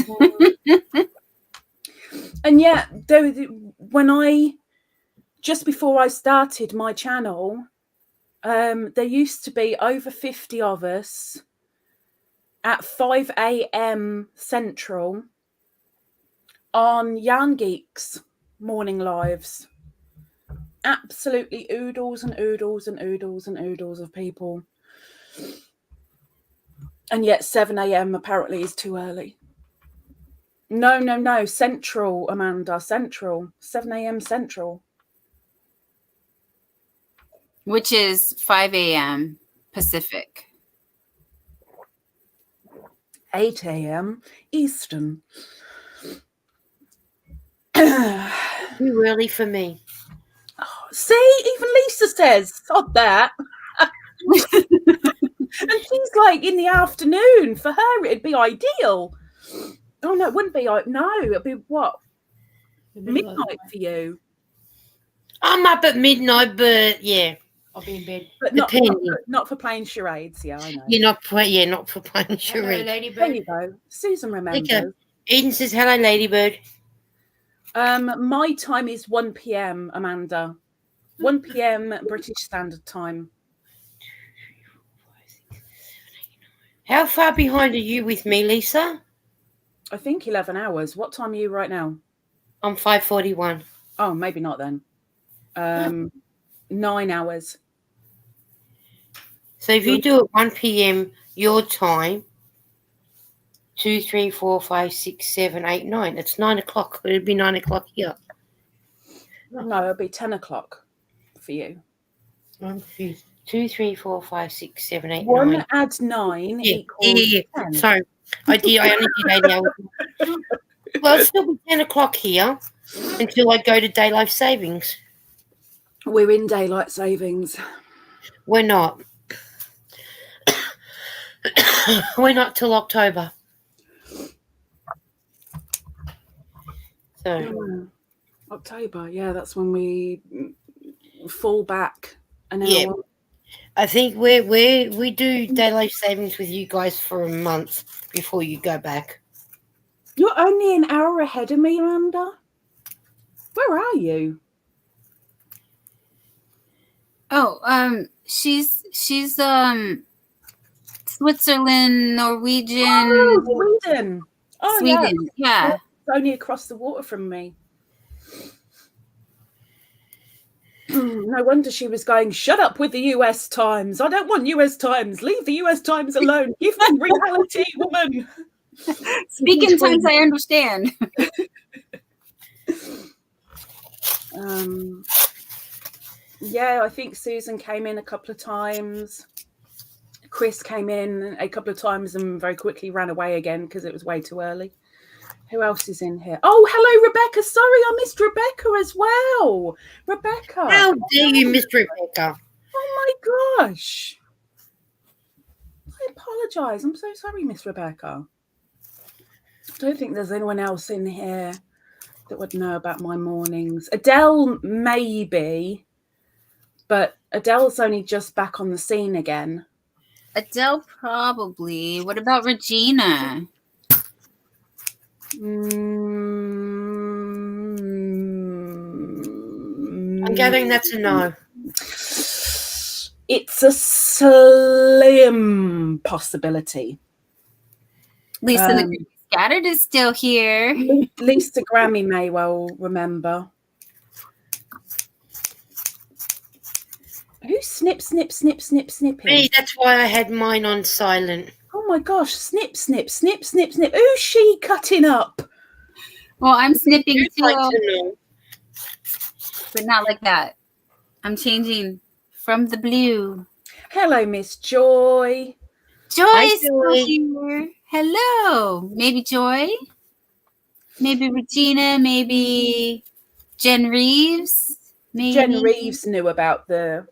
And yet, just before I started my channel, there used to be over 50 of us at 5 a.m. Central on Yarn Geeks morning lives. Absolutely oodles and oodles and oodles and oodles of people. And yet 7 a.m. apparently is too early. No. Central, Amanda. Central. 7 a.m. Central. Which is 5 a.m. Pacific. 8 a.m. Eastern. Too early for me. See, even Lisa says, sod that. And she's like, in the afternoon. For her, it'd be ideal. Oh, no, it wouldn't be. No, it'd be what? Midnight for you. I'm up at midnight, but yeah, I'll be in bed. But not for playing charades. Yeah, I know. Not for playing charades. Hello, Ladybird. There you go. Susan remembers. Okay. Eden says, hello, Ladybird. My time is 1 p.m., Amanda. 1 p.m. British Standard Time. How far behind are you with me, Lisa? I think 11 hours. What time are you right now? I'm 5:41. Oh, maybe not then. 9 hours. So if you do it 1 p.m. your time, 2, 3, 4, 5, 6, 7, 8, 9. It's 9 o'clock. It'd be 9 o'clock here. No, it'll be 10 o'clock for you. 1, 2, 3, 4, 5, 6, 7, 8, 1 9. add 9 equals 10. Sorry. I only did 8 hours. Well, it'll still be 10 o'clock here until I go to daylight savings. We're in daylight savings. We're not. We're not till October. So October, yeah, that's when we fall back an hour. I think we do daylight savings with you guys for a month before you go back. You're only an hour ahead of me, Amanda. Where are you? Oh, she's Switzerland, Norwegian. Oh, Sweden. Oh, Sweden. Yeah. only across the water from me. No wonder she was going, shut up with the US Times. I don't want US Times. Leave the US Times alone. Give me reality, woman. Speak in tongues I understand. Yeah, I think Susan came in a couple of times. Chris came in a couple of times and very quickly ran away again because it was way too early. Who else is in here? Oh, hello, Rebecca. Sorry, I missed Rebecca as well. Rebecca. How dare you, Miss Rebecca? Oh, my gosh. I apologise. I'm so sorry, Miss Rebecca. I don't think there's anyone else in here that would know about my mornings. Adele, maybe. But Adele's only just back on the scene again. Adele, probably. What about Regina? I'm gathering that's a no. It's a slim possibility. Lisa the Grammy Scattered is still here. Lisa Grammy may well remember. Who's snipping? Me, that's why I had mine on silent. Oh my gosh, snip. Who's she cutting up? Well, I'm snipping You'd too, like to know. but not like that. I'm changing from the blue. Hello, Miss Joy. Joy is still here. Hello. Maybe Joy? Maybe Regina? Maybe Jen Reeves? Maybe. Jen Reeves knew about the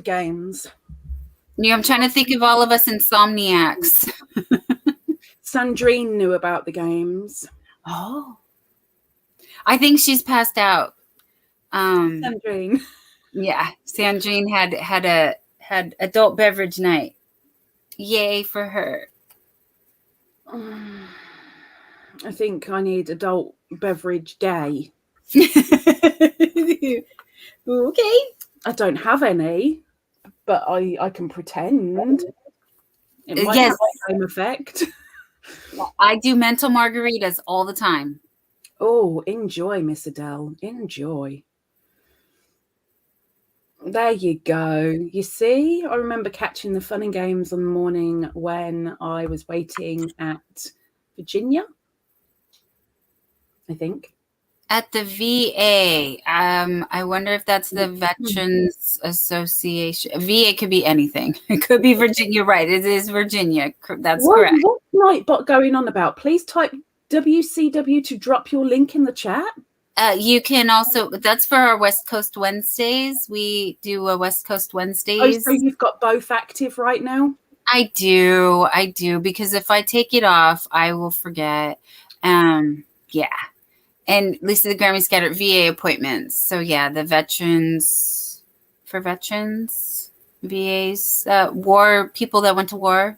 games. Yeah, I'm trying to think of all of us insomniacs. Sandrine knew about the games. Oh. I think she's passed out. Sandrine. Yeah, Sandrine had adult beverage night. Yay for her. I think I need adult beverage day. Okay. I don't have any, but I can pretend. It might Yes. have the same effect. I do mental margaritas all the time. Oh, enjoy, Miss Adele. Enjoy. There you go. You see, I remember catching the fun and games on the morning when I was waiting at Virginia, I think. At the VA. I wonder if that's the Veterans Association. VA could be anything. It could be Virginia. You're right. It is Virginia. That's correct. What's Nightbot going on about? Please type WCW to drop your link in the chat. You can also, that's for our West Coast Wednesdays. We do a West Coast Wednesdays. Oh, so you've got both active right now? I do, because if I take it off, I will forget. Yeah. And Lisa the Grammy Scattered VA appointments. So yeah, the veterans, VAs, war, people that went to war,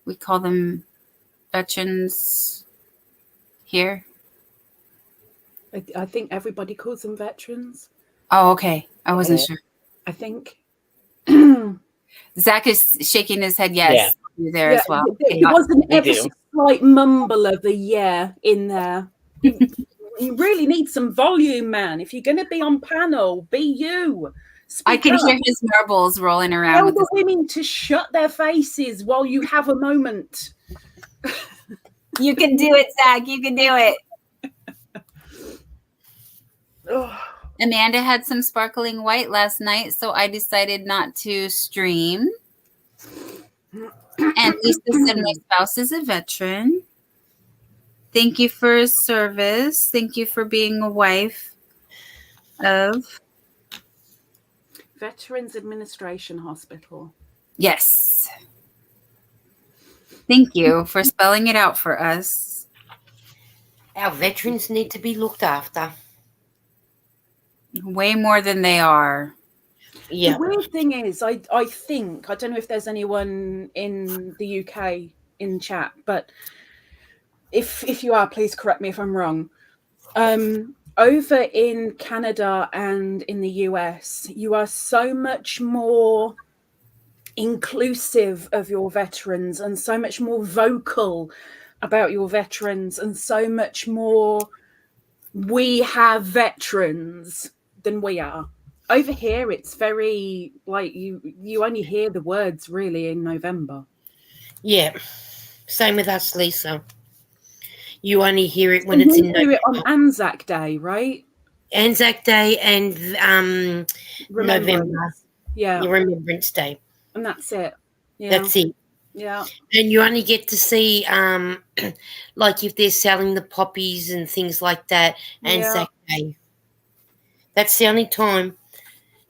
we call them veterans here. I think everybody calls them veterans. Oh, okay. I wasn't sure. I think. Zach is shaking his head yes. Yeah. There as well. It wasn't ever so slight mumble of the yeah in there. You really need some volume, man. If you're going to be on panel, be you. I can hear his marbles rolling around. Tell the women to shut their faces while you have a moment. You can do it, Zach. You can do it. Amanda had some sparkling white last night, so I decided not to stream. And Lisa said my spouse is a veteran. Thank you for his service. Thank you for being a wife of Veterans Administration Hospital. Yes. Thank you for spelling it out for us. Our veterans need to be looked after. Way more than they are. Yeah. The weird thing is, I think, I don't know if there's anyone in the UK in chat, but if you are, please correct me if I'm wrong. Over in Canada and in the US, you are so much more inclusive of your veterans and so much more vocal about your veterans, and so much more we have veterans than we are. Over here, it's very like you only hear the words really in November. Yeah, same with us, Lisa. You only hear it when it's in November. On Anzac Day, right? Anzac Day and November. Yeah, Your Remembrance Day. And that's it. Yeah. That's it. Yeah. And you only get to see, like if they're selling the poppies and things like that, Anzac Day. That's the only time,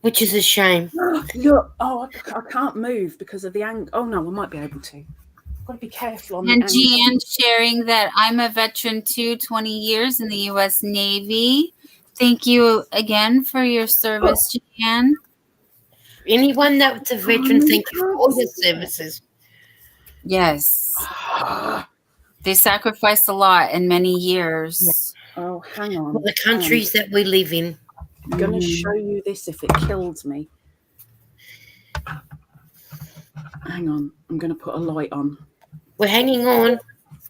which is a shame. Look, I can't move because of the angle. Oh no, I might be able to. I've got to be careful on and the angle. Jan sharing that I'm a veteran too, 20 years in the U.S. Navy. Thank you again for your service, Jan. Anyone that's a veteran, thank you for all your services. Yes. They sacrificed a lot in many years. Oh, hang on. For the countries that we live in. I'm going to show you this if it kills me. Hang on. I'm going to put a light on. We're hanging on.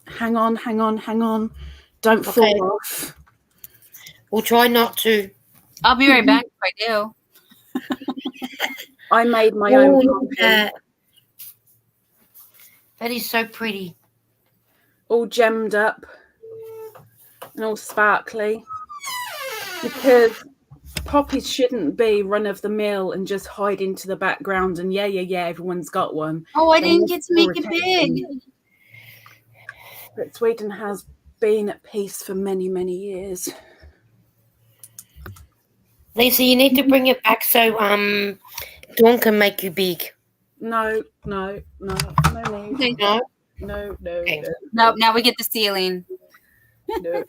Hang on. Don't fall off. We'll try not to. I'll be right back if I do. I made my own. Look at that is so pretty. All gemmed up and all sparkly. Because poppies shouldn't be run of the mill and just hide into the background and yeah, everyone's got one. Oh, I didn't get to make it big. But Sweden has been at peace for many, many years. Lisa, you need to bring it back so Dawn can make you big. No. Okay. No? No. Okay. No, now we get the ceiling. No.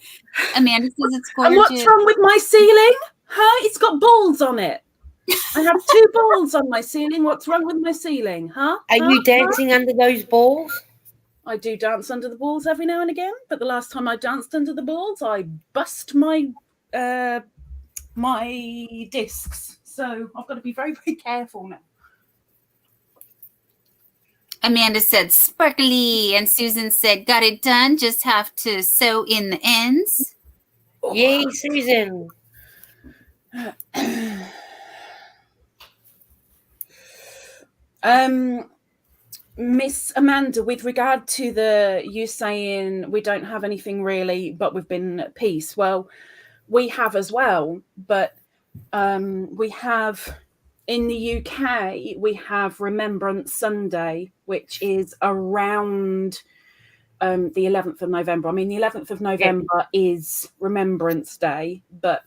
Amanda says it's And gorgeous. what's wrong with my ceiling? Huh? It's got balls on it. I have 2 balls on my ceiling. What's wrong with my ceiling? Huh? Are you dancing under those balls? I do dance under the balls every now and again, but the last time I danced under the balls, I bust my my discs. So I've got to be very, very careful now. Amanda said sparkly, and Susan said got it done. Just have to sew in the ends. Yay, Susan. Miss Amanda, with regard to you saying we don't have anything really, but we've been at peace. Well, we have as well, but we have in the UK, we have Remembrance Sunday, which is around the 11th of November. I mean, the 11th of November is Remembrance Day, but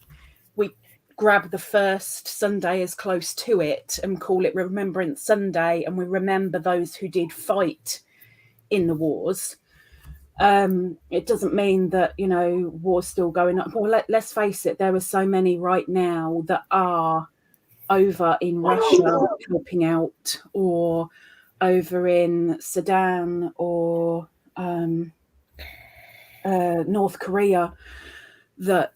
we grab the first Sunday as close to it and call it Remembrance Sunday, and we remember those who did fight in the wars. It doesn't mean that, war's still going on. Well, let's face it, there are so many right now that are over in Russia helping out, or over in Sudan, or North Korea, that,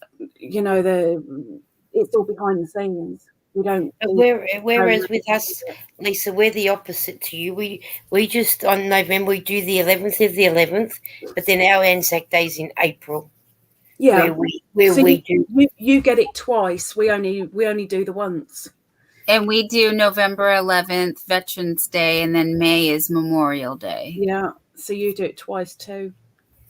it's all behind the scenes. We don't. Whereas with us, Lisa, we're the opposite to you. We just on November we do the 11th of the 11th, but then our Anzac Day's in April. Yeah, where we do. You get it twice. We only do the once. And we do November 11th, Veterans Day, and then May is Memorial Day. Yeah, so you do it twice too.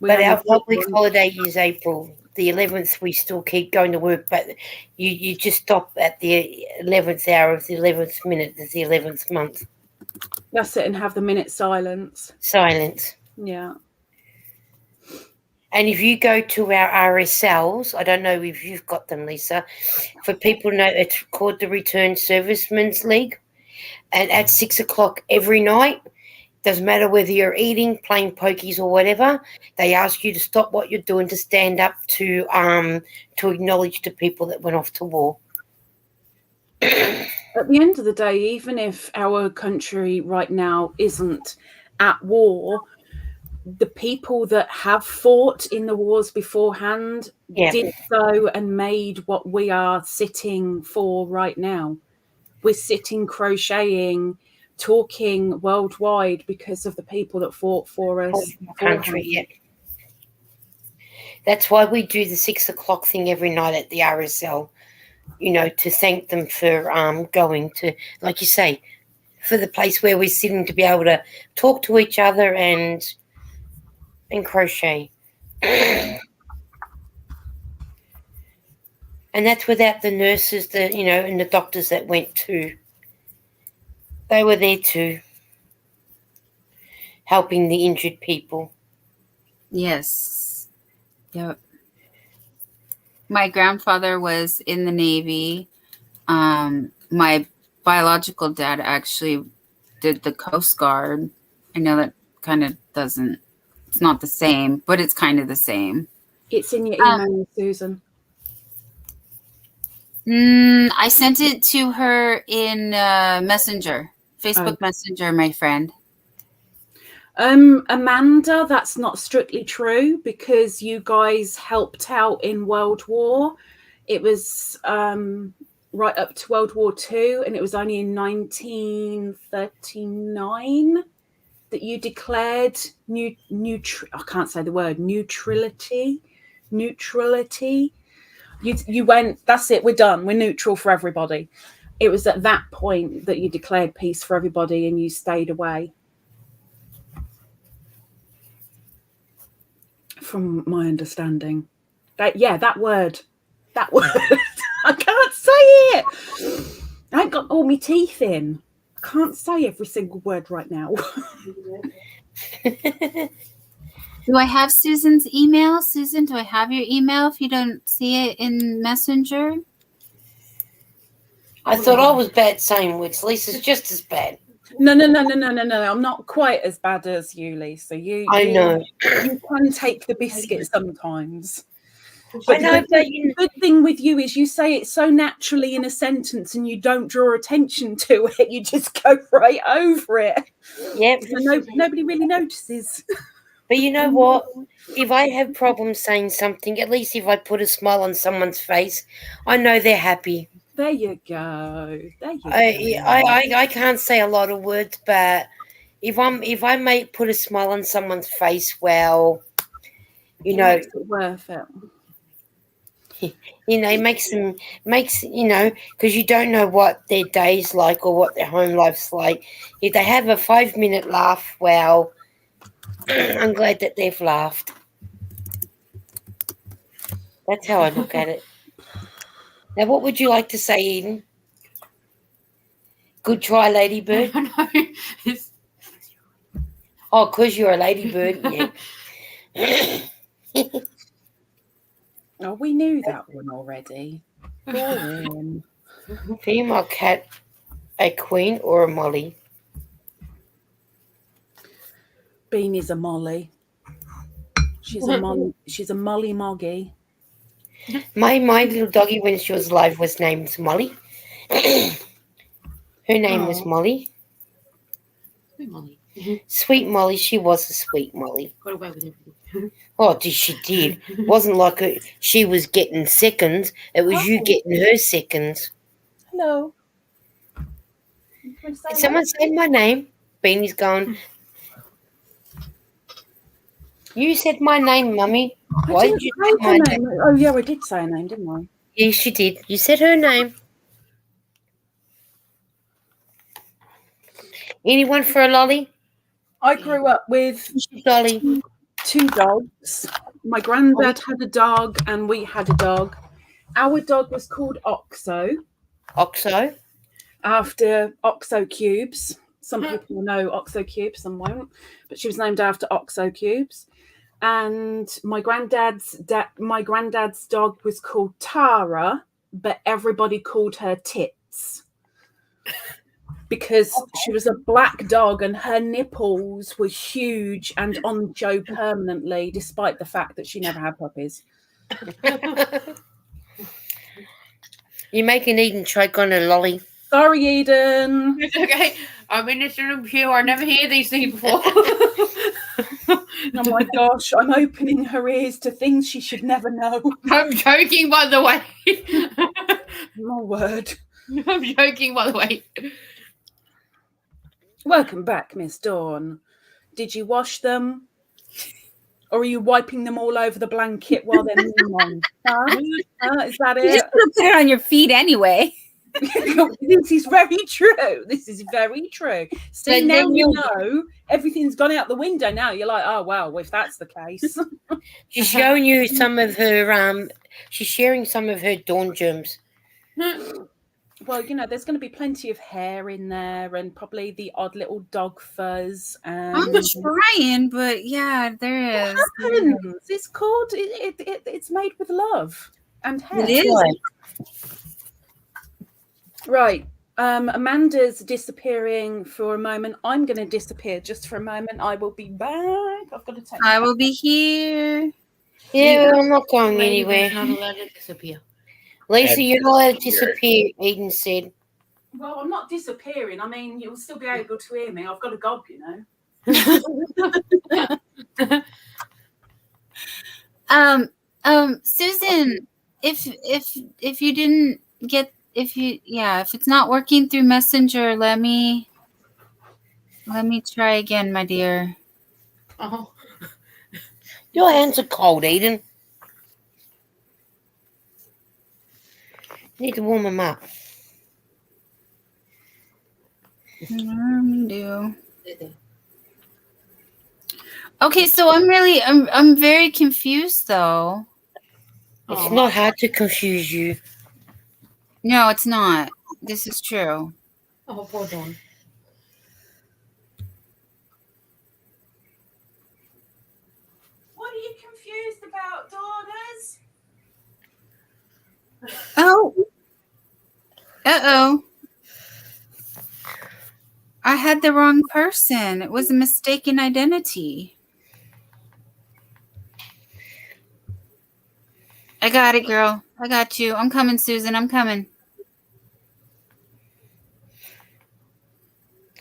But our public holiday is April. The 11th, we still keep going to work, but you just stop at the 11th hour of the 11th minute of the 11th month. That's it, and have the minute silence. Silence. Yeah. And if you go to our RSLs, I don't know if you've got them, Lisa, for people to know, it's called the Return Servicemen's League. And at 6 o'clock every night, doesn't matter whether you're eating, playing pokies or whatever, they ask you to stop what you're doing to stand up to acknowledge the people that went off to war. At the end of the day, even if our country right now isn't at war, the people that have fought in the wars beforehand did so and made what we are sitting for right now. We're sitting crocheting, talking worldwide because of the people that fought for us. Country, That's why we do the 6 o'clock thing every night at the RSL, to thank them for going to, like you say, for the place where we're sitting to be able to talk to each other and crochet. And that's without the nurses, and the doctors that went too. They were there too, helping the injured people. Yes. Yep. My grandfather was in the Navy. My biological dad actually did the Coast Guard. I know that kind of it's not the same, but it's kind of the same. It's in your email, Susan. I sent it to her in Messenger, Facebook Messenger, my friend. Amanda, that's not strictly true because you guys helped out in World War. It was right up to World War II, and it was only in 1939 that you declared I can't say the word, neutrality. You went, that's it, we're done, we're neutral for everybody. It was at that point that you declared peace for everybody and you stayed away. From my understanding. That word. I can't say it. I ain't got all my teeth in. I can't say every single word right now. Do I have Susan's email? Susan, do I have your email if you don't see it in Messenger? I thought I was bad saying words. Lisa's just as bad. No. I'm not quite as bad as you, Lisa. I know. You can take the biscuit sometimes. I know, but the good thing with you is you say it so naturally in a sentence and you don't draw attention to it. You just go right over it. Yep. So nobody really notices. But you know what? If I have problems saying something, at least if I put a smile on someone's face, I know they're happy. There you go. I can't say a lot of words, but if I may put a smile on someone's face, well, makes it worth it. Makes because you don't know what their day's like or what their home life's like. If they have a 5-minute laugh, well, I'm glad that they've laughed. That's how I look at it. Now, what would you like to say, Eden? Good try, ladybird. Oh, because you're a ladybird, yeah. Oh, we knew that one already. Female cat, a queen or a molly? Bean is a molly. She's a molly. She's a molly moggy. My little doggy when she was alive was named Molly. Her name was Molly. Sweet Molly. Sweet Molly. She was a sweet Molly. Got away with everything. Oh, she did. Wasn't like she was getting seconds. It was you getting her seconds. Hello. Did someone say my name? Beanie's gone. You said my name, Mummy. Why did you say my name? Oh, yeah, I did say her name, didn't I? Yes, you did. You said her name. Anyone for a lolly? I grew up with Dolly. 2 dogs. My granddad had a dog and we had a dog. Our dog was called Oxo. Oxo? After Oxo Cubes. Some people know Oxo Cubes, some won't. But she was named after Oxo Cubes. And my granddad's dog was called Tara, but everybody called her Tits. Because she was a black dog and her nipples were huge and on show permanently, despite the fact that she never had puppies. You making Eden choke on a lolly. Sorry, Eden. It's okay. I'm in this room here. I never hear these things before. Oh my gosh, I'm opening her ears to things she should never know. I'm joking, by the way. My word. I'm joking, by the way. Welcome back, Miss Dawn. Did you wash them? Or are you wiping them all over the blanket while they're moving on? Is that You it? just put it on your feet anyway. This is very true. This is very true. See, But now then you know everything's gone out the window. Now you're like, oh well, if that's the case. She's showing you some of her. She's sharing some of her dawn germs. Well, you know, there's going to be plenty of hair in there, and probably the odd little dog fuzz. I'm trying, but yeah, there is. It's called. It's made with love and hair. It is. Right. Amanda's disappearing for a moment. I'm going to disappear just for a moment. I will be back. I've got to take. I will be here. Yeah, I'm not going Lady anywhere. was not allowed to disappear. Lisa, you're not allowed to disappear, Eden said. Well, I'm not disappearing. I mean, you'll still be able to hear me. I've got a gob, you know. Susan, if you didn't get if it's not working through Messenger, let me try again, my dear. Oh. Your hands are cold, Eden. You need to warm them up. Do. Okay, so I'm very confused though. It's not hard to confuse you. No, it's not. This is true. Oh, poor Dawn. What are you confused about, daughters? Oh. Uh-oh. I had the wrong person. It was a mistaken identity. I got it, girl. I got you. I'm coming, Susan. I'm coming.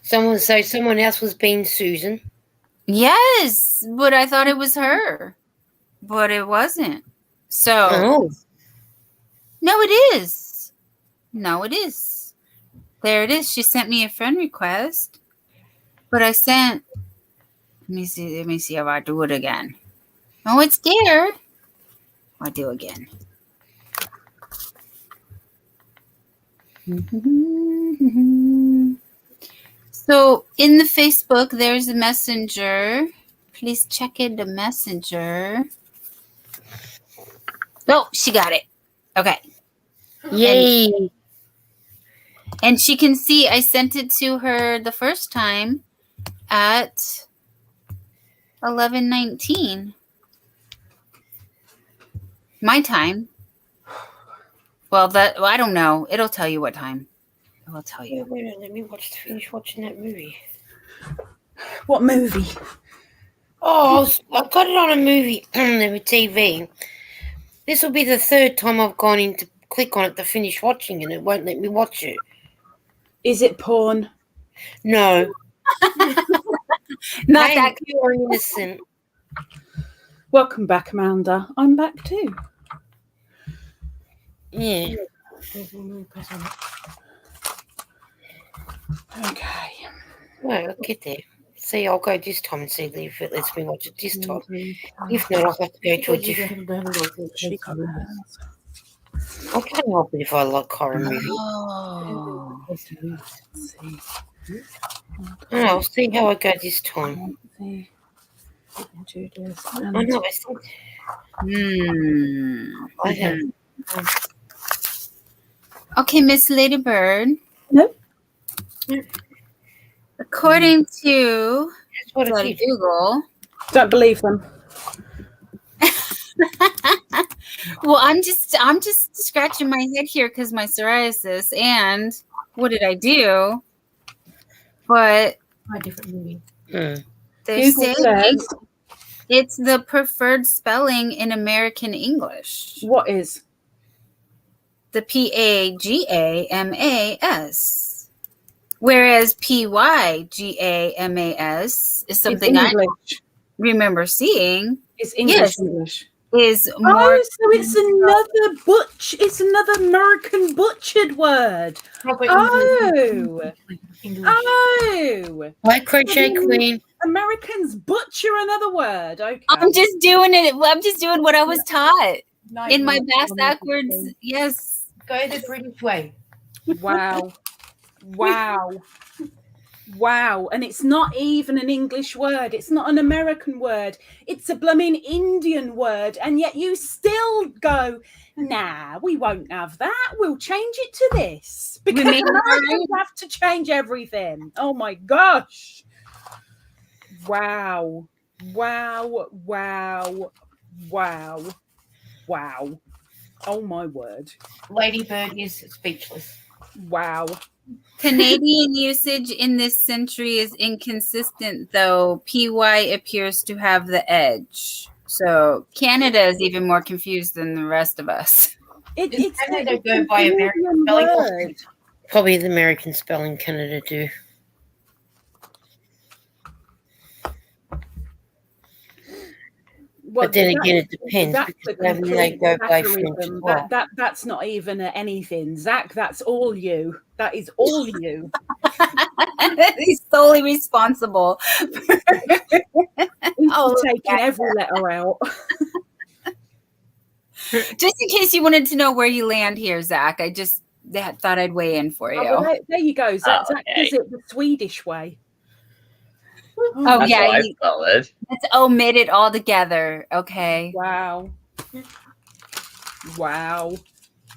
Someone else was being Susan. Yes, but I thought it was her. But it wasn't. So. No, it is. No, it is. There it is. She sent me a friend request. But I sent. Let me see if I do it again. Oh, it's there. I'll do again. So in the Facebook, there's a messenger. Please check in the messenger. Oh, she got it. Okay. Yay. And she can see I sent it to her the first time at 11:19. My time. Well, I don't know. It'll tell you what time. It will tell you. Wait, let me finish watching that movie. What movie? Oh, I got it on a movie on the TV. This will be the third time I've gone in to click on it to finish watching, and it won't let me watch it. Is it porn? No. Not that pure innocent. Welcome back, Amanda. I'm back too. Yeah. Okay. Right, I'll get there. See, I'll go this time and see if it lets me watch it this time. If not, I'll have to go to a different. I can't help it if I like horror movies. Oh. I'll see how I go this time. I know, I think. I have. Okay, Miss Ladybird. No. According to That's what I did. Google. Don't believe them. Well, I'm just scratching my head here because my psoriasis. And what did I do? But A different movie. they're Google saying says, it's the preferred spelling in American English. what is? The PAGAMAS. Whereas PYGAMAS is something I remember seeing. It's English. English. Is more. Oh, so it's another It's another American butchered word. Oh. Hi, Crochet Queen. Americans butcher another word. Okay. I'm just doing it. I'm just doing what I was taught in my backwards. Yes. Go the British way. Wow. Wow. And it's not even an English word. It's not an American word. It's a blooming Indian word. And yet you still go, nah, we won't have that. We'll change it to this. Because Americans have to change everything. Oh my gosh. Wow. Oh my word. Ladybird is speechless. Wow. Canadian usage in this century is inconsistent, though PY appears to have the edge. So Canada is even more confused than the rest of us. It's Canada go by American spelling. Probably the American spelling Canada do. Well, but then again, it depends because they go by French as well. That's not even anything, Zach. That's all you. That is all you. He's solely responsible. He's taking every letter out. Just in case you wanted to know where you land here, Zach, I just thought I'd weigh in for you. Well, there you go. Zach does it the Swedish way. Oh, That's yeah. how I spell it. Let's omit it altogether. Okay. Wow.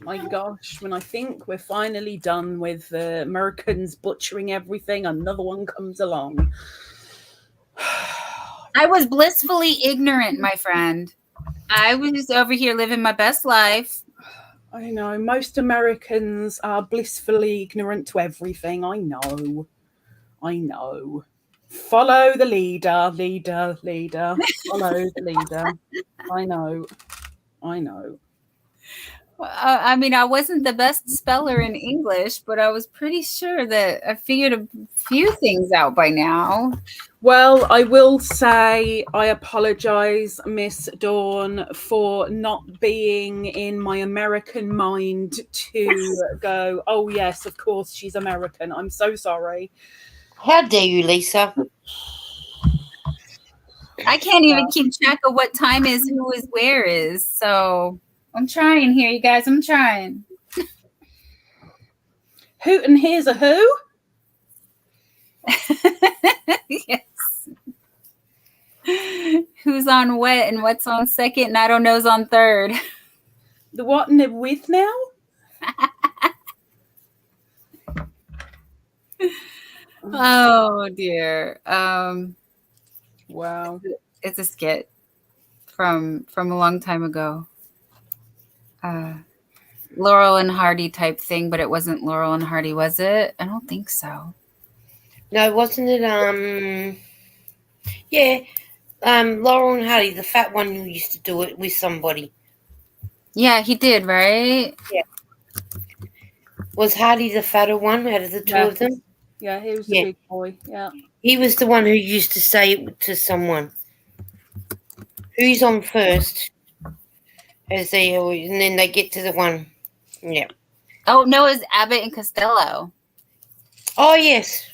My gosh, when I think we're finally done with the Americans butchering everything, another one comes along. I was blissfully ignorant, my friend. I was just over here living my best life. I know. Most Americans are blissfully ignorant to everything. I know. Follow the leader. Follow the leader. I know. I mean, I wasn't the best speller in English, but I was pretty sure that I figured a few things out by now. Well, I will say I apologize, Miss Dawn, for not being in my American mind to go, oh, yes, of course, she's American. I'm so sorry. How dare you, Lisa? I can't even keep track of what time is, who is, where is. So I'm trying here, you guys. I'm trying. Who and here's a who? Yes. Who's on what and what's on second and I don't know's on third. The what and the with now? Oh dear. Wow. It's a skit from a long time ago. Laurel and Hardy type thing, but it wasn't Laurel and Hardy, was it? I don't think so. No, wasn't it? Laurel and Hardy, the fat one who used to do it with somebody. Yeah, he did, right? Yeah. Was Hardy the fatter one out of the two of them? Yeah, he was the big boy. Yeah. He was the one who used to say it to someone. Who's on first? And then they get to the one. Yeah. Oh no, it was Abbott and Costello. Oh yes.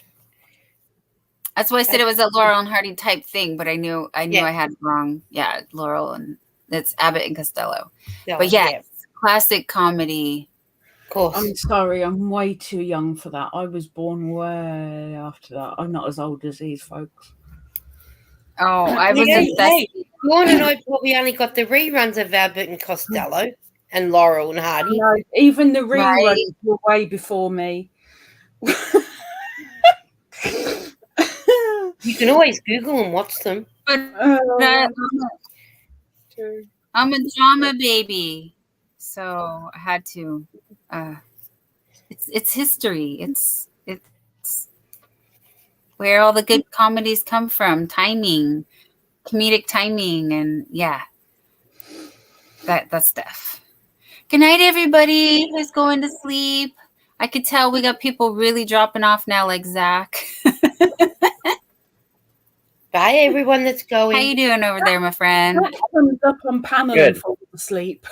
That's why I said it was a Laurel and Hardy type thing, but I knew I had it wrong. Yeah, Laurel and it's Abbott and Costello. But yes, classic comedy. Of course. I'm sorry, I'm way too young for that. I was born way after that. I'm not as old as these folks. Oh, I was Dawn and I probably only got the reruns of Abbott and Costello and Laurel and Hardy. No, even the reruns were way before me. You can always Google and watch them. But I'm a drama baby, so I had to. It's history. It's where all the good comedies come from. Timing, comedic timing, and that stuff. Good night, everybody who's going to sleep. I could tell we got people really dropping off now, like Zach. Bye, everyone that's going. How you doing over there, my friend? That comes up on panel and falls asleep.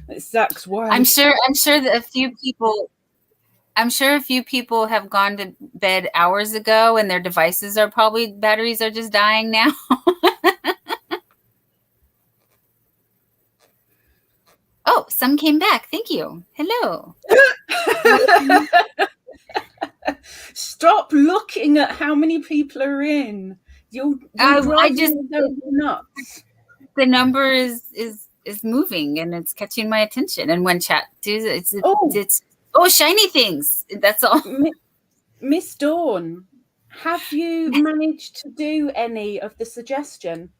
It's Zach's way. I'm sure that a few people. I'm sure a few people have gone to bed hours ago and their devices are probably, batteries are just dying now. Oh, some came back. Thank you. Hello. Stop looking at how many people are in. You're driving yourself nuts. The number is moving and it's catching my attention. And when chat does it's shiny things. That's all. Miss Dawn, have you managed to do any of the suggestion?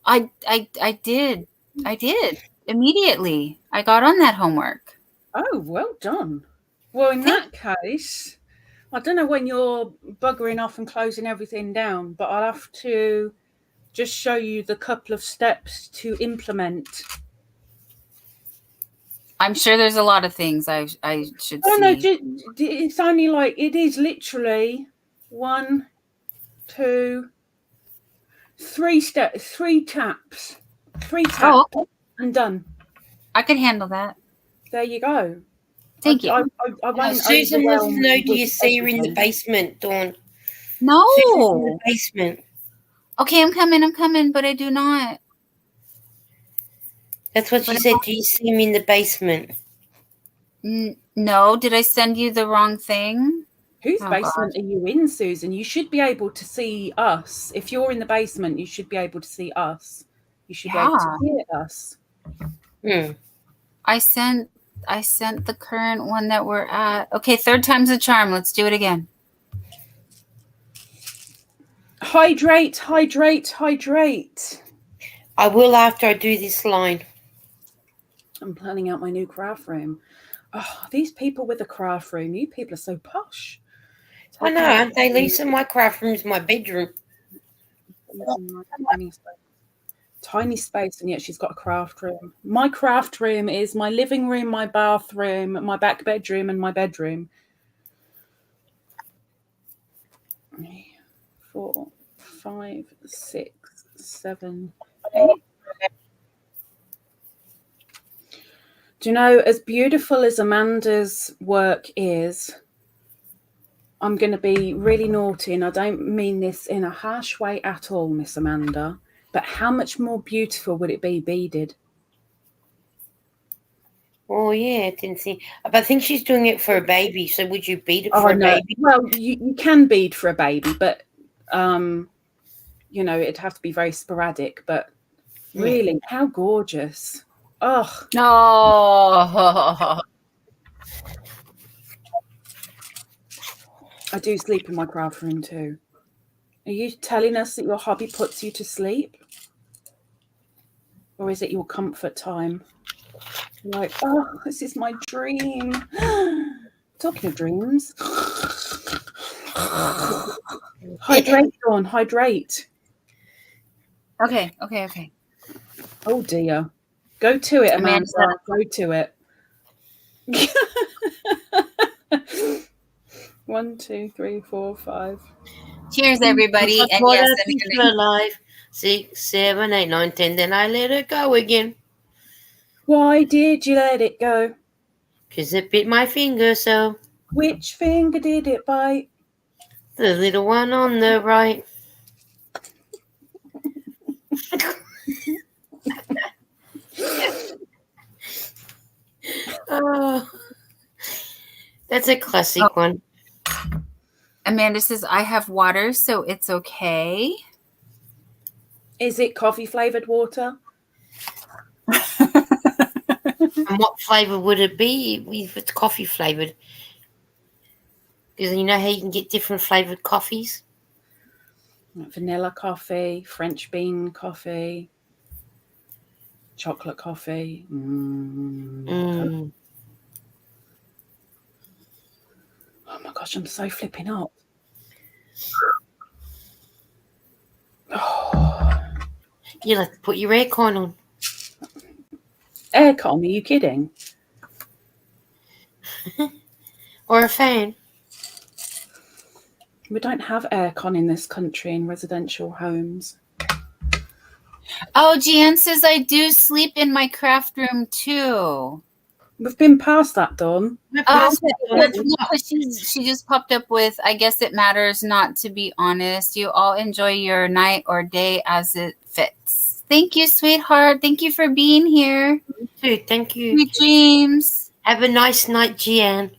I did immediately. I got on that homework. Oh, well done. Well, in that case, I don't know when you're buggering off and closing everything down, but I'll have to just show you the couple of steps to implement. I'm sure there's a lot of things I should see. Oh, no, it's only it is literally 1, 2, 3 steps, 3 taps. 3 taps and done. I can handle that. There you go. Thank you. Susan wants to know, do you see her in the basement, Dawn? No. Susan's in the basement. Okay, I'm coming, but I do not. That's what she said. Do you see me in the basement? No. Did I send you the wrong thing? Whose basement are you in, Susan? You should be able to see us. If you're in the basement, you should be able to see us. You should be able to hear us. I sent the current one that we're at. Okay, 3rd time's a charm. Let's do it again. Hydrate, hydrate, hydrate. I will after I do this line. I'm planning out my new craft room. Oh, these people with a craft room, you people are so posh. I know, aren't they, Lisa? My craft room is my bedroom. Tiny space, and yet she's got a craft room. My craft room is my living room, my bathroom, my back bedroom, and my bedroom. 4, 5, 6, 7, 8. Do you know, as beautiful as Amanda's work is, I'm going to be really naughty, and I don't mean this in a harsh way at all, Miss Amanda, but how much more beautiful would it be beaded? Oh, yeah, I didn't see. But I think she's doing it for a baby, so would you bead it for a baby? Well, you can bead for a baby, but, it'd have to be very sporadic, but really, how gorgeous. Oh. No. I do sleep in my craft room too. Are you telling us that your hobby puts you to sleep? Or is it your comfort time? Like, oh, this is my dream. Talking of dreams. Hydrate, Dawn, hydrate. Okay. Oh dear. Go to it, Amanda. Go to it. 1, 2, 3, 4, 5. Cheers, everybody. And yes, I'm alive. 6, 7, 8, 9, 10. Then I let it go again. Why did you let it go? Because it bit my finger, so. Which finger did it bite? The little one on the right. Oh, that's a classic one. Amanda says, I have water, so it's okay. Is it coffee flavored water? And what flavor would it be if it's coffee flavored? Because you know how you can get different flavored coffees? Vanilla coffee, French bean coffee, chocolate coffee. Oh my gosh, I'm so flipping up. You'll have to put your aircon on. Aircon? Are you kidding? Or a fan. We don't have aircon in this country in residential homes. Oh, Jan says I do sleep in my craft room too. We've been past that, Dawn. Oh, okay. Look, she just popped up with, I guess it matters not to be honest. You all enjoy your night or day as it fits. Thank you, sweetheart. Thank you for being here. Thank you. Sweet dreams. Have a nice night, Gian.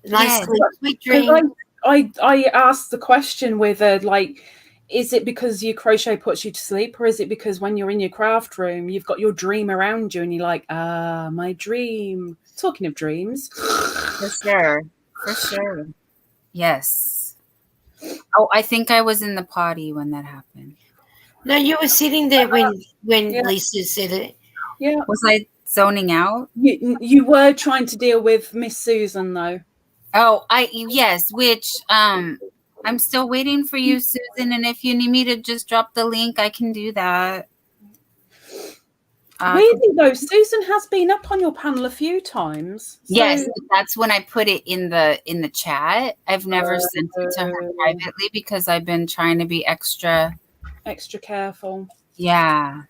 Nice sleep. Sweet dreams. I asked the question whether, like, is it because your crochet puts you to sleep, or is it because when you're in your craft room, you've got your dream around you and you're like, my dream. Talking of dreams. For sure. For sure. Yes. Oh, I think I was in the potty when that happened. No, you were sitting there when Lisa said it. Yeah. Was I zoning out? You were trying to deal with Miss Susan, though. Oh, yes, which I'm still waiting for you, Susan, and if you need me to just drop the link, I can do that. Weirdly though, Susan has been up on your panel a few times. So... Yes, that's when I put it in the chat. I've never sent it to her privately because I've been trying to be extra careful. Yeah.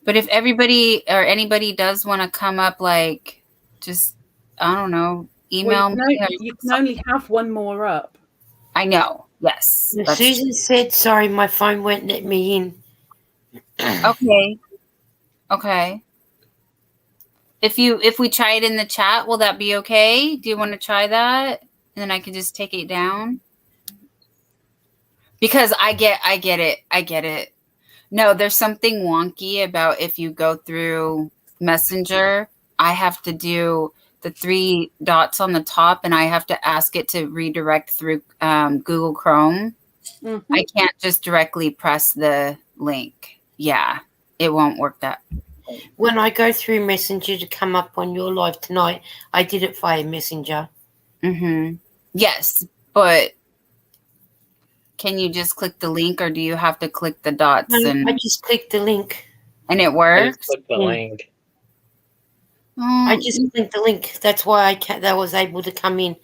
But if everybody or anybody does want to come up, like, just, I don't know, email me. You can only have one more up. I know. Yes. Susan said, sorry, my phone won't let me in. Okay. If we try it in the chat, will that be okay? Do you want to try that? And then I can just take it down? Because I get it. No, there's something wonky about if you go through Messenger, I have to do the 3 dots on the top and I have to ask it to redirect through Google Chrome. Mm-hmm. I can't just directly press the link. Yeah, it won't work that. When I go through Messenger to come up on your live tonight, I did it via Messenger. Mm-hmm. Yes, but can you just click the link or do you have to click the dots? No, I just clicked the link. And it works? I just clicked the link. I just clicked the link. That's why I was able to come in.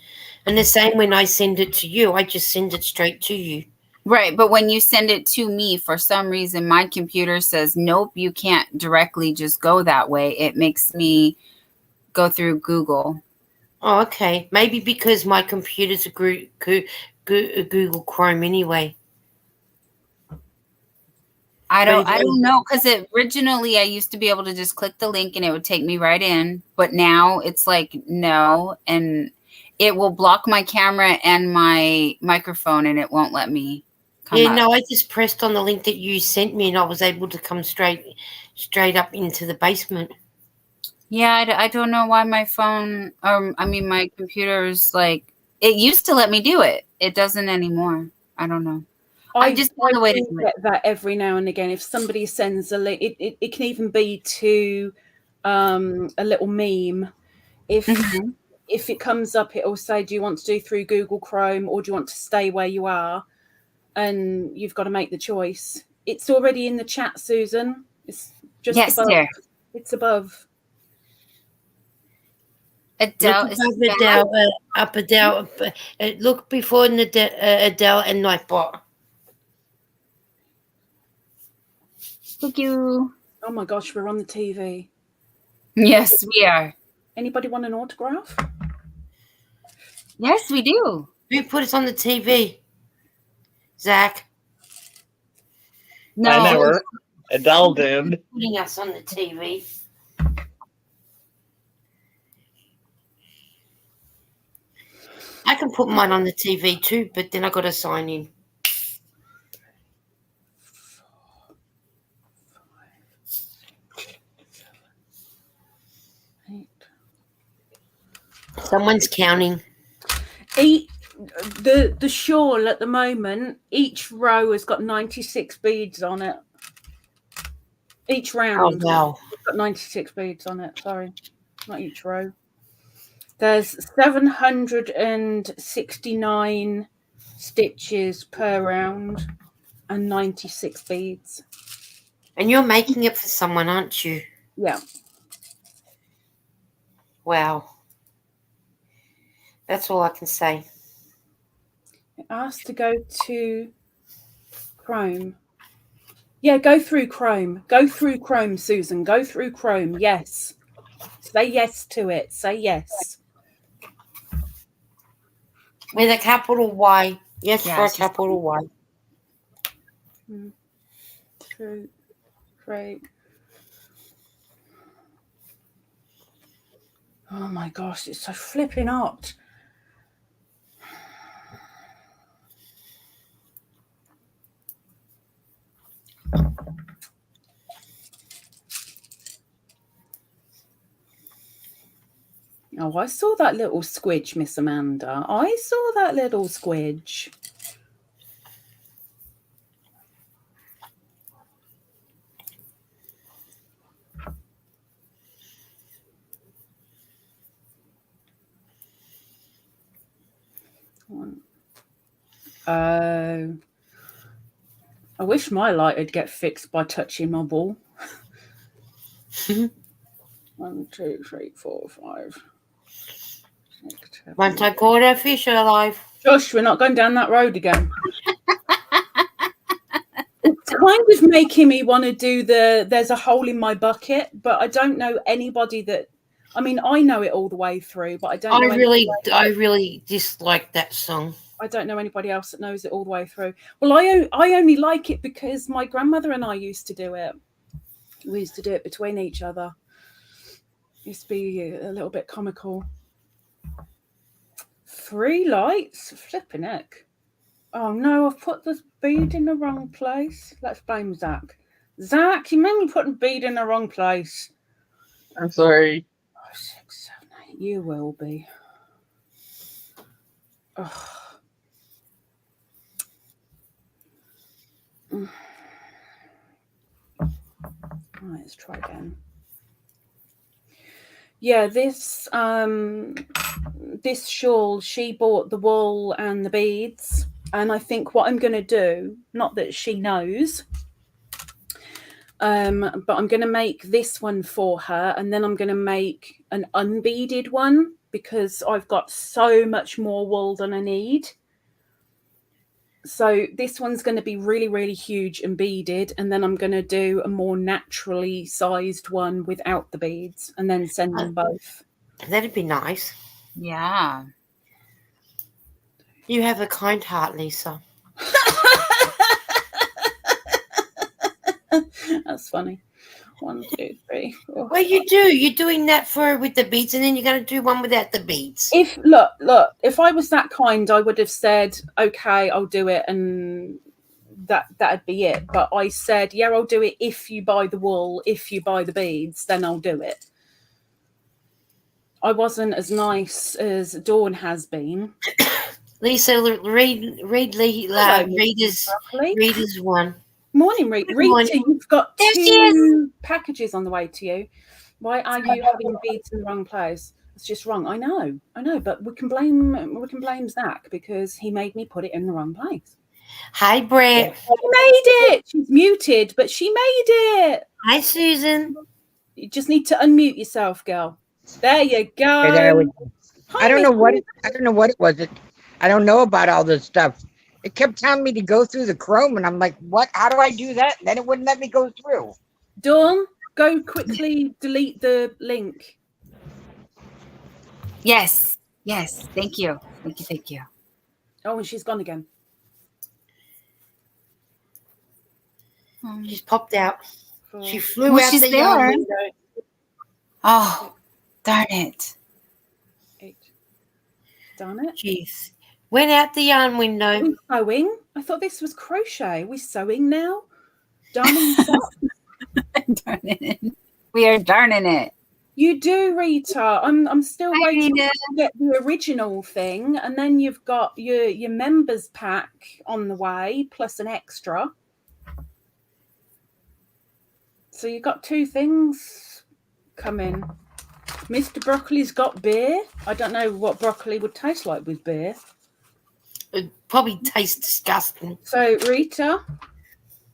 And the same when I send it to you, I just send it straight to you. Right, but when you send it to me, for some reason, my computer says, nope, you can't directly just go that way. It makes me go through Google. Oh, okay. Maybe because my computer's a Google Chrome anyway. I don't know, because originally I used to be able to just click the link and it would take me right in. But now it's like, no, and it will block my camera and my microphone and it won't let me come up. No, I just pressed on the link that you sent me and I was able to come straight up into the basement. Yeah, I don't know why my phone, my computer is like, it used to let me do it. It doesn't anymore. I don't know. I just want the way to do get that every now and again. If somebody sends a link, it can even be to a little meme. If it comes up, it will say, do you want to do through Google Chrome or do you want to stay where you are? And you've got to make the choice. It's already in the chat, Susan. It's just above. Dear. It's above. Adele is Adele. Look before Adele and Nightbot. Thank you. Oh my gosh, we're on the TV. Yes, we are. Anybody want an autograph? Yes, we do. Who put us on the TV? Zach? No. I never. Adele did. Putting us on the TV. I can put mine on the TV too, but then I got to sign in. 8. Someone's counting. The shawl at the moment, each row has got 96 beads on it. Each round. Oh, wow. It's got 96 beads on it. Sorry, not each row. There's 769 stitches per round and 96 beads. And you're making it for someone, aren't you? Yeah. Wow. That's all I can say. It asked to go to Chrome. Yeah, go through Chrome. Go through Chrome, Susan. Go through Chrome. Yes. Say yes to it. Say yes. With a capital Y. Yes, Yeah, for a she's- capital Y. 2, 3. Oh my gosh, it's so flipping hot. Oh, I saw that little squidge, Miss Amanda. I saw that little squidge. I wish my light would get fixed by touching my ball. 1, 2, 3, 4, 5. 6, 7. Once I caught a fish alive. Josh, we're not going down that road again. It's kind of making me want to do there's a hole in my bucket, but I don't know anybody that. I mean, I know it all the way through, but I don't. I really dislike that song. I don't know anybody else that knows it all the way through. Well, I only like it because my grandmother and I used to do it. We used to do it between each other. It used to be a little bit comical. 3 lights, flipping heck. Oh no, I've put the bead in the wrong place. Let's blame Zach. Zach, you made me put the bead in the wrong place. I'm sorry. 5, 6, 7, 8. You will be. Oh. Right, let's try again. Yeah, this shawl, she bought the wool and the beads, and I think what I'm going to do, not that she knows, but I'm going to make this one for her, and then I'm going to make an unbeaded one because I've got so much more wool than I need. So this one's going to be really, really huge and beaded, and then I'm going to do a more naturally sized one without the beads, and then send them both. That'd be nice. Yeah. You have a kind heart, Lisa. That's funny. 1, 2, 3, 4. Well, you do. You're doing that with the beads, and then you're going to do one without the beads. Look, if I was that kind, I would have said, okay, I'll do it, and that'd be it. But I said, yeah, I'll do it if you buy the wool, if you buy the beads, then I'll do it. I wasn't as nice as Dawn has been. Lisa, read Reader's one. Morning, Rita. Rita, you've got 2 packages on the way to you. Why are you having beads in the wrong place? It's just wrong. I know, but we can blame Zach because he made me put it in the wrong place. Hi, Brett. She made it. She's muted, but she made it. Hi, Susan. You just need to unmute yourself, girl. There you go. Okay, there we go. I don't know what it was. I don't know about all this stuff. It kept telling me to go through the Chrome, and I'm like, what? How do I do that? And then it wouldn't let me go through. Dawn, go quickly delete the link. Yes. Thank you. Oh, and she's gone again. She's popped out. She flew out the yarn window. Oh, darn it. 8. Darn it. Jeez. Went out the yarn window. Are we sewing? I thought this was crochet. Are we sewing now? Darning. Darn it. We are darning it. You do, Rita. I'm still waiting to get the original thing, and then you've got your members pack on the way, plus an extra. So you've got 2 things coming. Mr. Broccoli's got beer. I don't know what broccoli would taste like with beer. It probably tastes disgusting. So, Rita,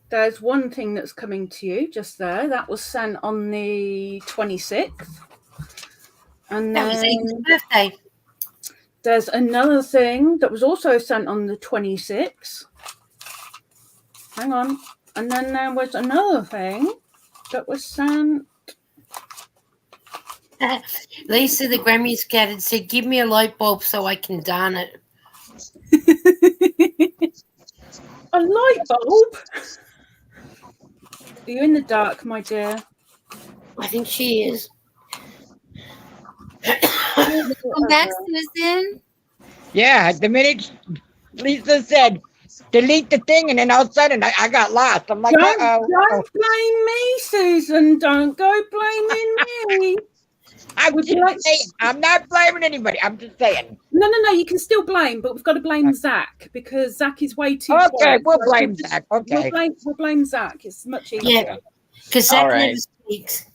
there's one thing that's coming to you just there. That was sent on the 26th. And that was Aiden's birthday. There's another thing that was also sent on the 26th. Hang on. And then there was another thing that was sent. Lisa, the Grammy scattered, said, "Give me a light bulb so I can darn it." A light bulb? Are you in the dark, my dear? I think she is. Come back, Susan. Yeah, the minute Lisa said, delete the thing, and then all of a sudden I got lost. I'm like, Don't blame me, Susan. Don't go blaming me. I'm not blaming anybody. I'm just saying. No. You can still blame, but we've got to blame Zach because Zach is way too. Okay, quiet. we'll blame Zach. Okay, we'll blame Zach. It's much easier. Yeah, because Zach All right. never speaks.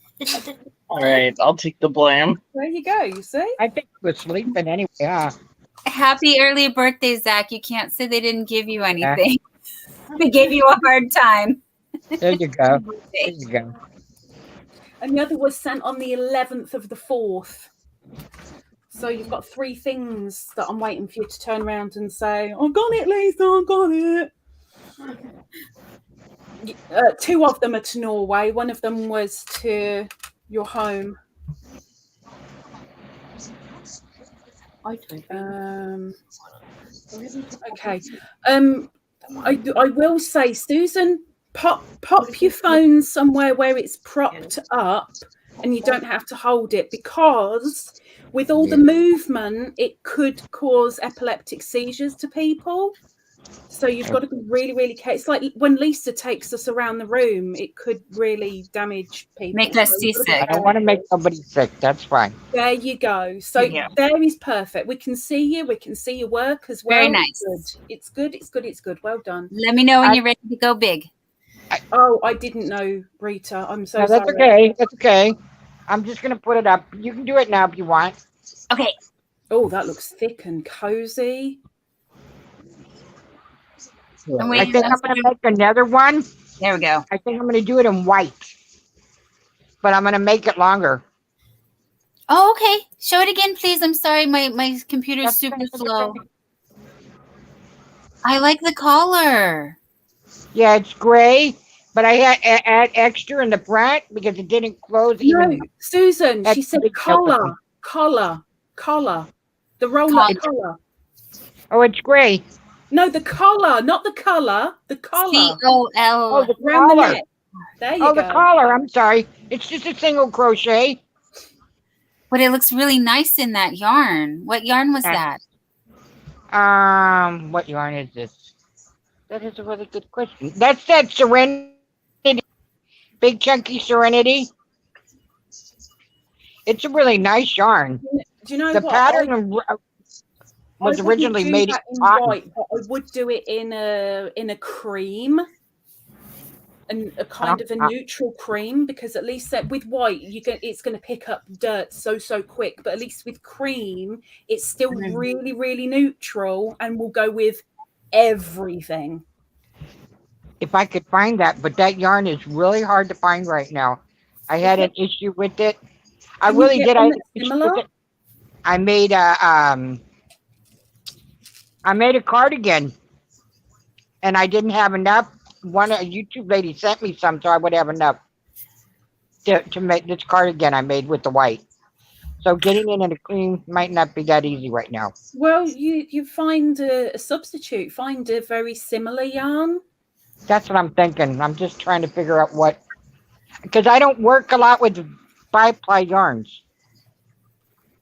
All right, I'll take the blame. There you go. You see? I think he was sleeping anyway. Happy early birthday, Zach. You can't say they didn't give you anything. They gave you a hard time. There you go. There you go. And the other was sent on the 11th of the 4th. So you've got 3 things that I'm waiting for you to turn around and say, "I got it, Lisa. I got it." 2 of them are to Norway. One of them was to your home. Okay. I will say, Susan, pop your phone somewhere where it's propped up and you don't have to hold it, because with all the movement, it could cause epileptic seizures to people. So you've got to be really, really careful. It's like when Lisa takes us around the room, it could really damage people. Make us seasick. I don't want to make somebody sick. That's fine. There you go. So there is perfect. We can see you. We can see your work as well. Very nice. It's good. Well done. Let me know when you're ready to go big. I didn't know, Rita. I'm so sorry. That's okay. That's okay. I'm just going to put it up. You can do it now if you want. Okay. Oh, that looks thick and cozy. I think I'm going to make another one. There we go. I think I'm going to do it in white, but I'm going to make it longer. Oh, okay. Show it again, please. I'm sorry. My computer's super slow. I like the collar. Yeah, it's gray, but I had to add extra in the front because it didn't close. No, Susan, she said collar. The roll-up collar. Oh, it's gray. No, the collar, not the color. The collar. C-O-L. Oh, the Around the collar. neck. There you go. The collar. I'm sorry. It's just a single crochet. But it looks really nice in that yarn. What yarn was that? What yarn is this? That is a really good question. That's that Serenity. Big chunky Serenity. It's a really nice yarn. Do you know the what? pattern was originally made in white, but I would do it in a cream, and a kind of a neutral cream, because at least with white it's going to pick up dirt so quick, but at least with cream it's still really, really neutral and will go with everything. If I could find that, but that yarn is really hard to find right now. I had an issue with it. I really did. I made a cardigan, and I didn't have enough. A YouTube lady sent me some, so I would have enough to make this cardigan I made with the white. So getting it in a cream might not be that easy right now. Well, you find a substitute. Find a very similar yarn. That's what I'm thinking. I'm just trying to figure out what, because I don't work a lot with 5-ply yarns.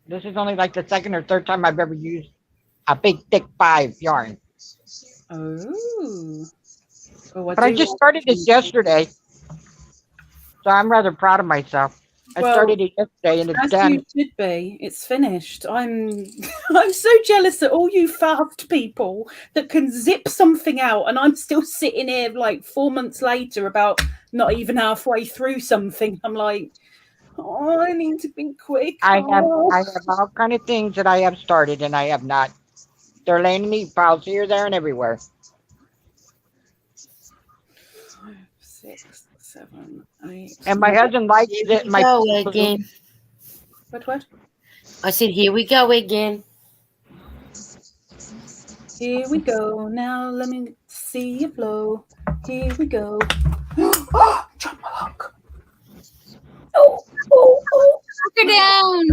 This is only like the second or third time I've ever used a big thick 5 yarn. Oh. But I just started this yesterday, so I'm rather proud of myself. I started it yesterday, and it's done. You should be. It's finished. I'm so jealous at all you fast people that can zip something out, and I'm still sitting here like 4 months later, about not even halfway through something. I'm like, oh, I need to be quick. I have all kind of things that I have started, and I have not. They're laying in neat piles here, there, and everywhere. 5, 6, 7, 8. And my husband likes it. Again. What? I said, here we go again. Here we go. Now let me see you flow. Here we go. Oh, drop my hook. Oh. Knock her down.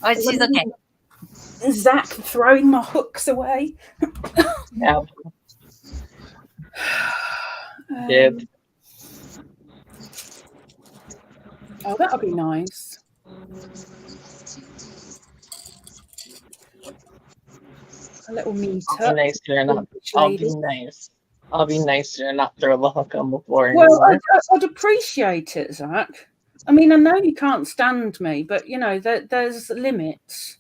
Oh, she's okay. Zach throwing my hooks away. Yeah. Did. Oh, that'll be nice. A little meter. I'll be nicer and not. I'll be nice. I'll be nicer and not throw the hook on the floor Well, anymore. I'd appreciate it, Zach. I mean, I know you can't stand me, but you know there's limits.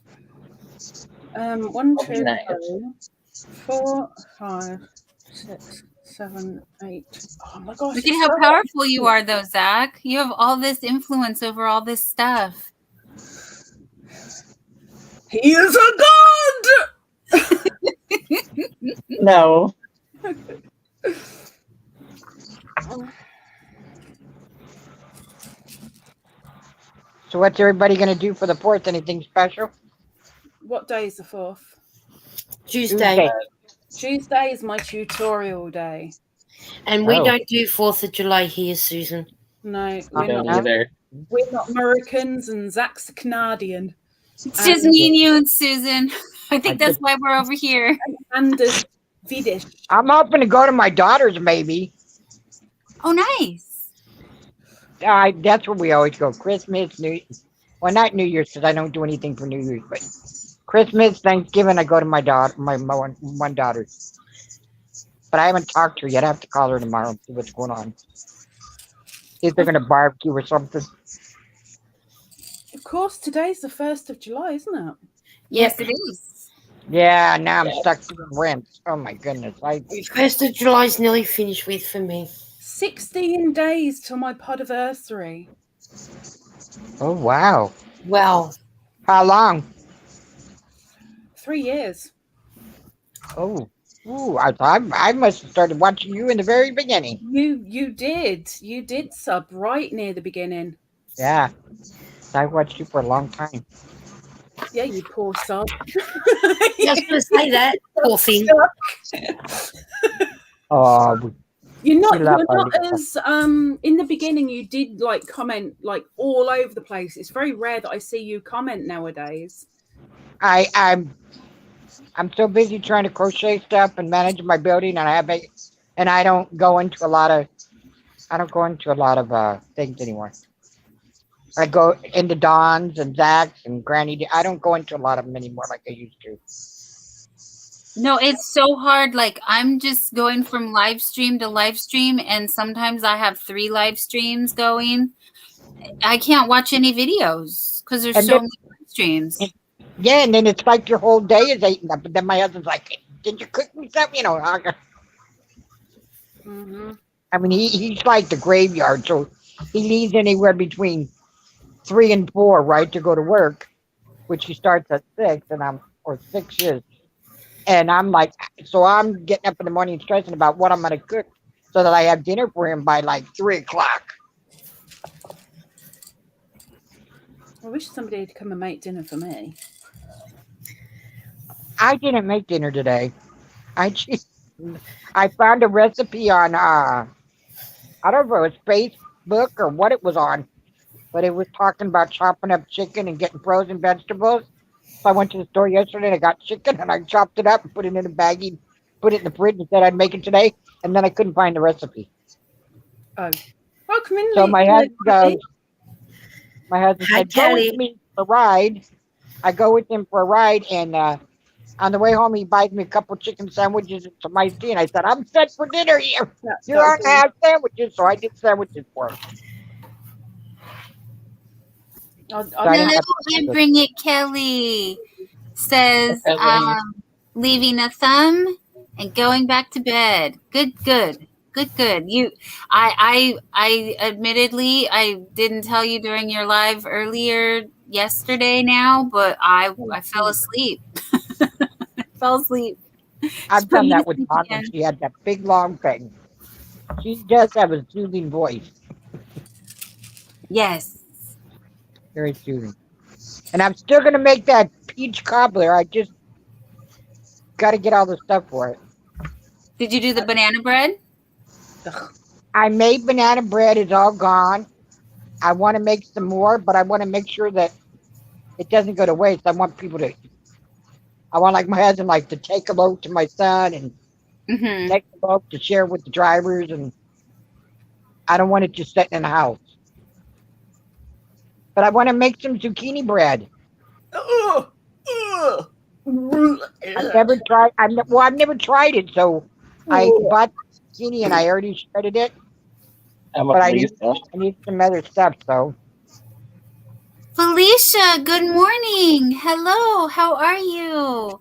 1, 2, 3, 4, 5, 6, 7, 8. Oh my gosh! Look at how powerful you are, though, Zach. You have all this influence over all this stuff. He is a god. No. So what's everybody going to do for the 4th? Anything special? What day is the 4th? Tuesday. Tuesday is my tutorial day. And we don't do 4th of July here, Susan. No, we don't either. We're not Americans, and Zach's a Canadian. It's just me and you and Susan. I think that's why we're over here. And Swedish. I'm hoping to go to my daughter's, maybe. Oh, nice. That's where we always go. Christmas, well, not New Year's, because I don't do anything for New Year's, but Christmas, Thanksgiving, I go to my daughter, my one daughter. But I haven't talked to her yet. I have to call her tomorrow and see what's going on. See if they're going to barbecue or something. Of course, today's the 1st of July, isn't it? Yes, it is. Yeah, now I'm stuck doing rent. Oh my goodness. 1st of July's nearly finished with for me. 16 days till my podiversary. Oh, wow. Well. How long? 3 years. Oh. Ooh, I must have started watching you in the very beginning. You did sub right near the beginning. Yeah. I watched you for a long time. Yeah, you poor sub. I was going to say that. Poor thing. Oh, You're not as in the beginning. You did like comment like all over the place. It's very rare that I see you comment nowadays. I'm so busy trying to crochet stuff and manage my building, and I don't go into a lot of things anymore. I go into Dawn's and Zach's and Granny. I don't go into a lot of them anymore like I used to. No, it's so hard. Like, I'm just going from live stream to live stream, and sometimes I have 3 live streams going. I can't watch any videos because there's so many live streams. Yeah, and then it's like your whole day is eaten up. But then my husband's like, "Did you cook me something?" You know. Mm-hmm. I mean, he's like the graveyard, so he leaves anywhere between 3 and 4, right, to go to work, which he starts at 6, or 6 years. And I'm like, so I'm getting up in the morning stressing about what I'm going to cook so that I have dinner for him by like 3 o'clock. I wish somebody had come and make dinner for me. I didn't make dinner today. I found a recipe on, I don't know if it was Facebook or what it was on, but it was talking about chopping up chicken and getting frozen vegetables. So I went to the store yesterday and I got chicken and I chopped it up and put it in a baggie, put it in the fridge and said I'd make it today. And then I couldn't find the recipe. Oh, welcome in. So my husband said, "Go with me for a ride." I go with him for a ride, and on the way home, he buys me a couple chicken sandwiches and some iced tea. And I said, "I'm set for dinner here. You aren't gonna have sandwiches," so I did sandwiches for him. Hello, I bring it. Kelly says, leaving a thumb and going back to bed. Good. I admittedly, I didn't tell you during your live earlier yesterday now, but I fell asleep. I've done that with Tanya. She had that big long thing. She does have a soothing voice. Yes. Very soothing. And I'm still going to make that peach cobbler. got to get all the stuff for it. Did you do the banana bread? I made banana bread. It's all gone. I want to make some more, but I want to make sure that it doesn't go to waste. I want people to. I want like my husband like to take a load to my son and Mm-hmm. take a load to share with the drivers, and I don't want it just sitting in the house. But I want to make some zucchini bread. I've never tried. I've never tried it. So I bought zucchini and I already shredded it. But I need some other stuff. So Felicia, good morning. Hello, how are you?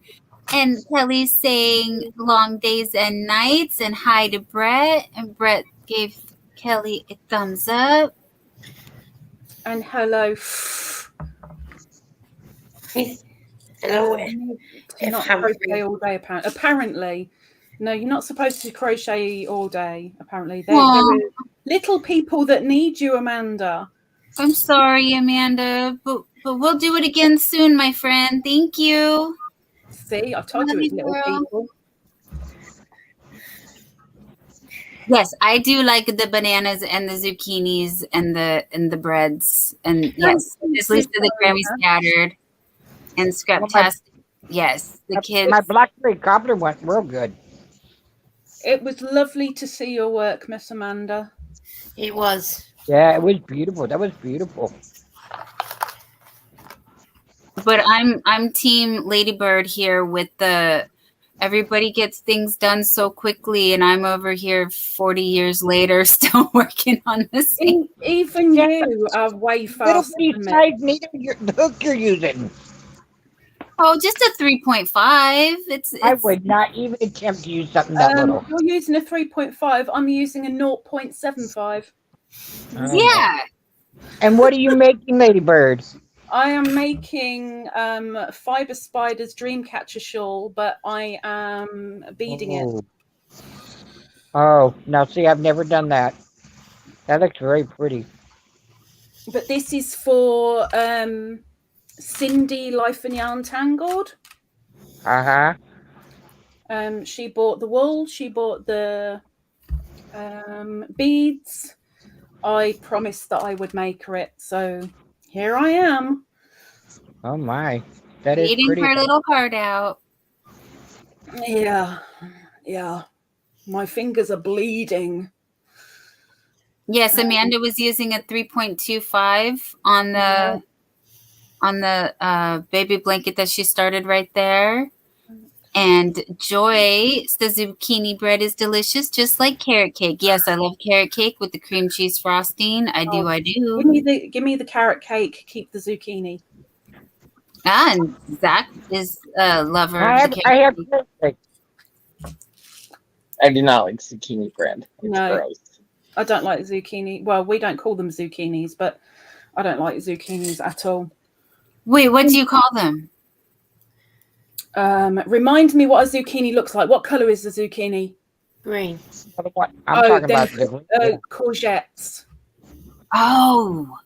And Kelly's saying long days and nights, and hi to Brett. And Brett gave Kelly a thumbs up. And hello. Hello. Not crochet all day, apparently. No, you're not supposed to crochet all day, apparently. There are little people that need you, Amanda. I'm sorry, Amanda, but we'll do it again soon, my friend. Thank you. See, I told you it's little people. Yes, I do like the bananas and the zucchinis and the breads. And yes, Miss Lisa the Grammy scattered and Scraptastic. Yes, the kids. My blackberry cobbler went real good. It was lovely to see your work, Miss Amanda. It was. Yeah, it was beautiful. That was beautiful. But I'm team Ladybird here with the everybody gets things done so quickly, and I'm over here 40 years later still working on this. Even you are way faster than me. The hook you're using. Oh, just a 3.5. It's I would not even attempt to use something that little. You're using a 3.5. I'm using a 0.75. Yeah. And what are you making, Ladybird? I am making Fiber Spider's Dreamcatcher shawl, but I am beading it. Oh, now see, I've never done that. That looks very pretty. But this is for Cindy Life and Yarn Tangled. She bought the wool. She bought the beads. I promised that I would make her it, so here I am. Oh my, that is eating pretty. her little heart out. Yeah. My fingers are bleeding. Yes, Amanda was using a 3.25 on the baby blanket that she started right there. And Joy, the zucchini bread is delicious, just like carrot cake. Yes, I love carrot cake with the cream cheese frosting. I do. Give me the carrot cake. Keep the zucchini. And Zach is a lover of the carrot cake. I do not like zucchini bread. It's gross. I don't like zucchini. Well, we don't call them zucchinis, but I don't like zucchinis at all. Wait, what do you call them? Remind me what a zucchini looks like. What color is the zucchini? Green. I'm talking about courgettes. Oh.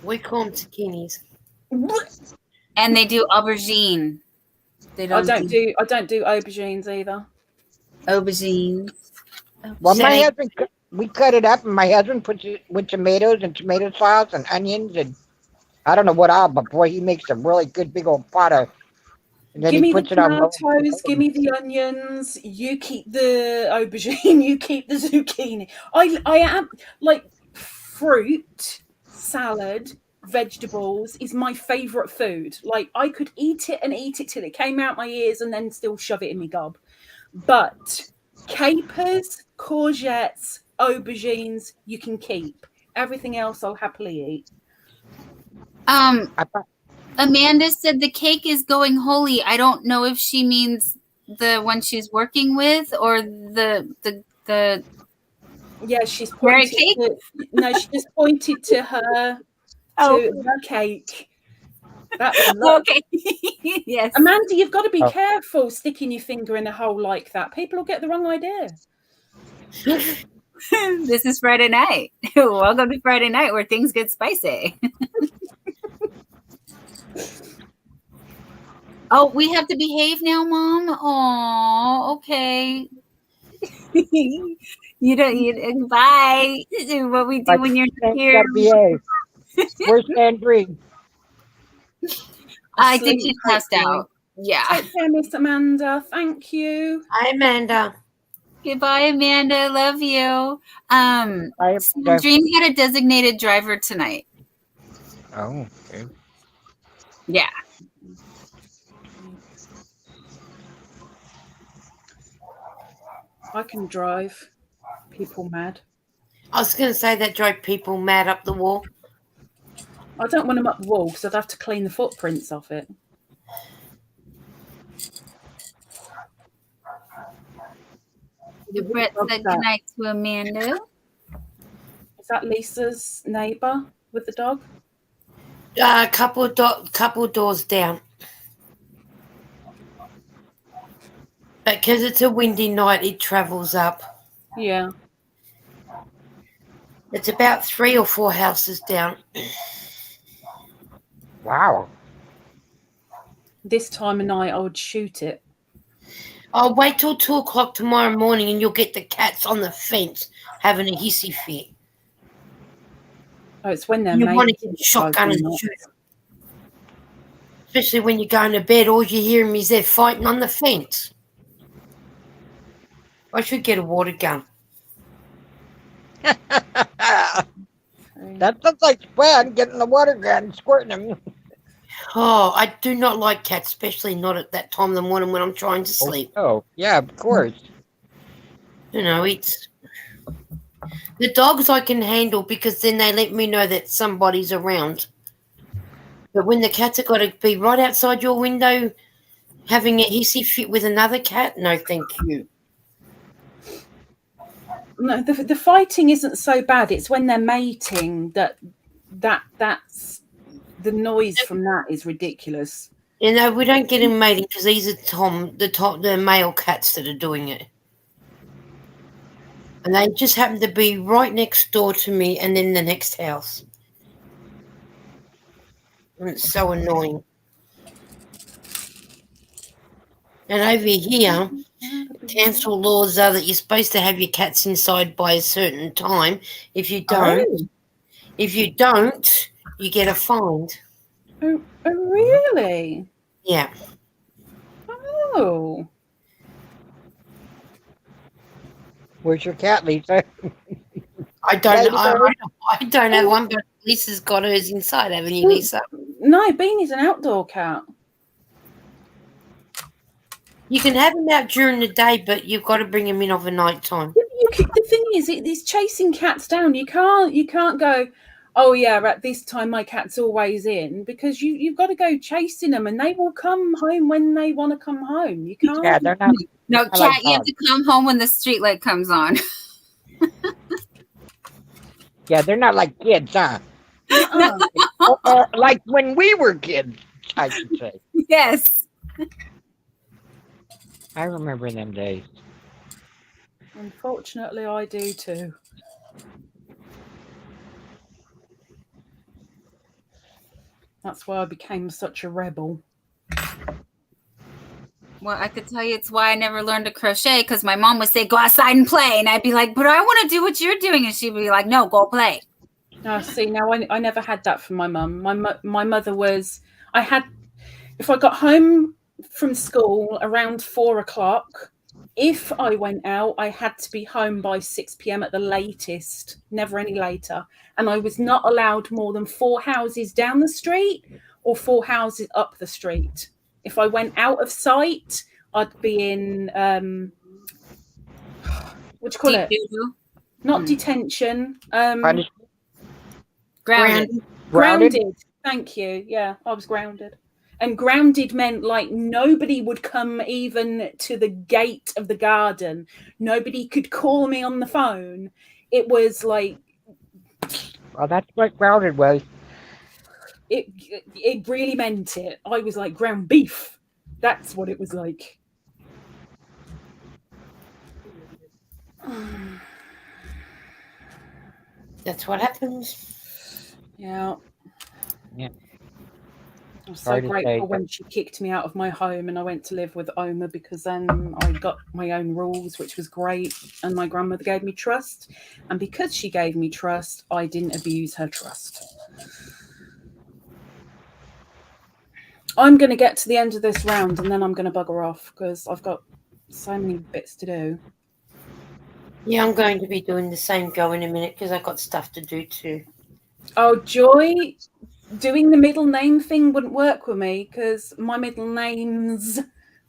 We call them zucchinis. And they do aubergine. I don't do aubergines either. Aubergines. Well, my husband, we cut it up, and my husband puts it with tomatoes and tomato sauce and onions, and I don't know what all, but boy, he makes a really good big old pot of. And then give me puts the tomatoes, give me the onions. You keep the aubergine. You keep the zucchini. I am like fruit, salad, vegetables is my favorite food. Like I could eat it till it came out my ears and then still shove it in my gob. But capers, courgettes, aubergines, you can keep. Everything else I'll happily eat. Amanda said the cake is going holy. I don't know if she means the one she's working with or the yeah, she's pointed cake? No, she just pointed to her her cake. Okay. Yes. Amanda, you've got to be careful sticking your finger in a hole like that. People will get the wrong idea. This is Friday night. Welcome to Friday night where things get spicy. Oh, we have to behave now, Mom? Oh, okay. You don't, bye. What we do when you're not here. Gotta behave. Where's Sandrine? I think Asleep, she passed hopefully. out. Yeah. Take care, Miss Amanda. Thank you. Hi, Amanda. Goodbye, Amanda. Love you. Sandrine had a designated driver tonight. Oh, okay. Yeah. I can drive people mad. I was going to say that drove people mad up the wall. I don't want them up the wall because I'd have to clean the footprints off it. Brett said goodnight to Amanda. Is that Lisa's neighbour with the dog? Couple doors down. But because it's a windy night, it travels up. Yeah. It's about 3 or 4 houses down. Wow. This time of night, I would shoot it. I'll wait till 2 o'clock tomorrow morning and you'll get the cats on the fence having a hissy fit. Oh, it's when they're You mating. want to get a shotgun and shoot them. Especially when you're going to bed, all you hear them is they're fighting on the fence. I should get a water gun. That sounds like fun, getting the water gun and squirting them. Oh, I do not like cats, especially not at that time of the morning when I'm trying to sleep. Oh, yeah, of course. You know, it's... The dogs I can handle because then they let me know that somebody's around. But when the cats have got to be right outside your window having a hissy fit with another cat, no thank you. No, the fighting isn't so bad. It's when they're mating that's the noise from that is ridiculous. You know, we don't get him mating because these are the male cats that are doing it. And they just happen to be right next door to me and in the next house. And it's so annoying. And over here, council laws are that you're supposed to have your cats inside by a certain time. If you don't, you get a fine. Oh, really? Yeah. Oh. Where's your cat, Lisa? I don't have one, but Lisa's got hers inside, haven't you, Lisa? No, Beanie's an outdoor cat. You can have him out during the day, but you've got to bring him in over night time. The thing is, it's chasing cats down. You can't go, oh yeah, at this time my cat's always in, because you've got to go chasing them, and they will come home when they want to come home. You can't. Yeah, they're not. No, cat, like you have to come home when the street light comes on. Yeah, they're not like kids, huh? Or like when we were kids, I should say. Yes. I remember them days. Unfortunately, I do too. That's why I became such a rebel. Well, I could tell you it's why I never learned to crochet, because my mom would say, go outside and play. And I'd be like, but I want to do what you're doing. And she'd be like, no, go play. See, now I never had that from my mum. My mother was, if I got home from school around 4 o'clock, if I went out, I had to be home by 6 p.m. at the latest, never any later. And I was not allowed more than 4 houses down the street or 4 houses up the street. If I went out of sight, I'd be in, what do you call it? Not detention. Grounded. Thank you. Yeah, I was grounded. And grounded meant like nobody would come even to the gate of the garden. Nobody could call me on the phone. It was like... Well, that's what grounded was. It really meant it. I was like ground beef. That's what it was like. That's what happens. Yeah. Yeah. I was so grateful when she kicked me out of my home and I went to live with Oma, because then I got my own rules, which was great. And my grandmother gave me trust. And because she gave me trust, I didn't abuse her trust. I'm going to get to the end of this round and then I'm going to bugger off because I've got so many bits to do. Yeah, I'm going to be doing the same go in a minute because I've got stuff to do too. Oh, Joy, doing the middle name thing wouldn't work with me because my middle names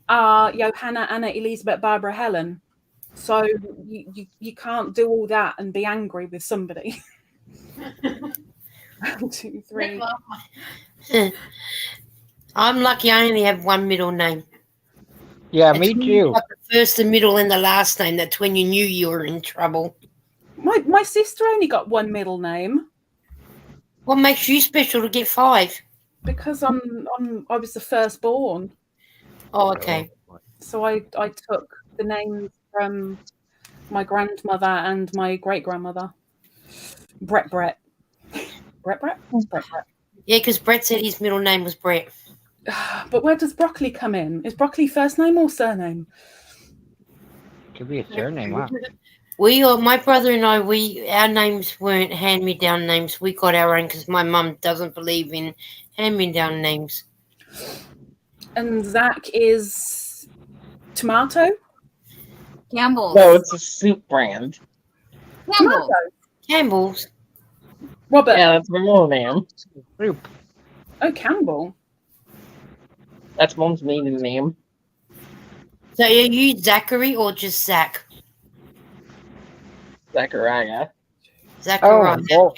are Johanna, Anna, Elizabeth, Barbara, Helen. So you can't do all that and be angry with somebody. 1, 2, 3. I'm lucky I only have one middle name. Yeah, me too. Like the first, the middle, and the last name. That's when you knew you were in trouble. My sister only got one middle name. What makes you special to get 5? Because I was the firstborn. Oh, okay. So I took the names from my grandmother and my great grandmother. Brett. Yeah, because Brett said his middle name was Brett. But where does Broccoli come in? Is Broccoli first name or surname? Could be a surname, huh? My brother and I, our names weren't hand-me-down names. We got our own because my mum doesn't believe in hand-me-down names. And Zach is tomato? Campbell's. No, it's a soup brand. Campbell's. Campbell's. Robert. Yeah, that's my middle name. Soup. Oh, Campbell. That's Mom's maiden name. So are you Zachary or just Zach? Zachariah. Zachariah. Oh,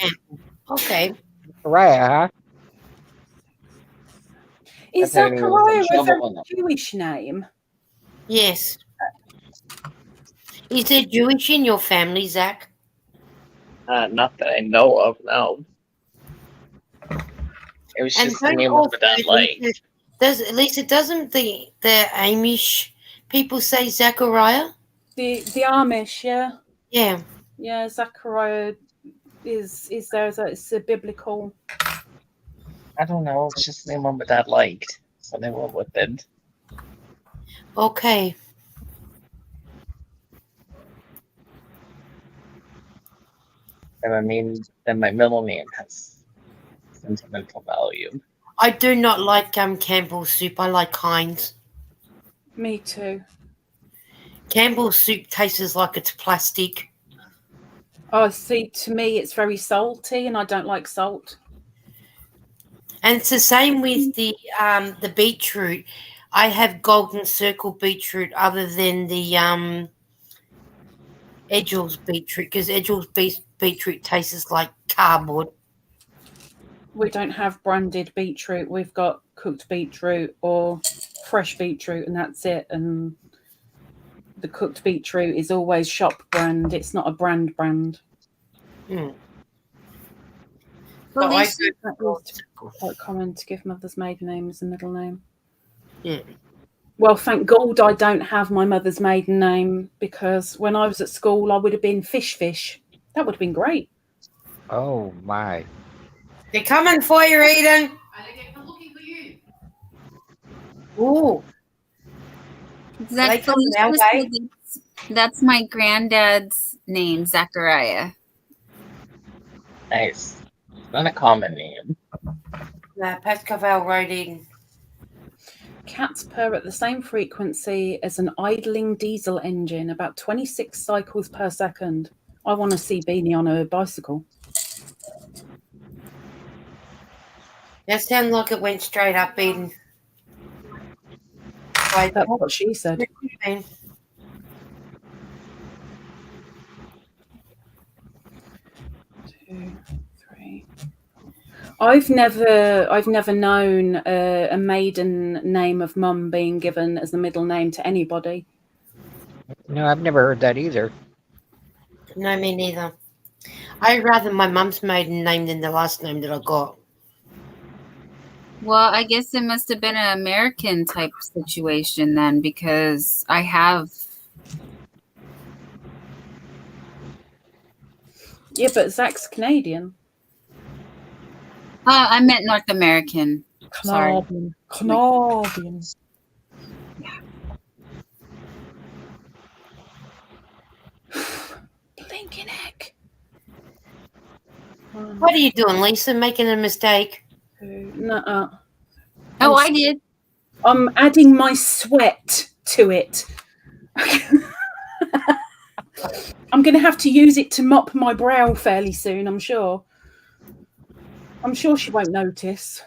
okay. Zachariah, huh? Is Zachariah a Jewish name? Yes. Is there Jewish in your family, Zach? Not that I know of, no. It was just the name of my dad liked. Lisa, doesn't the Amish people say Zachariah? The Amish, yeah. Yeah. Yeah, Zachariah is there. It's a biblical. I don't know. It's just the name my dad liked, so they went with it. Okay. And I mean, then my middle name has sentimental value. I do not like Campbell's soup. I like Heinz. Me too. Campbell's soup tastes like it's plastic. Oh, see, to me, it's very salty, and I don't like salt. And it's the same with the beetroot. I have golden circle beetroot other than the Edgel's beetroot because Edgel's beetroot tastes like cardboard. We don't have branded beetroot. We've got cooked beetroot or fresh beetroot, and that's it. And the cooked beetroot is always shop brand. It's not a brand. Mm. Well, That is quite common to give mother's maiden name as a middle name. Yeah. Well, thank God I don't have my mother's maiden name, because when I was at school, I would have been Fish. That would have been great. Oh, my. They're coming for you, Eden. I'm looking for you. Ooh. That's my granddad's name, Zachariah. Nice. It's not a common name. Pascaval wrote Eden. Cats purr at the same frequency as an idling diesel engine, about 26 cycles per second. I want to see Beanie on a bicycle. That sounds like it went straight up, Eden. That's what she said. 2, 3. I've never known a maiden name of mum being given as the middle name to anybody. No, I've never heard that either. No, me neither. I'd rather my mum's maiden name than the last name that I got. Well, I guess it must have been an American type situation then, because I have. Yeah, but Zach's Canadian. I meant North American. Sorry. Canadian. Blinking heck. What are you doing, Lisa? Making a mistake? Nuh-uh. Oh, I did. I'm adding my sweat to it. I'm going to have to use it to mop my brow fairly soon, I'm sure. I'm sure she won't notice.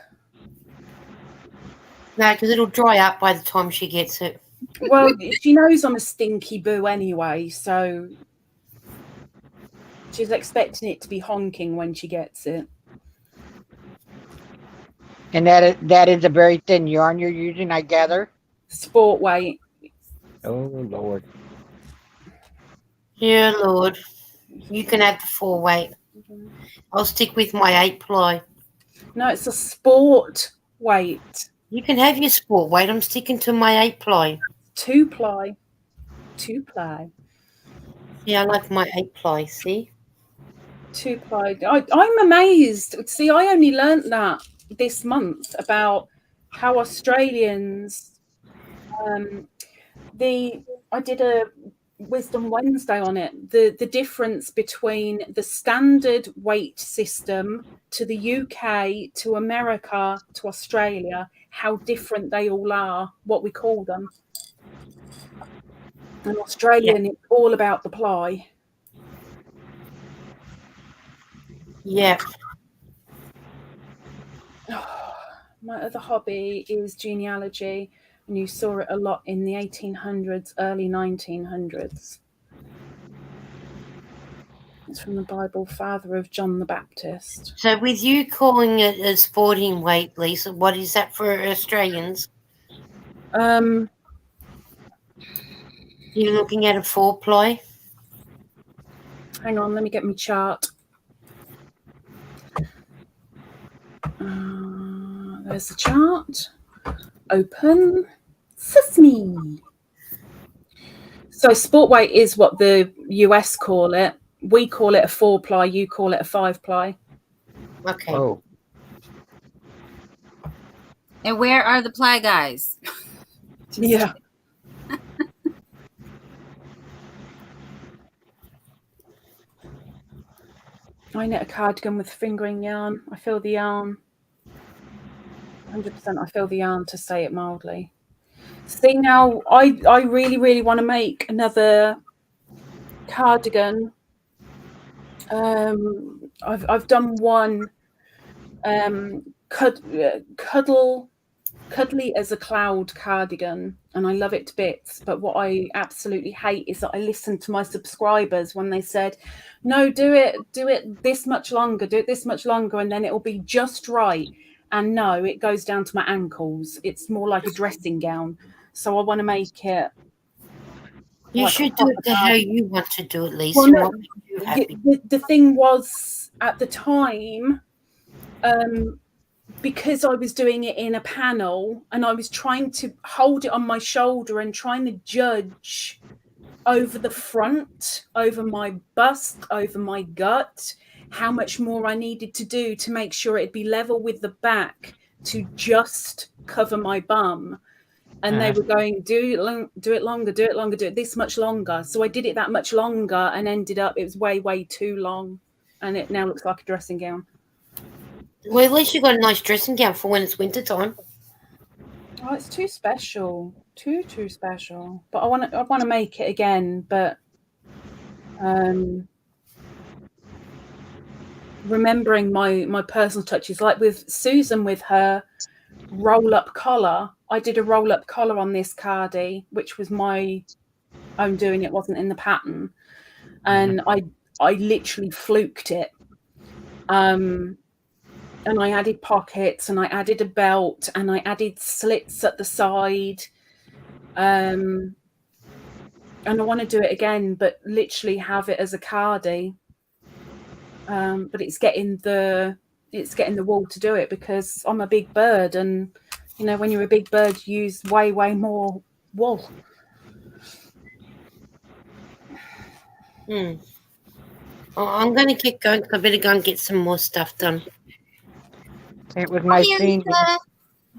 No, because it'll dry up by the time she gets it. Well, she knows I'm a stinky boo anyway, so she's expecting it to be honking when she gets it. And that is a very thin yarn you're using, I gather. Sport weight. Oh Lord. Yeah, Lord. You can have the 4 weight. I'll stick with my 8 ply. No, it's a sport weight. You can have your sport weight. I'm sticking to my 8 ply. 2 ply. 2 ply. Yeah, I like my 8 ply, see? 2 ply. I'm amazed. See, I only learnt that this month about how Australians I did a Wisdom Wednesday on it, the difference between the standard weight system to the UK, to America, to Australia, how different they all are, what we call them. And Australian, it's all about the ply. Yeah. My other hobby is genealogy, and you saw it a lot in the 1800s, early 1900s. It's from the Bible, father of John the Baptist. So with you calling it a sporting weight, Lisa, what is that for Australians? You're looking at a 4 ply? Hang on, let me get my chart. There's the chart. Open. Sesame. So sport weight is what the US call it. We call it a 4 ply. You call it a 5 ply. Okay. Oh. And where are the ply guys? Yeah. I knit a cardigan with fingering yarn. I feel the yarn. 100% I feel the yarn, to say it mildly. See, now I really, really want to make another cardigan. I've done one cuddly as a cloud cardigan, and I love it to bits. But what I absolutely hate is that I listened to my subscribers when they said, no, do it this much longer, do it this much longer, and then it'll be just right. And no, it goes down to my ankles. It's more like a dressing gown. So I want to make it. You like should do it how you want to do it, Lisa. Well, no, you happy. the thing was, at the time, because I was doing it in a panel and I was trying to hold it on my shoulder and trying to judge over the front, over my bust, over my gut, how much more I needed to do to make sure it'd be level with the back to just cover my bum. And they were going, do it longer, do it this much longer. So I did it that much longer and ended up, it was way, way too long. And it now looks like a dressing gown. Well, at least you got a nice dressing gown for when it's winter time. Oh, it's too special. Too special. But I want to make it again, but remembering my personal touches, like with Susan with her roll-up collar. I did a roll-up collar on this cardie, which was my own doing. It wasn't in the pattern. And I literally fluked it. And I added pockets and I added a belt and I added slits at the side. And I want to do it again, but literally have it as a cardie. But it's getting the wool to do it, because I'm a big bird, and you know, when you're a big bird, you use way, way more wool. Oh, I'm going to get going. I better go and get some more stuff done. It was nice seeing you.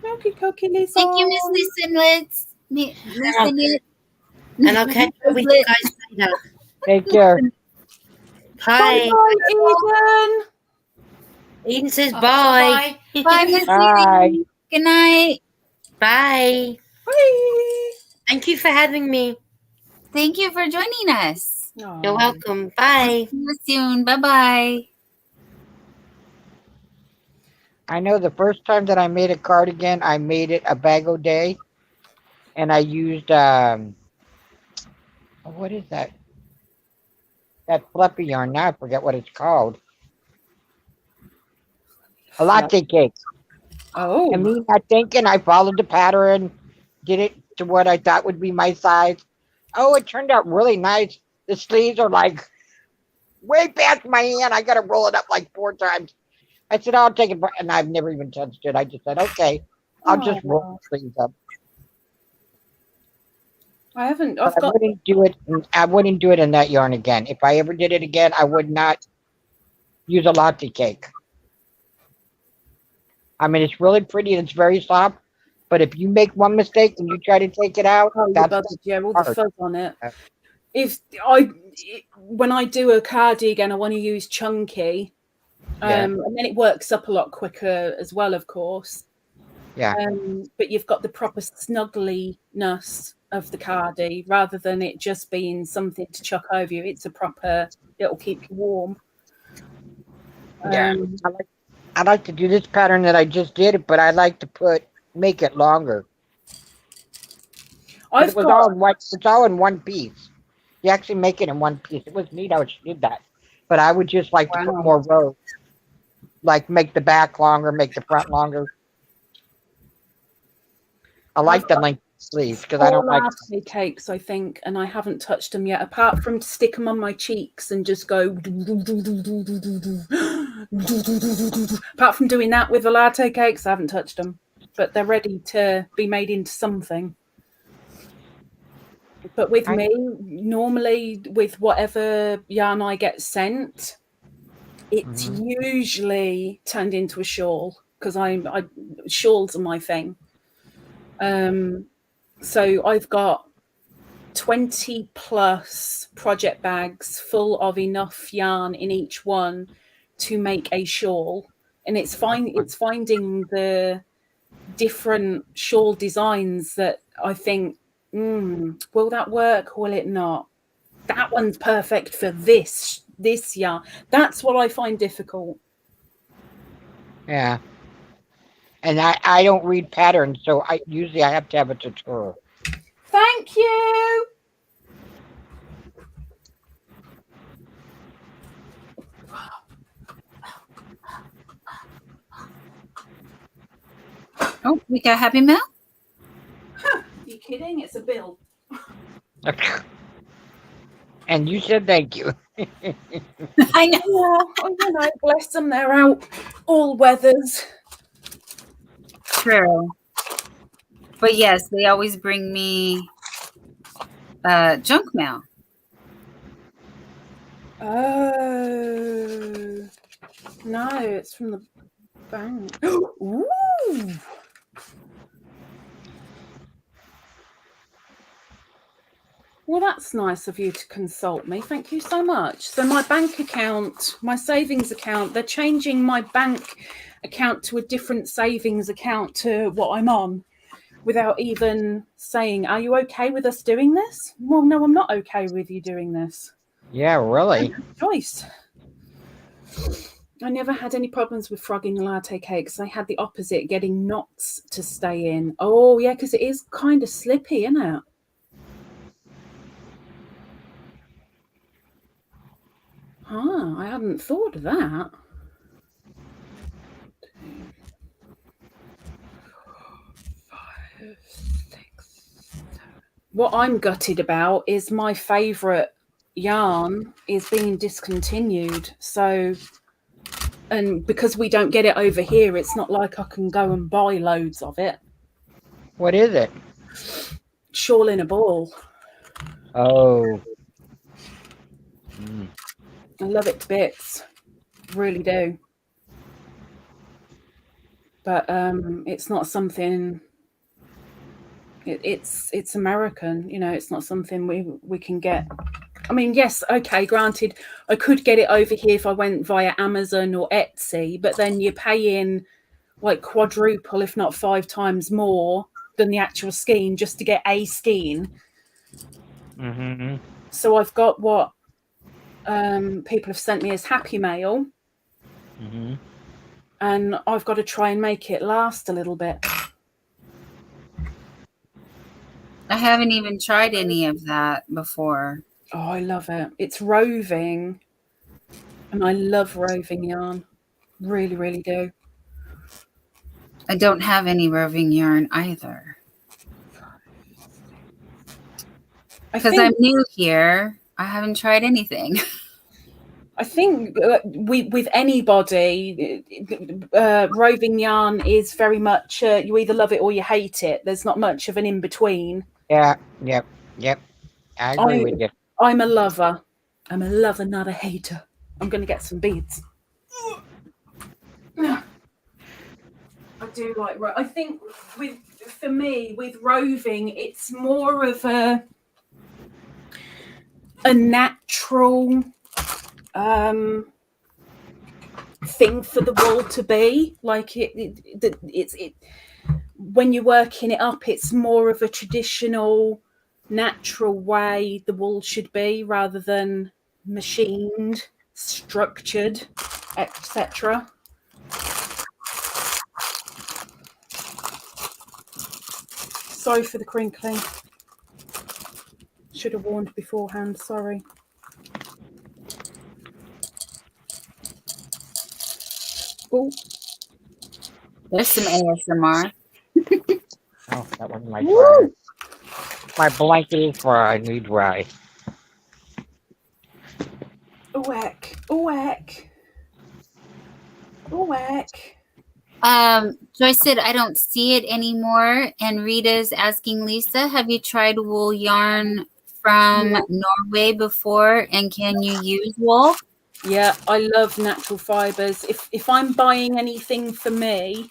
Okie dokie, Lisa. Thank you, Miss Listenlets. Listen it. And I'll catch up with you guys later. Take care. Bye. Bye, Eden. Eden says bye. Bye, Miss Bye. Eden. Good night. Bye. Bye. Thank you for having me. Thank you for joining us. You're welcome. Bye. See you soon. Bye-bye. I know the first time that I made a cardigan, I made it a bag o' day, and I used what is that? That fluffy yarn. Now I forget what it's called. A latte cake. Oh. And me not thinking, I followed the pattern, did it to what I thought would be my size. Oh, it turned out really nice. The sleeves are like way past my hand. I got to roll it up like 4 times. I said, I'll take it, and I've never even touched it. I just said, okay, I'll just roll the sleeves up. I haven't. But I wouldn't do it. I wouldn't do it in that yarn again. If I ever did it again, I would not use a latte cake. I mean, it's really pretty and it's very soft. But if you make one mistake and you try to take it out, that's all the hard. fuzz on it. When I do a cardigan, I want to use chunky, and then it works up a lot quicker as well, of course. Yeah. But you've got the proper snuggliness of the cardi rather than it just being something to chuck over you. It's a proper. It'll keep you warm. Yeah. I like to do this pattern that I just did, but I like to make it longer. It's all in one piece. You actually make it in one piece. It was neat how she did that. But I would just like to put more rows. Like make the back longer, make the front longer. I like the length of sleeves because I don't like latte cakes, I think, and I haven't touched them yet, apart from to stick them on my cheeks and just go. Apart from doing that with the latte cakes, I haven't touched them, but they're ready to be made into something. But with me, normally with whatever yarn I get sent, it's usually turned into a shawl because shawls are my thing. So I've got 20 plus project bags full of enough yarn in each one to make a shawl, and it's finding the different shawl designs that I think, will that work? Will it not? That one's perfect for this yarn. That's what I find difficult. Yeah. And I don't read patterns, so I usually have to have a tutorial. Thank you. Oh, we got Happy Mail? Are you kidding? It's a bill. And you said thank you. I know. Bless them. They're out all weathers. True. But yes, they always bring me junk mail. Oh. No, it's from the bank. Ooh. Well, that's nice of you to consult me. Thank you so much. So my bank account, my savings account, they're changing my bank account to a different savings account to what I'm on without even saying, are you okay with us doing this? Well, no, I'm not okay with you doing this. Yeah, really? Choice. I never had any problems with frogging latte cakes. I had the opposite, getting knots to stay in. Oh, yeah, because it is kind of slippy, isn't it? I hadn't thought of that. What I'm gutted about is my favourite yarn is being discontinued. So, and because we don't get it over here, it's not like I can go and buy loads of it. What is it? Shawl in a ball. Oh. I love it to bits. Really do. but it's not something. It's American, you know. It's not something we can get. I mean, yes, okay, granted, I could get it over here if I went via Amazon or Etsy, but then you're paying like quadruple, if not 5 times more than the actual skein just to get a skein. Mm-hmm. So I've got what people have sent me as Happy Mail, Mm-hmm. and I've got to try and make it last a little bit. I haven't even tried any of that before. Oh, I love it. It's roving, and I love roving yarn. Really, really do. I don't have any roving yarn either. Because I'm new here, I haven't tried anything. I think with anybody, roving yarn is very much you either love it or you hate it. There's not much of an in between. Yeah. Yep. I agree with you. I'm a lover. I'm a lover, not a hater. I'm going to get some beads. I do like. I think for me with roving, it's more of a natural thing for the wool to be. Like it's when you're working it up, it's more of a traditional, natural way the wool should be, rather than machined, structured, etc. Sorry for the crinkling. Should have warned beforehand. Sorry. Oh, There's some ASMR. Oh, that wasn't my dryer. My blanket is dry. I need dry. whack, whack, whack. Joyce said, I don't see it anymore. And Rita's asking Lisa, have you tried wool yarn from Norway before? And can you use wool? Yeah, I love natural fibers. If I'm buying anything for me,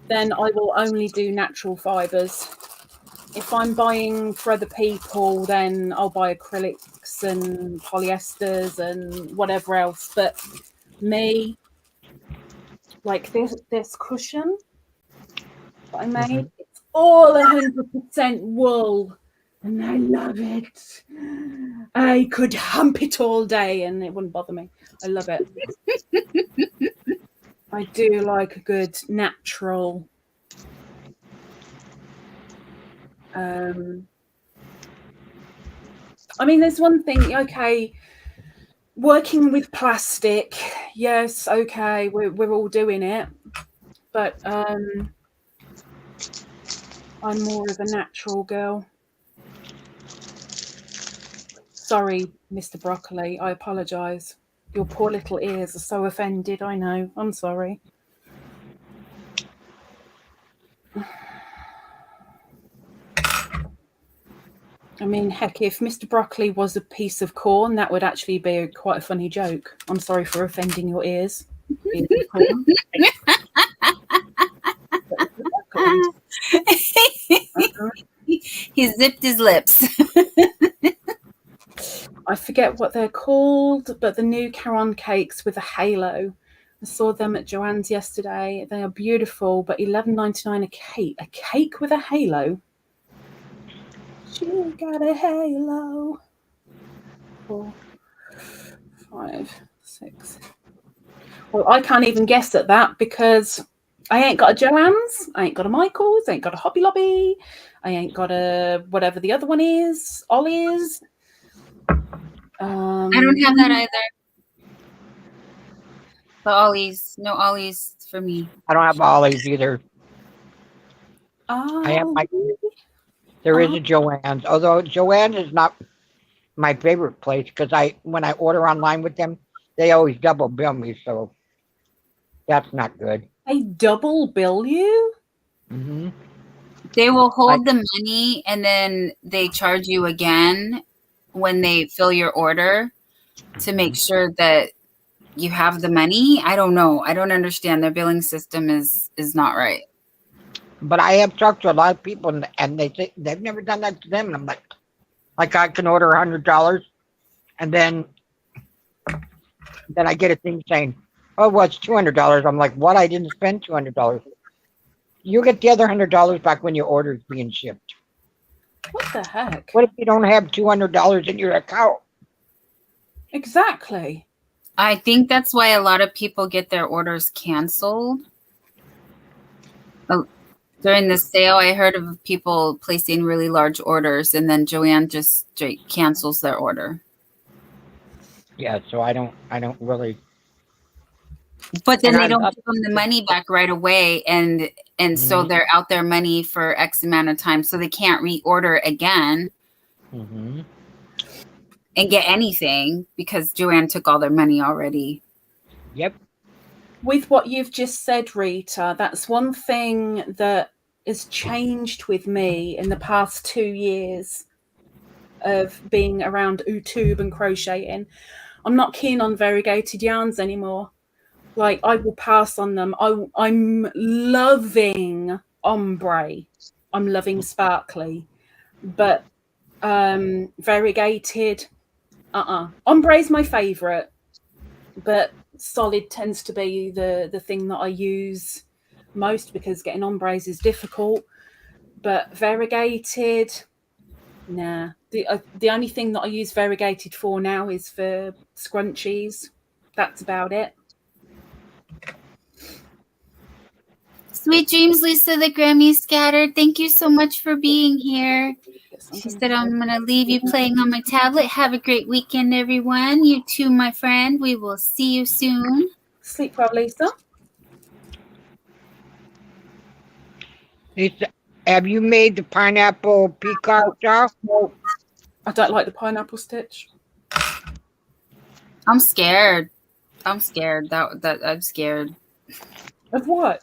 then I will only do natural fibers. If I'm buying for other people, then I'll buy acrylics and polyesters and whatever else. But me, like this cushion that I made, it's all 100% wool, and I love it. I could hump it all day and it wouldn't bother me. I love it. I do like a good natural I mean, there's one thing, okay, working with plastic, yes, okay, we're all doing it, but I'm more of a natural girl. Sorry, Mr. Broccoli, I apologise. Your poor little ears are so offended, I know. I'm sorry. I mean, heck, if Mr. Broccoli was a piece of corn, that would actually be quite a funny joke. I'm sorry for offending your ears. He zipped his lips. I forget what they're called, but the new Caron cakes with a halo. I saw them at Joann's yesterday. They are beautiful, but $11.99 a cake. A cake with a halo. She got a halo. 4, 5, 6. Well, I can't even guess at that because I ain't got a Joann's, I ain't got a Michael's, I ain't got a Hobby Lobby, I ain't got a whatever the other one is, Ollie's. I don't have that either. But Ollie's, no Ollie's for me. I don't have Ollie's either. I have there is a Joann's, although Joann's is not my favorite place because when I order online with them, they always double bill me, so that's not good. They double bill you? Mm-hmm. They will hold the money and then they charge you again when they fill your order to make sure that you have the money. I don't know. I don't understand. Their billing system is not right. But I have talked to a lot of people, and they say they've never done that to them. And I'm like I can order $100, and then I get a thing saying, "Oh, well, it's $200." I'm like, "What? I didn't spend $200." You get the other $100 back when your order is being shipped. What the heck? What if you don't have $200 in your account? Exactly. I think that's why a lot of people get their orders canceled. During the sale, I heard of people placing really large orders, and then Joanne just straight cancels their order. Yeah, so I don't really. But then And they don't I'm- give them the money back right away, and so they're out their money for X amount of time, so they can't reorder again Mhm. and get anything because Joanne took all their money already. Yep. With what you've just said, Rita, that's one thing that has changed with me in the past 2 years of being around YouTube and crocheting. I'm not keen on variegated yarns anymore. Like, I will pass on them. I'm loving ombre. I'm loving sparkly. But variegated, ombre is my favorite, but solid tends to be the thing that I use most because getting ombres is difficult. But variegated, nah. The only thing that I use variegated for now is for scrunchies. That's about it. Sweet dreams, Lisa the Grammy Scattered. Thank you so much for being here. She said, I'm going to leave you playing on my tablet. Have a great weekend, everyone. You too, my friend. We will see you soon. Sleep well, Lisa. Lisa, have you made the pineapple peacock shawl? No, I don't like the pineapple stitch. I'm scared. I'm scared. I'm scared. Of what?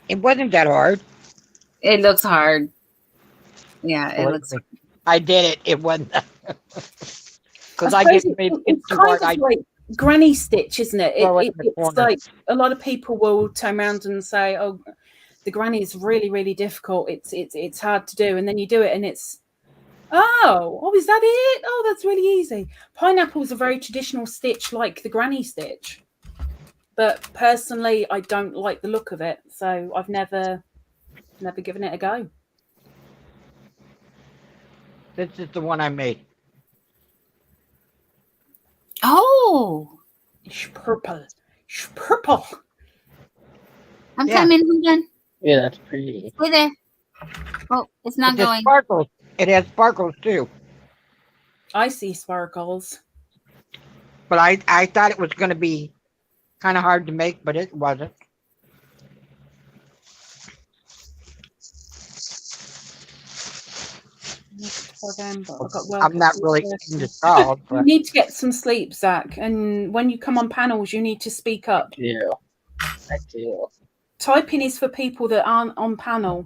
It wasn't that hard. It looks hard. Yeah, it looks hard. I did it. It wasn't. Because I I get suppose maybe it's too kind hard. of like granny stitch, isn't it? Throw it in the It's corner. like a lot of people will turn around and say, "Oh, the granny is really, really difficult. It's hard to do," and then you do it, and it's is that it? Oh, that's really easy. Pineapple is a very traditional stitch, like the granny stitch. But personally, I don't like the look of it, so I've never given it a go. This is the one I made. Oh, It's purple. It's purple. I'm coming. Hold on. Yeah, that's pretty. Stay there. Oh, it's not It has going. sparkles. It has sparkles too. I see sparkles. But I thought it was going to be kind of hard to make, but it wasn't. I'm not really into salt, You but need to get some sleep, Zach. And when you come on panels, you need to speak up. Yeah, I do. Typing is for people that aren't on panel.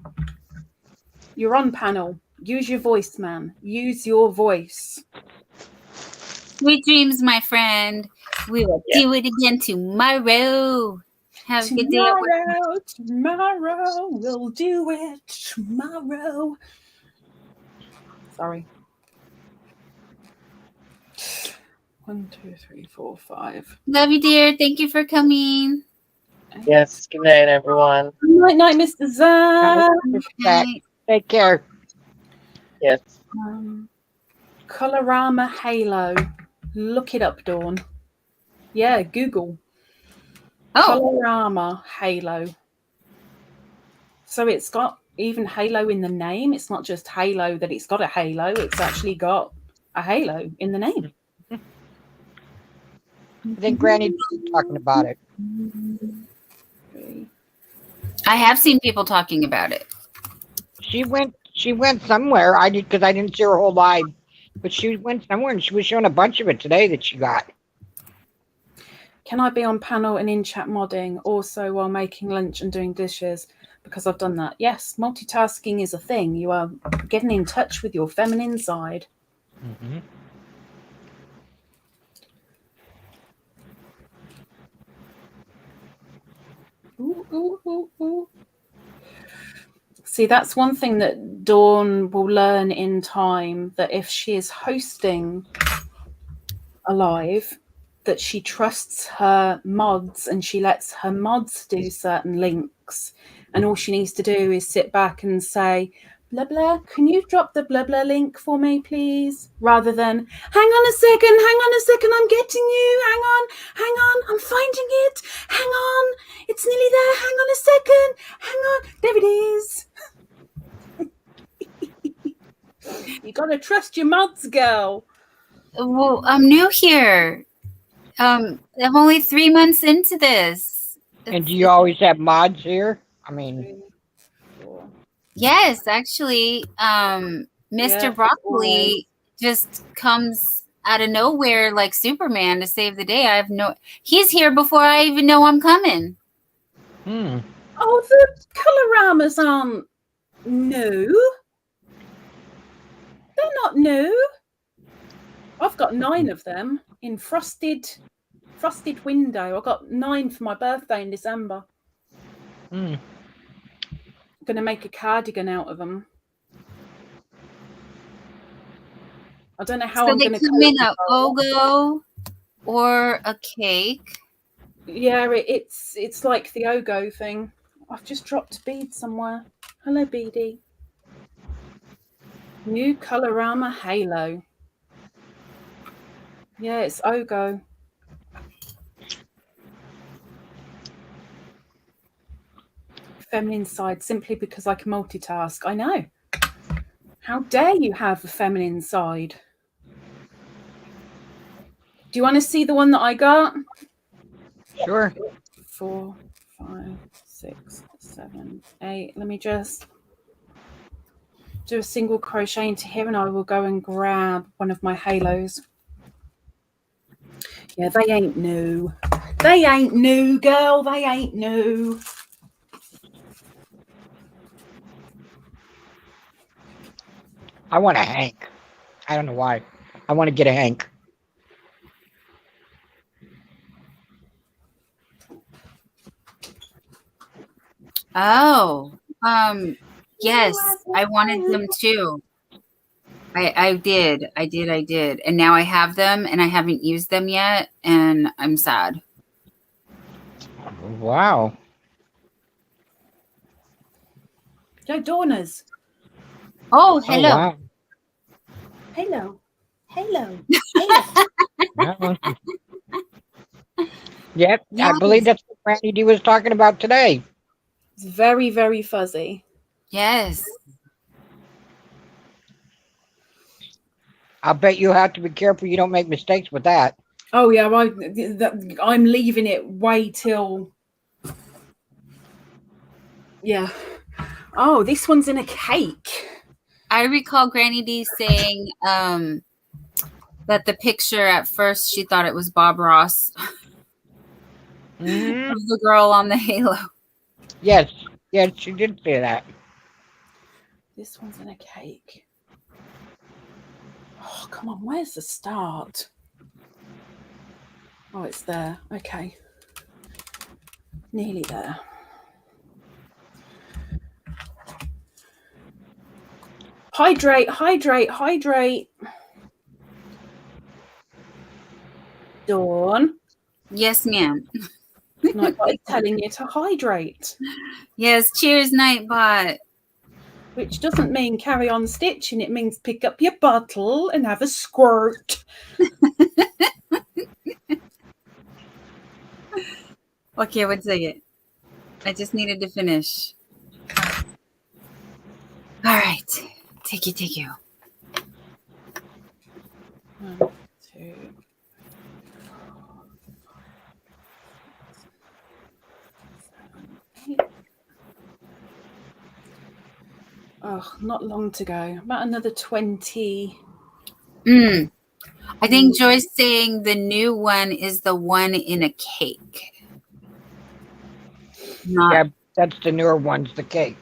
You're on panel. Use your voice, man. Use your voice. Sweet dreams, my friend. We will do it again tomorrow. Have a good day at work. Tomorrow, we'll do it tomorrow. Sorry. 1, 2, 3, 4, 5. Love you, dear. Thank you for coming. Yes, good night, everyone. Night, night, Mr. Zach. take care. Yes. Colorama Halo. Look it up, Dawn. Yeah, Google. Oh. Colorama Halo. So it's got even halo in the name. It's not just halo that it's got a halo. It's actually got a halo in the name. I think Granny's talking about it. I have seen people talking about it. She went somewhere. I did because I didn't see her whole live, but she went somewhere and she was showing a bunch of it today that she got. Can I be on panel and in chat modding also while making lunch and doing dishes? Because I've done that. Yes, multitasking is a thing. You are getting in touch with your feminine side. Mm-hmm. Ooh, ooh, ooh, ooh. See, that's one thing that Dawn will learn in time, that if she is hosting a live, that she trusts her mods and she lets her mods do certain links. And all she needs to do is sit back and say, blah, blah, can you drop the blah, blah link for me, please? Rather than, hang on a second, I'm getting you. Hang on, I'm finding it. Hang on, it's nearly there. Hang on a second. Hang on, there it is. You got to trust your mods, girl. Well, I'm new here. I'm only 3 months into this. And do you always have mods here? I mean, Yes, actually, Mr. Yes, Broccoli always. just comes out of nowhere like Superman to save the day. He's here before I even know I'm coming. Oh, the coloramas aren't new. They're not new. I've got 9 of them in frosted window. I got 9 for my birthday in December. I'm going to make a cardigan out of them. I don't know how I'm going to come in a Ogo or a cake. Yeah, it's like the Ogo thing. I've just dropped a bead somewhere. Hello, Beady. New Colorama Halo. Yeah, it's Ogo. Feminine side, simply because I can multitask. I know. How dare you have a feminine side? Do you want to see the one that I got? Sure. 4, 5, 6, 7, 8. Let me just do a single crochet into here and I will go and grab one of my halos. Yeah, they ain't new. They ain't new, girl. They ain't new. I want a Hank. I don't know why. I want to get a Hank. Oh, yes, I wanted them too. I did. And now I have them and I haven't used them yet. And I'm sad. Wow. Yo, Dawners. Oh, hello. Oh, wow. Hello. Hello. Yep, Yes. I believe that's what Randy D was talking about today. It's very, very fuzzy. Yes. I'll bet you have to be careful you don't make mistakes with that. Oh, yeah, I'm leaving it way till... Yeah. Oh, this one's in a cake. I recall Granny D saying that the picture at first she thought it was Bob Ross of the girl on the halo. Yes, she did say that. This one's in a cake. Oh, come on, where's the start? Oh, it's there. Okay. Nearly there. Hydrate, hydrate, hydrate. Dawn. Yes, ma'am. Nightbot is telling you to hydrate. Yes, cheers, Nightbot. Which doesn't mean carry on stitching. It means pick up your bottle and have a squirt. Okay, 1 second. I just needed to finish. All right. Take you. 1, 2, 7, 8. Oh, not long to go. About another 20. I think Joy's saying the new one is the one in a cake. Yeah, that's the newer ones, the cakes.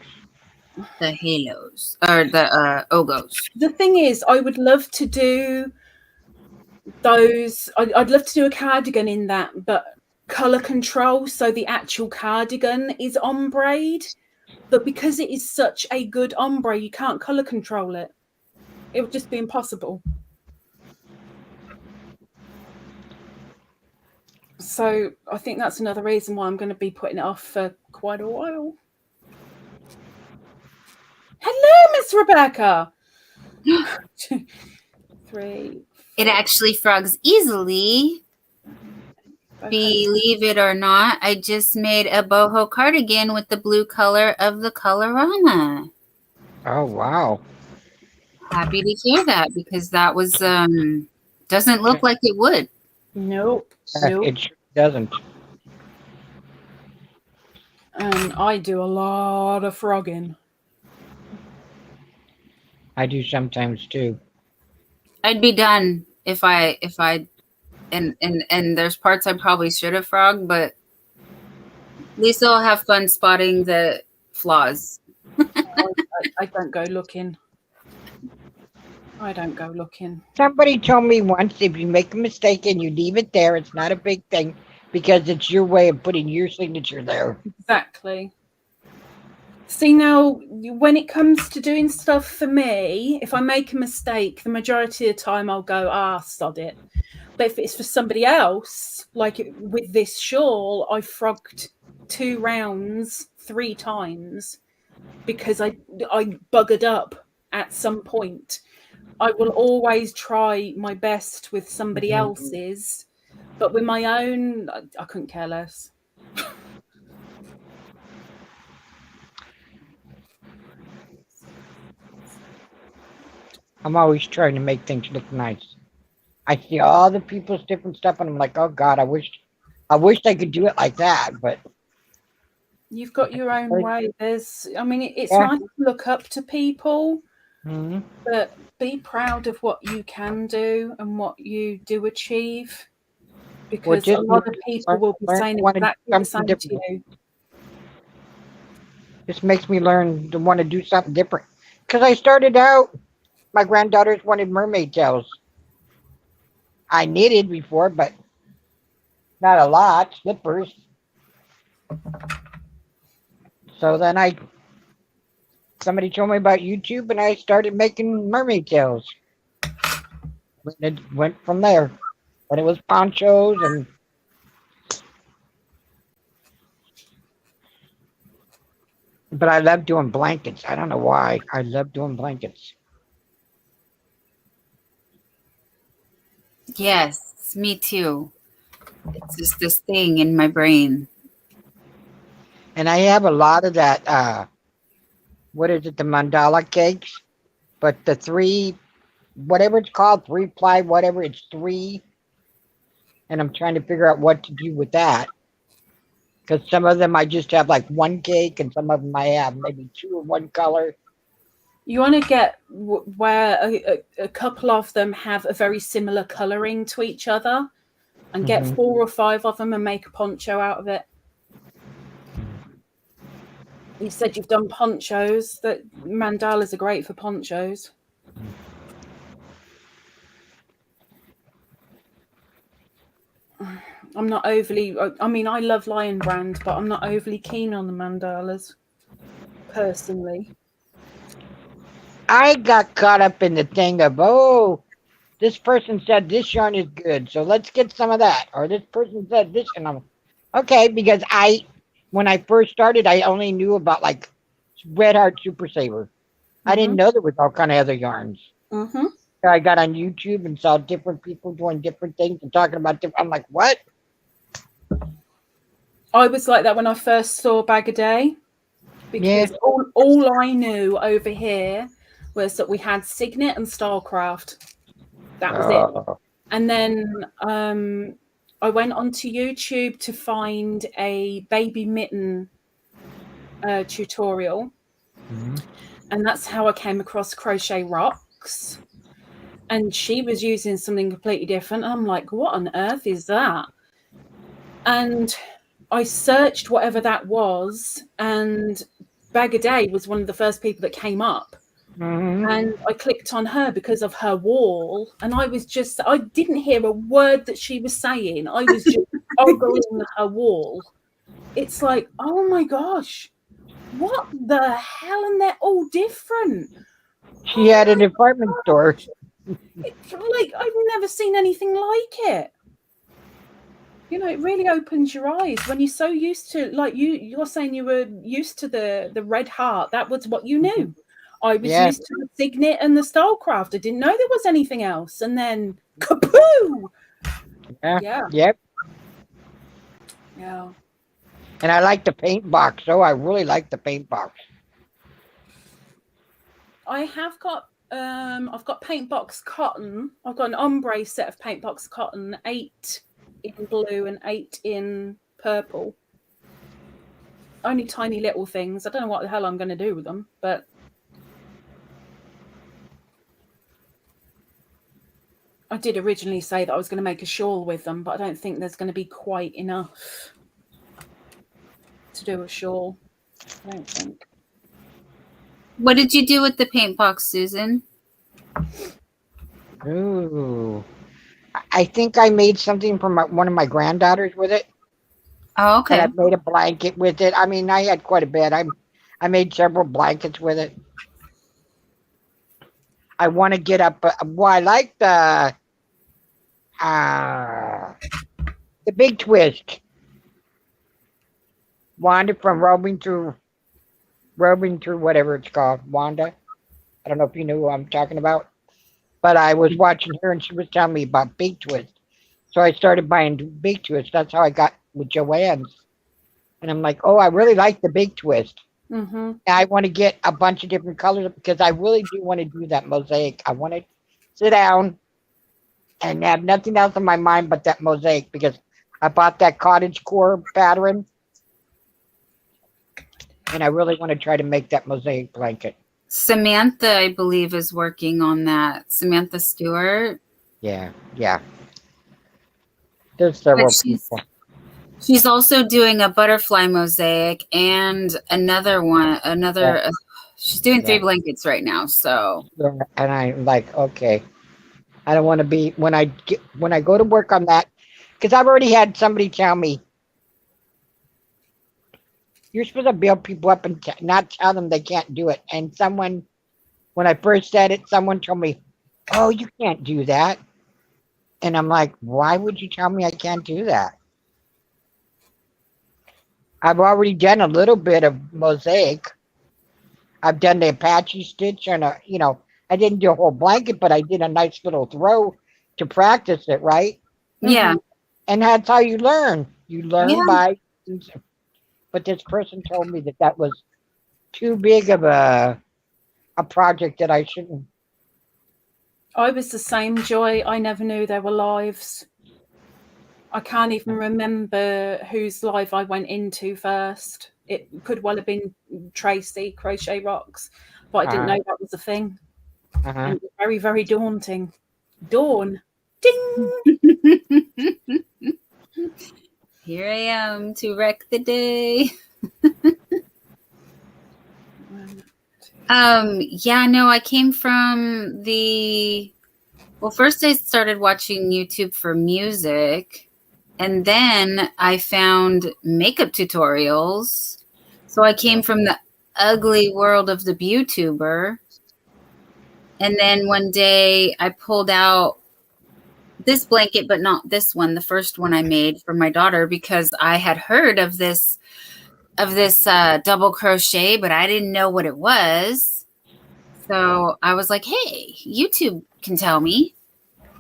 The halos or the Ogos. The thing is, I would love to do those. I'd love to do a cardigan in that, but colour control, so the actual cardigan is ombre'd. But because it is such a good ombre, you can't colour control it. It would just be impossible. So I think that's another reason why I'm going to be putting it off for quite a while. Hello, Miss Rebecca. 2, 3. It actually frogs easily. Believe it or not, I just made a boho cardigan with the blue color of the Colorama. Oh, wow. Happy to hear that, because that was doesn't look like it would. Nope. It sure doesn't. And I do a lot of frogging. I do sometimes too. I'd be done if I and there's parts I probably should have frogged, but at least I'll have fun spotting the flaws. I don't go looking. I don't go looking. Somebody told me once, if you make a mistake and you leave it there, it's not a big thing because it's your way of putting your signature there. Exactly. See, now, when it comes to doing stuff for me, if I make a mistake, the majority of the time I'll go, sod it. But if it's for somebody else, like with this shawl, I frogged 2 rounds 3 times because I buggered up at some point. I will always try my best with somebody else's, but with my own, I couldn't care less. I'm always trying to make things look nice. I see all the people's different stuff, and I'm like, oh God, I wish I could do it like that. But you've got your own way. It's nice to look up to people, but be proud of what you can do and what you do achieve, because a lot of people will be saying exactly the same to you. This makes me learn to want to do something different. Because I started out, my granddaughters wanted mermaid tails. I knitted before, but not a lot, slippers. So then somebody told me about YouTube, and I started making mermaid tails. It went from there. And it was ponchos and but I love doing blankets. I don't know why. I love doing blankets. Yes, me too. It's just this thing in my brain. And I have a lot of that, what is it, the mandala cakes? But the 3, whatever it's called, 3-ply, whatever, it's 3. And I'm trying to figure out what to do with that. Because some of them I just have like 1 cake, and some of them I have maybe 2 of one color. You want to get where a couple of them have a very similar colouring to each other, and get 4 or 5 of them and make a poncho out of it. You said you've done ponchos. That mandalas are great for ponchos. I'm not overly. I love Lion Brand, but I'm not overly keen on the mandalas, personally. I got caught up in the thing of, this person said this yarn is good, so let's get some of that. Or this person said this, and I'm okay, because when I first started, I only knew about like Red Heart Super Saver. I didn't know there was all kind of other yarns. I got on YouTube and saw different people doing different things and talking about different. I'm like, what? I was like that when I first saw Bag a Day, because all I knew over here was that we had Signet and Starcraft. That was it. And then I went onto YouTube to find a baby mitten tutorial, and that's how I came across Crochet Rocks. And she was using something completely different. I'm like, what on earth is that? And I searched whatever that was, and Bag a Day was one of the first people that came up. And I clicked on her because of her wall, and I didn't hear a word that she was saying. I ogling her wall. It's like, oh my gosh, what the hell? And they're all different. She had a department store. It's like, I've never seen anything like it. You know, it really opens your eyes when you're so used to, like you're saying you were used to the red heart. That was what you knew. I was used to the signet and the Starcraft. I didn't know there was anything else. And then kapoo! Yeah. Yep. Yeah. And I like the paint box. Oh, I really like the paint box. I have got I've got paint box cotton. I've got an ombre set of paint box cotton, 8 in blue and 8 in purple. Only tiny little things. I don't know what the hell I'm going to do with them, but I did originally say that I was going to make a shawl with them, but I don't think there's going to be quite enough to do a shawl. I don't think. What did you do with the paint box, Susan? Ooh. I think I made something for one of my granddaughters with it. Oh, okay. And I made a blanket with it. I mean, I had quite a bit. I made several blankets with it. I want to get up. Well, I like the big twist. Wanda from Roving Through whatever it's called. Wanda. I don't know if you know who I'm talking about. But I was watching her and she was telling me about Big Twist. So I started buying Big Twist. That's how I got with Joanne's. And I'm like, oh, I really like the Big Twist. Mm-hmm. I want to get a bunch of different colors because I really do want to do that mosaic. I want to sit down and have nothing else in my mind but that mosaic because I bought that cottage core pattern. And I really want to try to make that mosaic blanket. Samantha, I believe, is working on that. Samantha Stewart. Yeah. There's several people. She's also doing a butterfly mosaic and another one. She's doing 3 blankets right now. So. And I'm like, okay, I don't want to be when I go to work on that because I've already had somebody tell me. You're supposed to build people up and not tell them they can't do it. And someone, when I first said it, someone told me, oh, you can't do that. And I'm like, why would you tell me I can't do that? I've already done a little bit of mosaic. I've done the Apache stitch on I didn't do a whole blanket, but I did a nice little throw to practice it, right? Yeah. And that's how you learn. You learn by... But this person told me that was too big of a project that I shouldn't. I was the same, Joy. I never knew there were lives. I can't even remember whose live I went into first. It could well have been Tracy, Crochet Rocks, but I didn't know that was a thing. And it was very, very daunting. Dawn. Ding! Here I am to wreck the day. I came from first I started watching YouTube for music, and then I found makeup tutorials. So I came from the ugly world of the YouTuber. And then one day I pulled out this blanket, but not this one, the first one I made for my daughter, because I had heard of this double crochet, but I didn't know what it was. So I was like, hey, YouTube can tell me.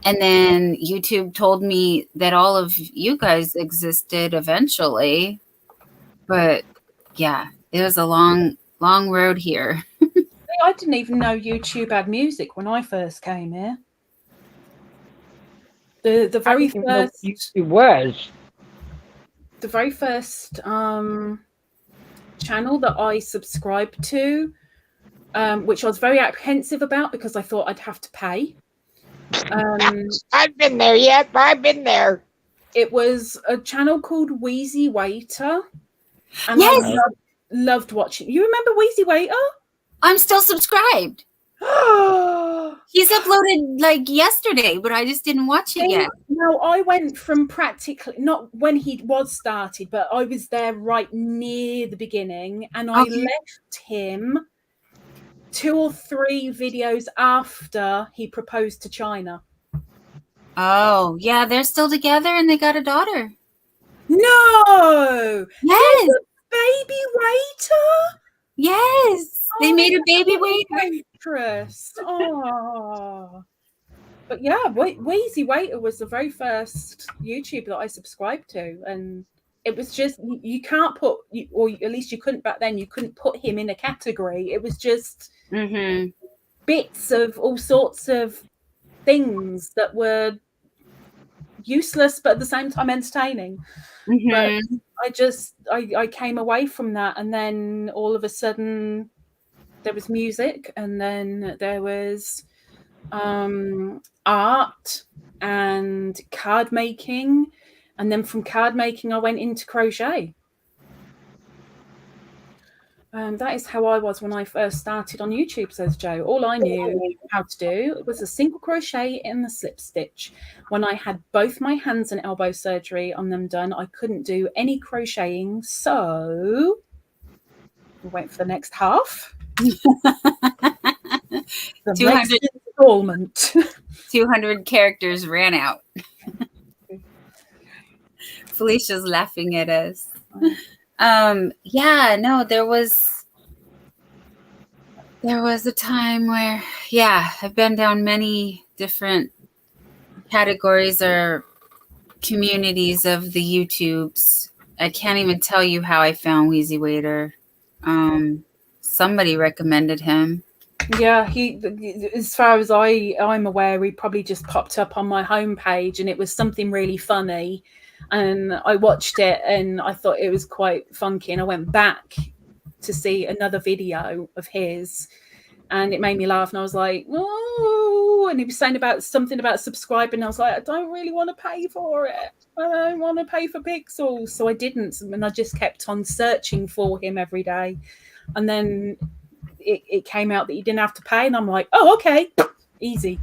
And then YouTube told me that all of you guys existed eventually. But yeah, it was a long, long road here. I didn't even know YouTube had music when I first came here. The very first It was the very first channel that I subscribed to, which I was very apprehensive about because I thought I'd have to pay. I've been there. Yep, I've been there. It was a channel called Wheezy Waiter, and yes, I loved watching. You remember Wheezy Waiter? I'm still subscribed. He's uploaded like yesterday, but I just didn't watch it yet. No, I went from practically, not when he was started, but I was there right near the beginning, and I left him 2 or 3 videos after he proposed to China. Oh, yeah, they're still together and they got a daughter. No! Yes! There's a baby waiter? Yes! They made a baby waiter. Waitress. Oh. But yeah, Wheezy Waiter was the very first YouTuber that I subscribed to, and it was just, you can't put, or at least you couldn't back then, you couldn't put him in a category. It was just bits of all sorts of things that were useless but at the same time entertaining. But I came away from that, and then all of a sudden there was music, and then there was art and card making, and then from card making I went into crochet. That is how I was when I first started on YouTube, says Joe. All I knew how to do was a single crochet in the slip stitch. When I had both my hands and elbow surgery on them done, I couldn't do any crocheting, so we went for the next half. The 200 installment. 200 characters ran out. Felicia's laughing at us. Yeah, no, there was a time where, yeah, I've been down many different categories or communities of the YouTubes. I can't even tell you how I found Wheezy Waiter. Somebody recommended him. Yeah, he, as far as I'm aware, he probably just popped up on my homepage, and it was something really funny, and I watched it and I thought it was quite funky, and I went back to see another video of his, and it made me laugh, and I was like, oh, and he was saying about something about subscribing, and I was like, I don't really want to pay for it. I don't want to pay for pixels, so I didn't, and I just kept on searching for him every day, and then it came out that you didn't have to pay, and I'm like, oh, okay, easy.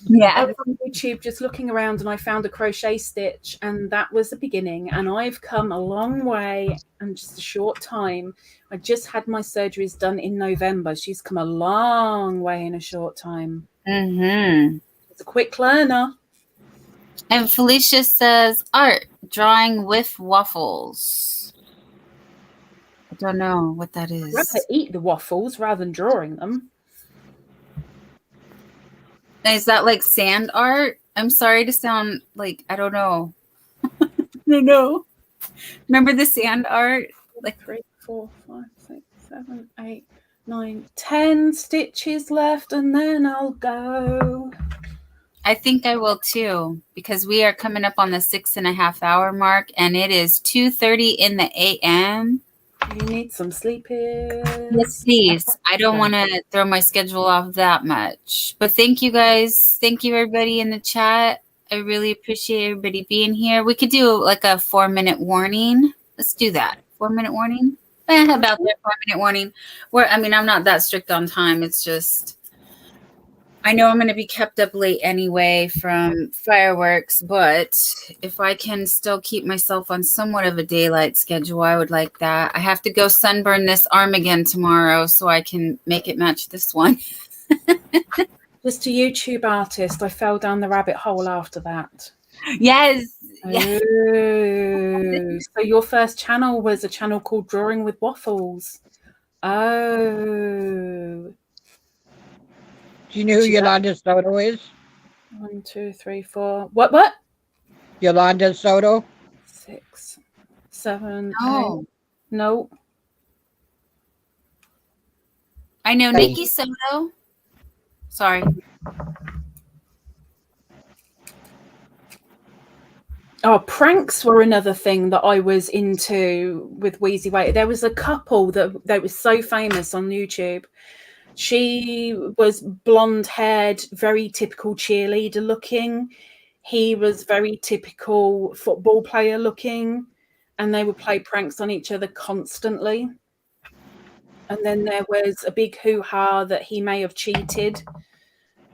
Yeah, I was on YouTube just looking around, and I found a crochet stitch, and that was the beginning, and I've come a long way in just a short time. I just had my surgeries done in November. She's come a long way in a short time. It's a quick learner. And Felicia says, art, drawing with waffles. I don't know what that is. I'd rather eat the waffles rather than drawing them. Is that like sand art? I'm sorry to sound like, I don't know. I don't know. Remember the sand art? Like 3, 4, 5, 6, 7, 8, 9, 10 stitches left, and then I'll go. I think I will too, because we are coming up on the 6.5 hour mark, and it is 2:30 in the a.m. You need some sleep here. Yes, please. I don't want to throw my schedule off that much. But thank you guys. Thank you, everybody in the chat. I really appreciate everybody being here. We could do like a 4-minute warning. Let's do that. 4-minute warning. About that 4-minute warning. I'm not that strict on time. It's just, I know I'm going to be kept up late anyway from fireworks, but if I can still keep myself on somewhat of a daylight schedule, I would like that. I have to go sunburn this arm again tomorrow so I can make it match this one. Just a YouTube artist. I fell down the rabbit hole after that. Yes. Oh, so your first channel was a channel called Drawing with Waffles. Oh. Do you know who Yolanda Soto is? 1, 2, 3, 4. What? Yolanda Soto? 6, 7, No. 8. No. I know Nikki Soto. Sorry. Oh, pranks were another thing that I was into with Wheezy Waiter. There was a couple that was so famous on YouTube. She was blonde-haired, very typical cheerleader looking. He was very typical football player looking, and they would play pranks on each other constantly. And then there was a big hoo-ha that he may have cheated.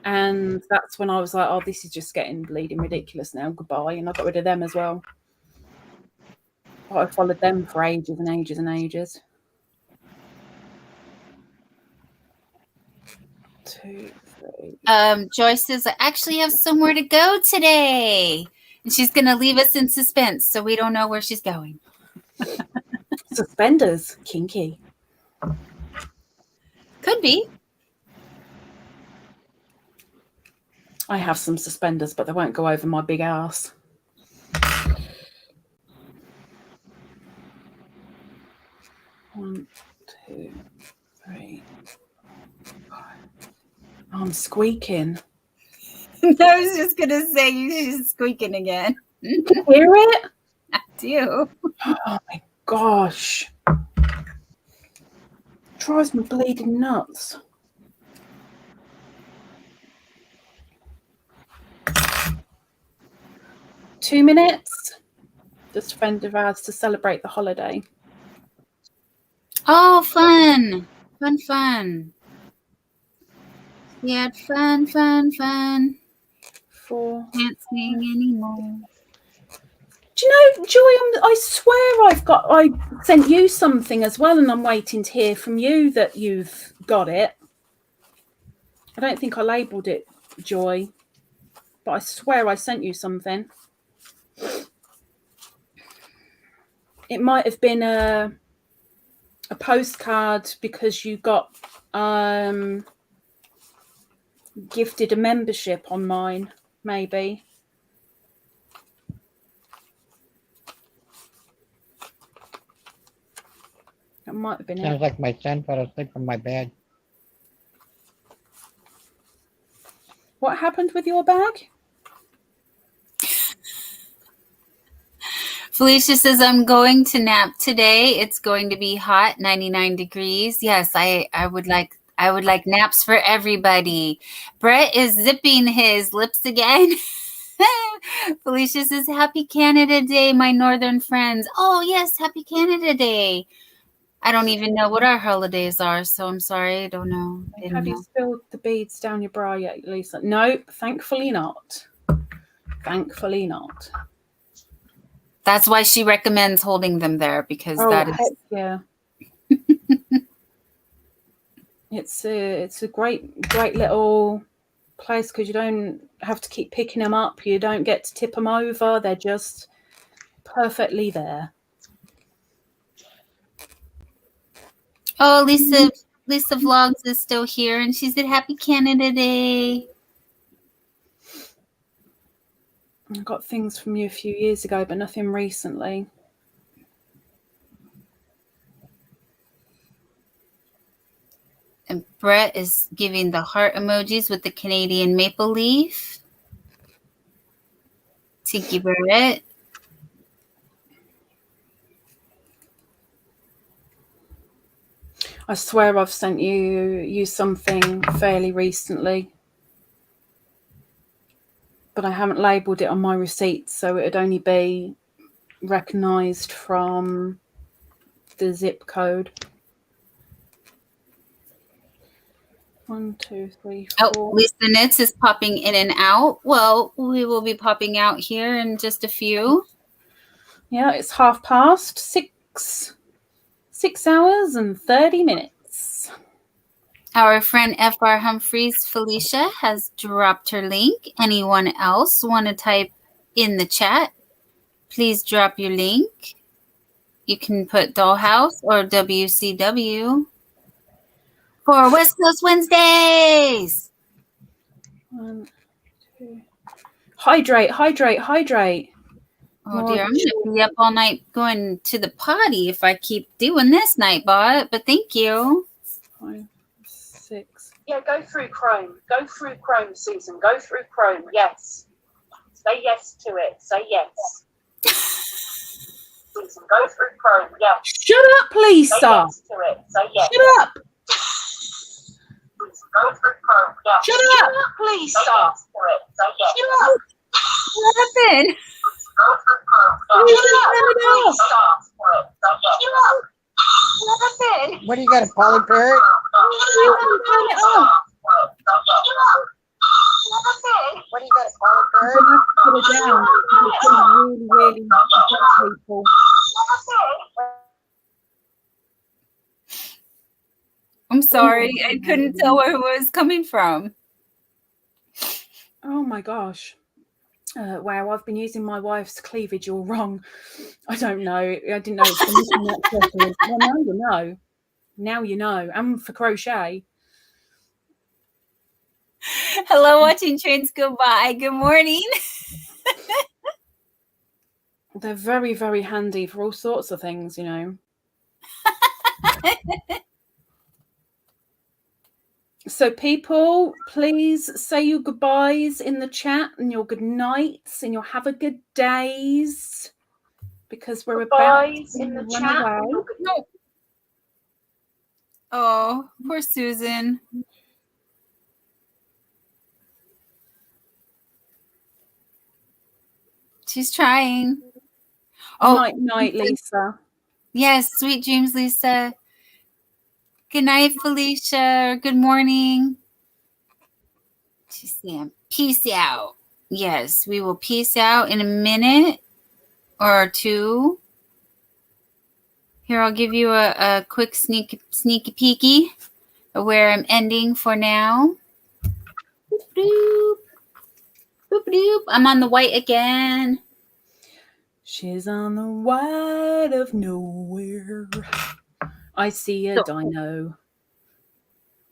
And that's when I was like, oh, this is just getting bleeding ridiculous now. Goodbye. And I got rid of them as well. But I followed them for ages and ages and ages. 2, 3. Joyce says, I actually have somewhere to go today. And she's going to leave us in suspense, so we don't know where she's going. Suspenders. Kinky. Could be. I have some suspenders, but they won't go over my big ass. One, 2, 3, 5. Oh, I'm squeaking. I was just going to say, she's squeaking again. You can hear it? I do. Oh my gosh. Drives me bleeding nuts. Two minutes. Just a friend of ours to celebrate the holiday. Oh, fun. Fun. We had fun. 4. Can't sing anymore. Do you know, Joy, I swear I sent you something as well, and I'm waiting to hear from you that you've got it. I don't think I labelled it Joy, but I swear I sent you something. It might have been a postcard because you got gifted a membership on mine, maybe. That might have been Sounds it. like my son fell asleep on my bed. What happened with your bag? Felicia says, I'm going to nap today. It's going to be hot, 99 degrees. Yes, I would like naps for everybody. Brett is zipping his lips again. Felicia says, Happy Canada Day, my northern friends. Oh, yes, Happy Canada Day. I don't even know what our holidays are, so I'm sorry. I don't know. Have you spilled the beads down your bra yet, Lisa? No, thankfully not. Thankfully not. That's why she recommends holding them there, because that is... Yeah. It's a great little place because you don't have to keep picking them up. You don't get to tip them over. They're just perfectly there. Oh, Lisa Vlogs is still here, and she said, Happy Canada Day. I got things from you a few years ago, but nothing recently. And Brett is giving the heart emojis with the Canadian maple leaf. Thank you, Brett. I swear I've sent you something fairly recently, but I haven't labelled it on my receipt, so it'd only be recognised from the zip code. 1, 2, 3, 4. Oh, Lisa Knits is popping in and out. Well, we will be popping out here in just a few. Yeah, it's 6:30. 6 hours and 30 minutes. Our friend F.R. Humphreys, Felicia, has dropped her link. Anyone else want to type in the chat? Please drop your link. You can put Dollhouse or WCW for West Coast Wednesdays. 1, 2. Hydrate. Oh dear, I'm going to be up all night going to the potty if I keep doing this, Nightbot, but thank you. 5, 6. Yeah, go through Chrome. Go through Chrome, Susan. Go through Chrome. Yes. Say yes to it. Say yes. Susan, go through Chrome. Yes. Shut up, Lisa. Say yes to it. Say yes. Shut up. Susan, go through Chrome. Yes. Shut up, Lisa. Say yes to it. Say yes. Shut up. What happened? Go through Chrome. Yes. Shut up. Shut up. What do you got, a Polly parrot? You can turn it off. What do you got, a Polly I'm parrot? gonna have to put it down. It's gonna really, really upset people. I'm sorry. I couldn't tell where it was coming from. Oh my gosh. Wow, I've been using my wife's cleavage all wrong. I don't know. I didn't know it was that question. Well, now you know. Now you know. And for crochet. Hello, watching trains go by. Good morning. They're very, very handy for all sorts of things, you know. So people, please say your goodbyes in the chat and your good nights and your have a good days, because we're about to run away. No. Oh, poor Susan. She's trying. Oh, Night, Lisa. Yes, sweet dreams, Lisa. Good night, Felicia. Good morning. She's saying peace out. Yes, we will peace out in a minute or two. Here, I'll give you a quick sneaky peeky of where I'm ending for now. Boop, boop. Boop, boop. I'm on the white again. She's on the white of nowhere. I see a dino.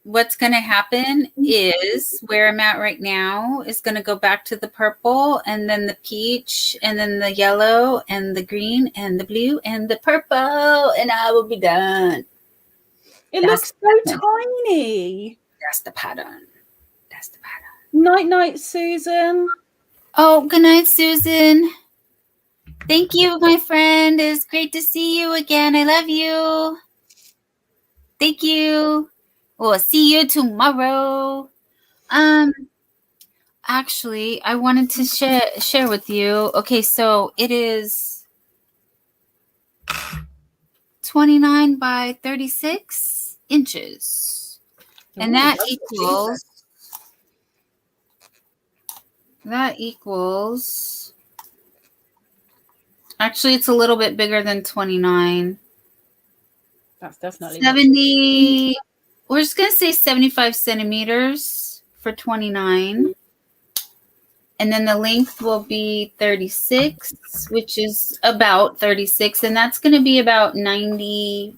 What's going to happen is where I'm at right now is going to go back to the purple and then the peach and then the yellow and the green and the blue and the purple, and I will be done. It looks so tiny. That's the pattern. That's the pattern. Night, Susan. Oh, good night, Susan. Thank you, my friend. It's great to see you again. I love you. Thank you. We'll see you tomorrow. Actually, I wanted to share with you. Okay, so it is 29 by 36 inches. And that equals actually it's a little bit bigger than 29. That's definitely 70. We're just going to say 75 centimeters for 29. And then the length will be 36, which is about 36. And that's going to be about 90.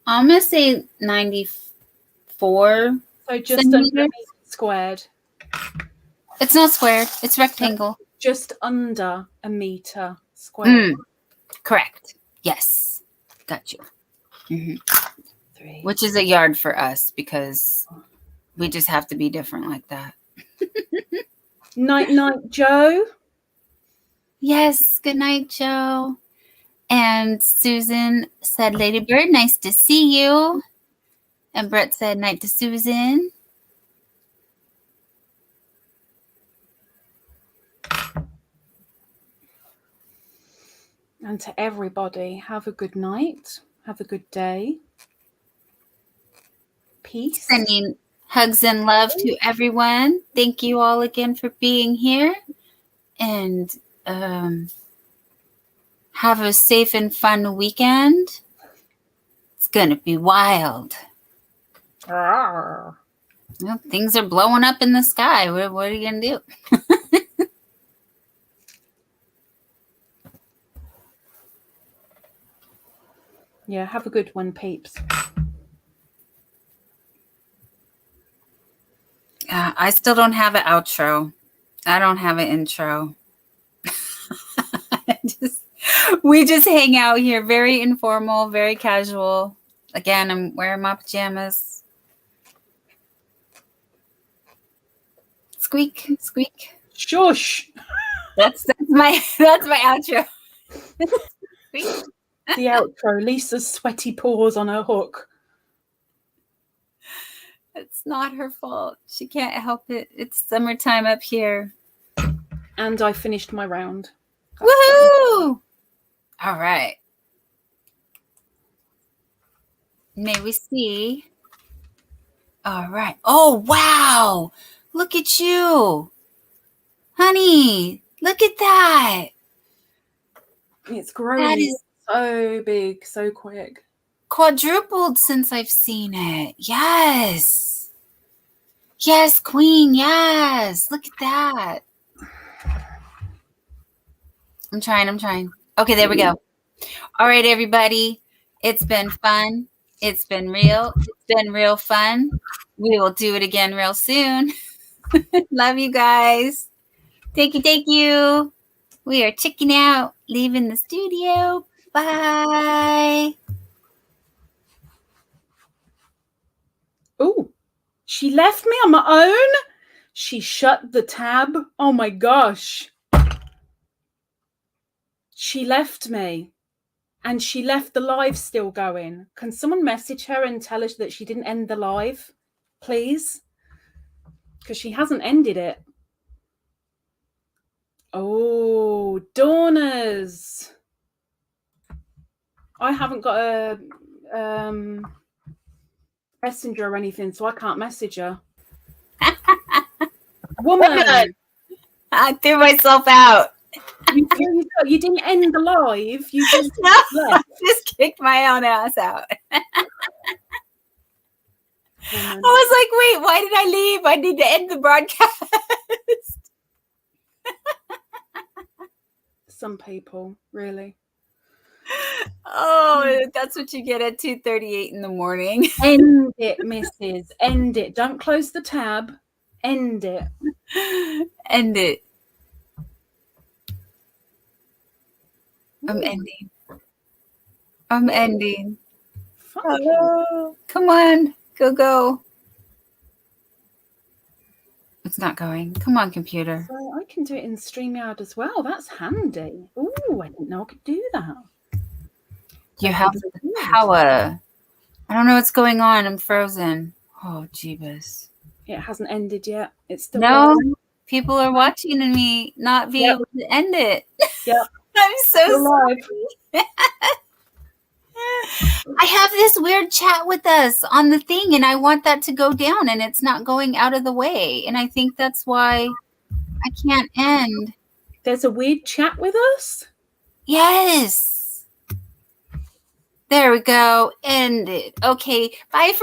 I'm going to say 94. So just under a meter squared. It's not squared. It's rectangle. Just under a meter squared. Correct. Yes. Got you. Mm-hmm. Which is a yard for us because we just have to be different like that. Night, Joe. Yes. Good night, Joe. And Susan said, Lady Bird, nice to see you. And Brett said, night to Susan. And to everybody, have a good night. Have a good day. Peace. Sending hugs and love to everyone. Thank you all again for being here. And have a safe and fun weekend. It's going to be wild. Well, things are blowing up in the sky. What are you going to do? Yeah, have a good one, peeps. I still don't have an outro. I don't have an intro. We just hang out here, very informal, very casual. Again, I'm wearing my pajamas. Squeak, squeak. Shush. That's my outro. Squeak. The outro. Lisa's sweaty paws on her hook. It's not her fault. She can't help it. It's summertime up here. And I finished my round. Woohoo! All right. May we see? All right. Oh, wow. Look at you. Honey, look at that. It's growing That is so big, so quick. quadrupled since I've seen it. Yes. Yes, Queen. Yes. Look at that. I'm trying. Okay, there we go. All right, everybody. It's been fun. It's been real. It's been real fun. We will do it again real soon. Love you guys. Thank you. We are checking out, leaving the studio. Bye. Oh, she left me on my own? She shut the tab? Oh my gosh. She left me. And she left the live still going. Can someone message her and tell her that she didn't end the live? Please? Because she hasn't ended it. Oh, Dawners. I haven't got a messenger or anything, so I can't message her. Woman! I threw myself out. You didn't end the live. You just I just kicked my own ass out. I was like, wait, why did I leave? I need to end the broadcast. Some people, really. Oh, that's what you get at 2:38 in the morning. End it, Mrs. End it. Don't close the tab. End it. End it. I'm ending. I'm ending. Hello. Come on. Go. It's not going. Come on, computer. So I can do it in StreamYard as well. That's handy. Oh, I didn't know I could do that. You have the power. I don't know what's going on. I'm frozen. Oh, jeebus. It hasn't ended yet. It's still going. People are watching and me not be able to end it. Yep. I'm so sorry. I have this weird chat with us on the thing, and I want that to go down, and it's not going out of the way. And I think that's why I can't end. There's a weird chat with us? Yes. There we go. End it. Okay. Bye for